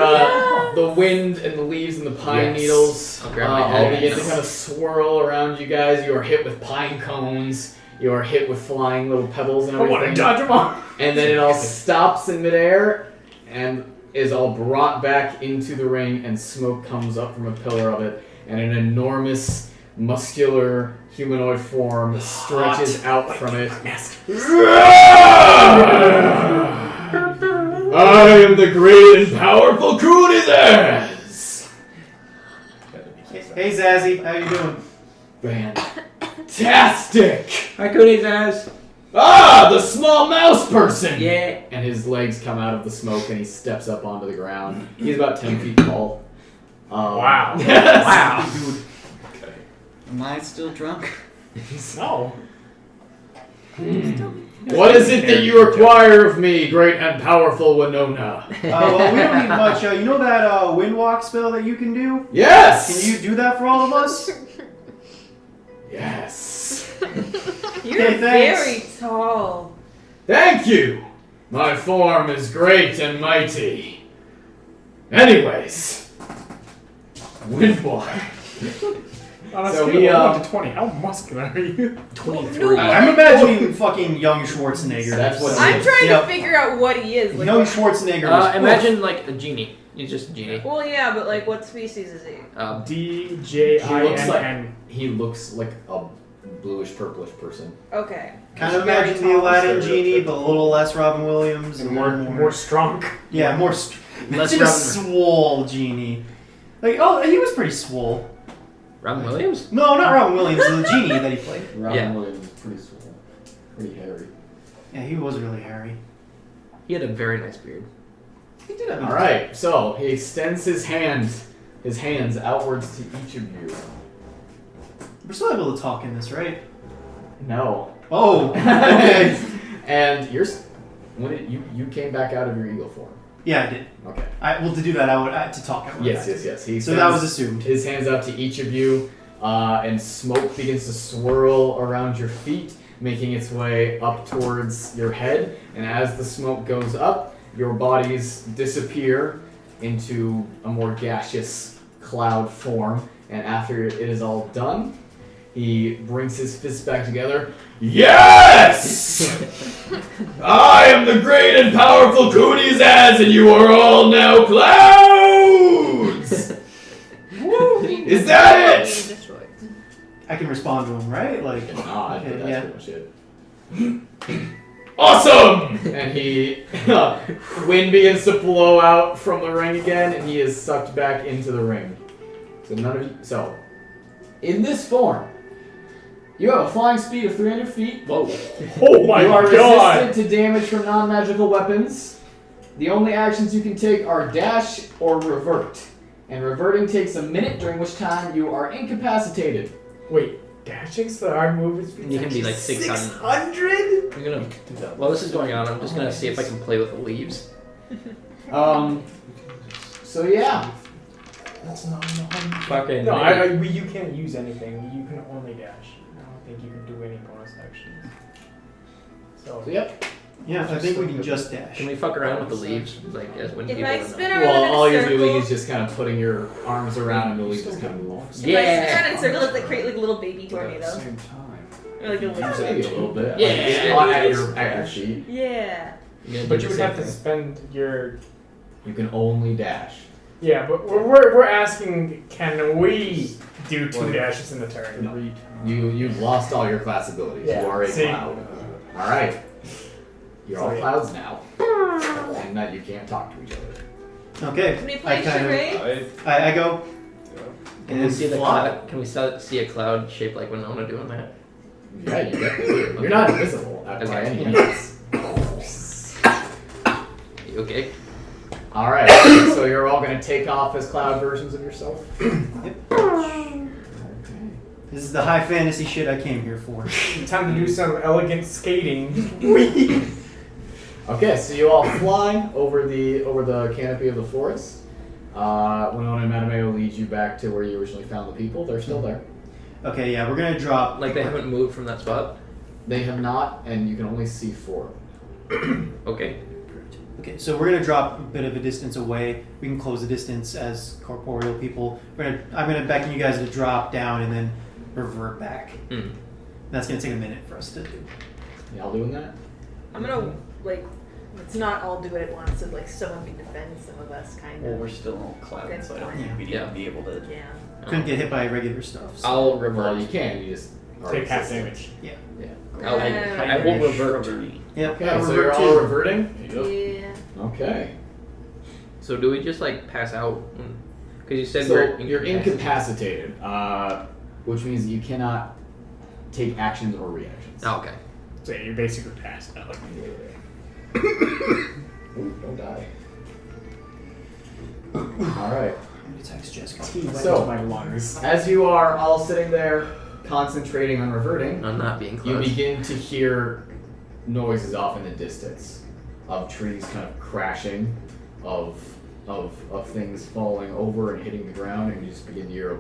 the wind and the leaves and the pine Yes. needles I'll grab my all hat. begin to kind of swirl around you guys. You are hit with pine cones. You are hit with flying little pebbles and I want to everything. dodge him all. And then it all stops in midair and is all brought back into the ring, and smoke comes up from a pillar of it, and an enormous, muscular humanoid form stretches out from it. I am the great and powerful Kuvraz! Hey Zazzy, how you doing? Fantastic! Hi, Cooney's ass. Ah, the small mouse person! Yeah. And his legs come out of the smoke and he steps up onto the ground. He's about 10 feet tall. Wow. Yes. Wow. Dude. Okay. Am I still drunk? No. What is it that you require of me, great and powerful Winona? Well, we don't need much. You know that wind walk spell that you can do? Yes! Can you do that for all of us? Yes. You're Okay, very thanks. tall. Thank you! My form is great and mighty. Anyways. Windwalk. On a So scale we, of 1 to 20, how muscular are you? 23. I'm imagining fucking young Schwarzenegger. That's what I'm trying Yep. to figure out what he is. Like, Young what- Schwarzenegger. was- Imagine like a genie. He's just a genie. well, yeah, but like, what species is he? D-J-I-N-N. He looks like a bluish purplish person. Okay. Kind of Very imagine the tall. Aladdin genie, but a little less Robin Williams And and more strong. yeah, more. Less Imagine a Robin- swole genie. Like, oh, he was pretty swole. Robin Williams? No, not Robin Williams, the genie that he played. Robin Yeah. Williams is pretty swole. Pretty hairy. Yeah, he was really hairy. He had a very nice beard. He did have. Alright, so he extends his hands outwards to each of you. We're still able to talk in this, right? No. Oh, okay. And you came back out of your eagle form. Yeah, I did. Okay. Well, to do that, I would to talk. I would Yes. have to. He So that was extends assumed. his hands out to each of you, and smoke begins to swirl around your feet, making its way up towards your head. And as the smoke goes up, your bodies disappear into a more gaseous cloud form. And after it is all done, he brings his fists back together. Yes! I am the great and powerful Kuvraz, and you are all now clouds! Is that it? Destroyed. I can respond to him, right? Like, Nod, but okay, that's yeah. pretty much it. Awesome! And he, wind begins to blow out from the ring again, and he is sucked back into the ring. So none of you. So, in this form, you have a flying speed of 300 feet. Whoa. Oh my You are god! resistant to damage from non-magical weapons. The only actions you can take are dash or revert. And reverting takes a minute, during which time you are incapacitated. Wait, dashing's the hard move? It's You can be like 600. 600? I'm gonna. While this is going on, I'm just gonna see if I can play with the leaves. So yeah. That's not enough. Fucking. No, you can't use anything. You can only dash. I don't think you can do any bonus actions. So, Yep. Yeah, I think we can just dash. Can we fuck around with the leaves? Like, as when If people I don't spin know. around Well, in a all you're circle, doing is just kind of putting your arms around and the leaf just kind of moves. if I spin around Yeah! in circles, they create like little baby But at the tornadoes. same time. Like a little Maybe a little bit. Yeah. At your feet. Yeah. But you would have to spend your. You can only dash. Yeah, but we're asking, can we do 2 dashes in a turn? No. You've lost all your class abilities. Yeah, You are a see? cloud. All right. You're all Sorry. clouds now, and that you can't talk to each other. Okay. Can we I play kind of. charades? I go. Can we see the cloud? Can we see a cloud shaped like Winona doing that? Yeah, you definitely do. You're not invisible by Okay. any means. You okay? All right. So you're all going to take off as cloud versions of yourself. This is the high fantasy shit I came here for. Time to do some elegant skating. Okay, so you all fly over the canopy of the forest. Winona and Mattimeo lead you back to where you originally found the people. They're still there. Okay, yeah, we're gonna drop. Like they haven't moved from that spot? They have not, and you can only see 4. Okay. Okay, so we're gonna drop a bit of a distance away. We can close the distance as corporeal people. I'm gonna beckon you guys to drop down and then revert back. That's gonna take a minute for us to do. Y'all doing that? I'm gonna like. Let's not all do it at once. So like someone can defend some of us, kind Well, of. we're still all clouded, so I don't think we'd Yeah. even be able to. Yeah. Couldn't get hit by regular stuff. So. I'll Well, revert. you can. You just are Take half resistant. damage. Yeah. I will revert. Yep. Okay, so you're all reverting? Yeah. Okay. So do we just like pass out? Because you said So we're you're incapacitated, which means you cannot take actions or reactions. Oh, okay. So you're basically passed out. Ooh, don't die. Alright. Text Jessica. So, my lungs. as you are all sitting there concentrating on reverting, I'm not being you close. begin to hear noises off in the distance of trees kind of crashing, of things falling over and hitting the ground, and you just begin to hear a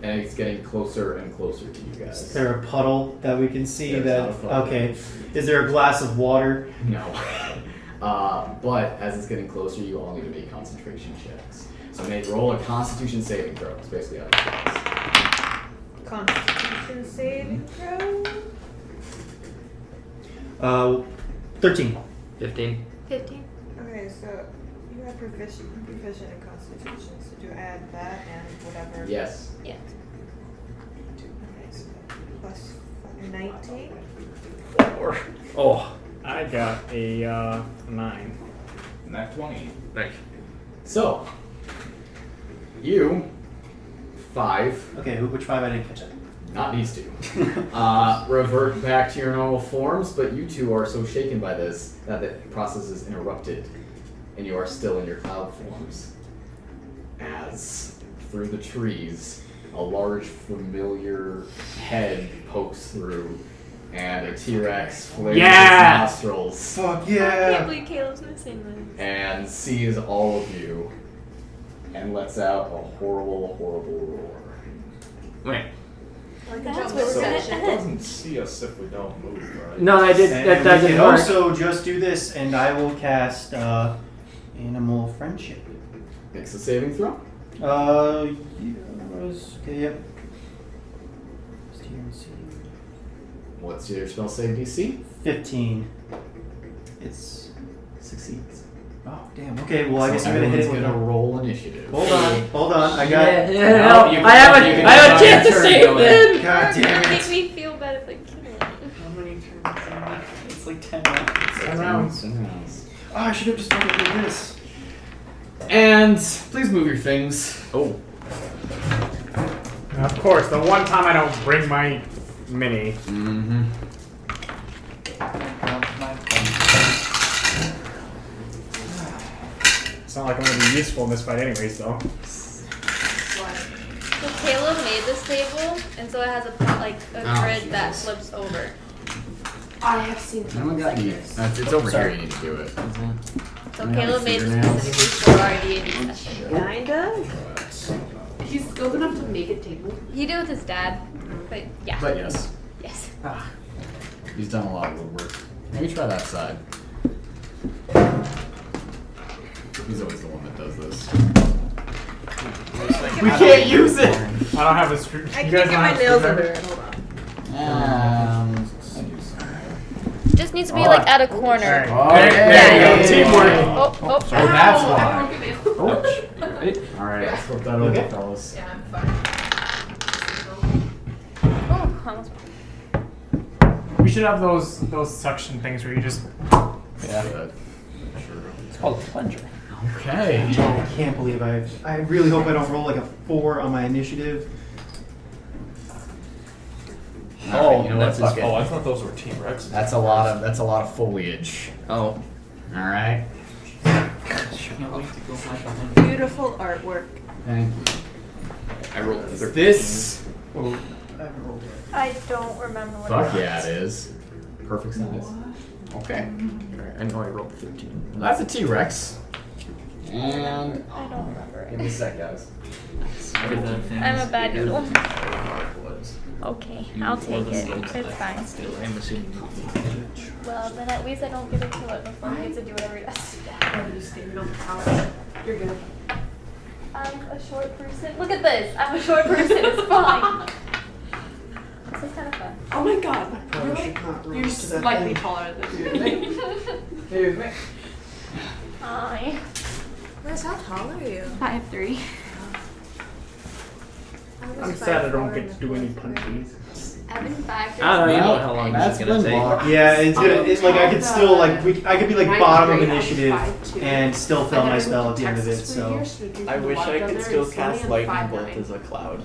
and it's getting closer and closer to you Is guys. there a puddle that we can see? There's that not a puddle. okay? Is there a glass of water? No. But as it's getting closer, you all need to make concentration checks. So roll a Constitution saving throw. It's basically how it goes. Constitution saving throw. 13. 15. 15. Okay, so you have proficient in Constitution, so do I add that and whatever? Yes. Yeah. Okay, so plus 19? Oh. I got a 9. Nat 20. Nice. So, you 5. Okay, which 5 I didn't catch it. Not these 2. Revert back to your normal forms, but you 2 are so shaken by this that the process is interrupted, and you are still in your cloud forms. As through the trees, a large familiar head pokes through, and a T-Rex flares its nostrils Fuck I can't believe Caleb's missing this. and sees all of you, and lets out a horrible, horrible roar. Wait. That's what So we're it gonna doesn't see us if we don't move, right? No, I did. And That we doesn't can work. also just do this, and I will cast Animal Friendship. Makes a saving throw. Yes, okay, yep. What's your spell save DC? 15. It's Succeeds. oh damn. Okay, well I guess So I'm gonna hit it everyone's with gonna roll initiative. Hold on. I got. Yeah, No, no, you I have can- a, you can I have a try chance to your turn, save go then. God It's gonna damn make it. me feel bad if I kill it. How many turns? It's like 10 rounds. 10 rounds. 10 rounds. Oh, I should have just fucking done this. And please move your things. Oh. And of course, the one time I don't bring my mini. Mm-hmm. It's not like I'm gonna be useful in this fight anyways, though. So Caleb made this table, and so it has a grid that flips over. I have seen No one got you. It's over here. You need to do it. So Yeah, Caleb made this fingernails. specifically for our D&D session. Kinda. He's skilled enough to make a table. He did with his dad, but yeah. But yes, Yes. he's done a lot of woodwork. Maybe try that side. He's always the one that does this. We can't use it. I don't have a screw. I You can't guys get don't my have a nails screwdriver? under it. Hold on. Just needs to be like at a corner. Oh, There you go. Teamwork. Oh. So that's why. Right. Alright, let's flip that over, Okay. fellas. Yeah, I'm fine. Oh, almost. We should have those suction things where you just. Yeah. It's called a plunger. Okay. I can't believe I really hope I don't roll like a 4 on my initiative. Alright, you know what? that's Fuck his it. fault. I thought those were T-Rex. That's a lot of foliage. Oh. Alright. Beautiful artwork. Thank you. I rolled a Is 13. this? Oh, I haven't rolled yet. I don't remember what Fuck it yeah, it is. Perfect size. Okay. Alright, I know I rolled 13. That's a T-Rex. And I don't remember give it. me a sec, guys. I'm a bad noodle. Was. Okay, I'll take it. It's fine. Still, I'm assuming. Well, then at least I don't get to kill it before he gets to do whatever he does. I'm just standing on the tower. You're good. I'm a short person. Look at this. I'm a short person. It's fine. This is kind of fun. Oh my god. Probably Really? should not roll You're to that slightly thing. taller than me. Excuse me. Hi. Liz, how tall are you? 5'3". I'm sad I don't get to do any punchies. I've been 5'3". I don't know how long That's this is gonna take. Limbaugh. Yeah, it's like I could still like I could be like Ninth bottom of grade, I was initiative 5'2". and still fail And then my I spell went at to the end of it. Texas for a So year, so drinking I wish water I down could there still and sunny cast and lightning bolt 5'9". as a cloud.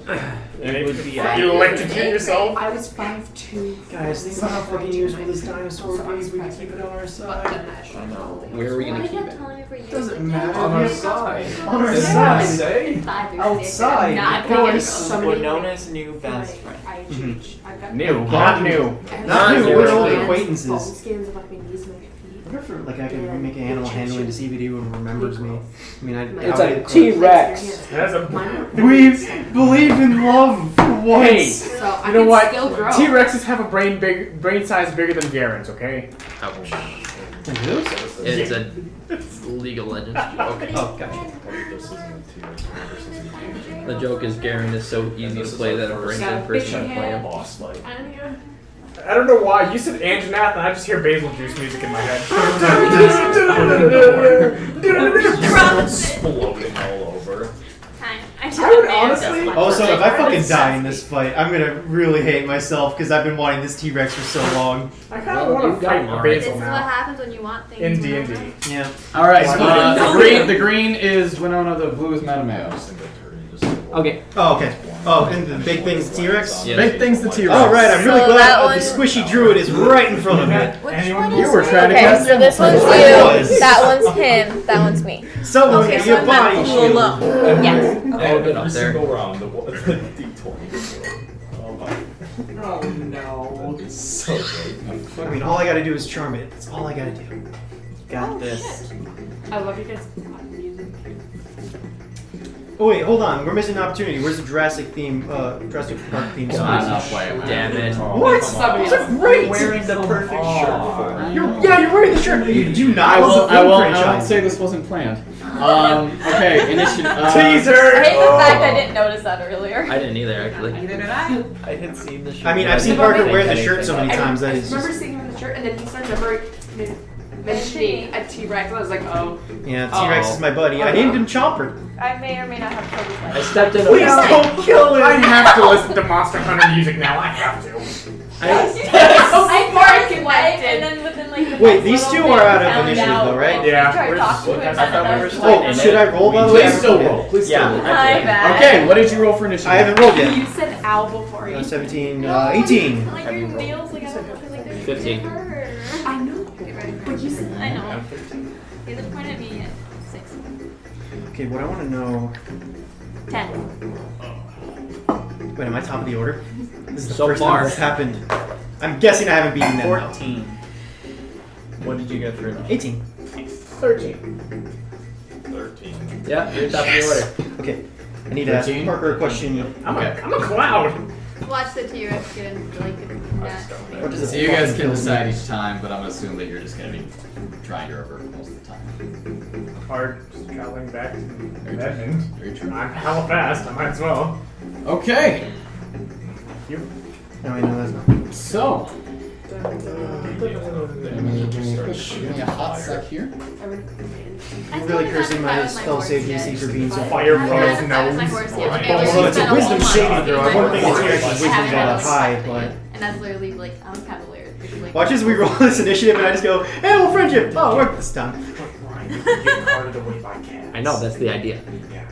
It would be You electrocute yourself? I was 5'2". guys, think about how fucking useful this dinosaur would be if we could keep it on our side. I know. Where are we Why gonna are you keep it? telling me for years? Doesn't matter. On our Yeah. side. On our Yeah. side. Say? Outside. Not Of big course. enough. Winona's new best Like, friend. IHH. I've got New. Not new. Not new. new. We're old Scans, acquaintances. bone scans of like my knees and my feet. I wonder if like I could make an animal handling to see if anyone remembers me. I mean, I It's doubt a it. T-Rex. That's a. We believe in love for once. Hey, So I you know can what? still grow. T-Rexes have a brain size bigger than Garen's, okay? Ouch. Who's? It's a League of Legends joke. Oh, gotcha. This isn't a T-Rex. This is a The joke is Garen is so easy to play that a brain-dead person can play him. boss fight. I don't know why. You said Anjanath, and I just hear Basil Juice music in my head. Exploding all over. I would honestly. Also, if I fucking die in this fight, I'm gonna really hate myself because I've been wanting this T-Rex for so long. I kind of want to fight Omareth. This Basil is what now. happens when you want things. In Winona. D&D. Yeah. All right. Why The green is Winona. The blue is Mattimeo. Okay. Oh, okay. Oh, and the big thing's T-Rex? Yeah. Big thing's the T-Rex. Oh, right. I'm really So glad that the one- squishy druid is right in front of me. Anyone? You were trying to Okay, cast so this one's you, was. that one's him, that one's me. Someone Okay, get so your I'm body not shield. alone. Yes. Every Every single round, the D20. Oh my. Oh no. That is so great. I mean, all I gotta do is charm it. That's all I gotta do. Got this. I love you guys' music. Oh wait, hold on. We're missing an opportunity. Where's the Jurassic theme? Jurassic Park theme I'm song? not playing. Damn it. What? Somebody Those are else. great. Wearing the perfect shirt for it. You're wearing the shirt. You do not. I will. It's a I film will. I won't franchise. say this wasn't planned. Okay. Initiative. Teaser. I hate the fact I didn't notice that earlier. I didn't either, actually. Neither did I. I had seen the shirt. I mean, but I've seen didn't Parker think wear the anything shirt so of many it. times that I is remember just. seeing him in the shirt, and then he started mentioning a T-Rex, and I was like, oh. Yeah, T-Rex Oh. is my buddy. I named him Chomper. I may or may not have killed his I life. stepped in Please a don't kill I him. have to listen to Monster Hunter music now. I have to. I marked his life, and then within like the Wait, next these little two are bit, out of found initiative out, though, right? like, Yeah. we started talking to him, I thought and we were then still Oh, in should it. I roll by the way? I Please haven't still rolled roll. Please still Yeah. roll. My bad. Okay. What did you roll for initiative? I haven't rolled yet. You said owl before you. 17, No, 18. Like your nails, like I don't feel like they're 15. hurt. I know. But you said I know. He just pointed at me at 6. Okay, what I want to know. 10. Wait, am I top of the order? This is the So first far. time this happened. I'm guessing I haven't beaten them. though. 14. What did you get for it? 18. 13. 13. Yeah, you're top of the order. Okay. I need to ask 13? Parker a question. I'm a cloud. Watch the T-Rex get into like What does So it you guys fucking can kill decide me? each time, but I'm gonna assume that you're just gonna be trying to revert most of the time. Hard just traveling back to Very true. Edmund. Very true. I'm hella fast. I might as well. Okay. You. No, I know that's not. So, Maybe give me a hot sec here. You're really cursing my spell save DC for being so Fire fucking from high. his nose. Well, it's a wisdom saving throw. I wouldn't think it's actually wisdom that high, but. And that's literally like I'm Cavalier. Like, Watch as we roll this initiative and I just go, hey, well, friendship! Oh, it worked this time. Ryan, you're getting carted away by cats. I know, that's the idea. Yeah.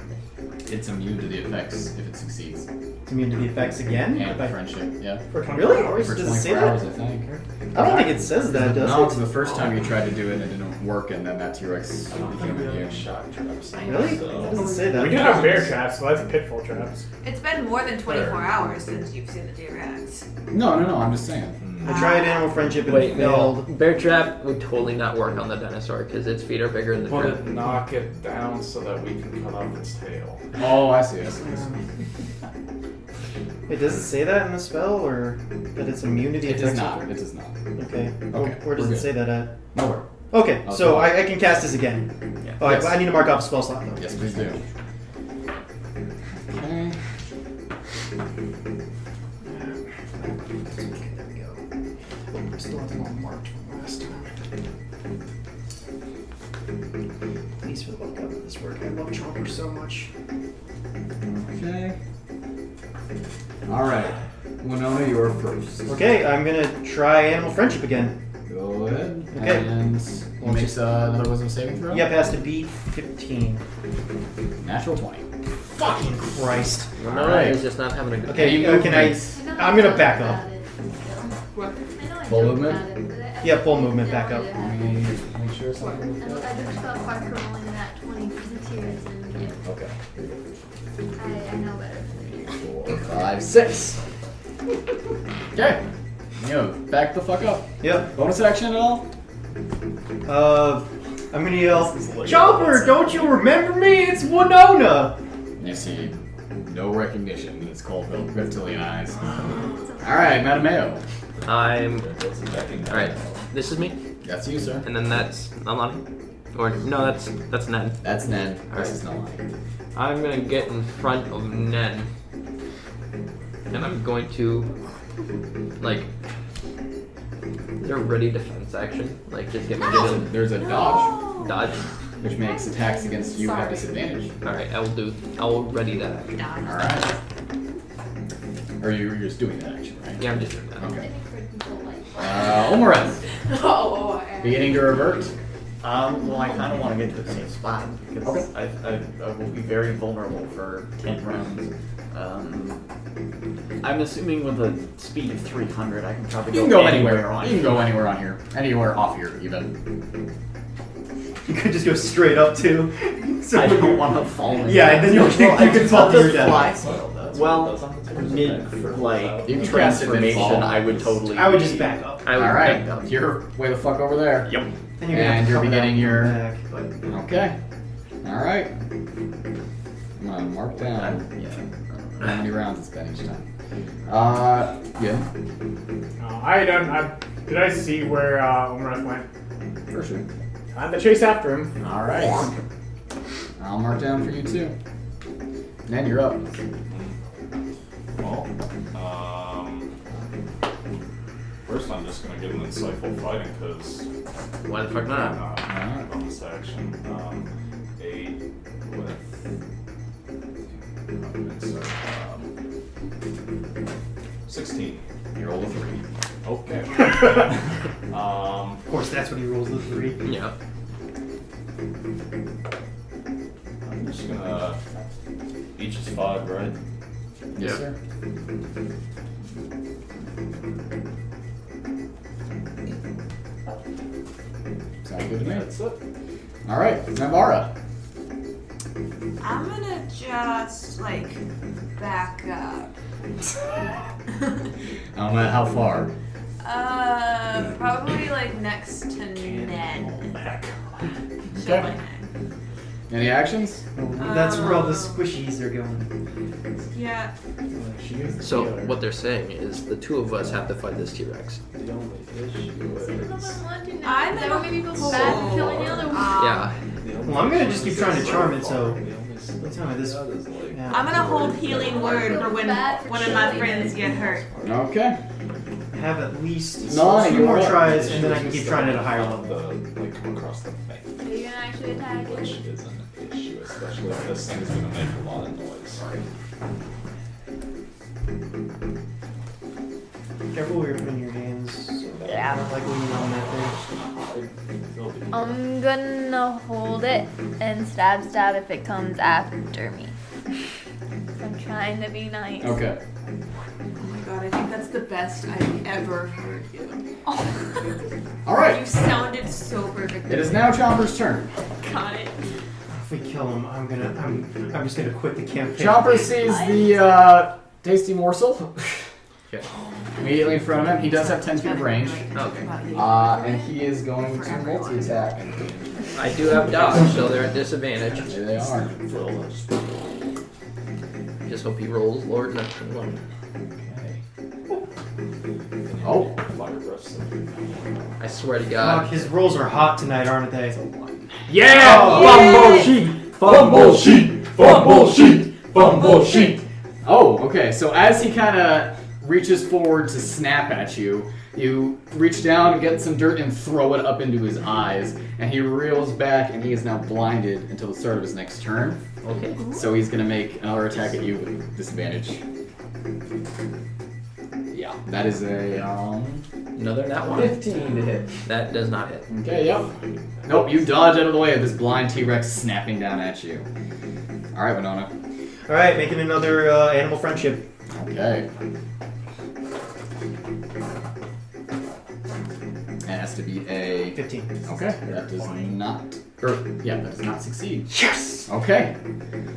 It's immune to the effects if it succeeds. It's immune to the effects again? And friendship, yeah. For 24 Really? hours? For Does it say 24 hours, that? I think. I don't think it says that, does No, it? it's the first time you tried to do it and it didn't work, and then that T-Rex I don't think became we have immune. any shock traps. Really? It doesn't say that. We do have bear traps, so that's pitfall traps. It's been more than 24 hours since you've seen the T-Rex. No, I'm just saying. I tried animal friendship and Wait, it no. failed. Bear trap would totally not work on the dinosaur because its feet are bigger than the But trap. it knock it down so that we can cut off its tail. Oh, I see. Wait, does it say that in the spell, or that it's immune to the It does effects? not. It does not. Okay. Okay, Where does we're it good. say that at? Nowhere. Okay, Oh, so cool. I can cast this again. Yeah. Oh, Yes. I need to mark off a spell slot though. Yes, please do. Okay. Okay, there we go. I still have them all marked from last time. Please, for the love of God, let this work. I love Chomper so much. Okay. All right. Winona, you're first. Okay, I'm gonna try animal friendship again. Go ahead. Okay. And you make another wisdom saving throw. Yep, has to beat 15. Natural 20. Fucking Christ. Winona Alright. is just not having a good Okay, time. can I? I'm gonna back up. Full movement? Yeah, full movement back up. Let me make sure something. I just got far from rolling in that 20 for the tears, and yeah, Okay. I know better. 4, 5, 6. Okay. Back the fuck up. Yep. Bonus action at all? I'm gonna yell, Chomper, don't you remember me? It's Winona! You see no recognition in its cold reptilian eyes. Alright, Mattimeo. I'm. Alright, this is me, That's you, sir. and then that's Nalane. Or, no, that's Nen. That's Ned. Alright. This is Nalane. I'm gonna get in front of Nen. And I'm going to. Like. Is there a ready defense action? Like, just get me good in There's a dodge, dodge? which makes attacks against you have disadvantage. Alright, I will ready that action. Alright. Or you're just doing that action, right? Yeah, I'm just doing that. Okay. Omareth. Oh, Beginning to revert. Well, I kind of want to get to the same spot because Okay. I will be very vulnerable for 10 rounds. I'm assuming with a speed of 300, I can probably You can go anywhere anywhere. on You can here. go anywhere on here. Anywhere off here, even. You could just go straight up too. So I don't want to fall in. Yeah, and then you can fall to your death. fly. Well, mid like You can cast it transformation, mid-fall. I would totally. I would just back up. I would Alright. back up. You're way the fuck over there. Yep. Then you're gonna And you're come beginning back your- back, but Okay. Alright. I'm gonna mark down how many rounds it's been each time. Yeah. Did I see where Omareth went? For sure. Time to chase after him. Alright. I'll mark down for you too. Ned, you're up. Well, first I'm just gonna give an insightful fighting because Why the fuck not? bonus action. 8 with insight, 16. You rolled a 3. Okay. of course that's when he rolls the 3. Yeah. I'm just gonna. Each is 5, right? Yes, Yeah. sir. Sounds good to me. That's it. Alright, Naivara. I'm gonna just like back up. How far? Probably like next to Ned. Back. Show my Okay. name. Any actions? That's where all the squishies are going. Yeah. So what they're saying is the two of us have to fight this T-Rex. The only issue is... I'm That would make me feel bad for killing the other one. Yeah. Well, I'm gonna just keep trying to charm it, so... Tell me this. Yeah. I'm gonna hold healing word for when one of my friends get hurt. Okay. Have at least Nine, two more you're up. tries, and then I can keep trying at a higher level. Like come across the bank, Are you gonna actually attack which it? is an issue, especially if this thing's gonna make a lot of noise. Careful where you're putting your hands. Yeah. I don't like leaning on that thing. I'm gonna hold it and stab if it comes after me. I'm trying to be nice. Okay. Oh my god, I think that's the best I've ever heard you. All right. You sounded so perfect. It is now Chomper's turn. Got it. If we kill him, I'm just gonna quit the campaign. Chomper sees the tasty morsel. Okay. Immediately in front of him. He does have 10 feet of range. Okay. And he is going to multi-attack. I do have dodge, so they're at disadvantage. There they are. Just hope he rolls lower than one. Oh. I swear to Fuck, God. his rolls are hot tonight, aren't they? Yeah! Fumble sheet! Fumble sheet! Fumble sheet! Fumble sheet! Oh, okay. So as he kind of reaches forward to snap at you, you reach down and get some dirt and throw it up into his eyes, and he reels back, and he is now blinded until the start of his next turn. Okay. So he's gonna make another attack at you with disadvantage. Yeah, that is a Another nat one. 15 to hit. That does not hit. Okay, yep. Nope, you dodge out of the way of this blind T-Rex snapping down at you. All right, Winona. All right, making another animal friendship. Okay. It has to be a 15. Okay, that does not. That does not succeed. Yes. Okay.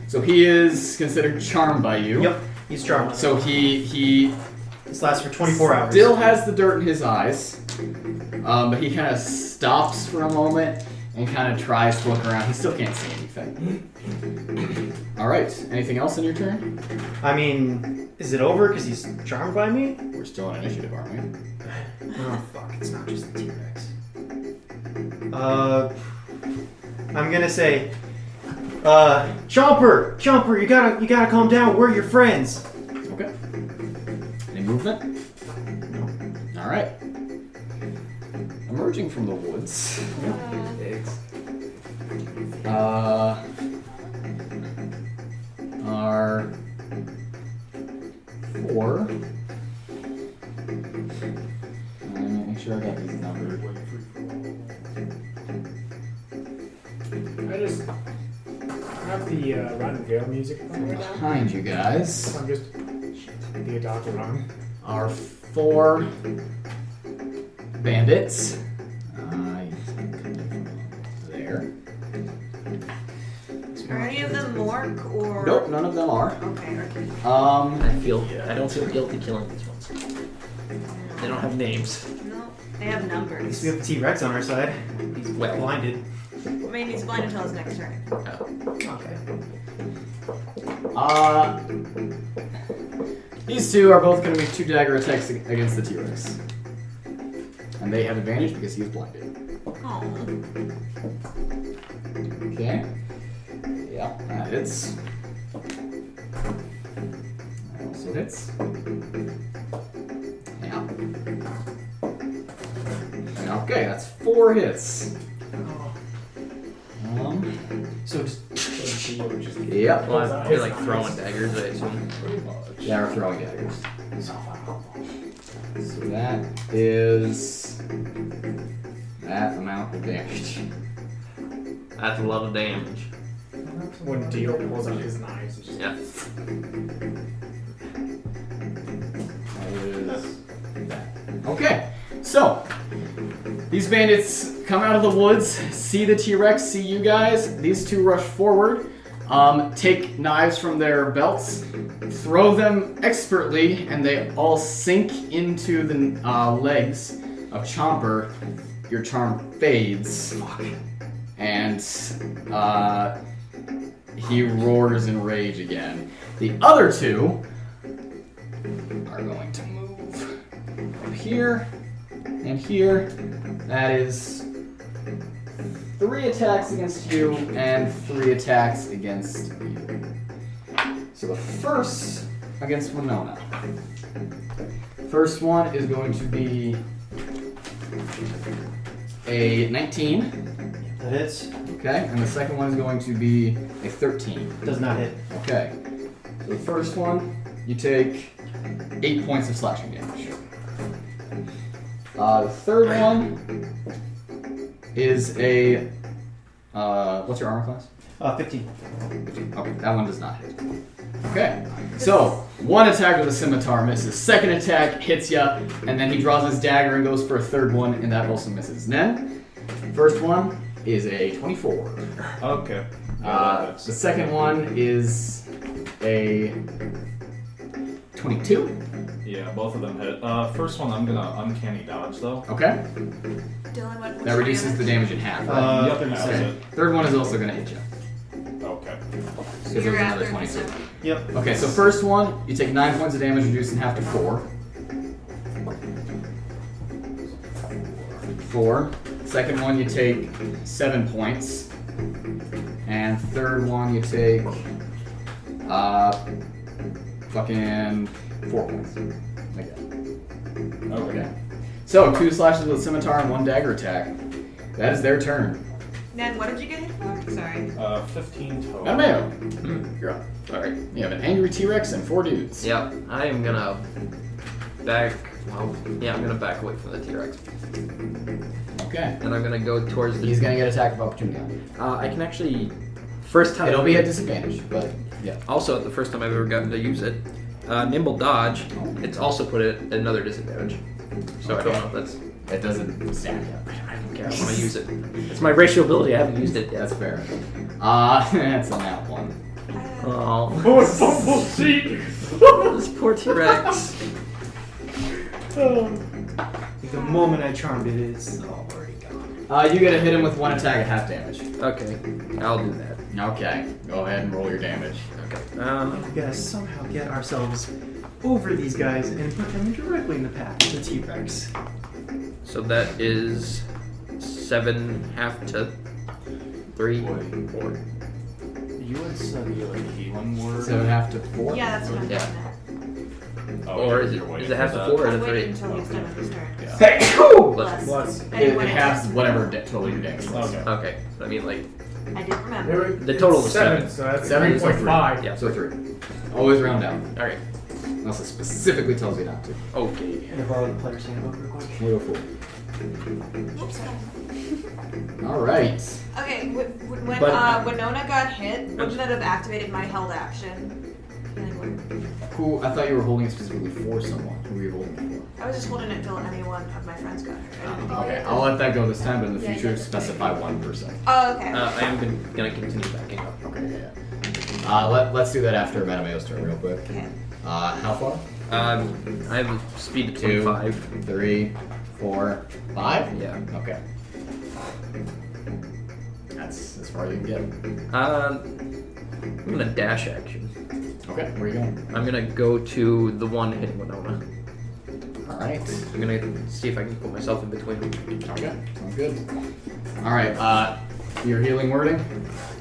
So he is considered charmed by you. Yep, he's charmed. So he This lasts for 24 hours. still has the dirt in his eyes, but he kind of stops for a moment and kind of tries to look around. He still can't see anything. All right. Anything else in your turn? I mean, is it over because he's charmed by me? We're still on initiative, aren't we? Oh fuck! It's not just the T-Rex. I'm gonna say, Chomper, you gotta calm down. We're your friends. Okay. Any movement? No. All right. Emerging from the woods. Are 4. Make sure I got these numbered. I just have the Run and Veil music on right now. Behind you guys I'm just the adopted wrong. are 4 bandits. There. Are any of them Mork or? Nope, none of them are. Okay. I don't feel guilty killing these ones. They don't have names. No, they have At numbers. least we have the T-Rex on our side. He's Well. blinded. I mean, he's blind until his next turn. Okay. These two are both going to make 2 dagger attacks against the T-Rex. And they have advantage because he is blinded. Oh. Okay. Yep, that hits. That also hits. Yeah. Okay, that's 4 hits. So just Yep. Well, they're like throwing daggers, I assume. Yeah, we're throwing daggers. So that is that amount of damage. That's a lot of damage. When Dio pulls out his knives, it's just Yeah. That is that. Okay, so these bandits come out of the woods, see the T-Rex, see you guys. These two rush forward, take knives from their belts, throw them expertly, and they all sink into the legs of Chomper. Your charm fades, and he roars in rage again. The other two are going to move up here and here. That is 3 attacks against you and 3 attacks against you. So the first against Winona. First one is going to be a 19. That hits. Okay, and the second one is going to be a 13. Does not hit. Okay. So the first one, you take 8 points of slashing damage. The third one is a what's your armor class? 15. 15. Okay, that one does not hit. Okay, so one attack with a scimitar misses. Second attack hits ya, and then he draws his dagger and goes for a third one, and that also misses. And then, first one is a 24. Okay. The second one is a 22. Yeah, both of them hit. First one I'm gonna uncanny dodge though. Okay. Dylan, what That reduces the damage in half. Yep, Okay. that's it. Third one is also going to hit you. Okay. Because there's another 22. Yep. Okay, so first one, you take 9 points of damage, reduced in half to 4. 4. Second one, you take 7 points. And third one, you take fucking 4 points. Like that. Okay. So 2 slashes with scimitar and 1 dagger attack. That is their turn. Nan, what did you get hit for? Sorry. 15 total. Mattimeo, you're up. Alright, you have an angry T-Rex and 4 dudes. Yep, I am gonna back. Well, yeah, I'm gonna back away from the T-Rex, Okay. and I'm gonna go towards the. He's gonna get attack of opportunity on you. I can actually. First time. It'll be at disadvantage, but yeah. Also, the first time I've ever gotten to use it, nimble dodge. It's also put it at another disadvantage. So I don't know if that's. It doesn't stand yet. I don't care. I want to use it. It's my racial ability. I haven't used it yet. That's fair. That's a nat one. Oh. Oh, fumble sheet! This poor T-Rex. The moment I charmed it, it's already gone. You gotta hit him with 1 attack at half damage. Okay, I'll do that. Okay, go ahead and roll your damage. Okay. We gotta somehow get ourselves over these guys and put them directly in the path of the T-Rex. So that is 7 half to 3, 4. You had said you like healing word. 7 half to 4? Yeah, that's what I'm Yeah. getting at. Oh, Or you're is waiting it half for to that. 4 or I'm the waiting 3? until he's done with his turn. Yeah. Hey! Plus. Plus. It halves whatever total your damage is. Okay. Okay, so I mean like I did remember. the total is 7. So that's 7.5. Yeah. So 3. Always round down. All right. Unless it specifically tells you not to. Okay. Can I borrow the player's handbook real quick? We'll go for it. Oops. Alright. Okay, when But- Winona got hit, wouldn't that have activated my held action? Healing word. Cool. I thought you were holding it specifically for someone. Who were you holding it I was just holding it till any one of my friends got hurt. I didn't think for? Okay, it I'll let that go this time, but in the Yeah, future, yeah. specify 1 person. Oh, okay. I am gonna continue backing up. Okay, yeah. Let's do that after Mattimeo's turn real quick. Okay. How far? I have a speed of 2, 25. 3, 4, 5? Yeah. Okay. That's as far as you can get. I'm gonna dash action. Okay, where are you going? I'm gonna go to the one hitting Winona. Alright. I'm gonna see if I can put myself in between. Okay, sounds good. Alright, your healing wording?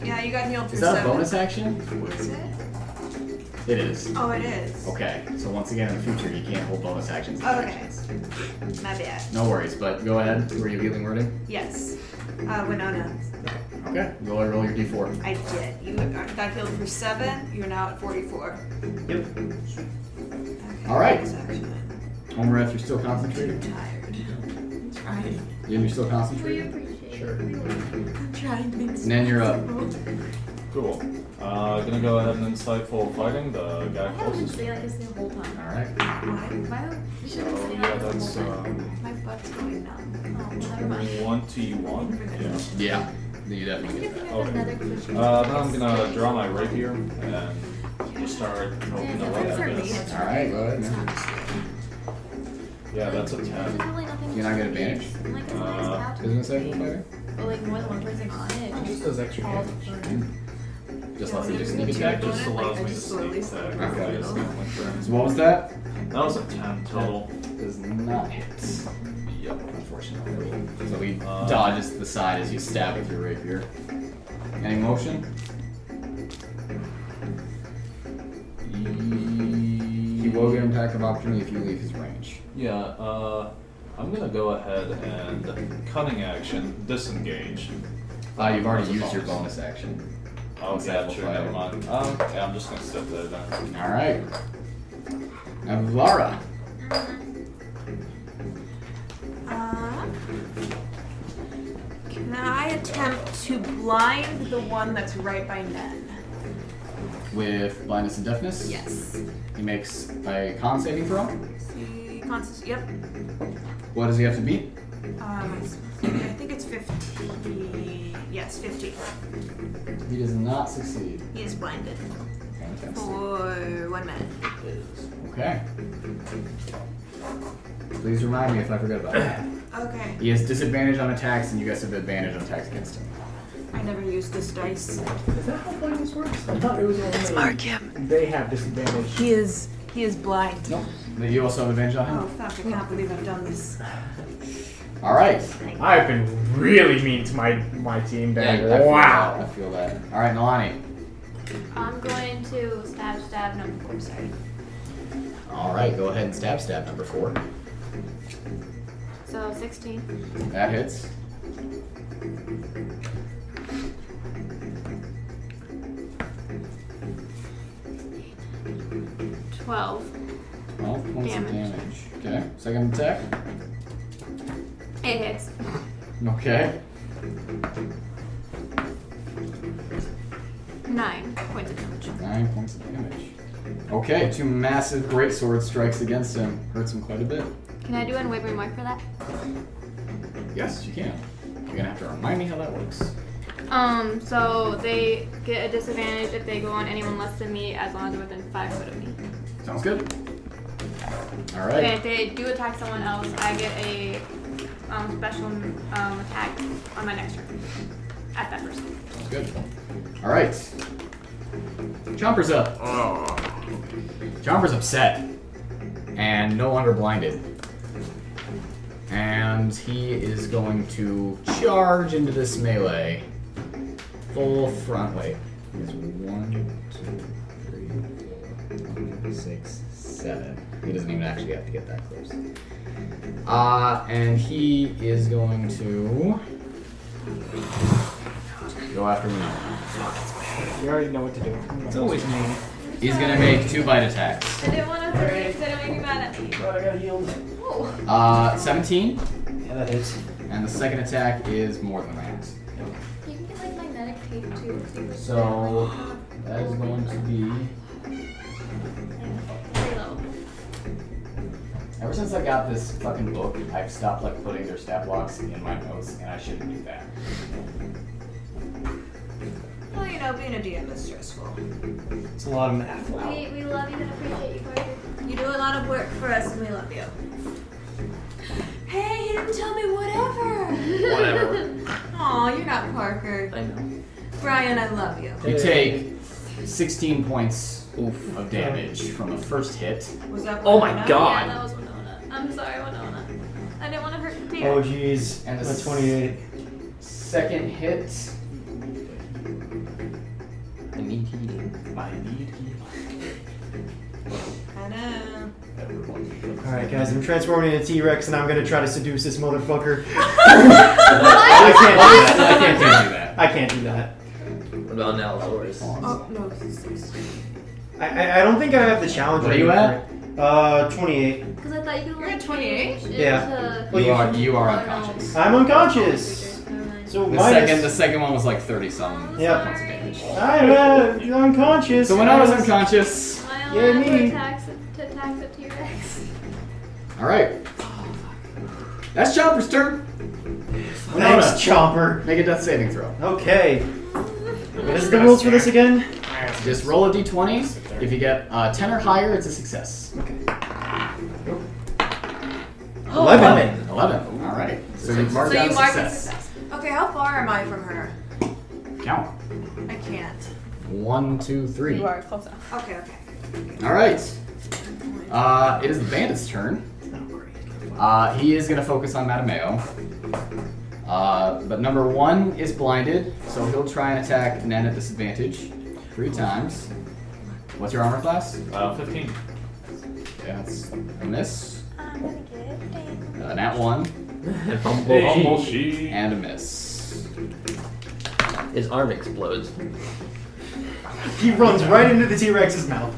Yeah, you got healed for Is that a 7. bonus action? Is it? It is. Oh, it is. Okay, so once again in the future you can't hold bonus actions. as Oh, okay. actions. My bad. No worries, but go ahead. Were you healing wording? Yes. Winona. Okay, go ahead and roll your d4. I did. You got healed for 7. You're now at 44. Yep. Okay, All right. bonus action. Omareth, you're still I'm concentrating? tired. I'm trying. You're still We concentrating? appreciate Sure. it. I'm trying things. And then you're up. Cool. Gonna go ahead and insightful fighting the guy I haven't been closest. saying like this the whole time. Alright. Why don't you should have been So saying yeah, like this that's the whole time. My butt's going numb. Oh, never mind. 21. Yeah. Yeah, you definitely I think get I that. have another question. Then I'm gonna draw my rapier and start poking the Yeah, for me, weapon. it's Alright, go ahead, man. Yeah, that's a 10. There's really nothing You not get advantage? Like, it's nice to have Isn't it safe fighting? but like more than one person on it. Just does extra all damage. fun. Just lets you do sneak attack. It just allows I me to just sneak slowly attack. Okay. It's the only thing. So what was that? That was a 10 total. Does not hit. Yep. Unfortunately. So he dodges to the side as you stab with your rapier. Any motion? He will get an attack of opportunity if you leave his range. Yeah, I'm gonna go ahead and cunning action, disengage. You've already As a used your bonus action. Oh, It's yeah, true, amplified. never mind. Yeah, I'm just gonna step there then. Alright. Naivara. Can I attempt to blind the one that's right by Nen? With blindness and deafness? Yes. He makes a con saving throw. See, yep. What does he have to beat? I think it's 15. Yes, 15. He does not succeed. He is blinded Fantastic. for 1 minute. Okay. Please remind me if I forget about that. Okay. He has disadvantage on attacks, and you guys have advantage on attacks against him. I never used this dice. Is that how blindness works? I thought it was only Mark him. they have disadvantage. He is blind. Nope. But you also have advantage on him? Oh fuck! I can't believe I've done this. Alright. I've been really mean to my team there. I Wow. feel that. Alright, Nalane. I'm going to stab number 4, sorry. Alright, go ahead and stab number 4. So 16. That hits. $12. 12 points of damage. Okay, second attack. It hits. Okay. 9 points of damage. 9 points of damage. Okay, 2 massive greatsword strikes against him. Hurts him quite a bit. Can I do an unwavering mark for that? Yes, you can. You're gonna have to remind me how that works. So they get a disadvantage if they go on anyone less than me as long as they're within 5 foot of me. Sounds good. Alright. And if they do attack someone else, I get a special attack on my next turn. At that person. Sounds good. Alright. Chomper's up. Chomper's upset. And no longer blinded. And he is going to charge into this melee. Full front. Wait. He has 1, 2, 3, 4, 5, 6, 7. He doesn't even actually have to get that close. And he is going to go after Winona. You already know what to do. It's always me. He's gonna make 2 bite attacks. I didn't want to hurt you because I don't want you mad at me. God, I got healed. Oh. 17. Yeah, that hits. And the second attack is more than that. You can get like magnetic tape too. So that is going to be. Very low. Ever since I got this fucking book, I've stopped like putting their stat blocks in my notes, and I shouldn't do that. Well, you know, being a DM is stressful. It's a lot of math. We love you and appreciate you, Carter. You do a lot of work for us, and we love you. Hey, you didn't tell me whatever. Whatever. Aw, you're not Parker. I know. Brian, I love you. You take 16 points of damage from the first hit. Was that Oh my Winona? God. Yeah, that was Winona. I'm sorry, Winona. I didn't want to hurt you. Oh jeez. And the That's 28. Second hit. I need healing. I need I know. Alright guys, I'm transforming into T-Rex and I'm gonna try to seduce this motherfucker. I can't do that. I can't do that. What about Nal's? Oh, no, 6. I don't think I have the challenge. What are you at? 28. Because I thought you could You're like at 28? change Yeah. into- You are unconscious. I'm unconscious. So The second one was like 30 something. Yep. Points of damage. I'm unconscious. So when I was unconscious. I Yeah, only have me. to attack a T-Rex. Alright. That's Chomper's turn. Thanks, Chomper. Make a death saving throw. Okay. What is the rules for this again? Just roll a d20. If you get 10 or higher, it's a success. Okay. 11. Alright. So you mark So down you mark a success. success. Okay, how far am I from her? Count. I can't. 1, 2, 3. You are close enough. Okay, okay. All right. It is the bandit's turn. He is going to focus on Mattimeo. But number 1 is blinded, so he'll try and attack Nen at disadvantage 3 times. What's your armor class? 15. Yeah, that's a miss. I'm gonna get Nat 1. Humble. And a miss. His arm explodes. He runs right into the T-Rex's mouth.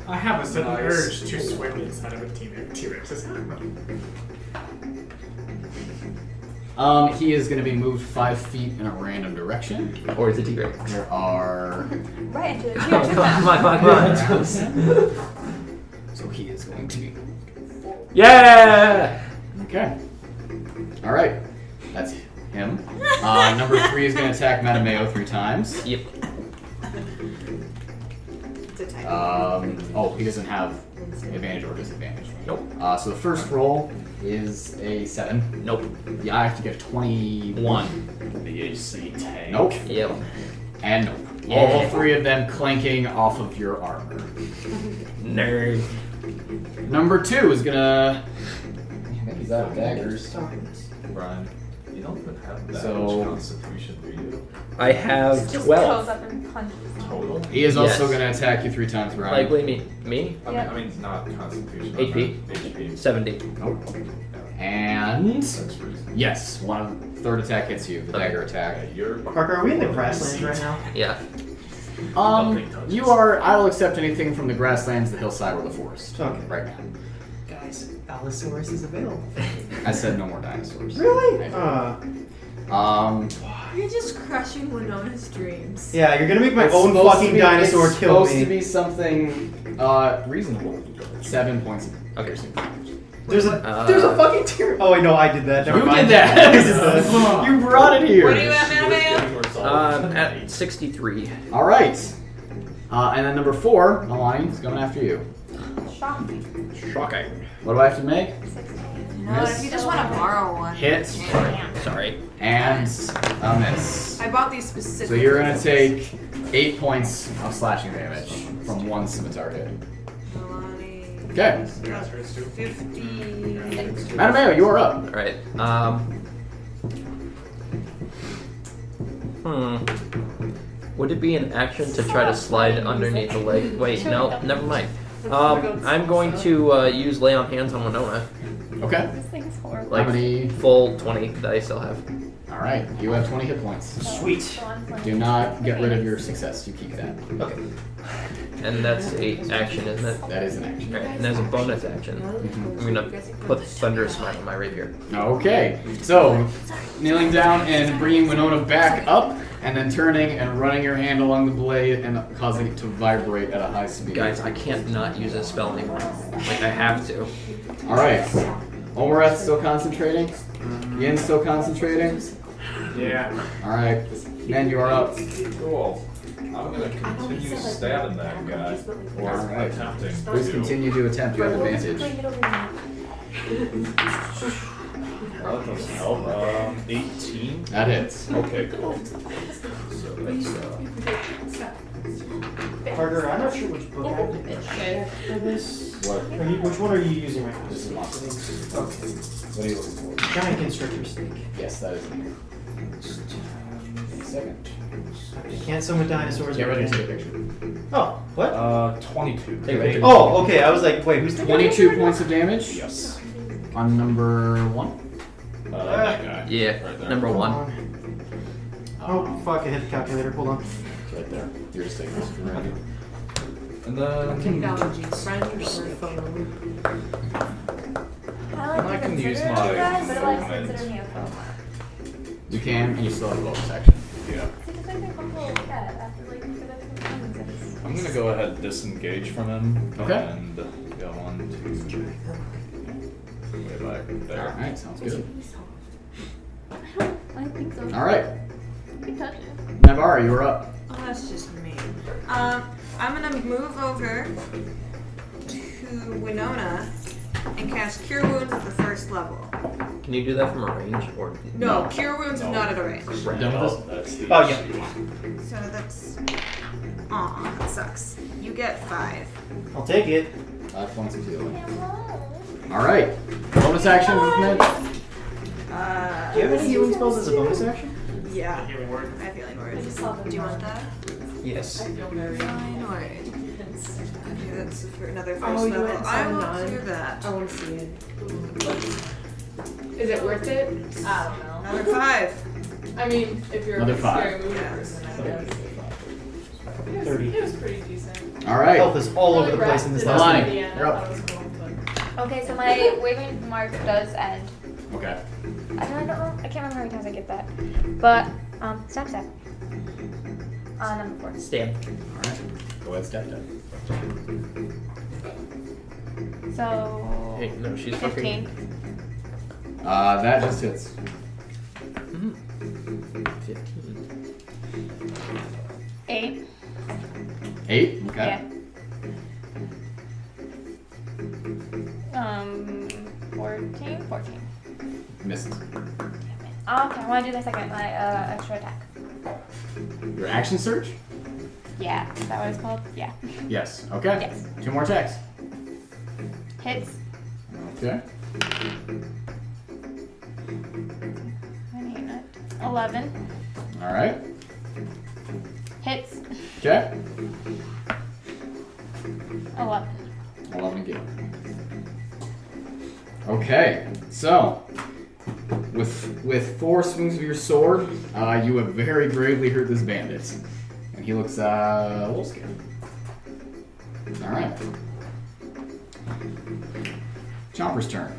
I have a sudden Nice. urge to swim inside of a T-Rex's He is going to be moved 5 feet in a random direction. Or is it T-Rex? There are... right into the Come T-Rex. on. So he is going to be... Yeah! Okay. All right. That's him. Number 3 is going to attack Mattimeo 3 times. Yep. It's a type. He doesn't have advantage or disadvantage. Nope. So the first roll is a 7. Nope. Yeah, I have to get 21. The AC tank. Nope. Yep. And nope. Yeah. All 3 of them clanking off of your armor. Nerd. Number 2 is gonna... I think he's out of daggers. Brian, you don't even have that So- much constitution, do you? I have Just 12. goes up and punches. Total? He is also Yes. gonna attack you 3 times, Brian. Like, what do you mean? Me? Yep. I mean, not constitution. HP. HP. 70. Nope. And... That's reasonable. Yes, third attack hits you, the dagger attack. Yeah, you're... Parker, are we in the grasslands right now? Yeah. Nothing touches. You are... I will accept anything from the grasslands, the hillside, or the forest. Okay. Right now. Guys, Allosaurus is available. I said no more dinosaurs. Really? You're just crushing Winona's dreams. Yeah, you're gonna make my It's own supposed fucking to be- dinosaur it's kill supposed to me. be something reasonable. 7 points of piercing damage. There's a fucking tear. Oh wait, no, I did that. Never You mind. did that! I did that. You brought it here! What are you at, Mattimeo? At 63. Alright. And then number 4, Nalane, is going after you. Shocking. Shocking. What do I have to make? 16. No, if you just want to borrow one. Hit. Sorry. And a miss. I bought these specific. So you're gonna take 8 points of slashing damage from 1 scimitar hit. Okay. 50. Mattimeo, you are up. Alright. Would it be an action to try to slide underneath the leg? Wait, no, never mind. I'm going to use lay on hands on Winona. Okay. This thing's horrible. Like How many? full 20 that I still have. Alright, you have 20 hit points. Sweet. Do not get rid of your success. You keep that. Okay. And that's a action, isn't it? That is an action. Alright, and as a bonus action, I'm gonna put Thunderous Smite on my rapier. Okay. So, kneeling down and bringing Winona back up, and then turning and running your hand along the blade and causing it to vibrate at a high speed. Guys, I can't not use this spell anymore. Like, I have to. Alright. Omareth still concentrating? Yin still concentrating? Yeah. Alright. Nen, you are up. Cool. I'm gonna continue stabbing that guy. Or Alright. attempting Please to. continue to attempt. You have advantage. Well, that doesn't help. 18. That hits. Okay, cool. So that's Parker, I'm not sure which book I have for this. what? Which one are you using right now? This is monster. Okay. What are you looking for? Giant constrictor snake. Yes, that is in here. Second. I can't summon dinosaurs. Get ready to but- take a picture. Oh, what? 22. Take a picture. Oh, okay. I was like, wait, who's the 22 points of damage Yes. on number 1. That guy. Yeah, Right there. number 1. Oh, fuck, I hit the calculator. Hold on. It's right there. You're just taking this for granted. And then Technology, friend or phone. I I like to can use consider it my you guys, but it likes to movement. consider me a foe. You can, and you still have bonus action. yeah, See, because I think I'm a little cat after like for the different things. I'm gonna go ahead and disengage from him. Okay. And go 1, 2, way back there. Alright, sounds good. I think so. Alright. You can touch it. Naivara, you are up. Oh, that's just me. I'm gonna move over to Winona and cast Cure Wounds at the first level. Can you do that from a range or No, Cure Wounds is not at a range. No, that's the Oh, yeah. issue. So that's. Aw, that sucks. You get 5. I'll take it. 5 points of healing. Alright. Bonus action movement. Do you have any healing spells as a bonus action? Yeah. Healing word. I have healing word. Do you want that? Yes. Healing word. Okay, that's for another first Oh, you level. went I will 7-9? do that. I want to see it. Is it worth it? I don't know. Another 5. I mean, if you're Another a 5. scary movie person, I guess. 30. It was pretty decent. Alright. Health is all over the Really place in this wrapped it house. up Nalane, at the end. you're I up. thought it was cool, but- Okay, so my waving mark does end. Okay. I don't know. I can't remember how many times I get that. But stab. Number 4. stab? Alright. Go ahead, step down. So Hey, no, she's 15. That just hits. 15. 8. 8? Okay. Yeah. 14. Misses. Okay, I want to do the second, my extra attack. Your action surge? Yeah, is that what it's called? Yeah. Yes. Okay. Yes. 2 more attacks. Hits. Okay. 11. Alright. Hits. Okay. 11. 11 again. Okay, so with 4 swings of your sword, you have very gravely hurt this bandit, and he looks a little scared. All right. Chomper's turn.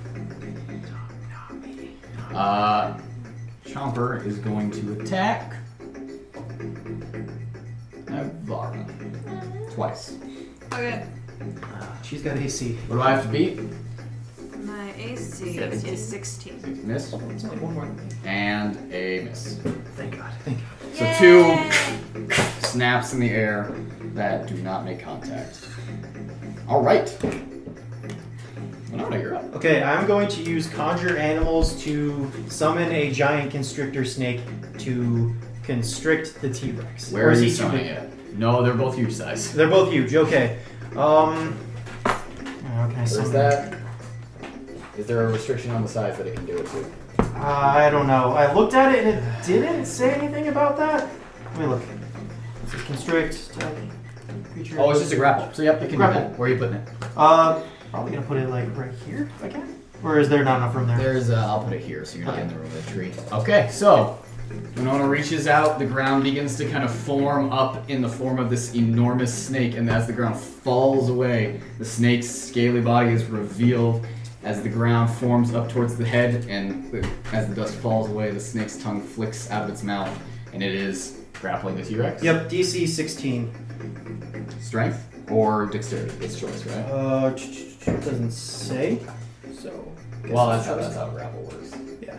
Chomper is going to attack Naivara twice. Okay. She's got AC. What do I have to beat? My AC 17. is 16. Miss. It's only one more. And a miss. Thank God. Thank God. So 2 snaps in the air that do not make contact. All right. Winona, you're up. Okay, I'm going to use Conjure Animals to summon a giant constrictor snake to constrict the T-Rex. Where Or are is you he too summoning big? it? No, they're both huge size. They're both huge. Okay. How can I Where's summon that? Is there a restriction on the size that it can do it to? I don't know. I looked at it and it didn't say anything about that. Let me look. It says constrict type creature. Oh, it's just a grapple. So yep, you can Grapple. do that. Where are you putting it? Probably gonna put it like right here if I can. Or is there not enough room there? There's I'll put it here so you're not in the room of the tree. Okay, so Winona reaches out, the ground begins to kind of form up in the form of this enormous snake, and as the ground falls away, the snake's scaly body is revealed as the ground forms up towards the head, and as the dust falls away, the snake's tongue flicks out of its mouth, and it is grappling the T-Rex. Yep, DC 16. Strength or dexterity? It's choice, right? It doesn't say. So. Well, that's how grapple works. Yeah.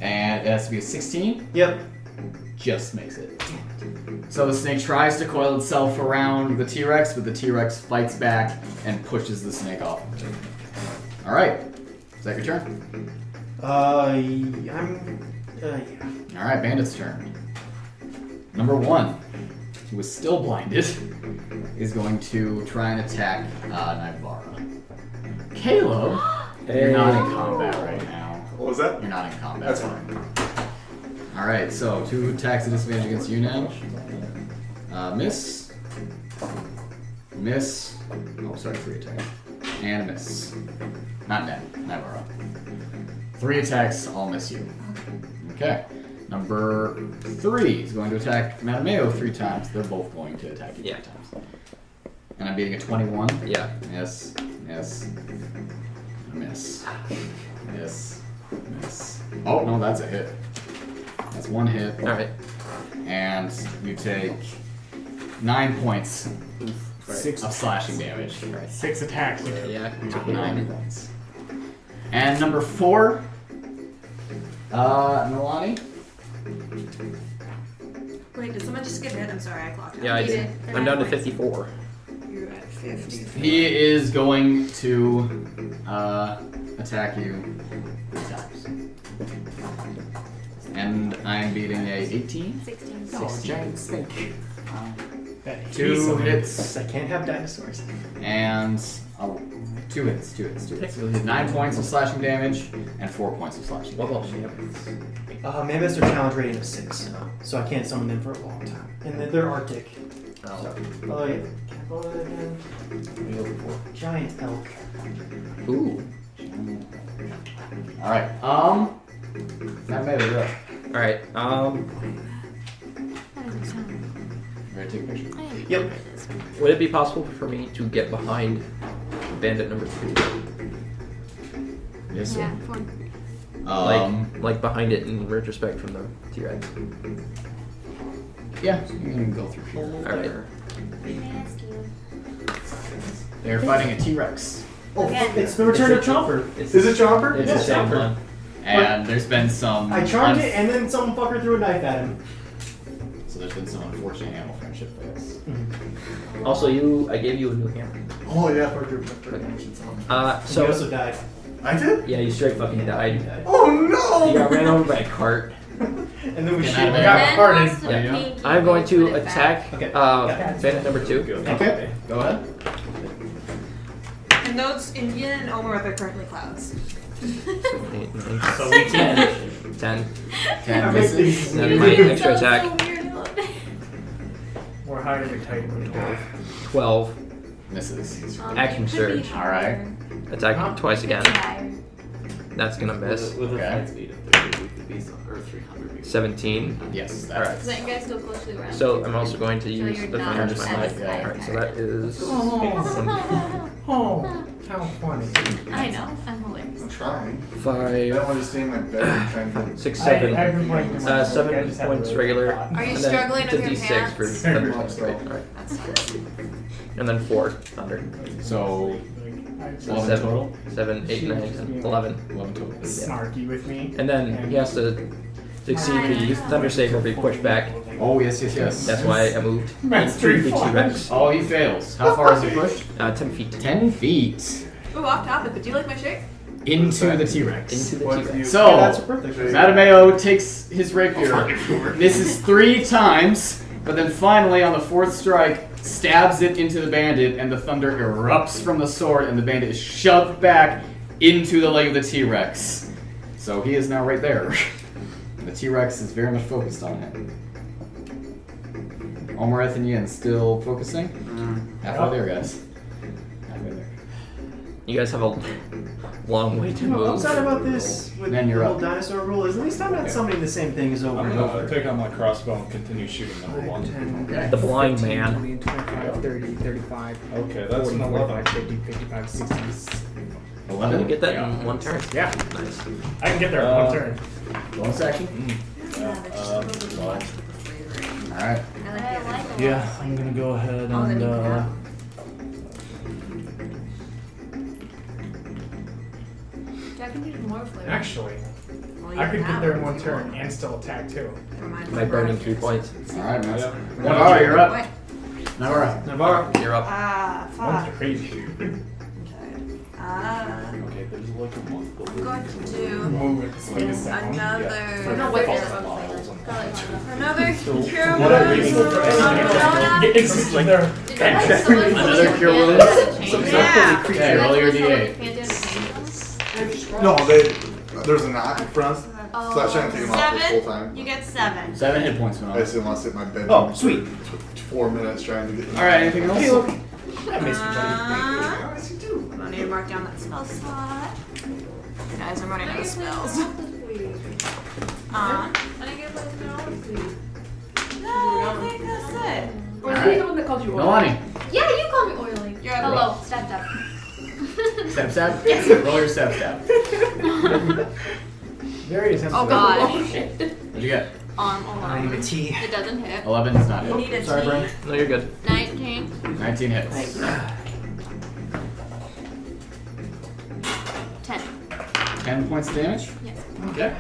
And it has to be a 16? Yep. Just makes it. So the snake tries to coil itself around the T-Rex, but the T-Rex fights back and pushes the snake off. Alright. Is that your turn? Yeah. Alright, Bandit's turn. Number 1, who is still blinded, is going to try and attack Naivara. Kaleb, you're not in combat right now. What was that? You're not in combat. That's fine. Alright, so 2 attacks at disadvantage against you now. Miss. Miss. Oh, sorry, 3 attacks. And a miss. Not Ned, Naivara. 3 attacks, all miss you. Okay. Number 3 is going to attack Mattimeo 3 times. They're both going to attack you 3 times. And I'm beating a 21. Yeah. Miss. Miss. Miss. Miss. Miss. Oh, no, that's a hit. That's 1 hit. Alright. And you take 9 points Right. of slashing damage. 6 attacks. Yeah. Took 9 points. And number 4, Nalane. Wait, did someone just get hit? I'm sorry, I clocked out. Yeah, I You did. did. I'm down to 54. You're at 50. He is going to attack you 3 times. And I'm beating a 18. 16. Oh, giant snake. That he's 2 so hits. I can't have dinosaurs. And 2 hits. You'll hit 9 points of slashing damage and 4 points of slashing damage. Mammoths are challenge rating of 6, so I can't summon them for a long time. And they're Arctic. So, although, yeah, can I blow that again? Giant elk. Ooh. Alright, that made it up. Alright, Ready to take a picture? Yep. would it be possible for me to get behind bandit number 2? Yes, sir. Yeah, fun. Like behind it in retrospect from the T-Rex. Yeah, you can go through here. Alright. They're fighting a T-Rex. Oh, Again. it's the return of Chomper. It's Is it Chomper? It's Yeah, the same Chomper. one. And there's been some... I charmed it, and then some fucker threw a knife at him. So there's been some unfortunate animal friendship for this. Also, I gave you a new hammer. Oh yeah, for your So He also died. I did? yeah, you straight fucking died. Oh You no! got ran over by a cart. And then we Get shoot out of him. there. Yeah. I'm going to attack Okay. bandit number 2. Okay, go ahead. And those Indian and Omareth are currently clouds. 8, 9, So we can. 10. 10 misses. And then my extra attack, We're higher than Titan. 12. Misses. Action surge. Alright. Attack twice again. That's gonna miss. With a Okay. flight speed of 30, we could be or 300. 17. Yes, that Alright. Is that you guys still closely around? So I'm also going to use you're the not Thunder's as Smite. high. Alright, so that is Oh, how funny. I know. I'm hilarious. I'm trying. 5, I don't want to stay in my bed and try and get 6, I've 7. been playing this one, so I 7 just have points to regular. really Are you and then struggling it's a with your D6 pants? for Thunder's Smite. Alright. That sucks. And then 4 Thunder. So, I've 11 7, total? 7, 8, 9, 11. 11 total. snarky with me. And then he has to succeed the Thunder save or be pushed back. Oh, yes. That's why I moved That's into the 3 T-Rex. Oh, he fails. How far is he pushed? 10 feet. 10 feet. Ooh, off topic, but do you like my shirt? Into the T-Rex. Into the What T-Rex. do you- So, Yeah, that's her birthday. Mattimeo takes his rapier, misses 3 times, but then finally on the 4th strike, stabs it into the bandit, and the thunder erupts from the sword, and the bandit is shoved back into the leg of the T-Rex. So he is now right there. And the T-Rex is very much focused on him. Omareth and Yin still focusing? Halfway there, guys. Halfway there. You guys have a long way to You know, move. upside about this with Then you're the whole up. dinosaur rule is at least I'm not summoning the same things over I'm and gonna over. take out my crossbow and continue shooting number 1. 10, Okay. The blind 15, man. 20, 25, 30, 35, Okay, that's 40, an 45, 11. 50, 55, 60. I'm gonna get that in 1 turn. Yeah, Nice. I can get there in 1 turn. Bonus action? Alright. Yeah, I'm gonna go ahead Oh, then and you can have. Jack can use more flavor. Actually, Well, you I could can get have there in them 1 if you turn want. and still attack too. Never mind. My burning 2 points. Alright, man. Yeah. Naivara, you're up. Wait. Naivara. Navarro. You're up. Ah, One's fuck. crazy. Okay, there's like a month. I'm going to do Move it. Swing a second. another. No, wait, False there's one miles on Garlic that. flavor. Another cure What are wound. we It's like there. Did you guys still like Another the cure pan wound? down to change Some it? sort of Yeah. Okay, You guys roll your still like D8. the pan down to change them? No, there's a knot in front, so I was trying to take him off this whole 7. time. You get 7. 7 hit points, I Winona. just didn't want to sit in my bed. Oh, sweet. For 4 minutes trying to get. Alright, anything else? Hey, look. I miss you, buddy. I need to mark down that spell slot. Guys, I'm running out of spells. No, I think that's it. Or is he the one that called you oily? Nalane. Yeah, you call me oily. You're up. Hello, stab stab. Stab stab? Yes. Roll your stab stab. Various Oh god. What'd you get? I need a 11. tea. It doesn't hit. 11 does not You hit. need a Sorry, tea. Brian. No, you're good. 19. 19 hits. 10. 10 points of damage? Yes. Okay.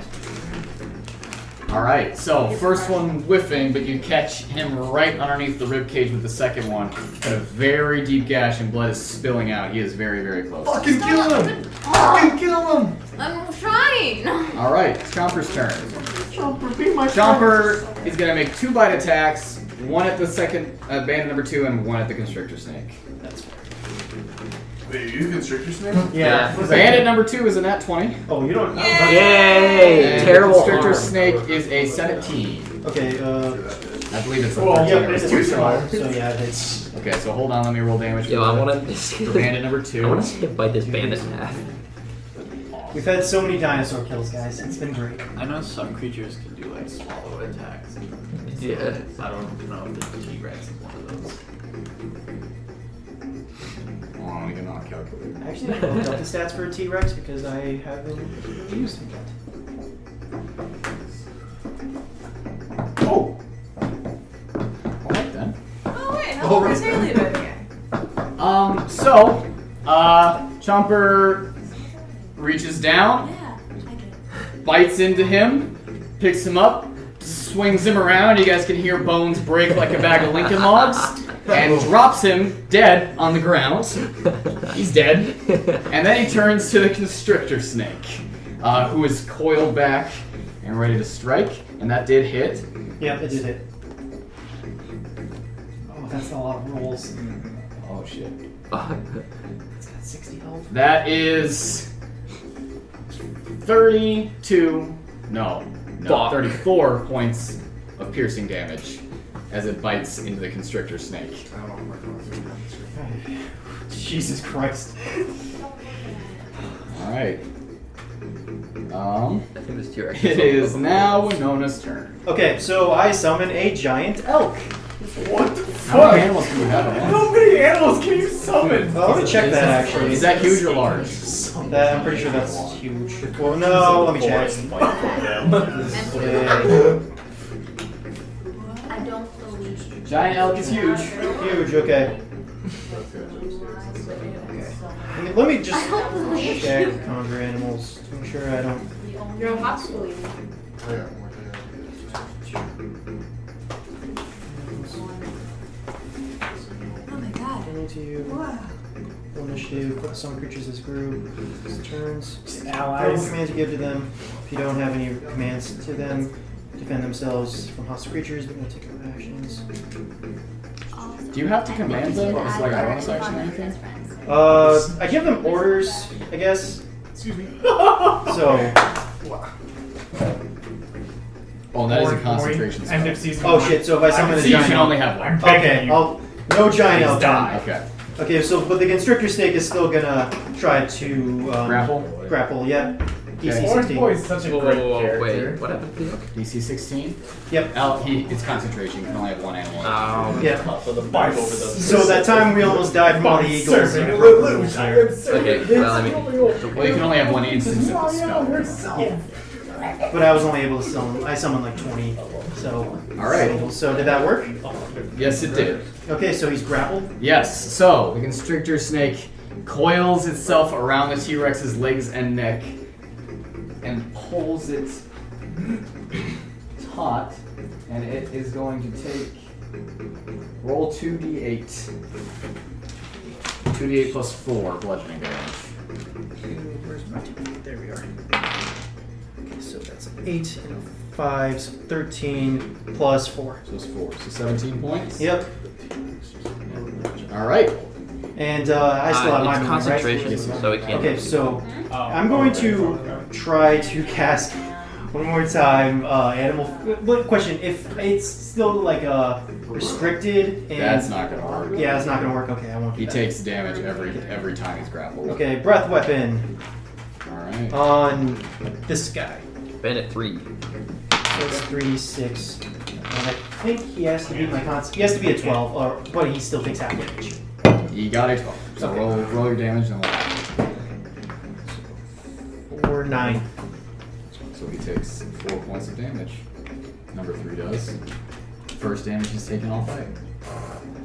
Alright, so first one whiffing, but you catch him right underneath the ribcage with the second one. Got a very deep gash and blood is spilling out. He is very, very close. Fucking kill him! Fucking kill him! I'm trying. Alright, it's Chomper's turn. Chomper, be my Chomper is going to make 2 bite attacks, one at the second bandit number 2 and one at the constrictor snake. That's fair. Wait, you constrictor snake? Yeah. Bandit number 2 is a nat 20. Oh, you don't know. Yay! And Terrible constrictor harm. snake is a 17. Okay, I believe it's a 13 yeah, or it's 14. so yeah, it's... Okay, so hold on, let me roll damage. Yo, I want for bandit number 2. I want to see him bite this bandit in half. We've had so many dinosaur kills, guys. It's been great. I know some creatures can do like swallow attacks. Yeah. I don't know if the T-Rex is one of those. Oh, I want to get on a calculator. Actually, I looked up the stats for a T-Rex because I haven't really used him yet. Oh! Alright then. Oh wait, how long is Haley been here? So, Chomper reaches down, bites into him, picks him up, swings him around. You guys can hear bones break like a bag of Lincoln logs, and drops him dead on the ground. He's dead. And then he turns to the constrictor snake, who is coiled back and ready to strike. And that did hit. Yeah, it did hit. Oh, that's a lot of rolls. Oh shit. It's got 60 health. That is 34 points of piercing damage as it bites into the constrictor snake. Jesus Christ. Alright. I think this T-Rex It is now Winona's turn. Okay, so I summon a giant elk. What the How many animals can you have at How once? many animals can you summon? Well, let me check that actually. Is that huge or large? That, I'm pretty sure that's huge. Well, no, let me check. I don't believe. Giant elk is huge. Huge, okay. Let me just check conjure animals to make sure I don't. You're a hospital. Oh my god. Wow. Initiative, put some creatures as group. Turns. Allies. Commands you give to them. If you don't have any commands to them, defend themselves from hostile creatures, but no take no actions. Do you have to command them? Is it like a bonus action or anything? I give them orders, I guess. Excuse me. So. Oh, that is a concentration spell. End of season. Oh shit! So if I summon a So you giant can elk, only have one. okay, no giant elk. die. Okay. Okay, so but the constrictor snake is still gonna try to Grapple? Grapple, yeah. DC Okay. Orange 16. Boy is such a great character. Wait, what happened to the elk? DC 16? Yep. It's concentration. You can only have one animal. Yeah. So the bite over the So that time we almost died from all the eagles. Serving Okay, well, I mean, Well, you can only have one instance of the spell. Yeah. But I was only able to summon. I summoned like 20. So. Alright. So did that work? Yes, it did. Okay, so he's grappled. Yes, so the constrictor snake coils itself around the T-Rex's legs and neck and pulls it taut, and it is going to take roll 2d8. 2d8 plus 4 bludgeoning damage. Where's my 2? There we are. Okay, so that's 8 and a 5, so 13 plus 4. So it's 4. So 17 points? Yep. Alright. And I still have my it's movement, right? concentration, so it can't. Okay, so I'm going to try to cast one more time animal. Question: if it's still like restricted and That's not gonna work. Yeah, it's not gonna work. Okay, I won't. Do He that. takes damage every time he's grappled. Okay, breath weapon Alright. on this guy. Bandit 3. So it's 3d6. And I think he has to be my he has to be a 12, but he still takes half damage. You got a 12. So Okay. roll your damage and we'll 4, 9. So he takes 4 points of damage. Number 3 does. First damage he's taken all fight.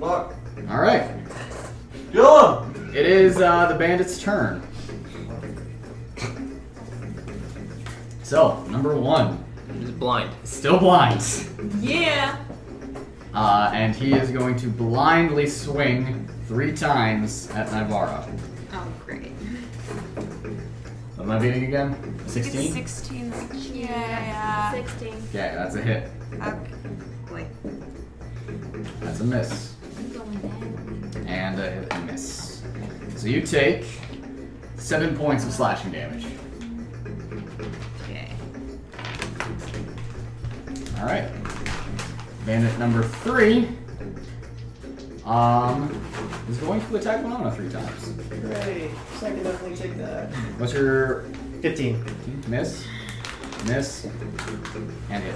Fuck. Alright. Kill him! It is the bandit's turn. So, number 1. He's blind. Still blind. Yeah. And he is going to blindly swing 3 times at Naivara. Oh, great. Am I beating again? 16? 16. Yeah. 16. Okay, that's a hit. Okay. Wait. That's a miss. And a miss. So you take 7 points of slashing damage. Okay. Alright. Bandit number 3 is going to attack Winona 3 times. Hooray. So I can definitely take that. What's your 15. miss? Miss. And hit.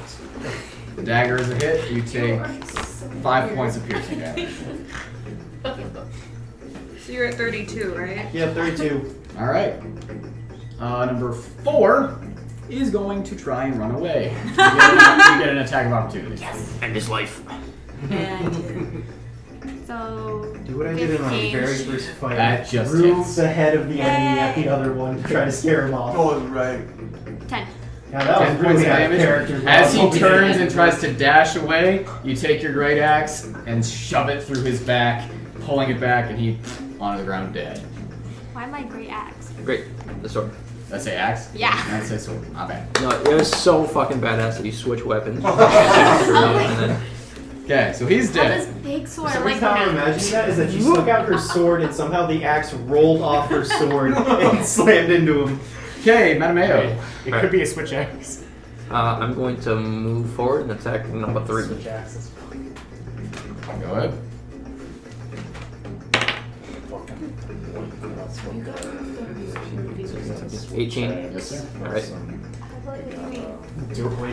The dagger is a hit. You take 5 points of piercing damage. So you're at 32, right? Yeah, 32. Alright. Number 4 is going to try and run away. You get an attack of opportunity. Yes. End his life. So. Do what I did in my 15. very first fight. That just threw hits. the head of the enemy at the other one to try to scare him off. Oh, right. 10. Yeah, that 10 was points really of out of damage. character. As he turns and tries to dash away, you take your great axe and shove it through his back, pulling it back, and he onto the ground dead. Why am I great axe? Great. The sword. Did I say axe? Yeah. I say sword. Not bad. No, it was so fucking badass that you switch weapons. And then Okay, so he's I have this dead. big sword. Every Like, time I'm imagining that is that she stuck out her sword and somehow the axe rolled off her sword and slammed into him. Okay, Mattimeo. It could be a switch axe. I'm going to move forward and attack number 3. Switch axes. Go ahead. You got the 18. Yes, sir. Alright.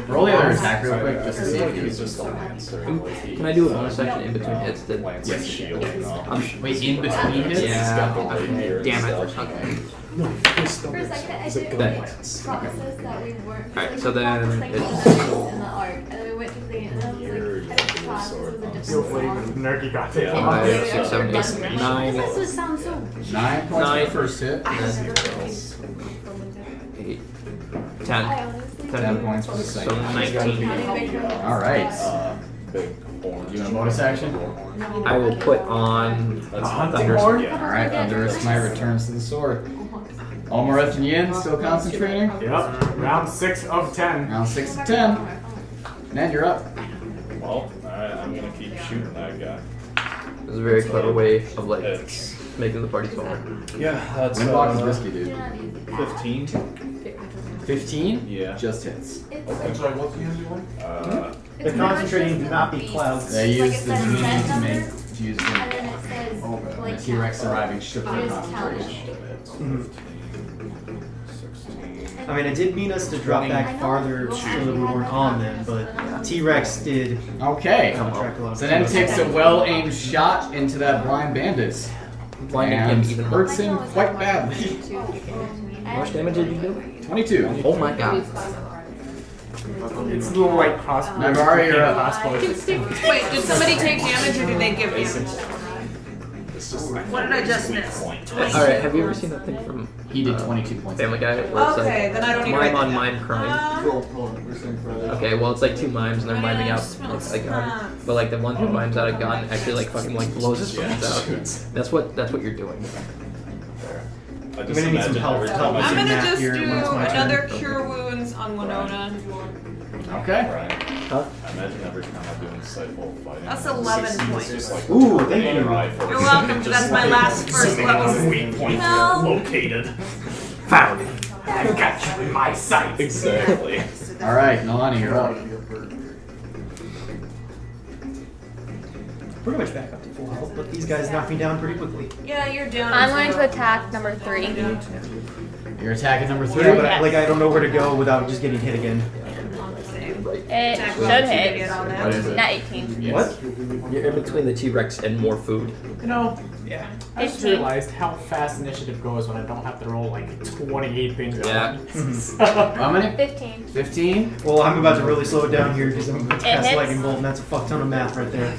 Roll the other attack real quick just to see if He's you just a lancer. Can I do a bonus action in between hits? Yes. Shield. Wait, in between hits? Yeah. Damn it. Okay. For a second, I did That- promises that we weren't. Alright, so then it's it's- in the arc, and then we went to the end, and I was like, I didn't class, this was a different song. Nerky got it. 5, 6, 7, 8, 9, This just sounds so. 9 points for Nine. the first hit. I then have never 8, I 10. honestly. 10 points for the So second. 19. Alright. Big horn. You want a bonus action? I will put on Thunder. Alright, Thunderous Smite returns to the sword. Omareth and Yin still concentrating. Yep. Round 6 of 10. Round 6 of 10. Ned, you're up. Well, I'm gonna keep shooting that guy. It's a very clever way of like It's making the party smaller. yeah, that's Windwalk is risky, dude. 15. 15? Yeah. Just hits. I'm sorry, what's the usual one? The concentrating do not be clouds. They Like use it the says genie red to number, make to use And the then it says, like, T-Rex arriving shook their Just concentration. I mean, I did mean us to drop back farther so that we weren't on them, but T-Rex did Okay. contract a lot of So then time. takes a well-aimed shot into that blind bandit. Blinding him And even more. hurts him quite badly. How much damage did you do? 22. Oh my god. It's a little like crossbow. Naivara, you're up. Crossbow. Wait, did somebody take damage or did they give damage? What did I just miss? Alright, have you ever seen that thing from He did 22 points. Family Guy? Where it's Okay, like, then I don't need to mime write on that mime crime. Okay, well it's like 2 mimes and they're miming out like a gun. But like the one who mimes out a gun actually like fucking like blows his brains out. That's what you're doing. I I'm just gonna need some imagine help. every Help time us I'm in gonna math just here do when it's my turn. another cure wounds on Winona. Okay. Right. Huh? I imagine every time I'm doing Sightful fighting. That's I'm 11 succeeding, points. Just like Ooh, turning thank my you. rifle. You're welcome. Just That's my like last first level. weak point No. located. Found. I got you in my sight. Exactly. Alright, Nalane, you're up. Pretty much back up to full health, but these guys knocked me down pretty quickly. Yeah, you're down. I'm going to attack number 3. You're attacking number 3. Yeah, but I don't know where to go without just getting hit again. It should hit. What is it? Not 18. Yes. What? You're in between the T-Rex and more food. You know, Yeah. I just 15. realized how fast initiative goes when I don't have to roll like 28 things at Yeah. once. How many? 15. 15? Well, I'm about to really slow it down here because I'm about to cast hits. Lightning Bolt, and that's a fuck ton of math right there.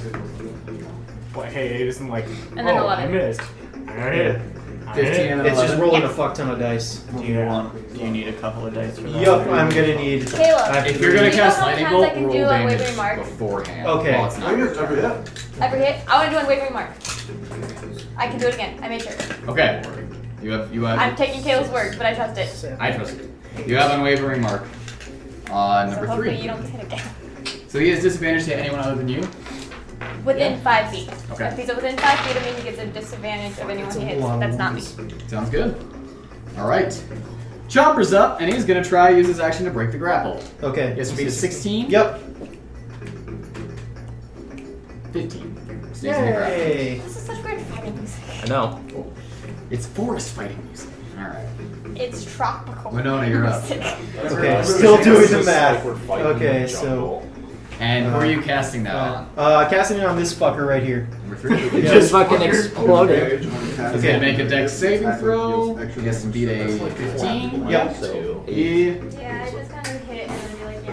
But hey, it isn't like, And then oh, I 11. missed. I got hit. I 15 and an It's just 11. rolling Yes. a fuck ton of dice. Do you need a couple of dice for that? Yup, I'm gonna need. Caleb, I have If three. you're gonna Do you know cast how lightning many bolt, times I can roll do a damage wavering mark? beforehand. Okay. While it's not Every hit. every hit, I want to do a wavering mark. I can do it again. I made sure. Okay. You have. I'm taking Caleb's word, but I trust it. I trust it. You have unwavering mark on So number hopefully 3. you don't hit again. So he has disadvantage to anyone other than you. Within 5 feet. Okay. If he's within 5 feet of me, he gets a disadvantage of anyone he hits. That's not me. Sounds good. All right. Chomper's up, and he's gonna try use his action to break the grapple. Okay. He has to beat a 16. Yep. 15. Stays in the grapple. Yay. This is such great fighting music. I know. It's forest fighting music. All right. It's tropical. Winona, you're up. music. Okay, still doing the It's math. like we're fighting in Okay, the so jungle. And who are you casting that on? casting it on this fucker right here. Number 3. It just fucking exploded. He's gonna make a dex saving throw. He has to beat a 15. Yep. So, He Yeah, I just kind of hit it and then be like, yeah.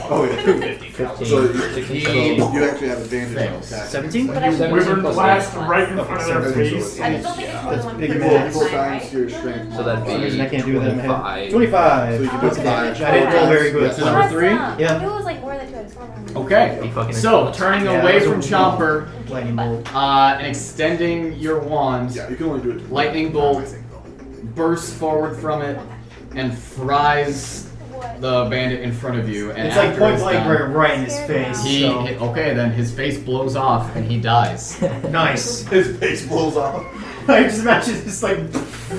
Oh yeah. 15, So 16, he- 17. You actually have advantage on Fails. attack. 17? But I Wyvern plus blast eight. right in front of their Okay, face. I just don't think it's more That's than one big per roll. time, Multiple times right? your strength. So that'd For some reason I be can't do that in my head. 25. 25. So you can That's do okay. five. I didn't roll very good. That's the number 3. I Yeah. knew it was like more than 2. I just don't remember. Okay. He fucking So turning Yeah, away that from was a Chomper, Lightning bolt. and extending your wand, Yeah, you can only do it. lightning bolt bursts forward from it and fries What? the bandit in front of you. And It's like after point it's blank done, right in his face. He so. okay, then his face blows off and he dies. Nice. His face blows off. I just imagine it's like.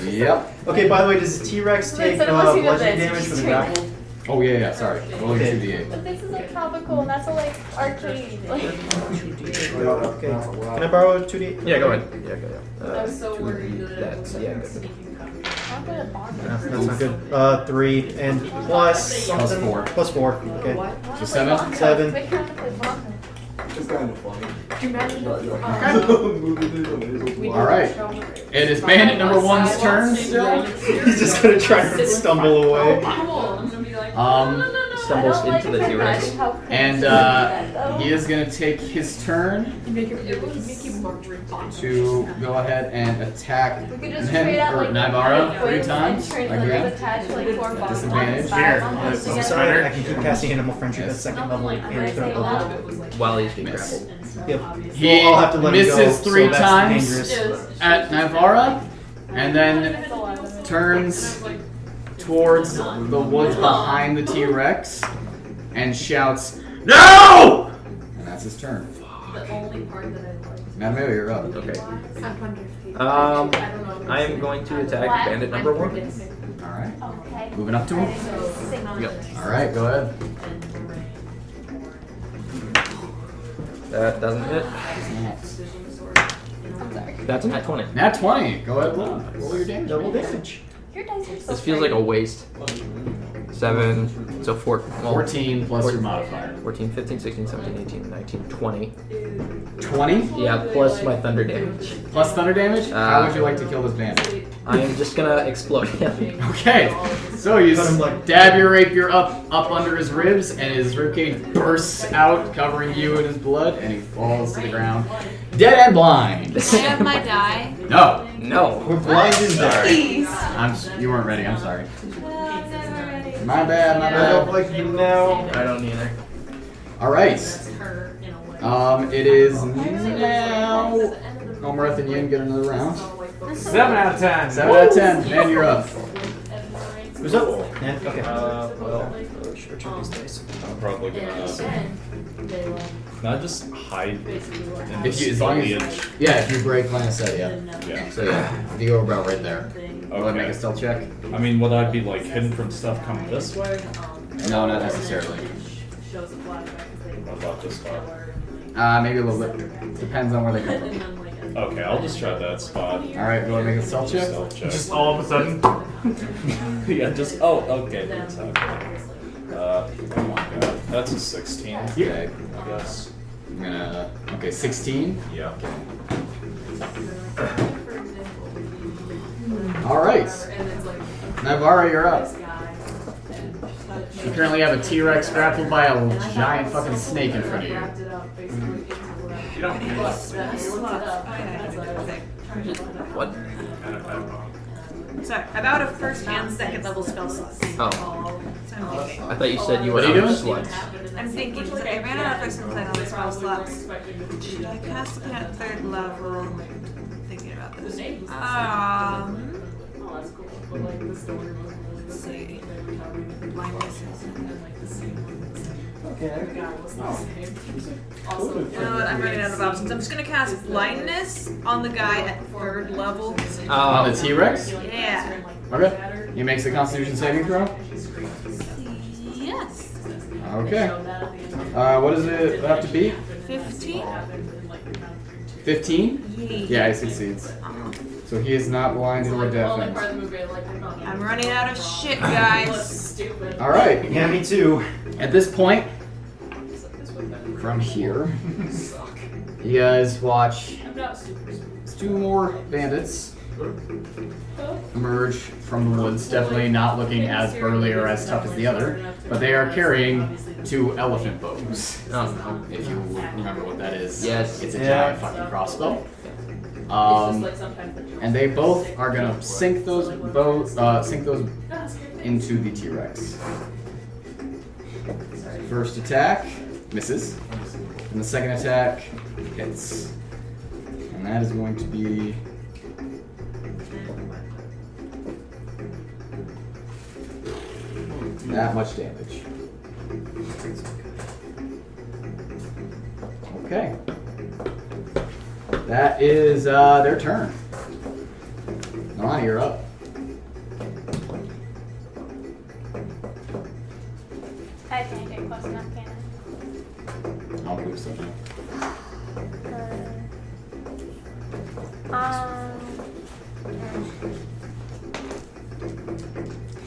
Yep. Okay, by the way, does the T-Rex take Instead of listening to bludgeoning this, damage for the just grapple? Oh yeah, sorry. Roll your Okay. 2d8. But this is like tropical and that's a like arcade. Like, Okay. Can I borrow 2D? Yeah, go ahead. Yeah, go ahead. I was so worried that That's, yeah, good. I'm good at bombing. No, that's not good. 3 and plus Plus 4. plus 4. Okay. So 7. 7. Wait, how to play bongo? It's kind of funny. Do you imagine All right. It is bandit number 1's turn still. He's just gonna try to stumble away. Stumbles I don't into the like T-Rex. imagine how And crazy that, though. he is gonna take his turn to go ahead and attack We could just him trade out or like Naivara 3 quiz times and trade again. attach like 4 bombs Disadvantage. Here. I'm sorry, I can keep casting Animal Friendship at second level and third level. While he's being Miss. grappled. Yep. He Well, I'll have to let him misses go, 3 so that's times dangerous. at Naivara, and then turns towards the woods behind the T-Rex and shouts, "No!" And that's his turn. The only part that I like. Mattimeo, you're up. Okay. I don't know. I am going to attack bandit number 1. All right. Okay. Moving up to him. Yep. All right, go ahead. That doesn't hit. That's a nat 20. Nat 20. Go ahead, roll your damage. Double damage. Your dice are so This feels like a waste. 7, so 4, well, 14 plus your modifier. 14, 15, 16, 17, 18, 19, 20. 20 Yeah, plus my thunder damage. plus thunder damage. How would you like to kill this bandit? I am just gonna explode him. Okay, so you Cut him like- stab your rapier up under his ribs, and his ribcage bursts out, covering you in his blood, and he falls to the ground, dead and blind. I have my die. No, No. We're blind and dead. Please. you weren't ready. I'm sorry. My bad. My I don't bad. like you now. I don't either. All right. It is now. Omareth and Yin get another round. 7 out of 10. 7 out of 10. Man, you're up. Who's up? Yeah, okay. Well, Sure, check these dice. I'm probably gonna not just hide in If you, as long as foliage. if you break line of sight, yeah. Yeah. So yeah, if you go about right there. Go ahead and make a Okay. stealth check. I mean, would I be like hidden from stuff coming this way? No, not necessarily. What about this far? Maybe a little bit. Depends on where they come from. Okay, I'll just try that spot. All right, go ahead and make a stealth check. Stealth check. Just all of a sudden. Yeah, just okay. That's okay. Oh my god, that's a 16. Okay, I guess. I'm gonna. Okay, 16. Yeah. All right, Naivara, you're up. You currently have a T-Rex grappled by a giant fucking snake in front of you. You don't need it. What? Sorry, about a first and second level spell slots. Oh. So I'm thinking. I thought you said you were What are you out of doing? sluts. I'm thinking, so I ran out of first and second level spell slots. Should I cast it at third level? I'm thinking about this. Let's see. Blindness is. Okay. You know what? I'm running out of options. I'm just gonna cast blindness on the guy at third level. On the T-Rex? Yeah. Okay. He makes a Constitution saving throw. Yes. Okay. What does it have to be? 15. 15? Yeah, he succeeds. So he is not blinded or deafened. I'm running out of shit, guys. All right. Yeah, me too. At this point, from here, you guys watch 2 more bandits emerge from the woods. Definitely not looking as burly or as tough as the other, but they are carrying 2 elephant bows. Oh. If you remember what that is. Yes. It's a giant fucking crossbow. And they both are gonna sink those into the T-Rex. First attack misses, and the second attack hits, and that is going to be that much damage. Okay. That is their turn. Nalane, you're up. I can't get close enough, can I? I'll move so now.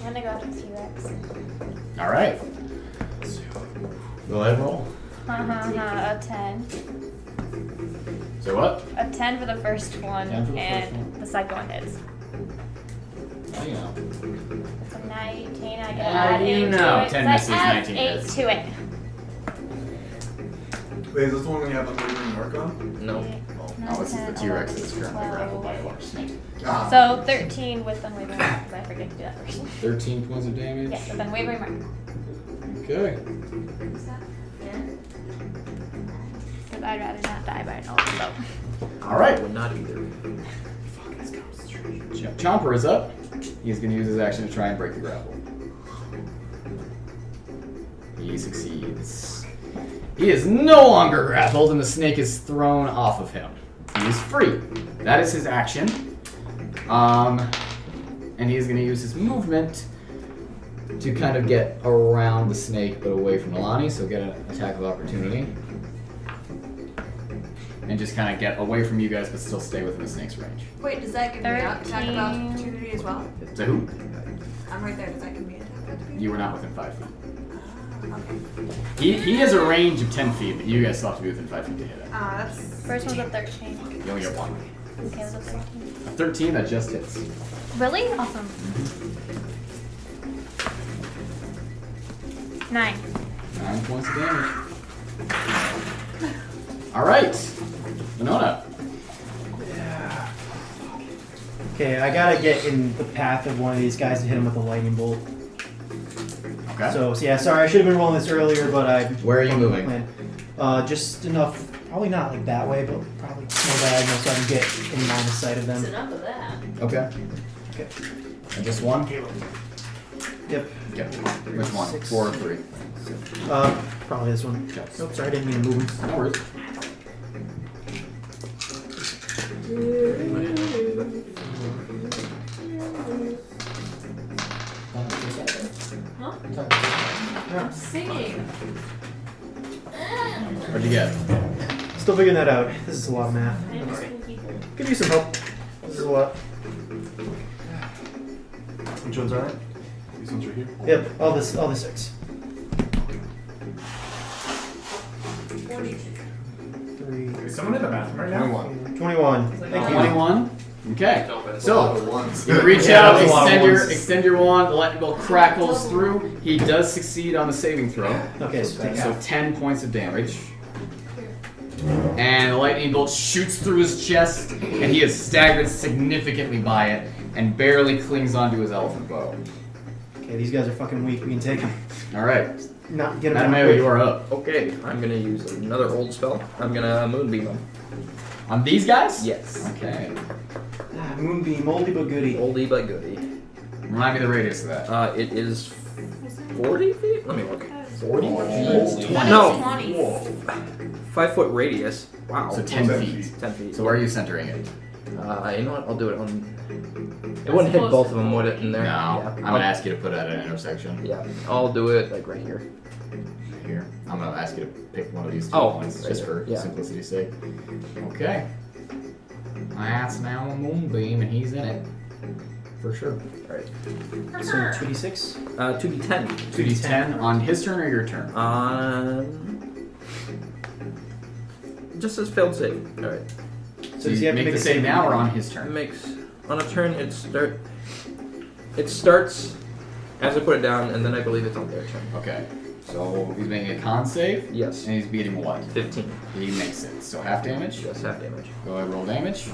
I'm gonna go to T-Rex. All right. Go ahead and roll. A 10. So what? A 10 for the first one, 10 for the and first one. the second one hits. How do you know? It's a 19. I get How add do you 8 know? to it. 10 So I misses, add 19 8 hits. to it. Wait, is this the one we have unwavering mark on? No. Oh, this is the T-Rex that is currently grappled by a large snake. Ah. So 13 with unwavering mark, because I forget to do that first. 13 points of damage. Yes, with unwavering mark. Okay. Because I'd rather not die by an old bow. All right. Would not either. Chomper is up. He's going to use his action to try and break the grapple. He succeeds. He is no longer grappled, and the snake is thrown off of him. He is free. That is his action. And he's going to use his movement to kind of get around the snake, but away from Nalane, so get an attack of opportunity. And just kind of get away from you guys, but still stay within the snake's range. Wait, does that give me an attack of opportunity as well? To who? I'm right there. Does that give me an attack of opportunity? You were not within 5 feet. Okay. He has a range of 10 feet, but you guys still have to be within 5 feet to hit it. That's. First one's a 13. You only get 1. Okay, it was a 13. A 13, that just hits. Really? Awesome. 9. 9 points of damage. Alright. Winona. Okay, I gotta get in the path of one of these guys to hit him with a lightning bolt. Okay. So yeah, sorry, I should have been rolling this earlier, but I. Where are you moving? Just enough, probably not like that way, but probably more diagonal so I can get in line of sight of them. It's enough of that. Okay. Okay. And just 1? Yep. Yep. Which one? 6. 4 or 3? Probably this one. Okay. Nope, sorry, I didn't mean to move him. No worries. I'm singing. What'd you get? Still figuring that out. This is a lot of math. Could use some help. This is a lot. Which ones are it? These ones right here? Yep, all the 6. 3. Is someone in the bathroom right now? 21. Thank you. 21? Okay. That's a lot of So, ones. you reach Yeah, out, that's a lot of ones. extend your wand, the lightning bolt crackles through. He does succeed on the saving throw. Okay, so take So half. 10 points of damage. and the lightning bolt shoots through his chest, and he is staggered significantly by it, and barely clings onto his elephant bow. Okay, these guys are fucking weak. We can take them. All right, Not get them. Mattimeo, you are up. Okay, I'm gonna use another old spell. I'm gonna moonbeam them. On these guys? Yes. Okay. Moonbeam, oldie but goodie. Oldie but goodie. Remind me the radius of that. It is 40 feet? Let me look. 40 feet. No. 20. 5 foot radius. Wow. So 10 feet. 10 feet. So where are you centering it? You know what? I'll do it on. It wouldn't hit both of them, would it? In there. No. Yeah. I'm gonna ask you to put it at an intersection. Yeah. I'll do it like right here. Here. I'm gonna ask you to pick one of these 2 points right just there. for Yeah. simplicity's sake. Okay. That's now a moonbeam, and he's in it. For sure. Alright. So 2d6? 2d10. 2d10 on his turn or your turn? Just as failed save. Alright. So you make the save now or on his turn? It makes on a turn it starts as I put it down, and then I believe it's on their turn. Okay. So he's making a con save? Yes. And he's beating what? 15. He makes it. So half damage? Yes, half damage. Go ahead, roll damage.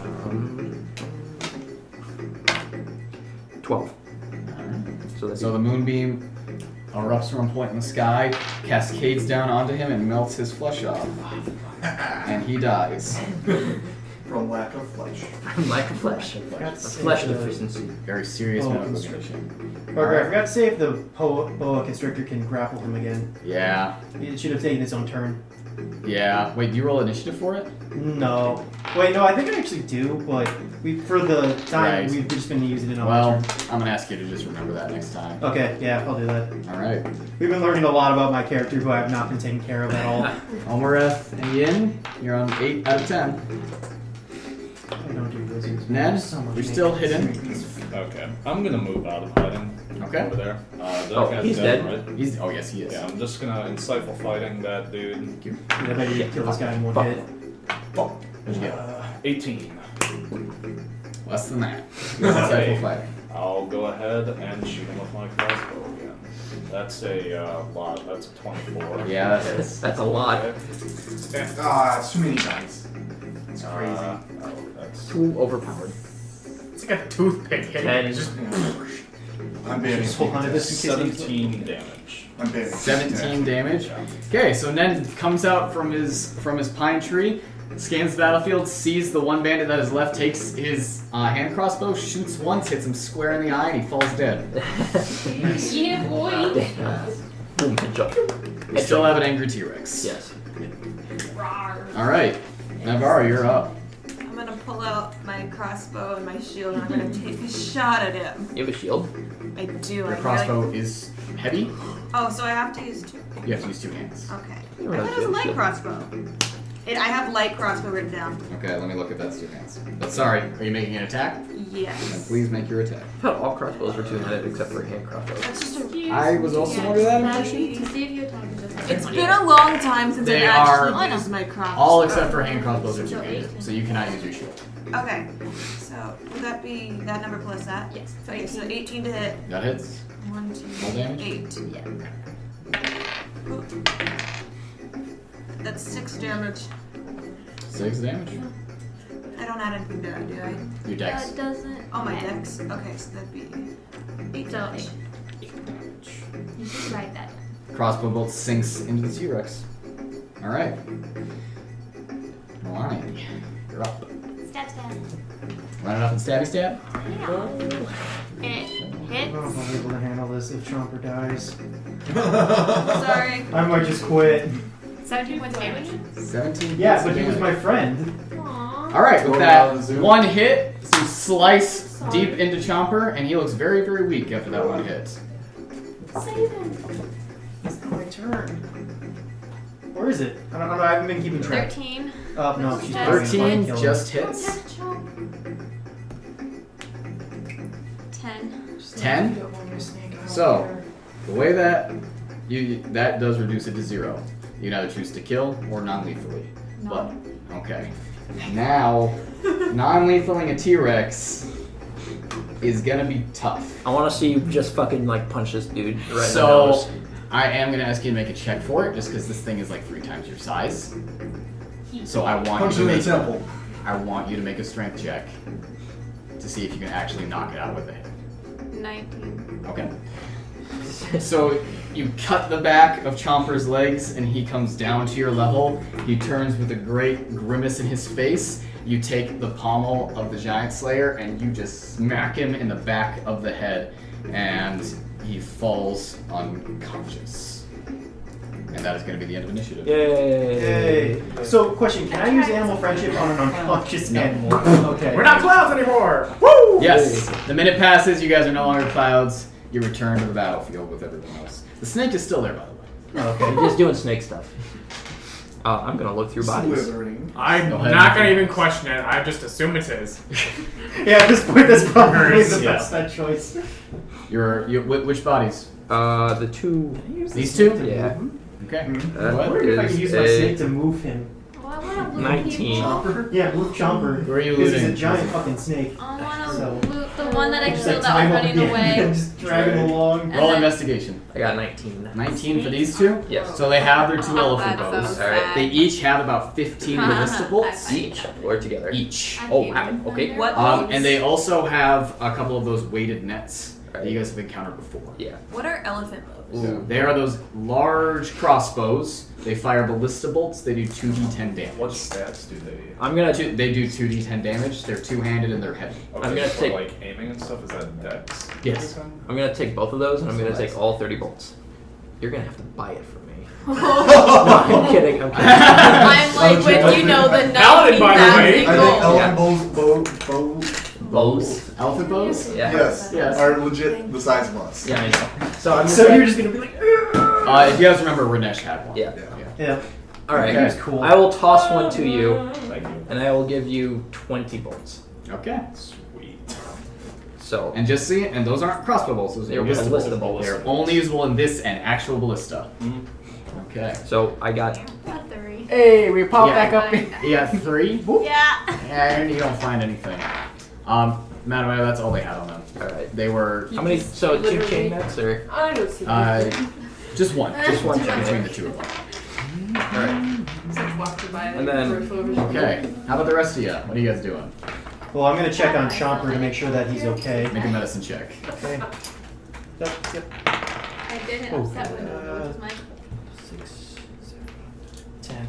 12. So the moonbeam erupts from a point in the sky, cascades down onto him, and melts his flesh off. And he dies. From lack of flesh. From lack of flesh. Flesh deficiency. Very serious medical constriction. condition. I forgot to say if the boa constrictor can grapple him again. Yeah. It should have taken its own turn. Yeah. Wait, do you roll initiative for it? No. Wait, no, I think I actually do, but for the time, Right. we've just been using it on Well, my turn. I'm gonna ask you to just remember that next time. Okay, yeah, I'll do that. Alright. We've been learning a lot about my character who I have not been taking care of at all. Omareth and Yin, you're on 8 out of 10. I don't do those. Ned, you're still hidden. Okay, I'm gonna move out of hiding. Okay. Over there. That guy's he's dead. Right? Oh yes, he is. Yeah, I'm just gonna insightful fighting that dude. I bet you kill this guy in one hit. What'd you get? 18. Less than that. Insightful fighting. I'll go ahead and shoot him with my crossbow again. That's a lot. That's a 24. Yeah, that is. That's a lot. It's too many dice. It's crazy. That's Too overpowered. It's like a toothpick hitting it. It's just. I'm banning. Just hold on to this in case 17 damage. I'm banning. 17 damage. Okay, so Ned comes out from his pine tree, scans the battlefield, sees the one bandit that is left, takes his hand crossbow, shoots once, hits him square in the eye, and he falls dead. Yeah, boy. Boom, headshot. You still have an angry T-Rex. Yes. All right, Naivara, you're up. I'm gonna pull out my crossbow and my shield and I'm gonna take a shot at him. You have a shield? I do. Your I crossbow is heavy. Oh, so I have to use 2. You have to use 2 hands. Okay. I thought it was a light crossbow. I have light crossbow written down. Okay, let me look if that's 2 hands. But sorry, are you making an attack? Then Yes. please make your attack. I thought all crossbows were 2-handed except for a hand crossbow. That's just a. I was also under that impression. To see if you attack just It's been a long time since They I've are actually used my crossbow. all except for hand crossbows are 2-handed, so you cannot use your shield. Okay. So would that be that number plus that? Yes. Okay, so 18 to hit. That hits. 1, Roll 2, damage? 8. Yeah. Oop. That's 6 damage. 6 damage. I don't add anything to that, do I? Your dex. That doesn't. Oh, my dex. Okay, so that'd be 8 So damage. you should write that. Crossbow bolt sinks into the T-Rex. Alright. Nalane, you're up. Stab, stab. Run it up and stabby stab. Yeah. And it I hits. don't know if I'll be able to handle this if Chomper dies. Sorry. I might just quit. 17 points of damage. 17 Yeah, points but of he was damage. my friend. Aww. Alright, with Throw that it out of the zoo. one hit, you slice Sorry. deep into Chomper, and he looks very, very weak after that one hit. Save him. It's not my turn. Where is it? I don't know. I haven't been keeping track. 13. Oh no, she's probably gonna 13 kill him. just hits. Attack chomp. 10. 10? So, the way that that does reduce it to 0. You can either choose to kill or non-lethally. No. But okay. Now, non-lethaling a T-Rex is gonna be tough. I want to see you just fucking like punch this dude right in the So, nose. I am gonna ask you to make a check for it, just because this thing is like 3 times your size. So I want Punch you in to the make. temple. I want you to make a strength check to see if you can actually knock it out with a hit. 19. Okay. So you cut the back of Chomper's legs and he comes down to your level. He turns with a great grimace in his face. You take the pommel of the Giant Slayer and you just smack him in the back of the head and he falls unconscious. And that is going to be the end of initiative. Yay! So, question: can I use animal friendship on an unconscious animal? Okay. We're not clouds anymore. Woo! Yes. The minute passes, you guys are no longer clouds. You return to the battlefield with everyone else. The snake is still there, by the way. Okay. You're just doing snake stuff. I'm gonna look through bodies. I'm Go ahead. not gonna even question it. I just assume it is. Yeah, at this point, that's probably the Yeah. best choice. Which bodies? The two. These two? Yeah. Okay. I wonder if I can use my snake to move him. Oh, I want to loot 19. people. Yeah, move Chomper. Where are you Because he's a looting? giant fucking snake. I want to So- loot the one that I Just killed like tie that him was up running again away. and just drag him along. And Roll then- investigation. I got 19. 19 for these two? Yes. So they have their two elephant That's bows. so Alright. sad. They each have about 15 ballista bolts. Each or together? Each. Oh wow. Okay. What? And they also have a couple of those weighted nets that you guys have encountered before. Yeah. What are elephant bows? Ooh, they are those large crossbows. They fire ballista bolts. They do 2d10 damage. What stats do they? I'm gonna. They do 2d10 damage. They're two-handed and they're heavy. Okay, I'm gonna for take- like aiming and stuff. Is that dex? Yes. I'm gonna take both of those, and I'm gonna take all 30 bolts. You're gonna have to buy it from me. I'm I'm kidding. I'm kidding. like with, you know, the Paladin, by the way. 19,000 I think gold. Bows. Elephant bows? Yeah. Yes. Yes. Are legit the size of us. Yeah, I know. So I'm So gonna you're just gonna be like, If you guys remember, Ranesh had one. Yeah. yeah. All right. Okay. That's cool. I will toss one to you, Thank you. and I will give you 20 bolts. Okay. Sweet. So. And just see, and those aren't crossbow bolts. Those are They're ballista ballista bolts. bolts. They're only usable in this and actual ballista. Mhm. Okay. So I got. Got 3. Hey, we pop Yeah. back up. You got 3? Whoop. Yeah. Yeah, you don't find anything. Mattimeo, that's all they had on them. All right. They were How many? So 2 literally- chain nets or? I don't see just one. Just one Just between one. the two of them. All right. Someone walked by And then- peripheral vision. Okay. How about the rest of you? What are you guys doing? Well, I'm gonna check on Chomper to make sure that he's okay. Make a medicine check. Okay. Yep. I did hit upset with Oh, was my 6, 7, 10.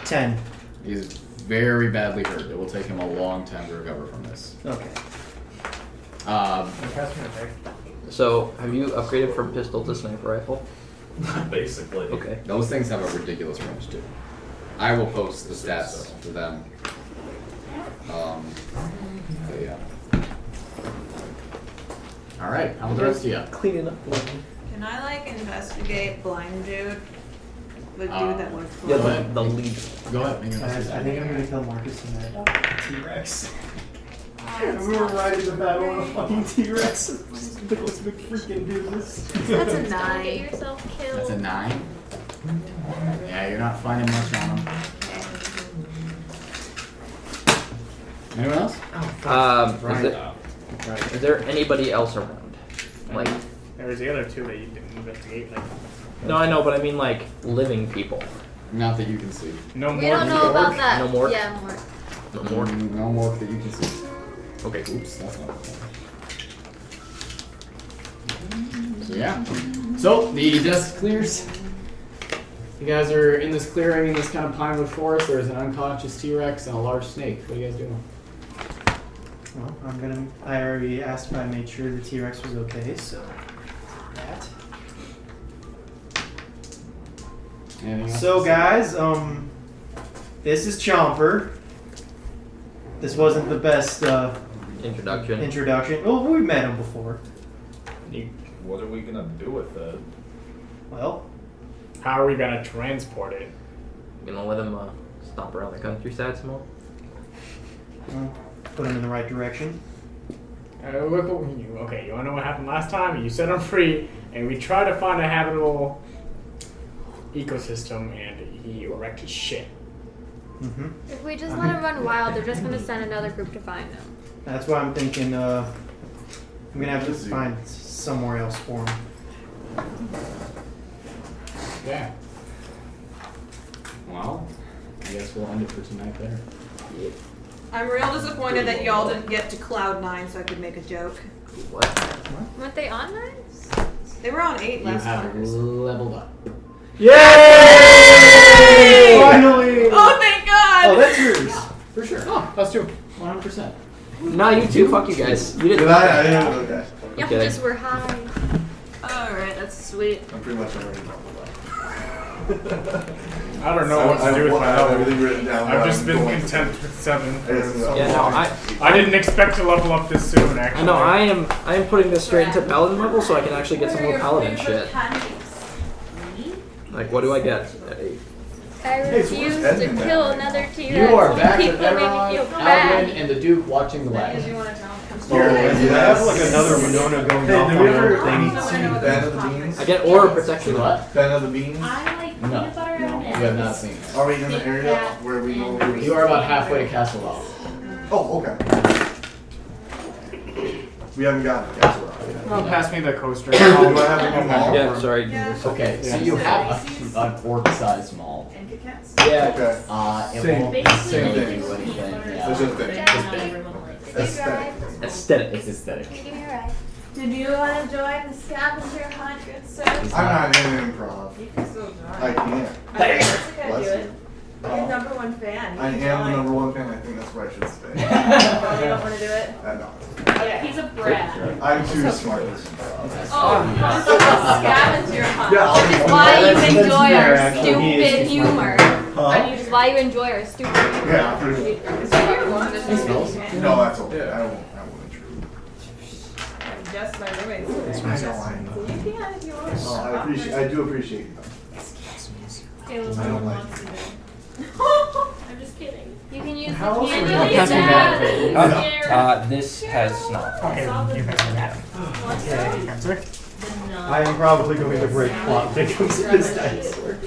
10. He's very badly hurt. It will take him a long time to recover from this. Okay. So have you upgraded from pistol to sniper rifle? Basically. Okay. Those things have a ridiculous range too. I will post the stats for them. But yeah. All right. How about the rest of you? Cleaning up. Can I like investigate blind dude? The dude that was Yeah, blind. the lead. Go ahead. Make a I medicine check. think I'm gonna kill Marcus in that T-Rex. That's We were not riding the battle on a great. fucking T-Rex. Let's make freaking do this. That's a 9. Get yourself killed. That's a 9. Yeah, you're not finding much on them. Anyone else? Is there anybody else around? Like, There was the other two that you didn't investigate. Like, no, I know, but I mean like living people. Not that you can see. no more. We don't know about Mork? that. No more? Yeah, more. No more. No more that you can see. Okay. Oops, that's not. So yeah. So the dust clears. You guys are in this clearing in this kind of pinewood forest. There's an unconscious T-Rex and a large snake. What are you guys doing? Well, I already asked if I made sure the T-Rex was okay, so that. Anything else? So guys, this is Chomper. This wasn't the best Introduction. Well, we've met him before. What are we gonna do with it? Well, How are we gonna transport it? You gonna let him stomp around the countryside some more? put him in the right direction. Okay, you wanna know what happened last time? You set him free, and we tried to find a habitable ecosystem, and he wrecked his shit. Mm-hmm. If we just let him run wild, they're just gonna send another group to find him. That's why I'm thinking I'm gonna have to find somewhere else for him. Yeah. Well, I guess we'll end it for tonight there. I'm real disappointed that y'all didn't get to Cloud 9 so I could make a joke. What? Weren't they on 9? They were on 8 You last have time. leveled up. Yay! Finally! Oh, thank God! Oh, that's yours. For sure. Oh, us too. 100%. Nah, you too. Fuck you guys. You didn't. Did I didn't know that. Y'all Okay. just were high. Alright, that's sweet. I'm pretty much already leveled up. I don't know what to do with my I have level. everything written down. I've but just I'm been going to. content with 7. I guess so. Yeah, no, I didn't expect to level up this soon. Actually. I know. I am putting this straight into paladin level so I can actually get some more paladin shit. Like, what do I get at 8? I Hey, so refuse where's to Edmund kill now? another T-Rex. You are back People with make me Everon, feel Alvin, bad. and the Duke watching the wagon. Oh, I have like another Winona going Hey, off did on we our ever thing. see Ben of the Beans? I get aura protection. What? Ben of the Beans? I like No. peanut butter No, M&Ms. you have not seen it. Are we in the area where we know where You are about halfway to Castle Rock. Oh, okay. We haven't gotten to Castle Rock yet. Oh, pass me the coaster. Do I have a new mall? Yeah, sorry. Okay, so you have an orc-sized mall. And Kit Kats? Yeah. Okay. It Same. won't Basically, Same like thing. do anything. Yeah. It's just big. Just big. Aesthetic. Aesthetic. It's aesthetic. Give me a ride. Did you want to join the scavenger hunt, good sir? I'm not in improv. You can still I join. can't. That's a good Bless idea. you. You're number 1 fan. You I can am the join. number 1 fan. I think that's where I should stay. Oh, you don't want to do it? No. Okay. He's a brat. I'm too smart for this improv. Oh, this is a scavenger hunt. Yeah, I'll Which be is why you That's enjoy fair, our actually. He is stupid too smart. humor. Huh? Which is why you enjoy our stupid humor. Yeah, pretty much. Thanks, Mills. No, that's okay. I won't intrude. Just my roommates. That's today. my So line. you can if you want. Oh, I do appreciate you. Caleb I don't like wants to. I'm just kidding. You can use How the else candy would you pass me that. that? This has not. Okay, you pass me that. What's Okay, answer. the nut? I am probably going to break plot victims in this dinosaur.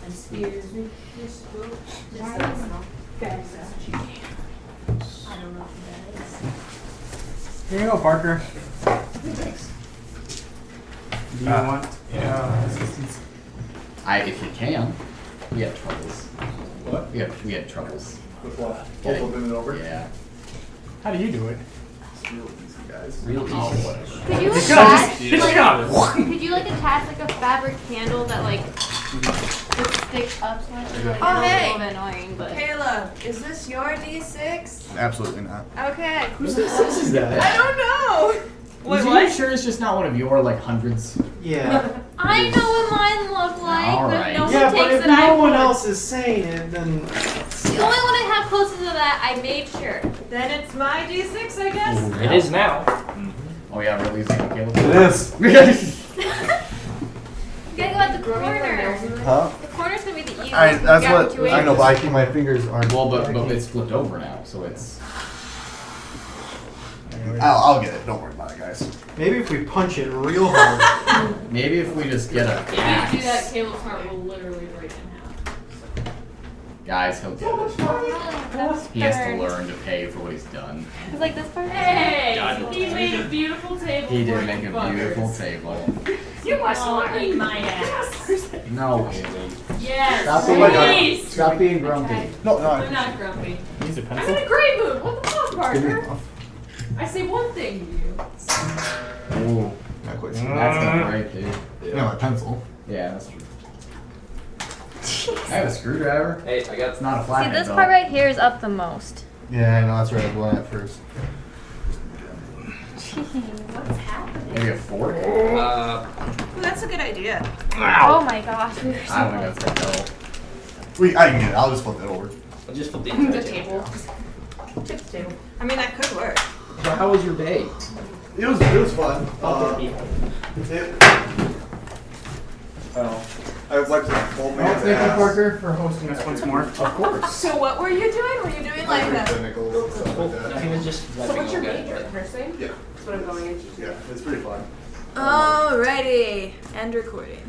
Excuse me. Just go. Just let us know. I don't know who that is. Here you go, Parker. Thanks. Do you want assistance? If you can. We had troubles. What? We had troubles. With what? Flipping it over? Yeah. How do you do it? It's real easy, guys. Real easy. Oh, whatever. Could you Just attach got it. could you like attach like a fabric candle that like would stick up slightly? Like, Oh, I know it's hey. a little bit annoying, but Caleb, is this your D6? Absolutely not. Okay. Whose D6 is that? I don't know. Wait, Are what? you sure it's just not one of your like hundreds? Yeah. I know what mine look like, All but right. if no Yeah, one but takes if it, I no one would. else is saying it, then The only one I have closest to that, I made sure. Then it's my D6, I guess. It is now. Oh yeah, we're losing Caleb. It is. You gotta go at the corner. Huh? The corner's gonna be the easiest. That's You got what two I know, inches. but I keep my fingers aren't. Well, but it's flipped over now, so it's. I'll get it. Don't worry about it, guys. maybe if we punch it real hard. Maybe if we just get a If you do axe. that, Caleb's heart will literally break in half. Guys, he'll get it. That's He has to fair. learn to pay for what he's done. It's like this part. Hey! God. He made a beautiful table. He for did you make a fuckers. beautiful table. You must not eat my ass. No, Haley. Yes. Stop Please. Stop being grumpy. No, no. I'm not grumpy. Use a I'm pencil. in a great mood. What the fuck, Give me Parker? enough. I say one thing to you. Ooh, Not quite. that's not right, dude. No, a pencil. Yeah, that's true. I have a screwdriver. Hey, I got. It's not a See, flathead this though. part right here is up the most. Yeah, I know. That's where I was going at first. What's happening? Maybe a fork? Ooh, that's a good idea. Oh my gosh. We were so I don't think that's gonna go. I can get it. I'll just flip it over. I just flipped The table. Tip the table. I mean, that could work. So how was your day? It was fun. I'd like to hold my Well, ass. thank you, Parker, for hosting us once more. Of course. So what were you doing? Were you doing like that? Tentacles and stuff like that. He was just. So what's your major? Nursing? Yeah. That's what I'm going into. Yeah, it's pretty fun. Alrighty. End recording.